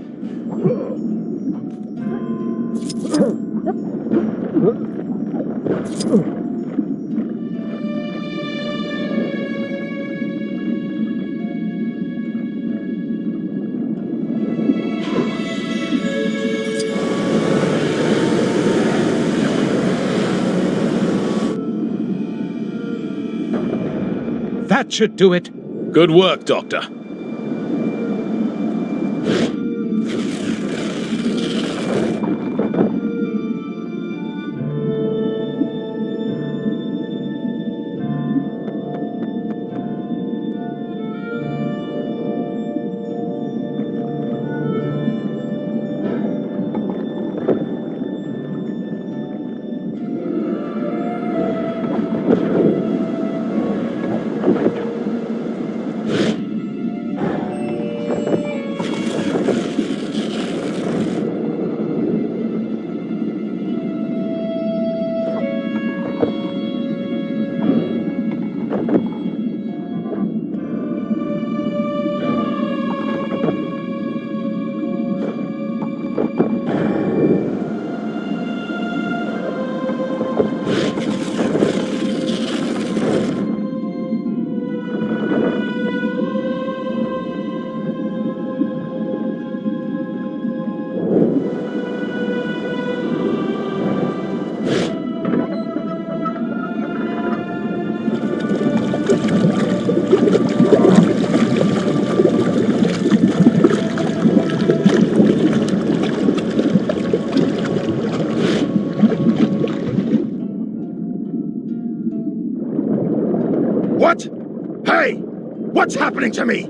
That should do it. Good work, Doctor. What? Hey! What's happening to me?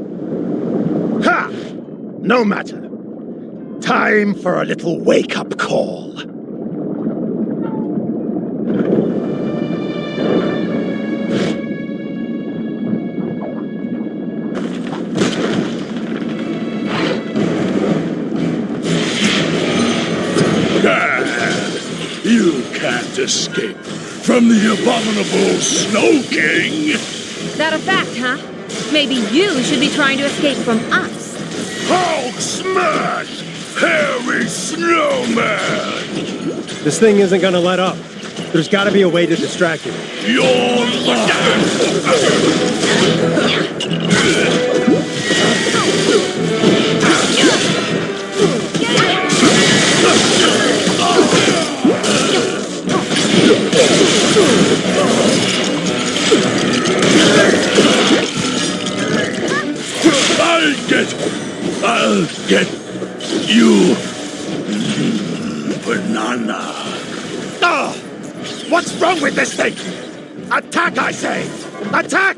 Ha! No matter. Time for a little wake-up call. You can't escape from the abominable Snow King! That a fact, huh? Maybe you should be trying to escape from us. Hulk smash! Hairy snowman! This thing isn't gonna let up. There's gotta be a way to distract him. You're lying! I'll get you, banana. Ah! What's wrong with this thing? Attack, I say! Attack!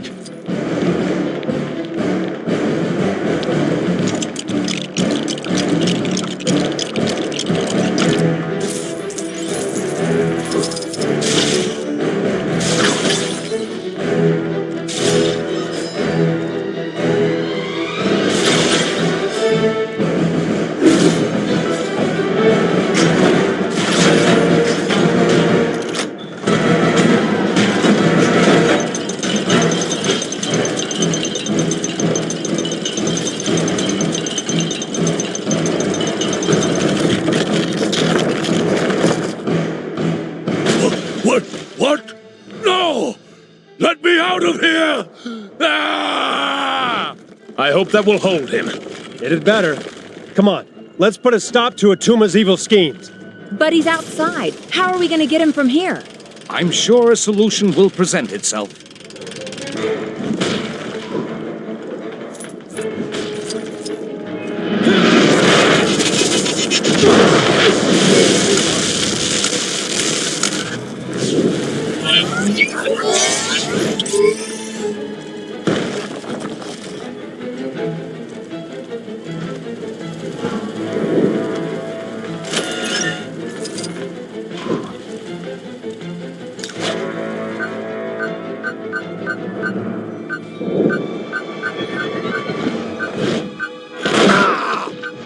What? No! Let me out of here! Ah! I hope that will hold him. It had better. Come on, let's put a stop to Atuma's evil schemes. But he's outside. How are we going to get him from here? I'm sure a solution will present itself.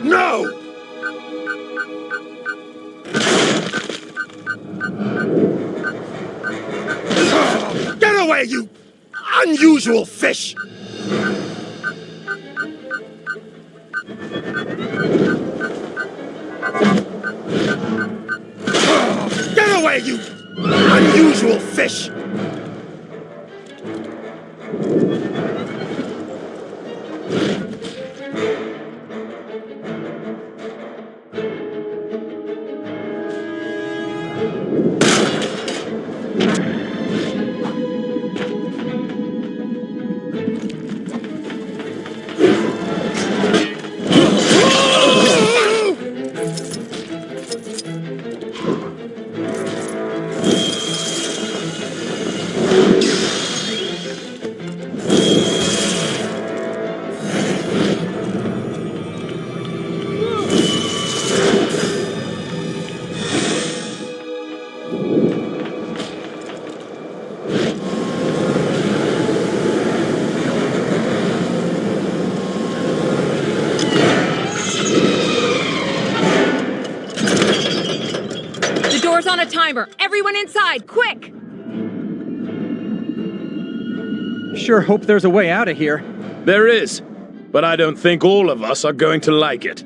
No! Get away, you unusual fish! Get away, you unusual fish! The door's on a timer. Everyone inside, quick! Sure hope there's a way out of here. There is, but I don't think all of us are going to like it.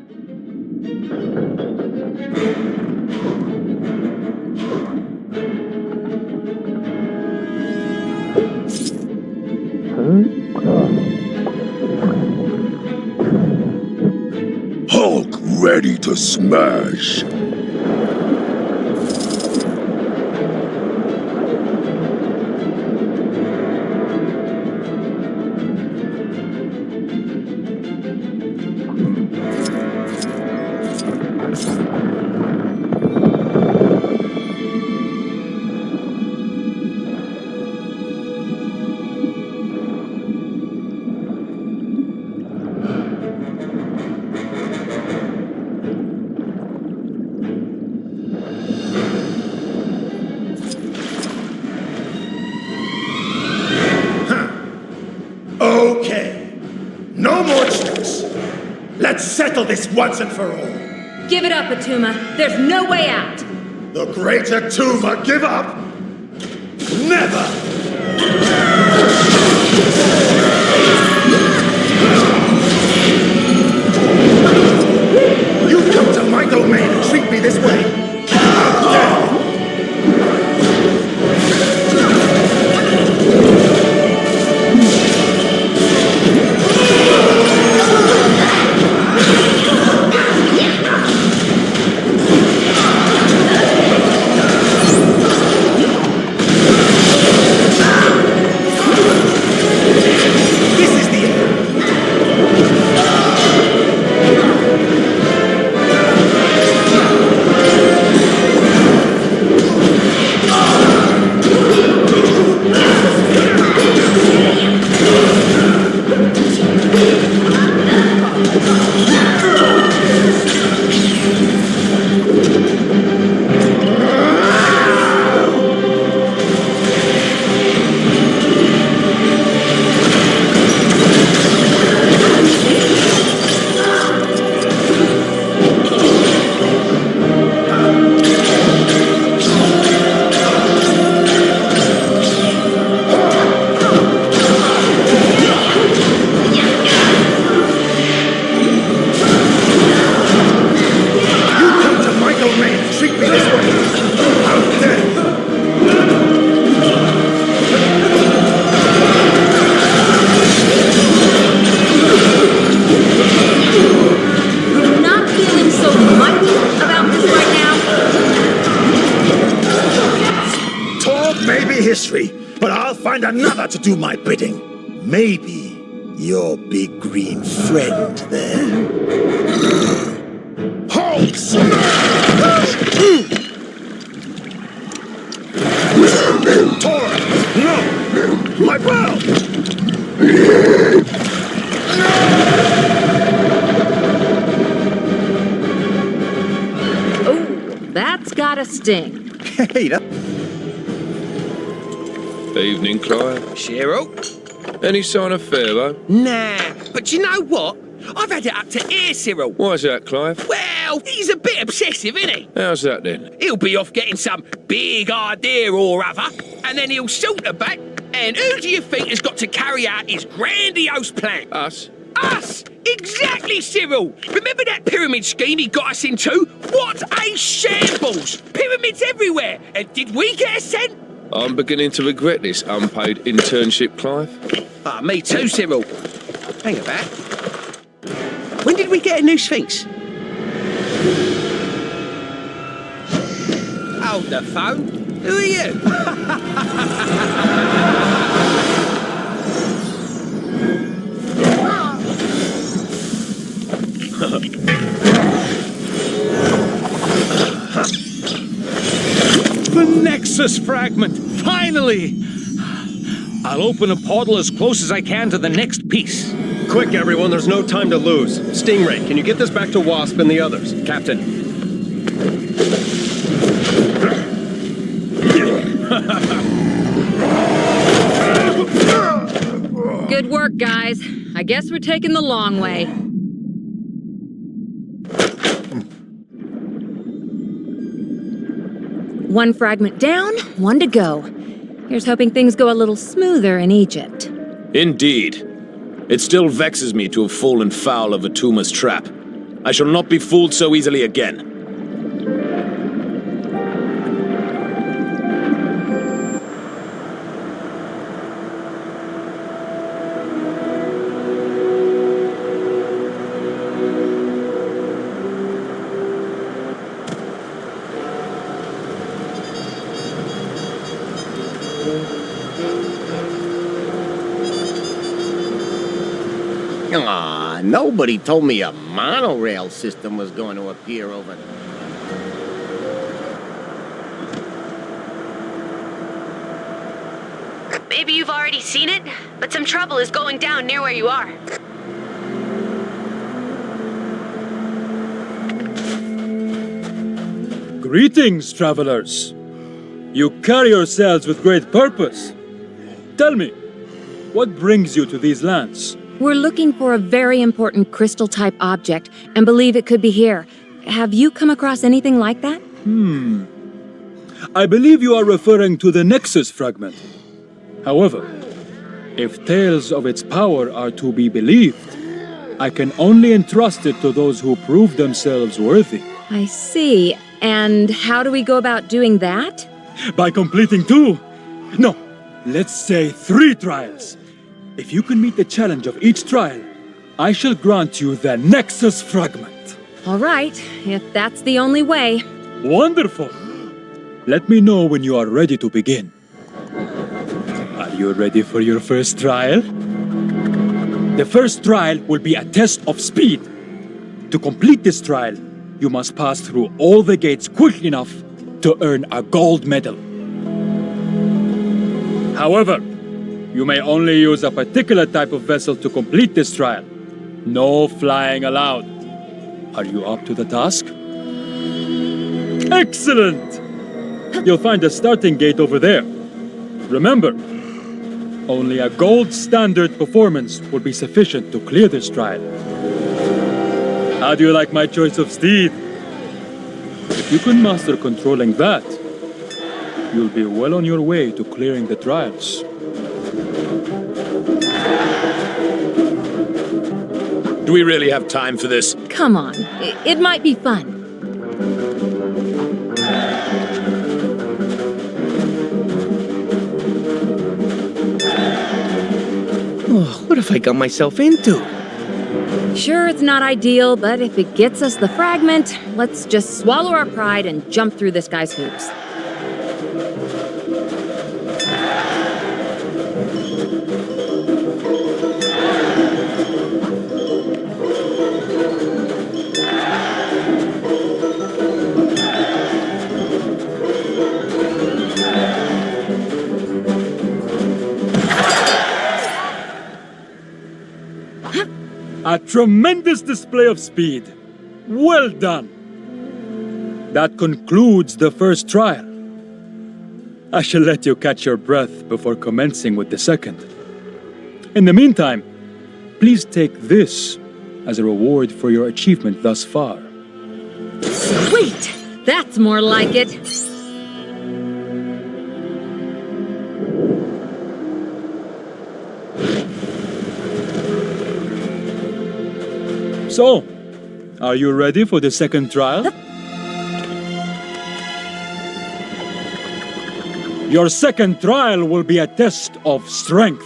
Hulk ready to smash. Okay. No more tricks. Let's settle this once and for all. Give it up, Atuma. There's no way out. The great Atuma give up? Never! You come to my domain and treat me this way? How dare you! history, but I'll find another to do my bidding. Maybe your big green friend there. Hulk smash! Tor! No! My bow! Oh, that's gotta sting. Hey, Evening, Clive. Cheryl? Any sign of Pharaoh? Nah, but you know what? I've had it up to here, Cyril. Why's that, Clive? Well, he's a bit obsessive, isn't he? How's that then? He'll be off getting some big idea or other, and then he'll saunter back, and who do you think has got to carry out his grandiose plan? Us? Us! Exactly, Cyril! Remember that pyramid scheme he got us into? What a shambles! Pyramids everywhere! And did we get a cent? I'm beginning to regret this unpaid internship, Clive. Ah, me too, Cyril. Hang about. When did we get a new Sphinx? Hold the phone. Who are you? The Nexus fragment! Finally! I'll open a portal as close as I can to the next piece. Quick, everyone, there's no time to lose. Stingray, can you get this back to Wasp and the others? Captain. Good work, guys. I guess we're taking the long way. One fragment down, one to go. Here's hoping things go a little smoother in Egypt. Indeed. It still vexes me to have fallen foul of Atuma's trap. I shall not be fooled so easily again. Aw, nobody told me a monorail system was going to appear over there. Maybe you've already seen it, but some trouble is going down near where you are. Greetings, travelers. You carry yourselves with great purpose. Tell me, what brings you to these lands? We're looking for a very important crystal-type object and believe it could be here. Have you come across anything like that? I believe you are referring to the Nexus fragment. However, if tales of its power are to be believed, I can only entrust it to those who prove themselves worthy. I see. And how do we go about doing that? By completing 2, no, let's say 3 trials. If you can meet the challenge of each trial, I shall grant you the Nexus fragment. All right, if that's the only way. Wonderful. Let me know when you are ready to begin. Are you ready for your first trial? The first trial will be a test of speed. To complete this trial, you must pass through all the gates quick enough to earn a gold medal. However, you may only use a particular type of vessel to complete this trial. No flying allowed. Are you up to the task? Excellent! You'll find a starting gate over there. Remember, only a gold standard performance will be sufficient to clear this trial. How do you like my choice of steed? If you can master controlling that, you'll be well on your way to clearing the trials. Do we really have time for this? Come on, it might be fun. Oh, what have I got myself into? Sure, it's not ideal, but if it gets us the fragment, let's just swallow our pride and jump through this guy's hoops. A tremendous display of speed. Well done. That concludes the first trial. I shall let you catch your breath before commencing with the second. In the meantime, please take this as a reward for your achievement thus far. Sweet! That's more like it. So, are you ready for the second trial? Your second trial will be a test of strength.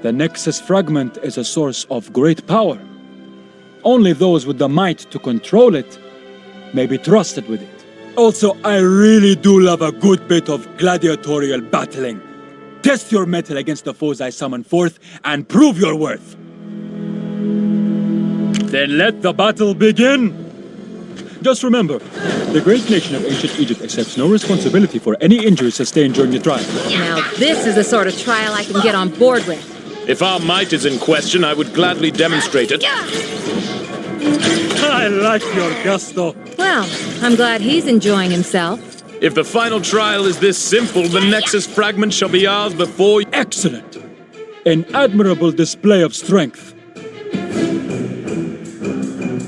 The Nexus fragment is a source of great power. Only those with the might to control it may be trusted with it. Also, I really do love a good bit of gladiatorial battling. Test your mettle against the foes I summon forth and prove your worth. Then let the battle begin. Just remember, the great nation of ancient Egypt accepts no responsibility for any injuries sustained during the trial. Now this is the sort of trial I can get on board with. If our might is in question, I would gladly demonstrate it. I like your gusto. Well, I'm glad he's enjoying himself. If the final trial is this simple, the Nexus fragment shall be ours before... Excellent! An admirable display of strength.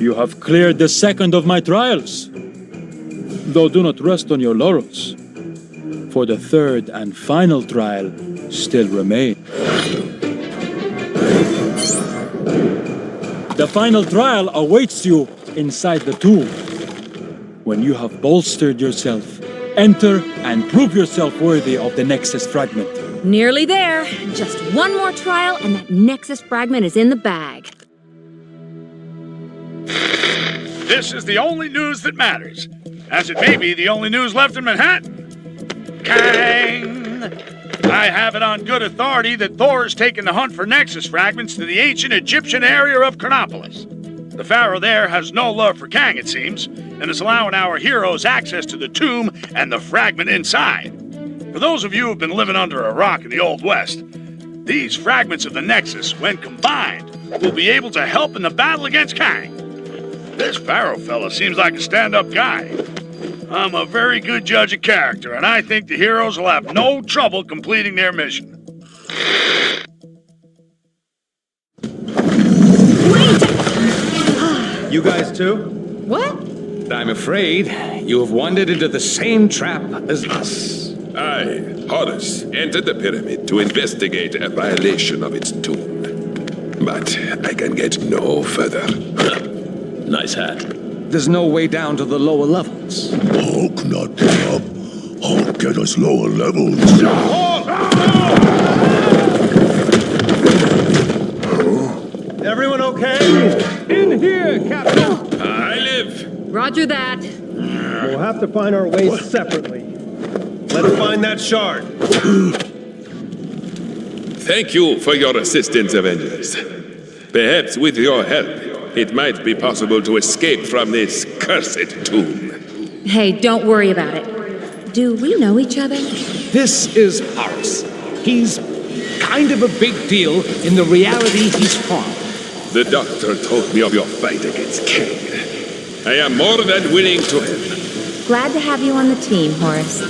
You have cleared the second of my trials. Though do not rest on your laurels, for the third and final trial still remains. The final trial awaits you inside the tomb. When you have bolstered yourself, enter and prove yourself worthy of the Nexus fragment. Nearly there. Just one more trial and that Nexus fragment is in the bag. This is the only news that matters, as it may be the only news left in Manhattan. Kang! I have it on good authority that Thor has taken the hunt for Nexus fragments to the ancient Egyptian area of Chronopolis. The pharaoh there has no love for Kang, it seems, and is allowing our heroes access to the tomb and the fragment inside. For those of you who've been living under a rock in the Old West, these fragments of the Nexus, when combined, will be able to help in the battle against Kang. This pharaoh fella seems like a stand-up guy. I'm a very good judge of character, and I think the heroes will have no trouble completing their mission. You guys too? What? I'm afraid you have wandered into the same trap as us. I, Horus, entered the pyramid to investigate a violation of its tomb. But I can get no further. Nice hat. There's no way down to the lower levels. Hulk not get up. Hulk get us lower levels. Everyone okay? In here, Captain! I live. Roger that. We'll have to find our ways separately. Let's find that shard. Thank you for your assistance, Avengers. Perhaps with your help, it might be possible to escape from this cursed tomb. Hey, don't worry about it. Do we know each other? This is Horus. He's kind of a big deal in the reality he's from. The doctor told me of your fight against Kang. I am more than willing to help. Glad to have you on the team, Horace.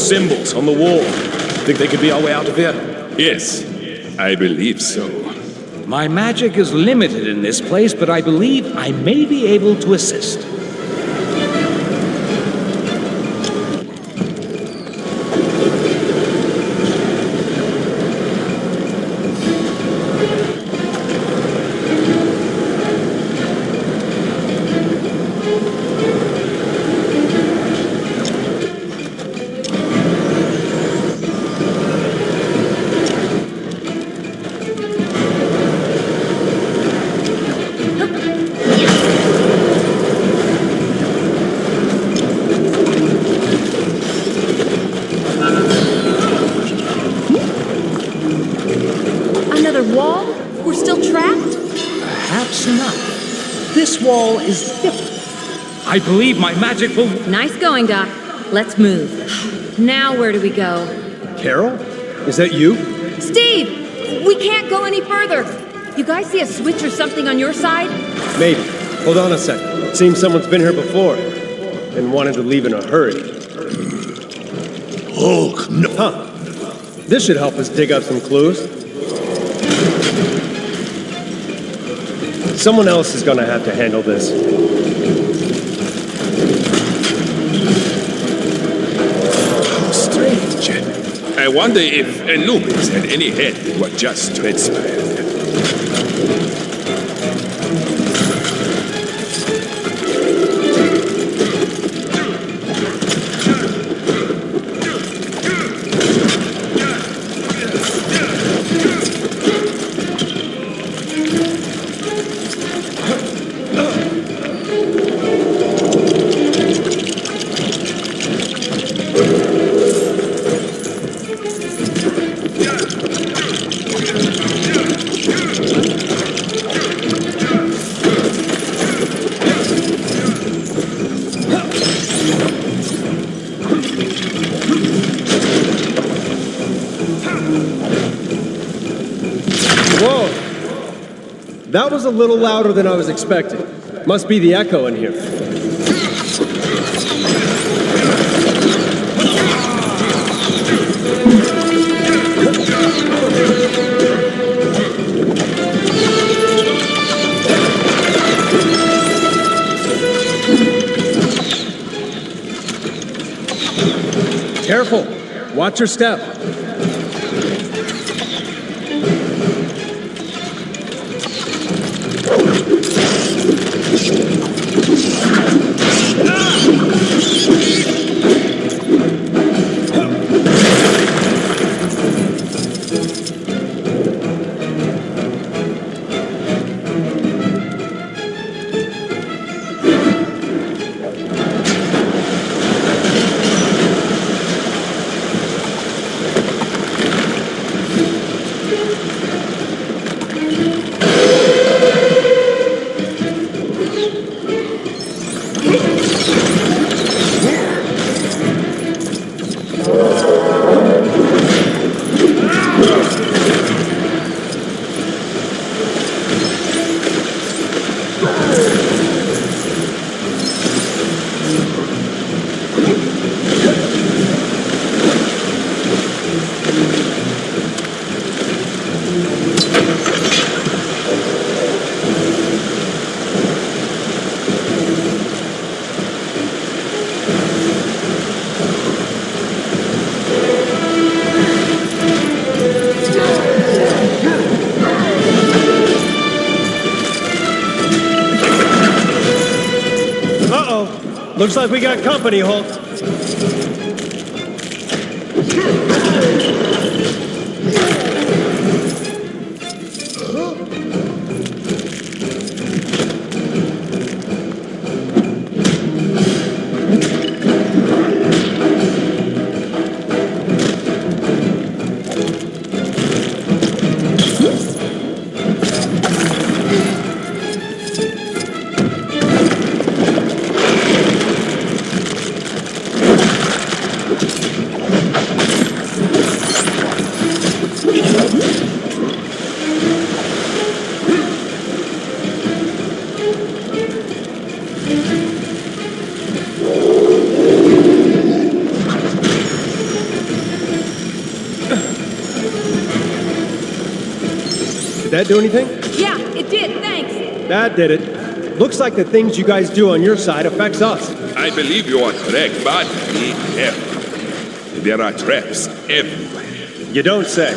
symbols on the wall. Think they could be our way out of here? Yes, I believe so. My magic is limited in this place, but I believe I may be able to assist. Wall? We're still trapped? Perhaps not. This wall is different. I believe my magic will... Nice going, Doc. Let's move. Now where do we go? Carol? Is that you? Steve! We can't go any further! You guys see a switch or something on your side? Maybe. Hold on a sec. Seems someone's been here before and wanted to leave in a hurry. Oh, no. Huh. This should help us dig up some clues. Someone else is gonna have to handle this. How strange. I wonder if Anubis had any head in what just transpired. Whoa! That was a little louder than I was expecting. Must be the echo in here. Careful! Watch your step. Looks like we got company, Hulk. that do anything? Yeah, it did, thanks. That did it. Looks like the things you guys do on your side affects us. I believe you are correct, but be careful. There are traps everywhere. You don't say.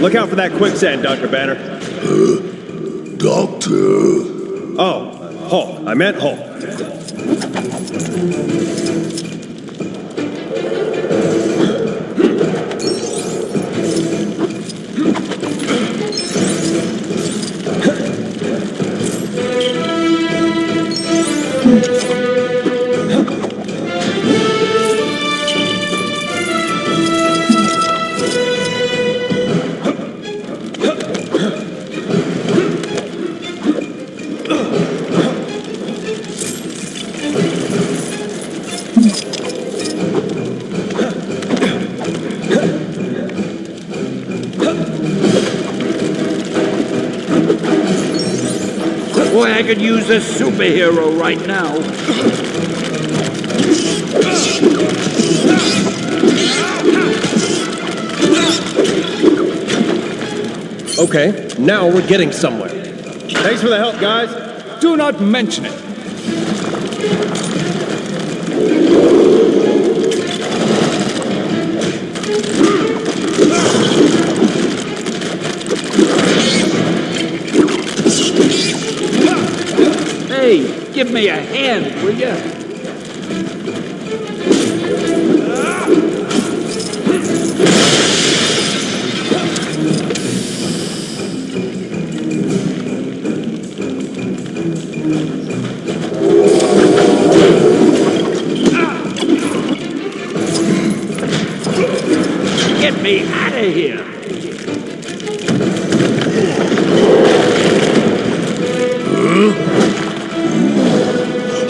Look out for that quicksand, Dr. Banner. Doctor? Oh, Hulk. I meant Hulk. Boy, I could use a superhero right now. Okay, now we're getting somewhere. Thanks for the help, guys. Do not mention it. Hey, give me a hand, will you? Get me out of here!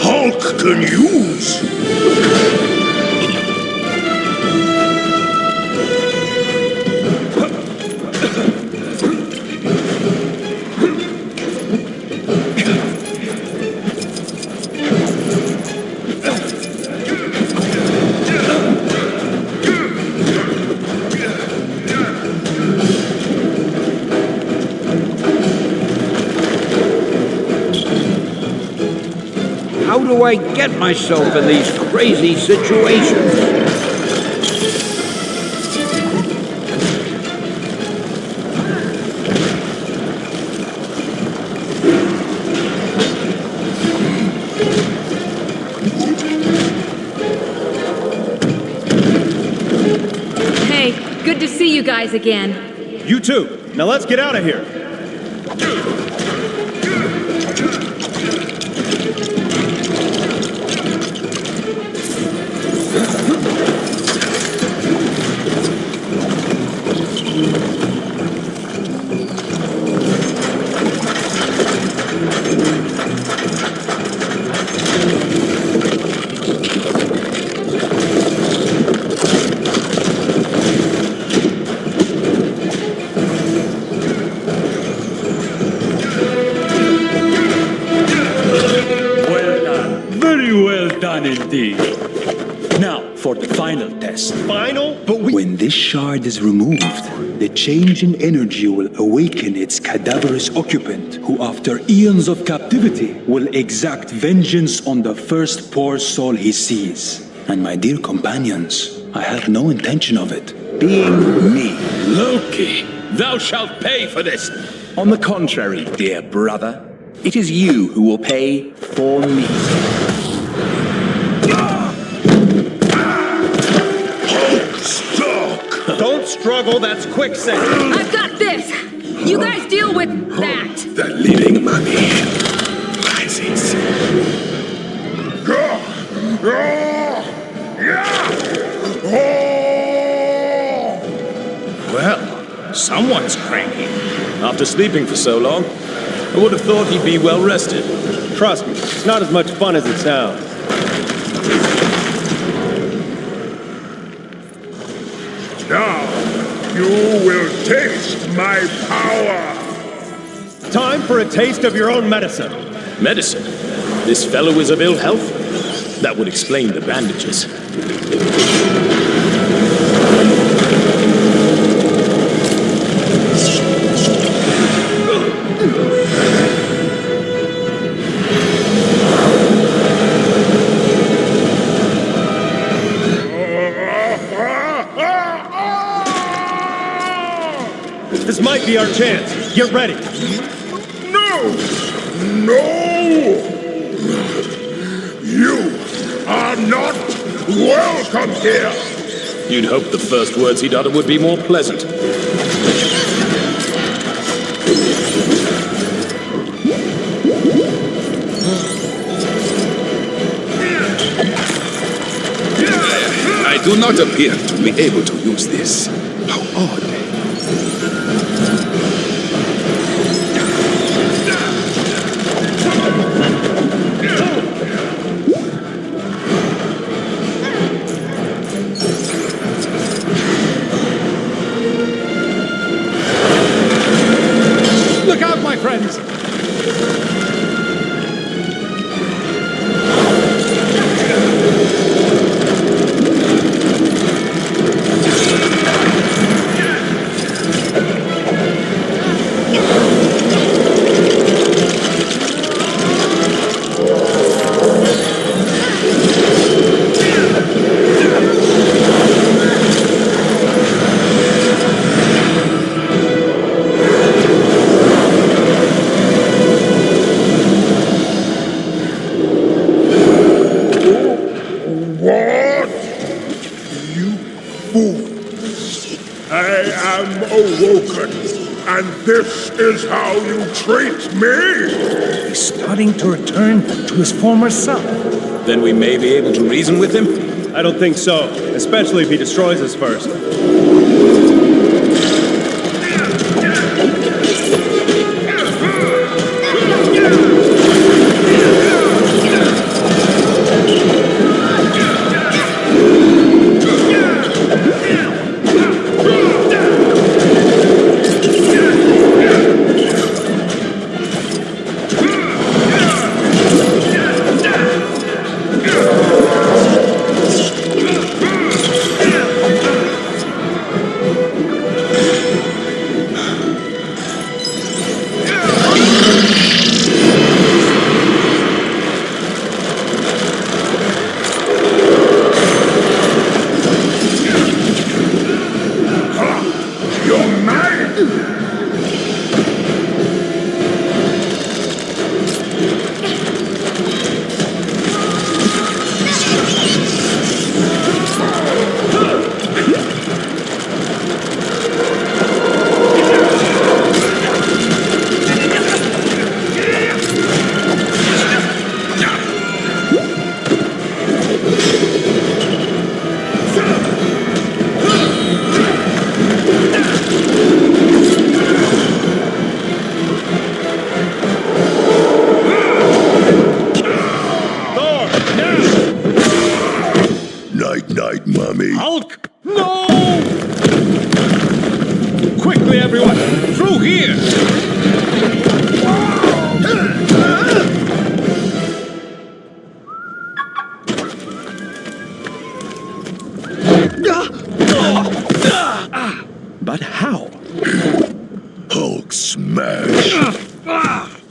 Hulk can use. do I get myself in these crazy situations? Hey, good to see you guys again. You too. Now let's get out of here. Very well done indeed. Now, for the final test. Final? When this shard is removed, the change in energy will awaken its cadaverous occupant, who after eons of captivity will exact vengeance on the first poor soul he sees. And my dear companions, I had no intention of it being me. Loki, thou shalt pay for this. On the contrary, dear brother, it is you who will pay for me. Don't struggle, that's quicksand. I've got this. You guys deal with that. The living mummy rises. Well, someone's cranky. After sleeping for so long, I would have thought he'd be well rested. Trust me, it's not as much fun as it sounds. Now, you will taste my power. Time for a taste of your own medicine. Medicine? This fellow is of ill health? That would explain the bandages. This might be our chance. Get ready. No! No! You are not welcome here! You'd hope the first words he'd utter would be more pleasant. I do not appear to be able to use this. How odd. Look out, my friends! Awoken, and this is how you treat me? He's starting to return to his former self. Then we may be able to reason with him? I don't think so, especially if he destroys us first.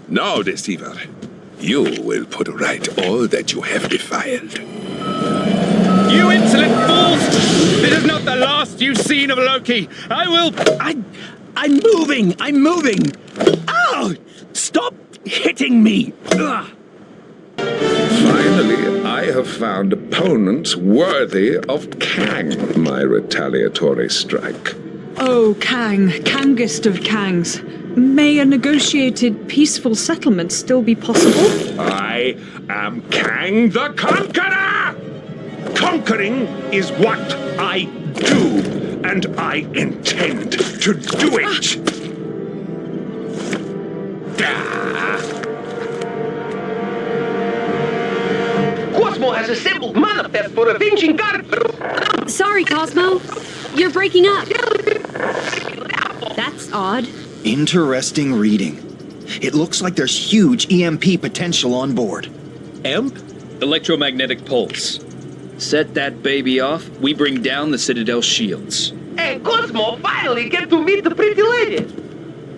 Now, deceiver, you will put right all that you have defiled. You insolent fools! This is not the last you've seen of Loki. I'm moving! I'm moving! Ow! Stop hitting me! Ugh. Finally, I have found opponents worthy of Kang, my retaliatory strike. Oh, Kang, Kangest of Kangs. May a negotiated peaceful settlement still be possible? I am Kang the Conqueror! Conquering is what I do, and I intend to do it! Cosmo has assembled manifest for avenging God. Sorry, Cosmo. You're breaking up. That's odd. Interesting reading. It looks like there's huge EMP potential on board. EMP? Electromagnetic pulse. Set that baby off, we bring down the Citadel's shields. And Cosmo finally get to meet the pretty lady.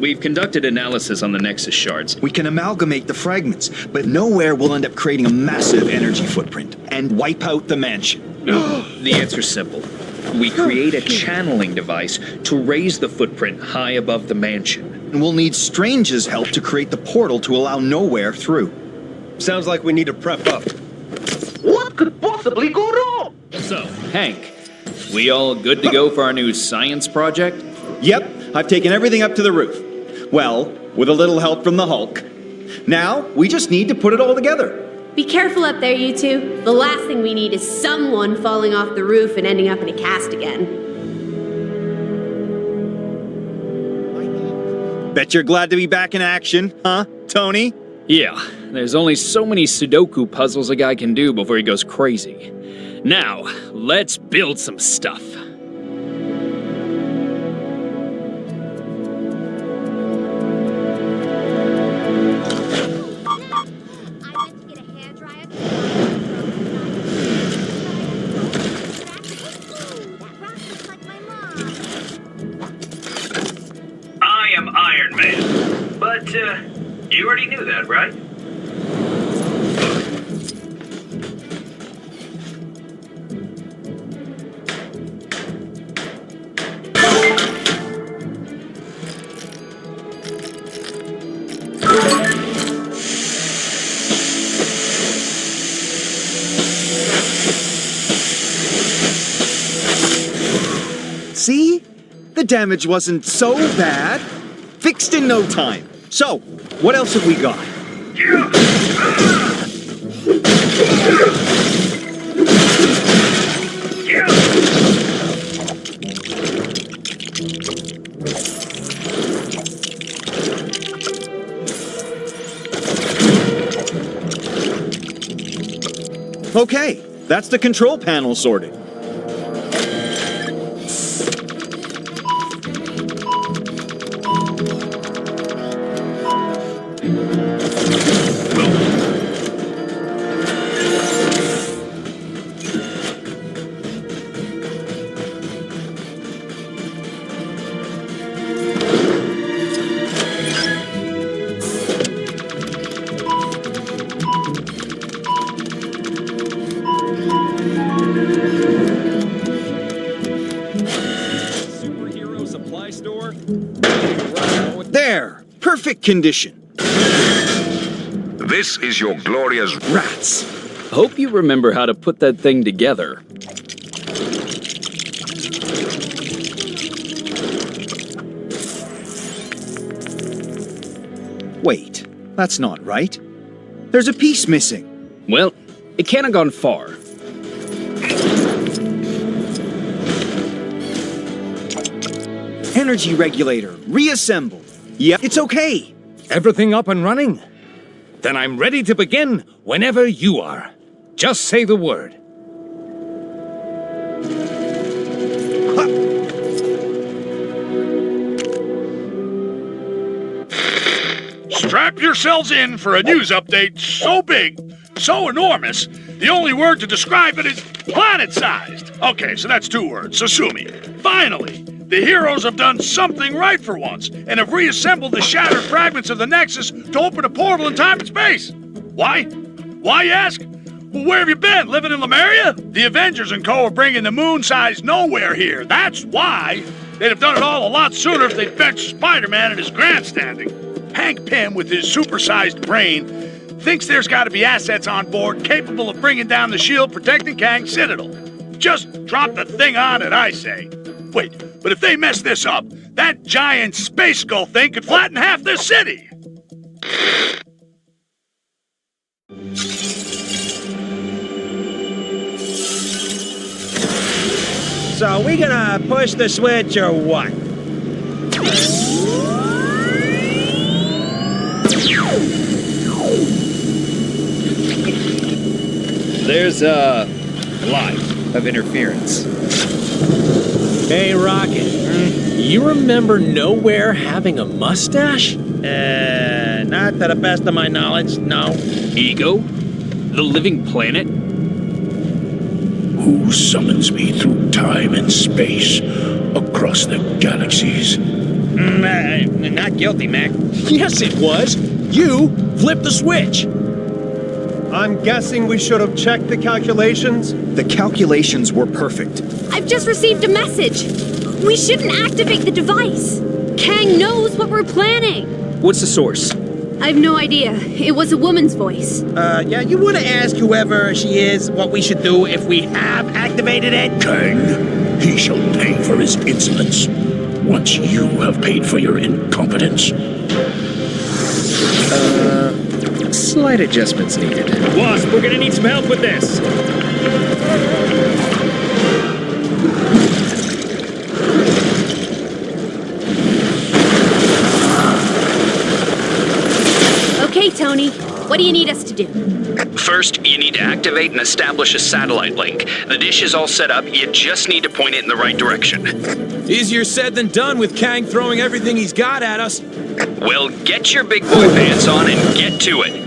We've conducted analysis on the Nexus shards. We can amalgamate the fragments, but nowhere will end up creating a massive energy footprint and wipe out the mansion. The answer's simple. We create a channeling device to raise the footprint high above the mansion. And we'll need Strange's help to create the portal to allow Nowhere through. Sounds like we need to prep up. What could possibly go wrong? So, Hank, we all good to go for our new science project? Yep, I've taken everything up to the roof. Well, with a little help from the Hulk. Now, we just need to put it all together. Be careful up there, you two. The last thing we need is someone falling off the roof and ending up in a cast again. Bet you're glad to be back in action, huh, Tony? Yeah, there's only so many Sudoku puzzles a guy can do before he goes crazy. Now, let's build some stuff. I am Iron Man, but you already knew that, right? See? The damage wasn't so bad. Fixed in no time. So, what else have we got? Okay, that's the control panel sorted. There! Perfect condition. This is your glorious rats. Hope you remember how to put that thing together. Wait, that's not right. There's a piece missing. Well, it can't have gone far. Energy regulator, reassembled. Yep, it's okay. Everything up and running? Then I'm ready to begin whenever you are. Just say the word. Strap yourselves in for a news update so big, so enormous, the only word to describe it is planet-sized. Okay, so that's 2 words, Sasumi. Finally, The heroes have done something right for once, and have reassembled the shattered fragments of the Nexus to open a portal in time and space. Why? Why, you ask? Well, where have you been? Living in Lemuria? The Avengers and co. are bringing the moon-sized nowhere here. That's why. They'd have done it all a lot sooner if they'd benched Spider-Man and his grandstanding. Hank Pym, with his supersized brain, thinks there's got to be assets on board capable of bringing down the shield protecting Kang's Citadel. Just drop the thing on it, I say. Wait, but if they mess this up, that giant space skull thing could flatten half this city! So we gonna push the switch or what? There's a lot of interference. Hey, Rocket. You remember Nowhere having a mustache? Not to the best of my knowledge, no. Ego? The living planet? Who summons me through time and space, across the galaxies? Not guilty, Mac. Yes, it was. You flipped the switch. I'm guessing we should have checked the calculations? The calculations were perfect. I've just received a message. We shouldn't activate the device. Kang knows what we're planning. What's the source? I have no idea. It was a woman's voice. Yeah, you want to ask whoever she is what we should do if we have activated it? Kang, he shall pay for his insolence once you have paid for your incompetence. Slight adjustments needed. Wasp, we're gonna need some help with this. Okay, Tony. What do you need us to do? First, you need to activate and establish a satellite link. The dish is all set up, you just need to point it in the right direction. Easier said than done with Kang throwing everything he's got at us. Well, get your big boy pants on and get to it.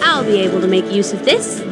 I'll be able to make use of this.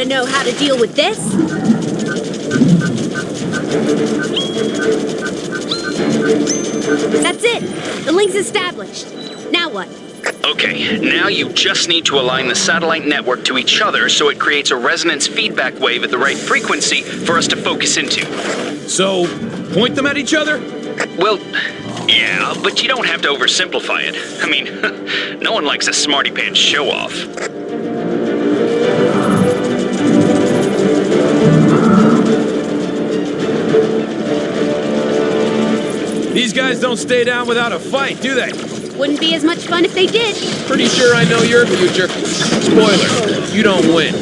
Know how to deal with this. That's it. The link's established. Now what? Okay, now you just need to align the satellite network to each other so it creates a resonance feedback wave at the right frequency for us to focus into. So, point them at each other? Well, yeah, but you don't have to oversimplify it. I mean, no one likes a smarty pants show-off. These guys don't stay down without a fight, do they? Wouldn't be as much fun if they did. Pretty sure I know your future. Spoiler, you don't win.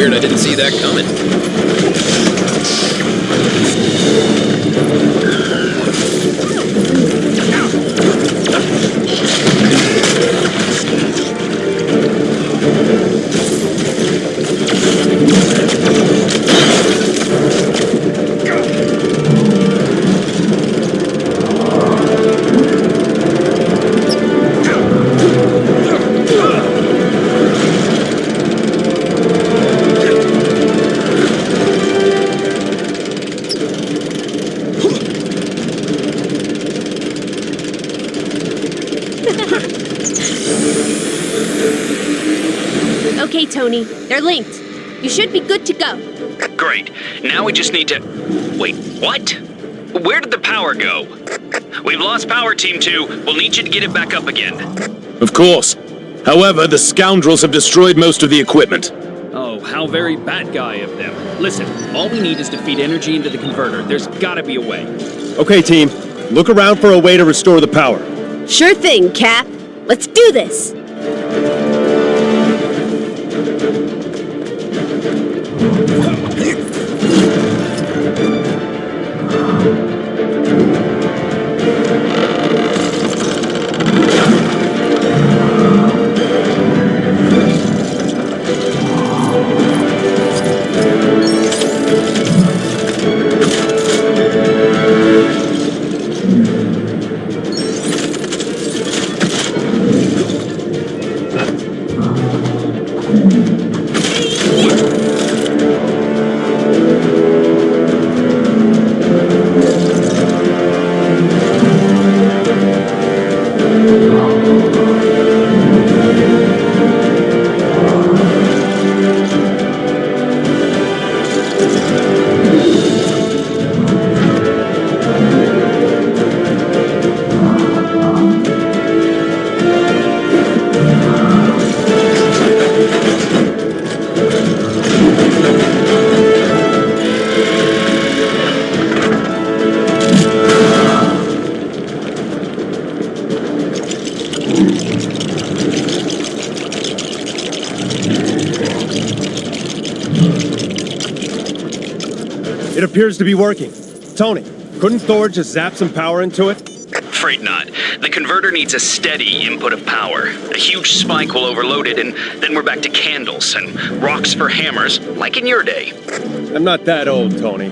Weird, I didn't see that coming. Okay, Tony, they're linked. You should be good to go. Great. Now we just need to... Wait, what? Where did the power go? We've lost power, Team 2. We'll need you to get it back up again. Of course. However, the scoundrels have destroyed most of the equipment. Oh, how very bad guy of them. Listen, all we need is to feed energy into the converter. There's gotta be a way. Okay, team. Look around for a way to restore the power. Sure thing, Cap. Let's do this. It appears to be working. Tony, couldn't Thor just zap some power into it? Afraid not. The converter needs a steady input of power. A huge spike will overload it, and then we're back to candles and rocks for hammers, like in your day. I'm not that old, Tony.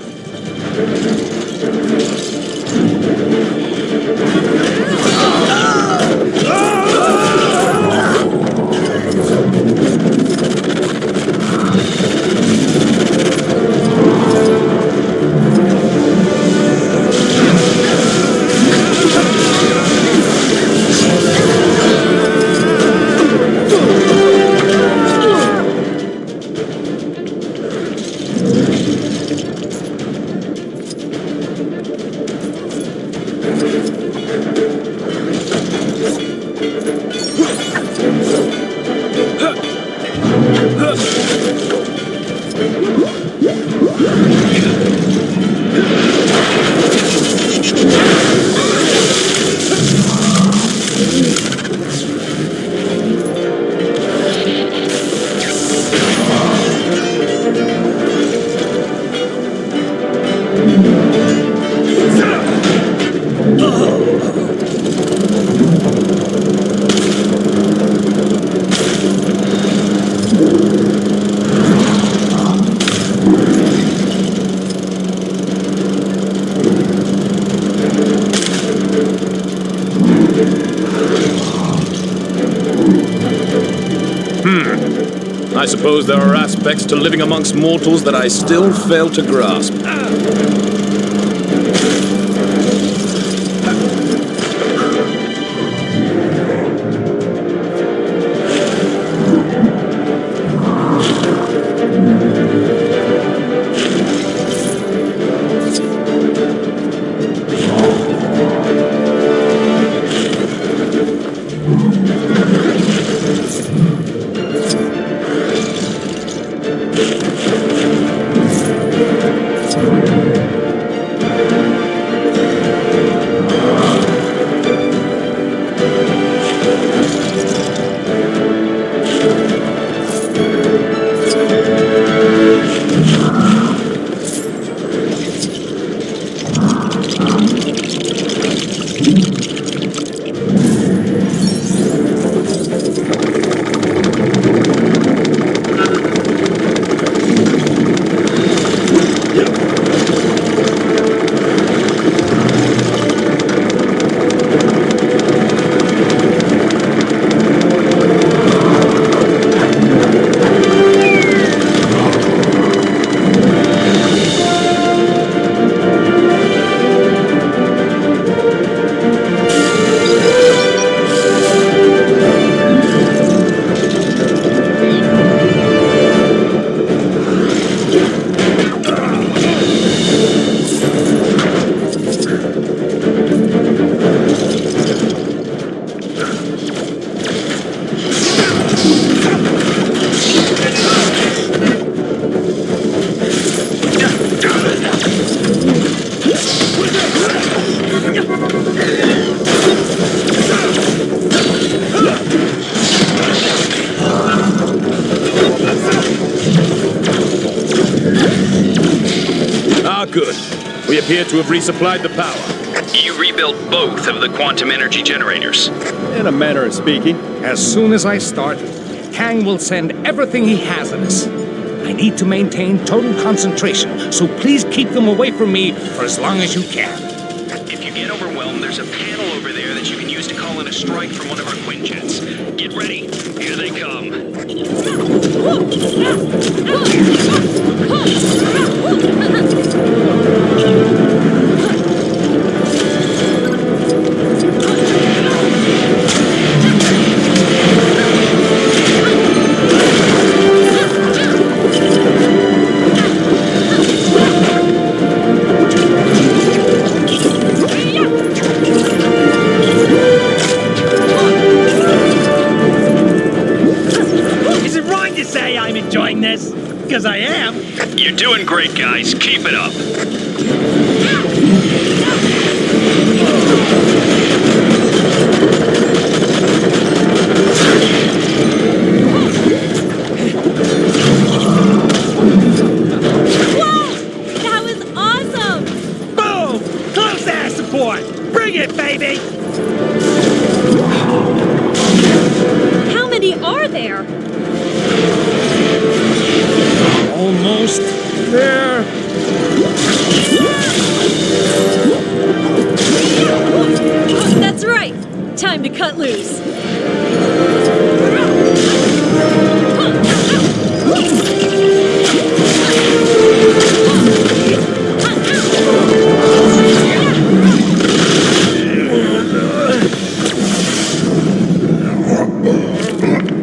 I suppose there are aspects to living amongst mortals that I still fail to grasp. Ah, good. We appear to have resupplied the power. You rebuilt both of the quantum energy generators. In a manner of speaking. As soon as I start, Kang will send everything he has at us. I need to maintain total concentration, so please keep them away from me for as long as you can. If you get overwhelmed, there's a panel over there that you can use to call in a strike from one of our Quinjets. Get ready. Here they come. Is it wrong to say I'm enjoying this? Because I am. You're doing great, guys. Keep it up. That was awesome! Boom! Close air support! Bring it, baby! How many are there? Almost there. That's right. Time to cut loose.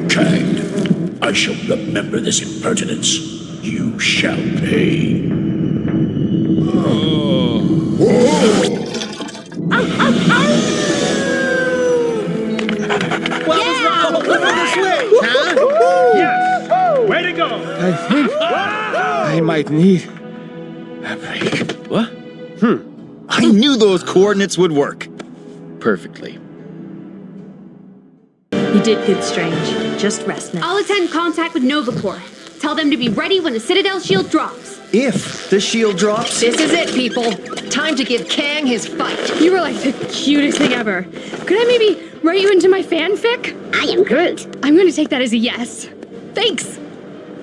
Kang, I shall remember this impertinence. You shall pay. What was wrong with the switch, huh? Yes! Way to go! I think I might need a break. What? I knew those coordinates would work. Perfectly. You did good, Strange. Just rest now. I'll attend contact with Nova Corps. Tell them to be ready when the Citadel shield drops. If the shield drops... This is it, people. Time to give Kang his fight. You were like the cutest thing ever. Could I maybe write you into my fanfic? I am Groot. I'm going to take that as a yes. Thanks.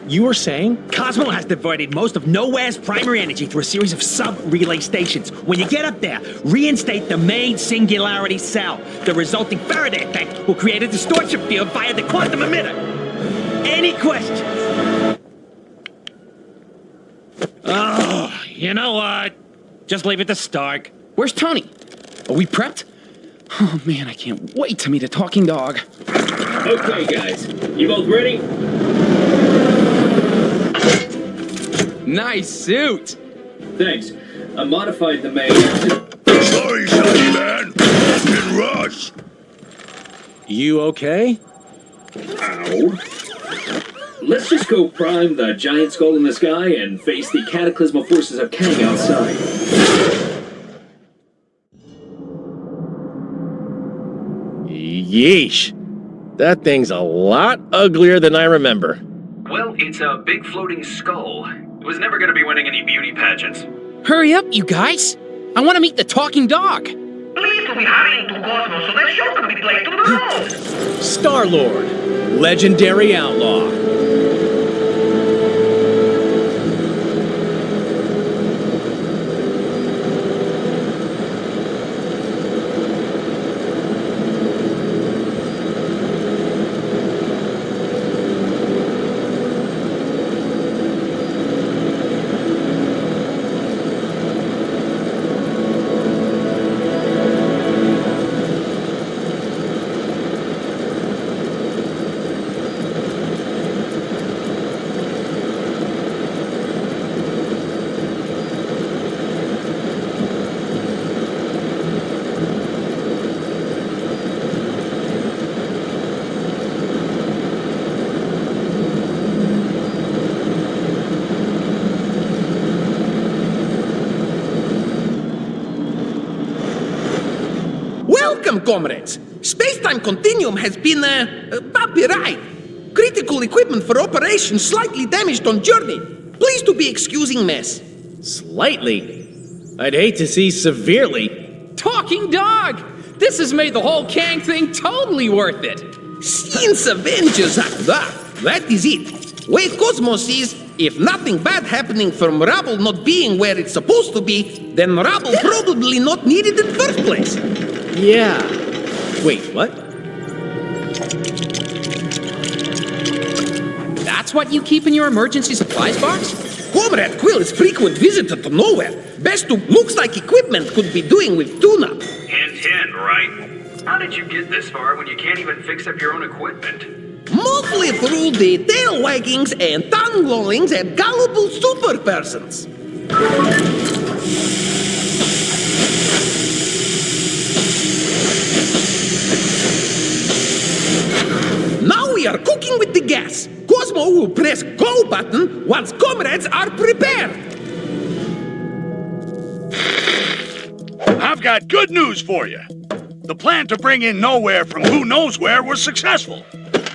You were saying? Cosmo has diverted most of Nowhere's primary energy through a series of sub-relay stations. When you get up there, reinstate the main singularity cell. The resulting Faraday effect will create a distortion field via the quantum emitter. Any questions? Oh, you know what? Just leave it to Stark. Where's Tony? Are we prepped? Oh man, I can't wait to meet a talking dog. Okay, guys. You both ready? Nice suit! Thanks. I modified the main. Sorry, Sonny man. Been rushed. You okay? Ow. Let's just go prime the giant skull in the sky and face the cataclysmal forces of Kang outside. Yeesh. That thing's a lot uglier than I remember. Well, it's a big floating skull. It was never going to be winning any beauty pageants. Hurry up, you guys! I want to meet the talking dog! Please to be hurrying to Cosmo so that show can be played to the road. Star-Lord, legendary outlaw. Welcome, comrades. Space-time continuum has been, bumpy ride. Critical equipment for operation slightly damaged on journey. Please to be excusing mess. Slightly? I'd hate to see severely. Talking dog! This has made the whole Kang thing totally worth it. Since Avengers Act, that is it. Way Cosmos is, if nothing bad happening from rubble not being where it's supposed to be, then rubble probably not needed in the first place. Yeah. Wait, what? That's what you keep in your emergency supplies box? Comrade Quill is frequent visitor to nowhere. Best to looks like equipment could be doing with tune-up. Hint, right? How did you get this far when you can't even fix up your own equipment? Mostly through the tail waggings and tongue lollings and gullible super persons. Now we are cooking with the gas. Cosmo will press go button once comrades are prepared. I've got good news for you. The plan to bring in Nowhere from who knows where was successful.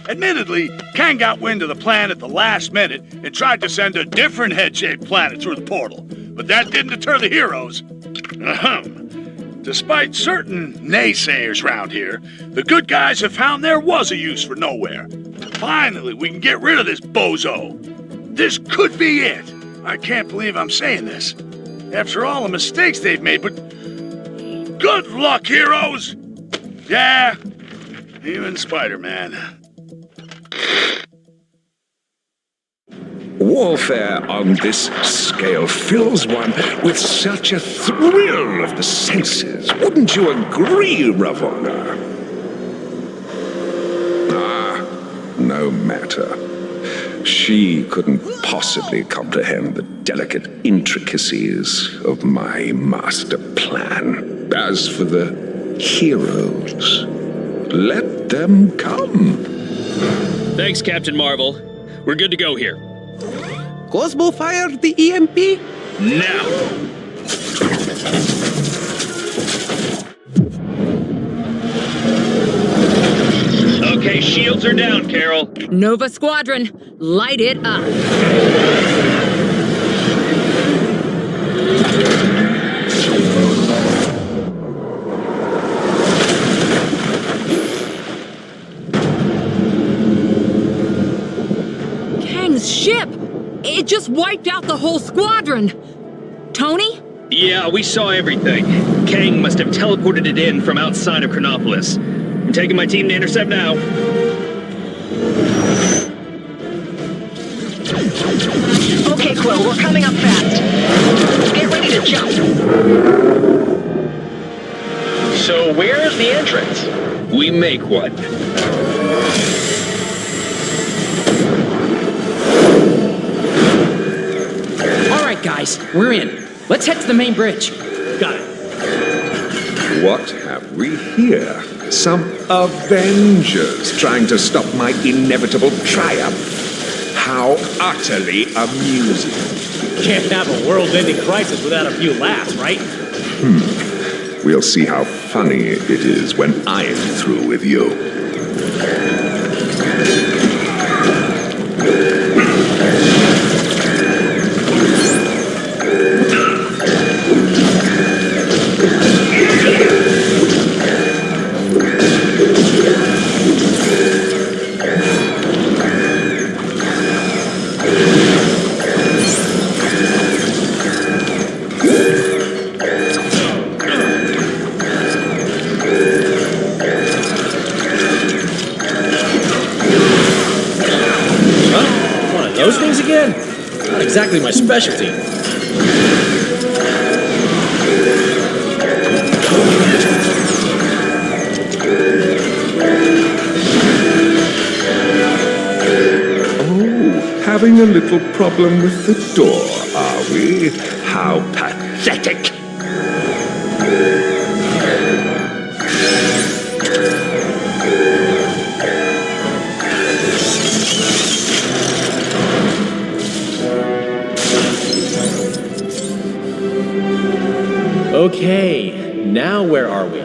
Admittedly, Kang got wind of the plan at the last minute and tried to send a different head-shaped planet through the portal. But that didn't deter the heroes. Despite certain naysayers round here, the good guys have found there was a use for Nowhere. Finally, we can get rid of this bozo. This could be it. I can't believe I'm saying this. After all the mistakes they've made, but good luck, heroes! Yeah, even Spider-Man. Warfare on this scale fills one with such a thrill of the senses. Wouldn't you agree, Ravonna? No matter. She couldn't possibly comprehend the delicate intricacies of my master plan. As for the heroes, let them come. Thanks, Captain Marvel. We're good to go here. Cosmo fired the EMP? Now! Okay, shields are down, Carol. Nova Squadron, light it up. Kang's ship! It just wiped out the whole squadron. Tony? Yeah, we saw everything. Kang must have teleported it in from outside of Chronopolis. I'm taking my team to intercept now. Okay, Quill, we're coming up fast. Get ready to jump. So where's the entrance? We make one. All right, guys, we're in. Let's head to the main bridge. Got it. What have we here? Some Avengers trying to stop my inevitable triumph. How utterly amusing. Can't have a world-ending crisis without a few laughs, right? We'll see how funny it is when I am through with you. Those things again? Not exactly my specialty. Oh, having a little problem with the door, are we? How pathetic! Okay, now where are we?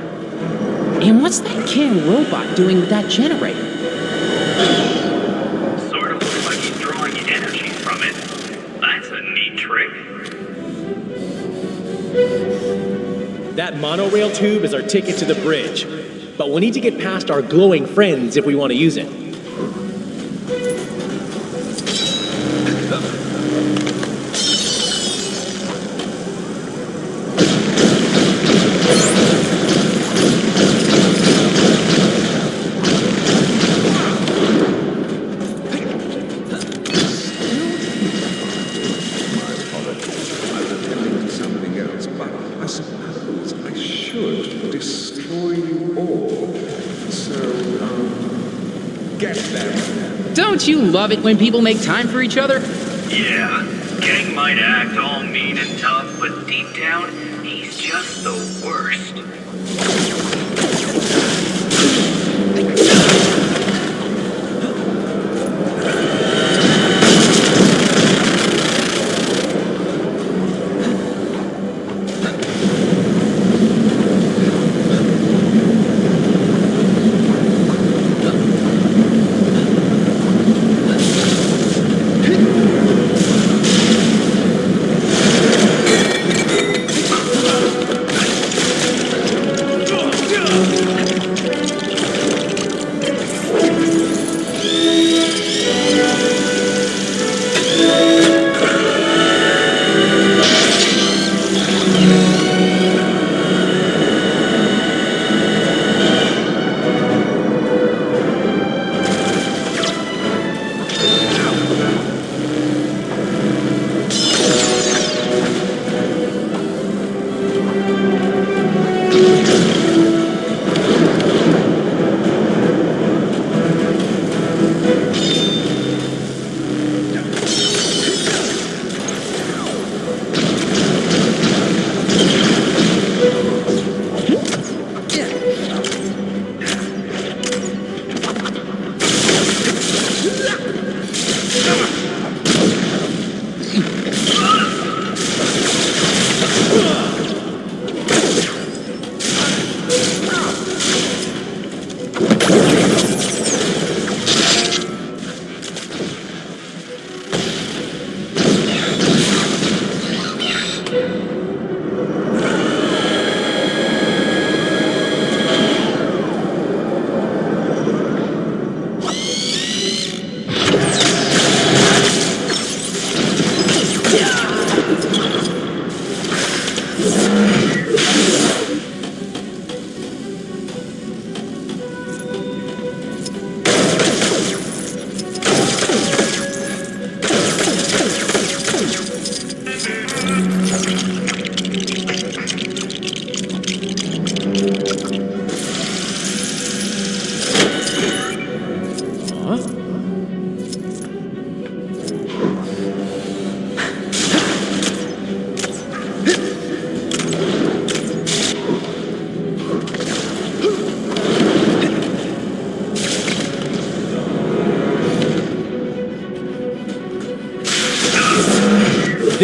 And what's that King robot doing with that generator? Sort of looks like he's drawing energy from it. That's a neat trick. That monorail tube is our ticket to the bridge. But we'll need to get past our glowing friends if we want to use it. Don't you love it when people make time for each other? Yeah, Gang might act all mean and tough, but deep down, he's just the worst.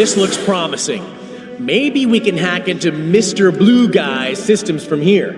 This looks promising. Maybe we can hack into Mr. Blue Guy's systems from here.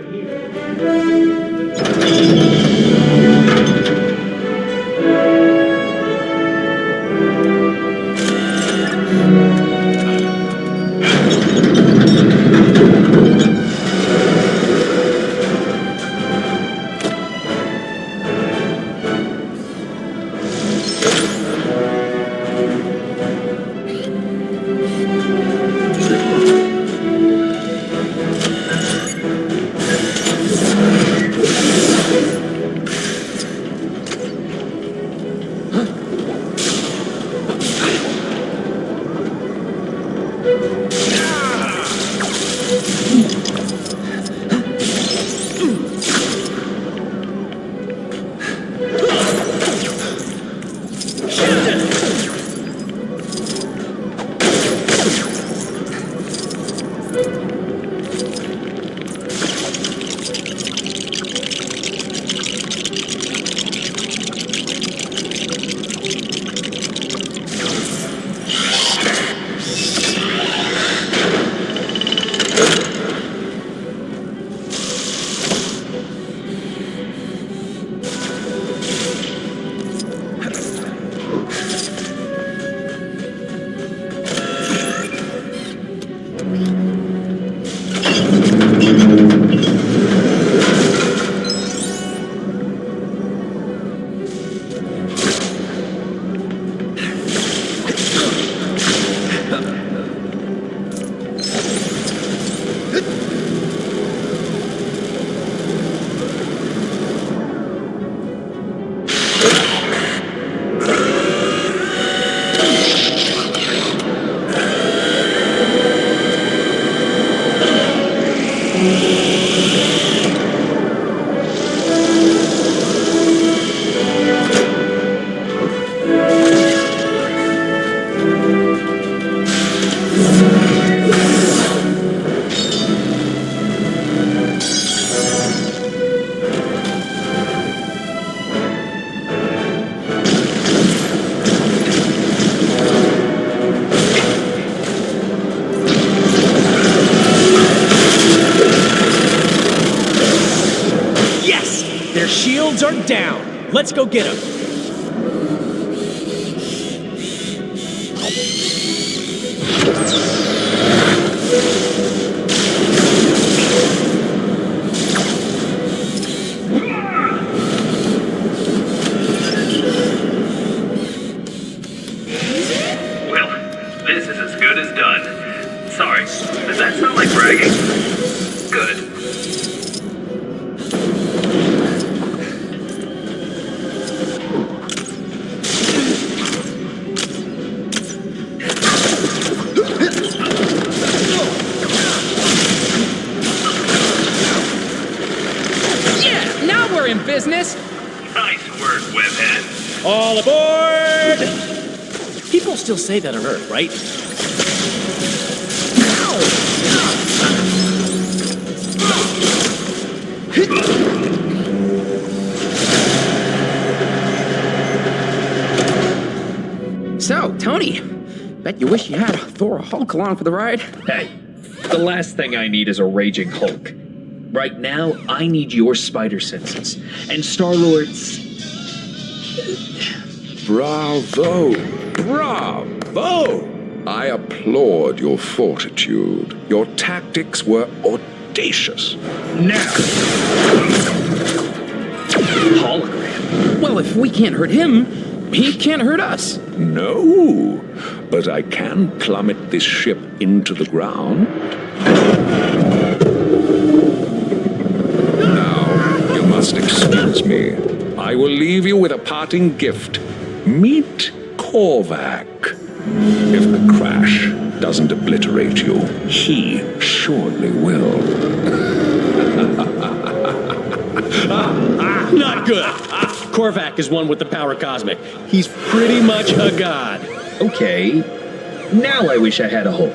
Shields are down. Let's go get them. Well, this is as good as done. Sorry, does that sound like bragging? Good. Yeah, now we're in business. Nice work, Webhead. All aboard! People still say that on Earth, right? So, Tony, bet you wish you had Thor or Hulk along for the ride. Hey, the last thing I need is a raging Hulk. Right now, I need your spider senses. And Star-Lord's... Bravo! Bravo! I applaud your fortitude. Your tactics were audacious. Now! Hologram. Well, if we can't hurt him, he can't hurt us. No, but I can plummet this ship into the ground. Now, you must excuse me. I will leave you with a parting gift. Meet Korvac. If the crash doesn't obliterate you, he surely will. Not good. Korvac is one with the power cosmic. He's pretty much a god. Okay, now I wish I had a Hulk.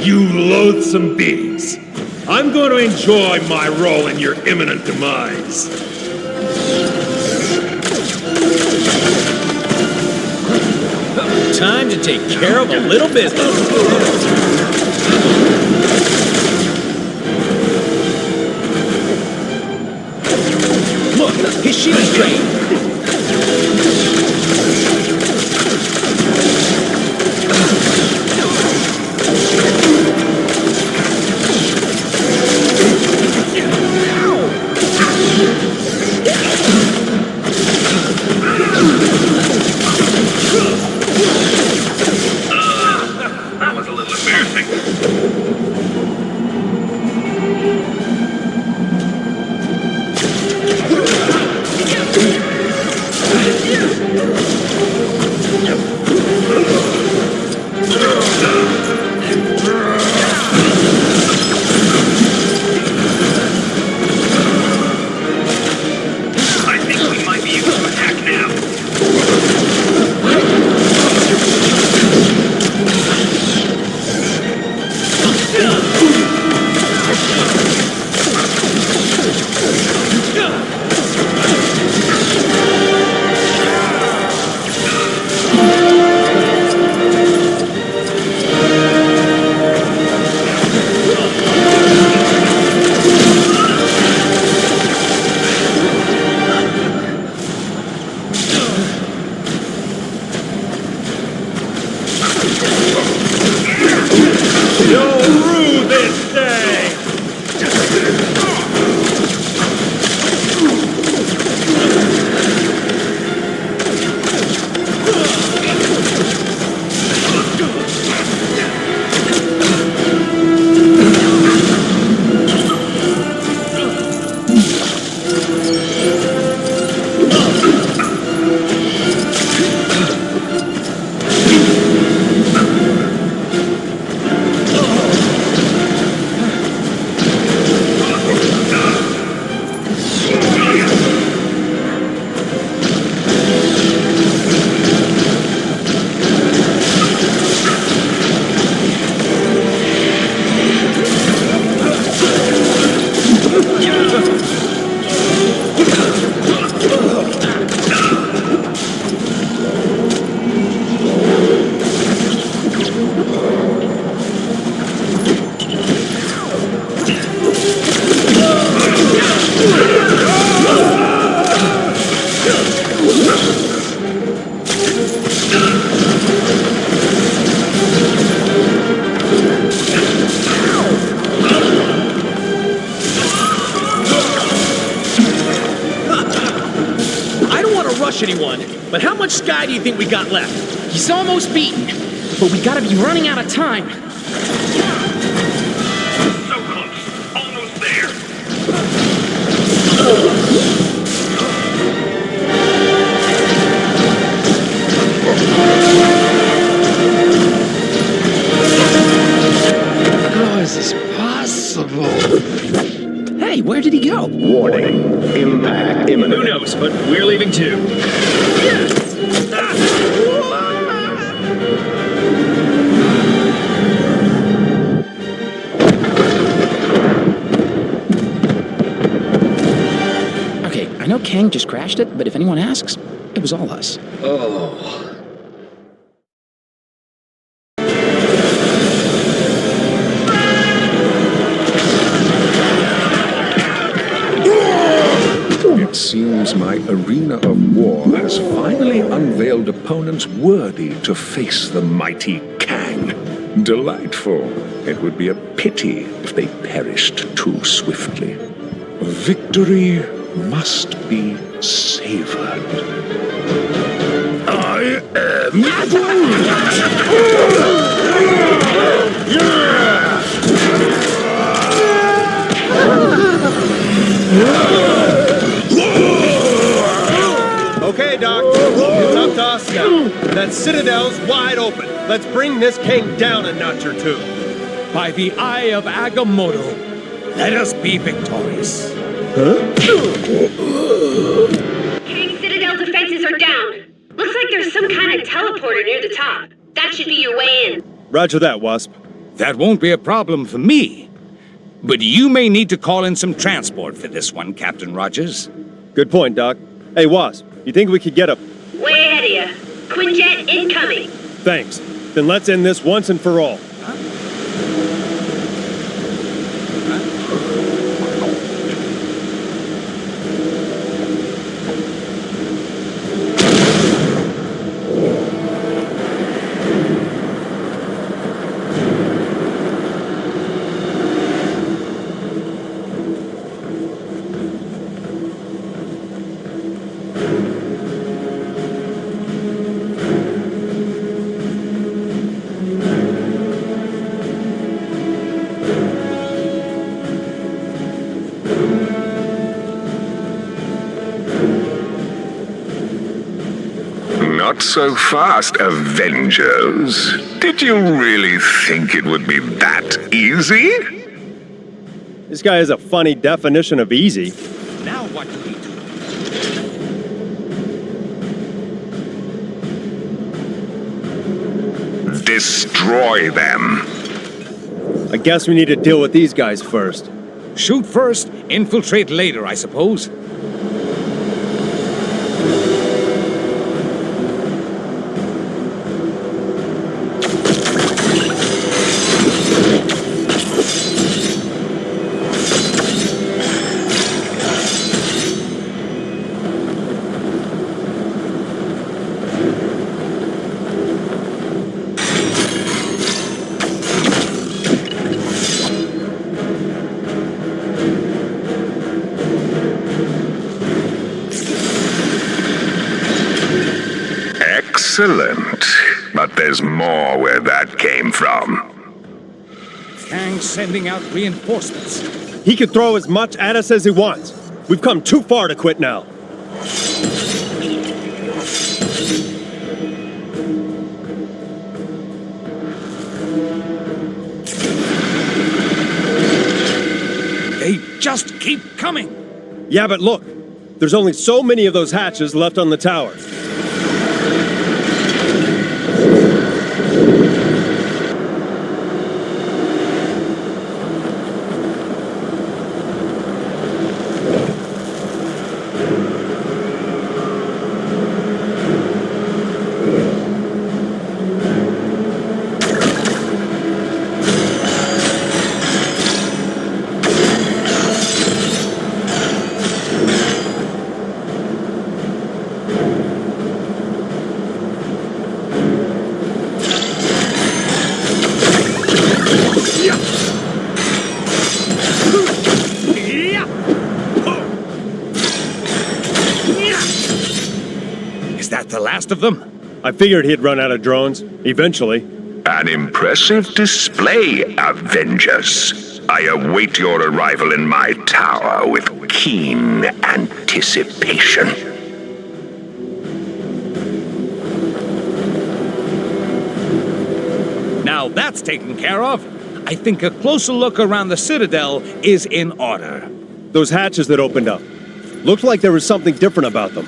You loathsome beings! I'm going to enjoy my role in your imminent demise. Time to take care of a little business. Look, his shield's drained. That was a little embarrassing. much sky do you think we got left? He's almost beaten, but we gotta be running out of time. So close. Almost there. How is this possible? Hey, where did he go? Warning. Impact imminent. Who knows, but we're leaving too. Okay, I know Kang just crashed it, but if anyone asks, it was all us. Oh. It seems my arena of war has finally unveiled opponents worthy to face the mighty Kang. Delightful. It would be a pity if they perished too swiftly. Victory must be savored. I am Okay, Doc. It's up to us now. That Citadel's wide open. Let's bring this king down a notch or two. By the eye of Agamotto, let us be victorious. King Citadel defenses are down. Looks like there's some kind of teleporter near the top. That should be your way in. Roger that, Wasp. That won't be a problem for me. But you may need to call in some transport for this one, Captain Rogers. Good point, Doc. Hey, Wasp, you think we could get a... Way ahead of you. Quinjet incoming. Thanks. Then let's end this once and for all. Not so fast, Avengers. Did you really think it would be that easy? This guy has a funny definition of easy. Now what do we do? Destroy them. I guess we need to deal with these guys first. Shoot first, infiltrate later, I suppose. Excellent. But there's more where that came from. Kang's sending out reinforcements. He can throw as much at us as he wants. We've come too far to quit now. They just keep coming. Yeah, but look. There's only so many of those hatches left on the tower. last of them? I figured he'd run out of drones, eventually. An impressive display, Avengers. I await your arrival in my tower with keen anticipation. Now that's taken care of. I think a closer look around the Citadel is in order. Those hatches that opened up. Looked like there was something different about them.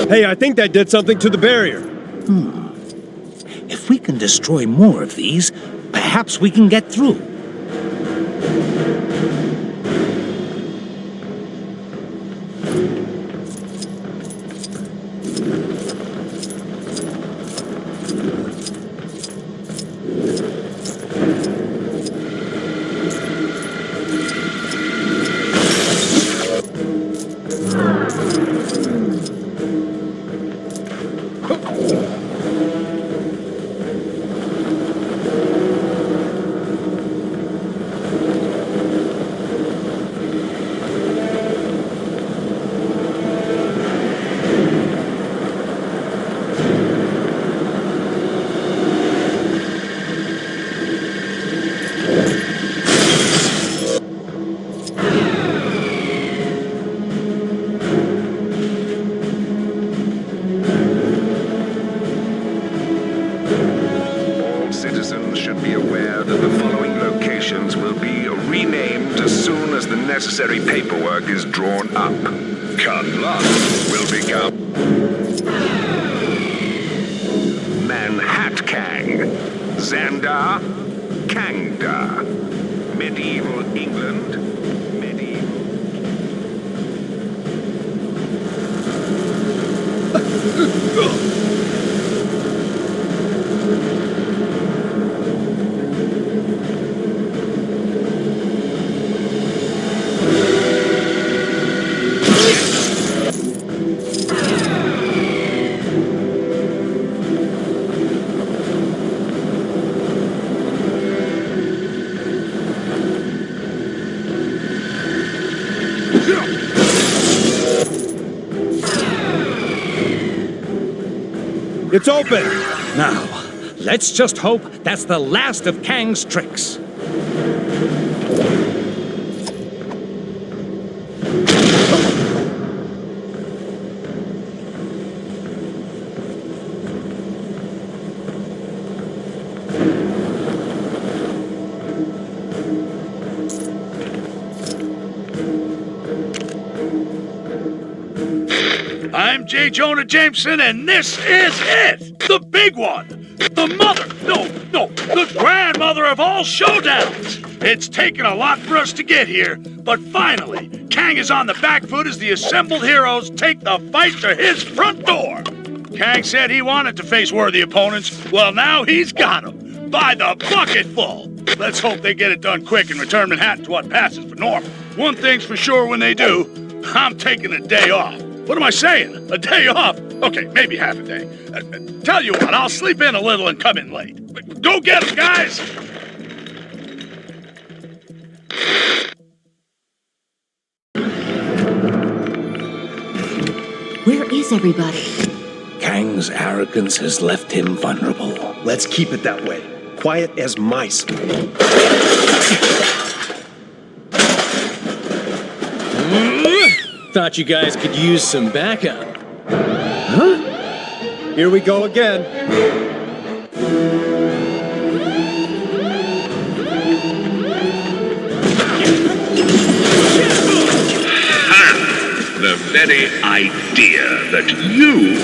Hey, I think that did something to the barrier. If we can destroy more of these, perhaps we can get through. Citizens should be aware that the following locations will be renamed as soon as the necessary paperwork is drawn up. Kunlun will become Manhattan, Xandar, Kangda, Medieval England, It's open! Now, let's just hope that's the last of Kang's tricks. I'm J. Jonah Jameson, and this is it! The big one! The grandmother of all showdowns! It's taken a lot for us to get here, but finally, Kang is on the back foot as the assembled heroes take the fight to his front door! Kang said he wanted to face worthy opponents. Well, now he's got them, by the bucketful! Let's hope they get it done quick and return Manhattan to what passes for normal. One thing's for sure when they do, I'm taking a day off. What am I saying? A day off? Okay, maybe half a day. Tell you what, I'll sleep in a little and come in late. Go get 'em, guys! Where is everybody? Kang's arrogance has left him vulnerable. Let's keep it that way. Quiet as mice. Thought you guys could use some backup. Huh? Here we go again. The very idea that you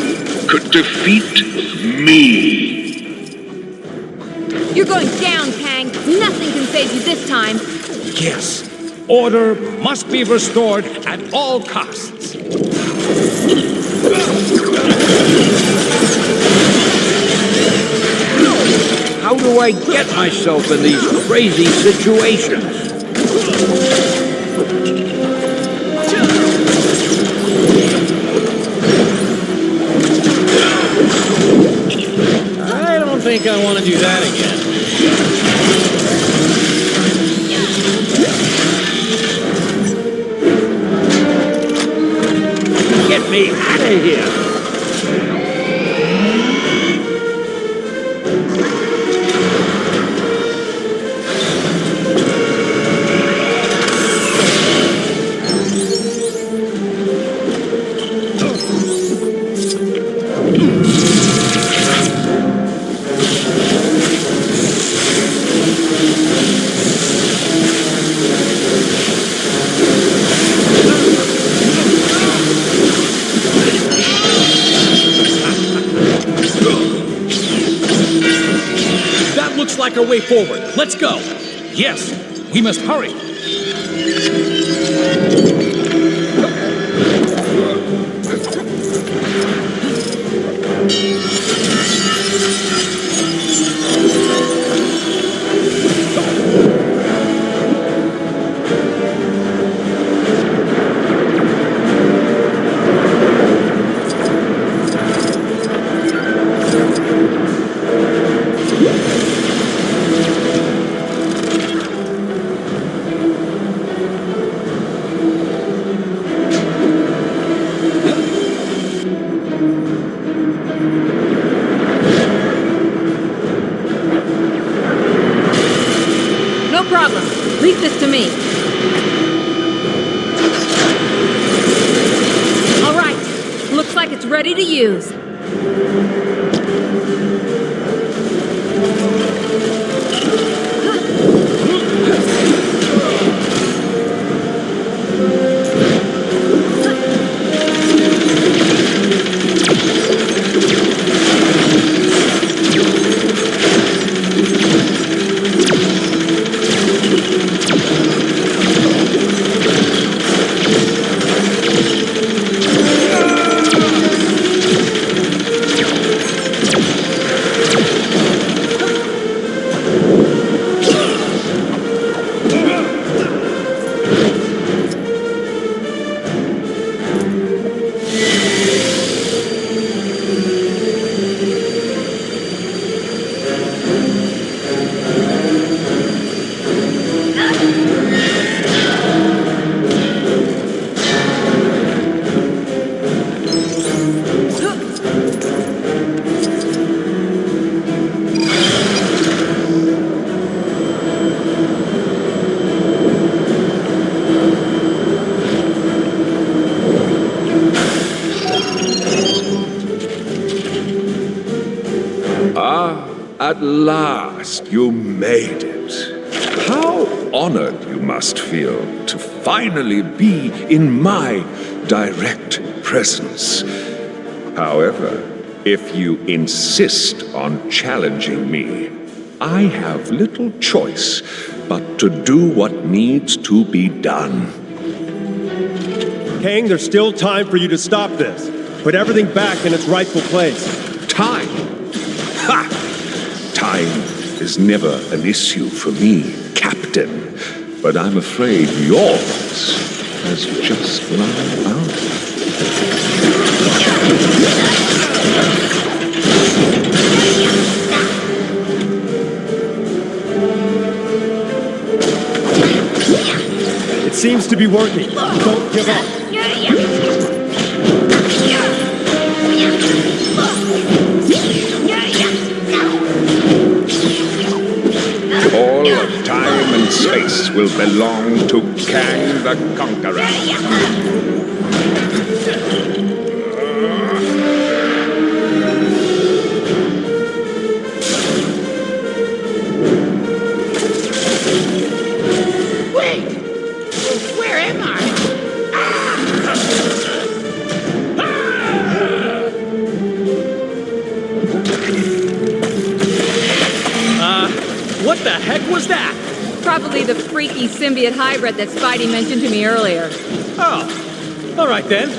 could defeat me. You're going down, Kang. Nothing can save you this time. Yes. Order must be restored at all costs. How do I get myself in these crazy situations? I don't think I want to do that again. Get get me out of here! That looks like our way forward. Let's go. Yes, we must hurry. No problem. Leave this to me. All right. Looks like it's ready to use. At last, you made it. How honored you must feel to finally be in my direct presence. However, if you insist on challenging me, I have little choice but to do what needs to be done. Kang, there's still time for you to stop this. Put everything back in its rightful place. Time? Ha! Time is never an issue for me, Captain. But I'm afraid yours has just run out. It seems to be working. Don't give up. All of time and space will belong to Kang the Conqueror. Wait! Where am I? What the heck was that? Probably the freaky symbiote hybrid that Spidey mentioned to me earlier. Oh, all right then.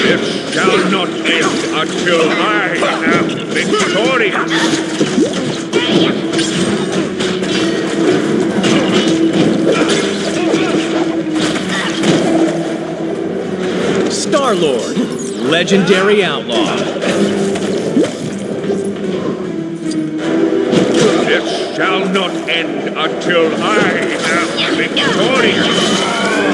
It shall not end until I am victorious. Star-Lord, legendary outlaw. It shall not end until I am victorious.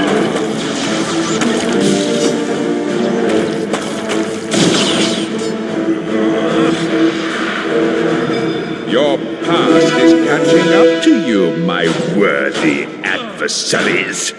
to you, my worthy adversaries.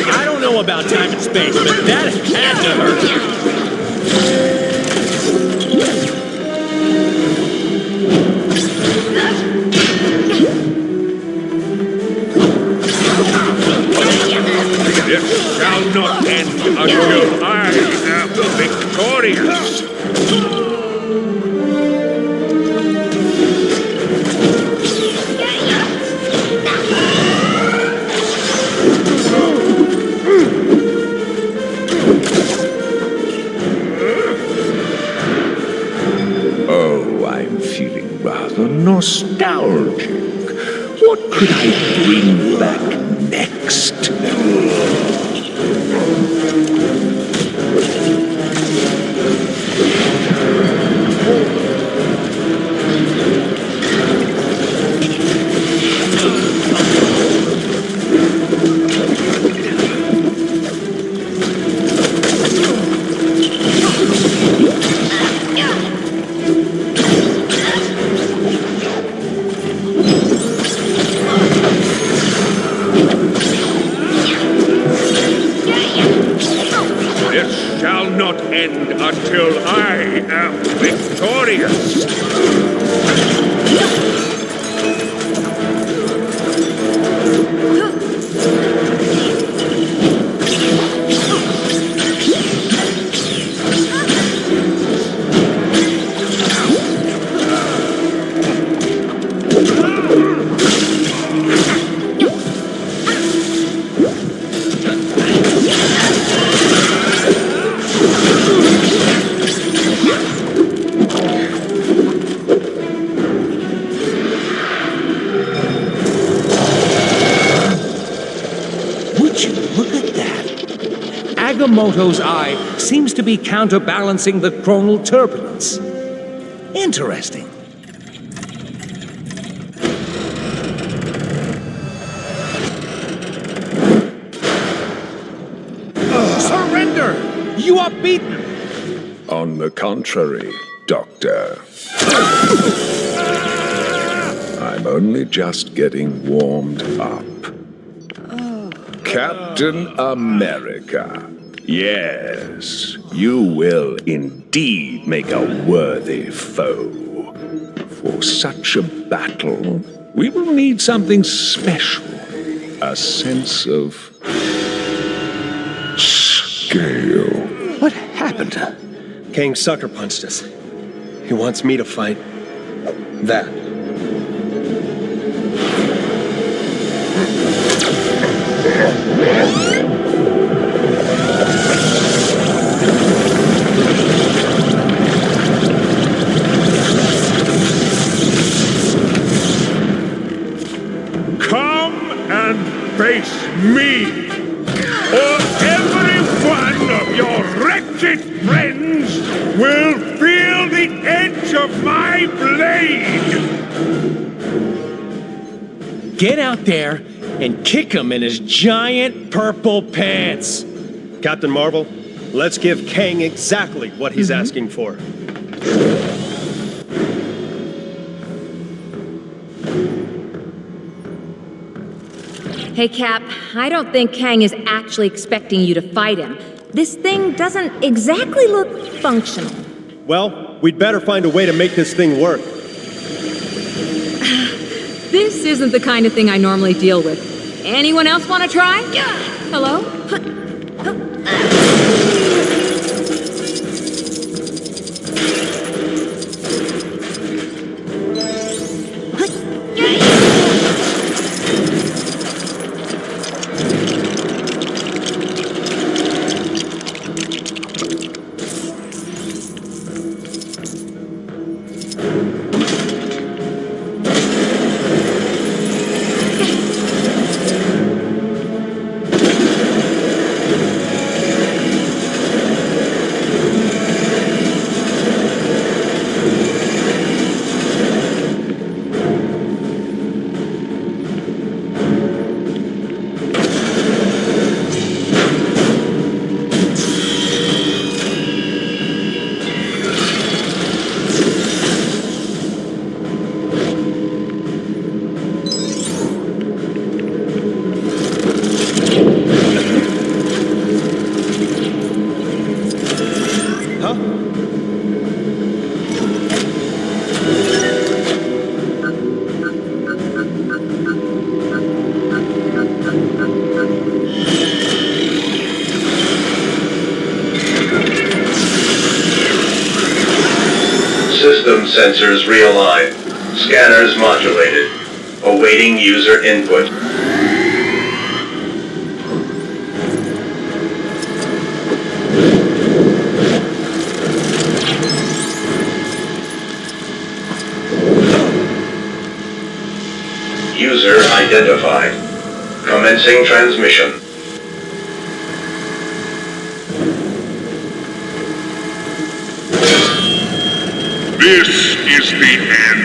I don't know about time and space, but that had to hurt. It shall not end until I am victorious. Oh, I'm feeling rather nostalgic. What could I bring back next? This shall not end until I am victorious. Would you look at that? Agamotto's eye seems to be counterbalancing the chronal turbulence. Interesting. Surrender! You are beaten! On the contrary, Doctor. I'm only just getting warmed up. Captain America. Yes, you will indeed make a worthy foe. For such a battle, we will need something special. A sense of scale. What happened? Kang sucker punched us. He wants me to fight that. Come and face me, or every one of your wretched friends will feel the edge of my blade! Get out there and kick him in his giant purple pants. Captain Marvel, let's give Kang exactly what he's asking for. Hey, Cap, I don't think Kang is actually expecting you to fight him. This thing doesn't exactly look functional. Well, we'd better find a way to make this thing work. This isn't the kind of thing I normally deal with. Anyone else want to try? Hello? sensors realigned. Scanners modulated. Awaiting user input. User identified. Commencing transmission. This is the end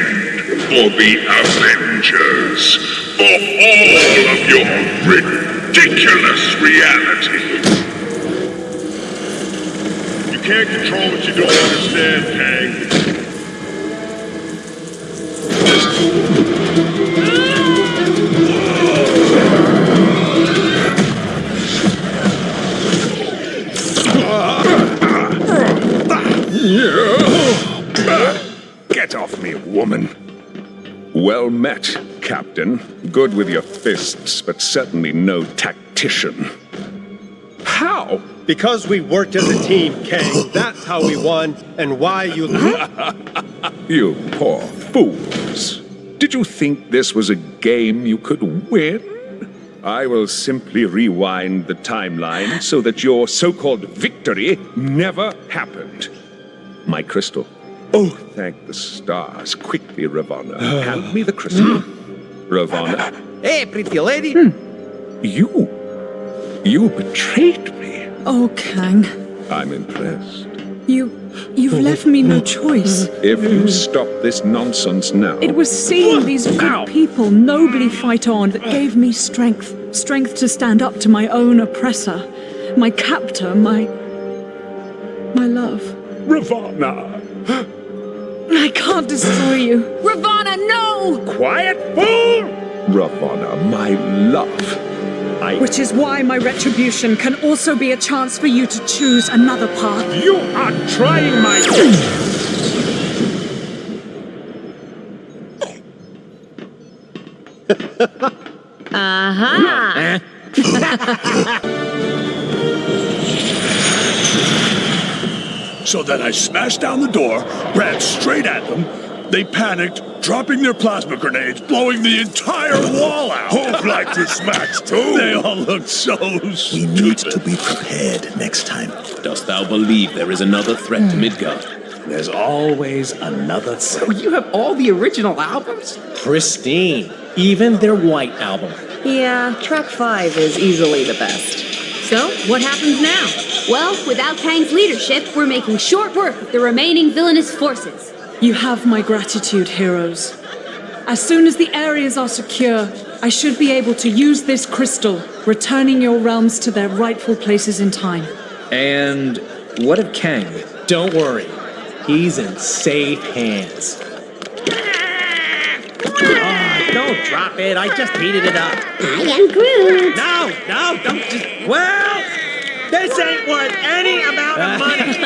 for the Avengers. For all of your ridiculous reality. You can't control what you don't understand, Kang. Get off me, woman. Well met, Captain. Good with your fists, but certainly no tactician. How? Because we worked as a team, Kang. That's how we won, and why you... You poor fools. Did you think this was a game you could win? I will simply rewind the timeline so that your so-called victory never happened. My crystal. Oh, thank the stars. Quickly, Ravonna. Hand me the crystal. Ravonna. Hey, pretty lady. You betrayed me. Oh, Kang. I'm impressed. You've left me no choice. If you stop this nonsense now... It was seeing these good people nobly fight on that gave me strength. Strength to stand up to my own oppressor. My captor, my love. Ravonna! I can't destroy you. Ravonna, no! Quiet, fool! Ravonna, my love. Which is why my retribution can also be a chance for you to choose another path. You are trying my... Uh-huh. So then I smashed down the door, ran straight at them. They panicked, dropping their plasma grenades, blowing the entire wall out. Who'd like to smash too? They all looked so stupid. We need to be prepared next time. Dost thou believe there is another threat to Midgard? There's always another threat. Oh, you have all the original albums? Pristine. Even their White album. Yeah, track 5 is easily the best. So, what happens now? Well, without Kang's leadership, we're making short work of the remaining villainous forces. You have my gratitude, heroes. As soon as the areas are secure, I should be able to use this crystal, returning your realms to their rightful places in time. And what of Kang? Don't worry. He's in safe hands. Oh, don't drop it. I just heated it up. I am Groot. No, don't just... Well, this ain't worth any amount of money.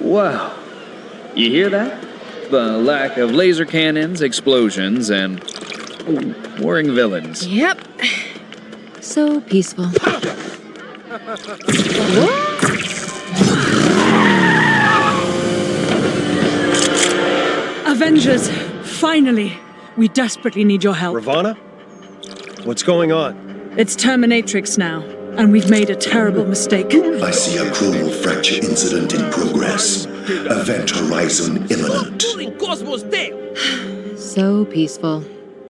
Wow. You hear that? The lack of laser cannons, explosions, and warring villains. Yep. So peaceful. Avengers, finally! We desperately need your help. Ravonna? What's going on? It's Terminatrix now, and we've made a terrible mistake. I see a chronal fracture incident in progress. Event horizon imminent. So peaceful.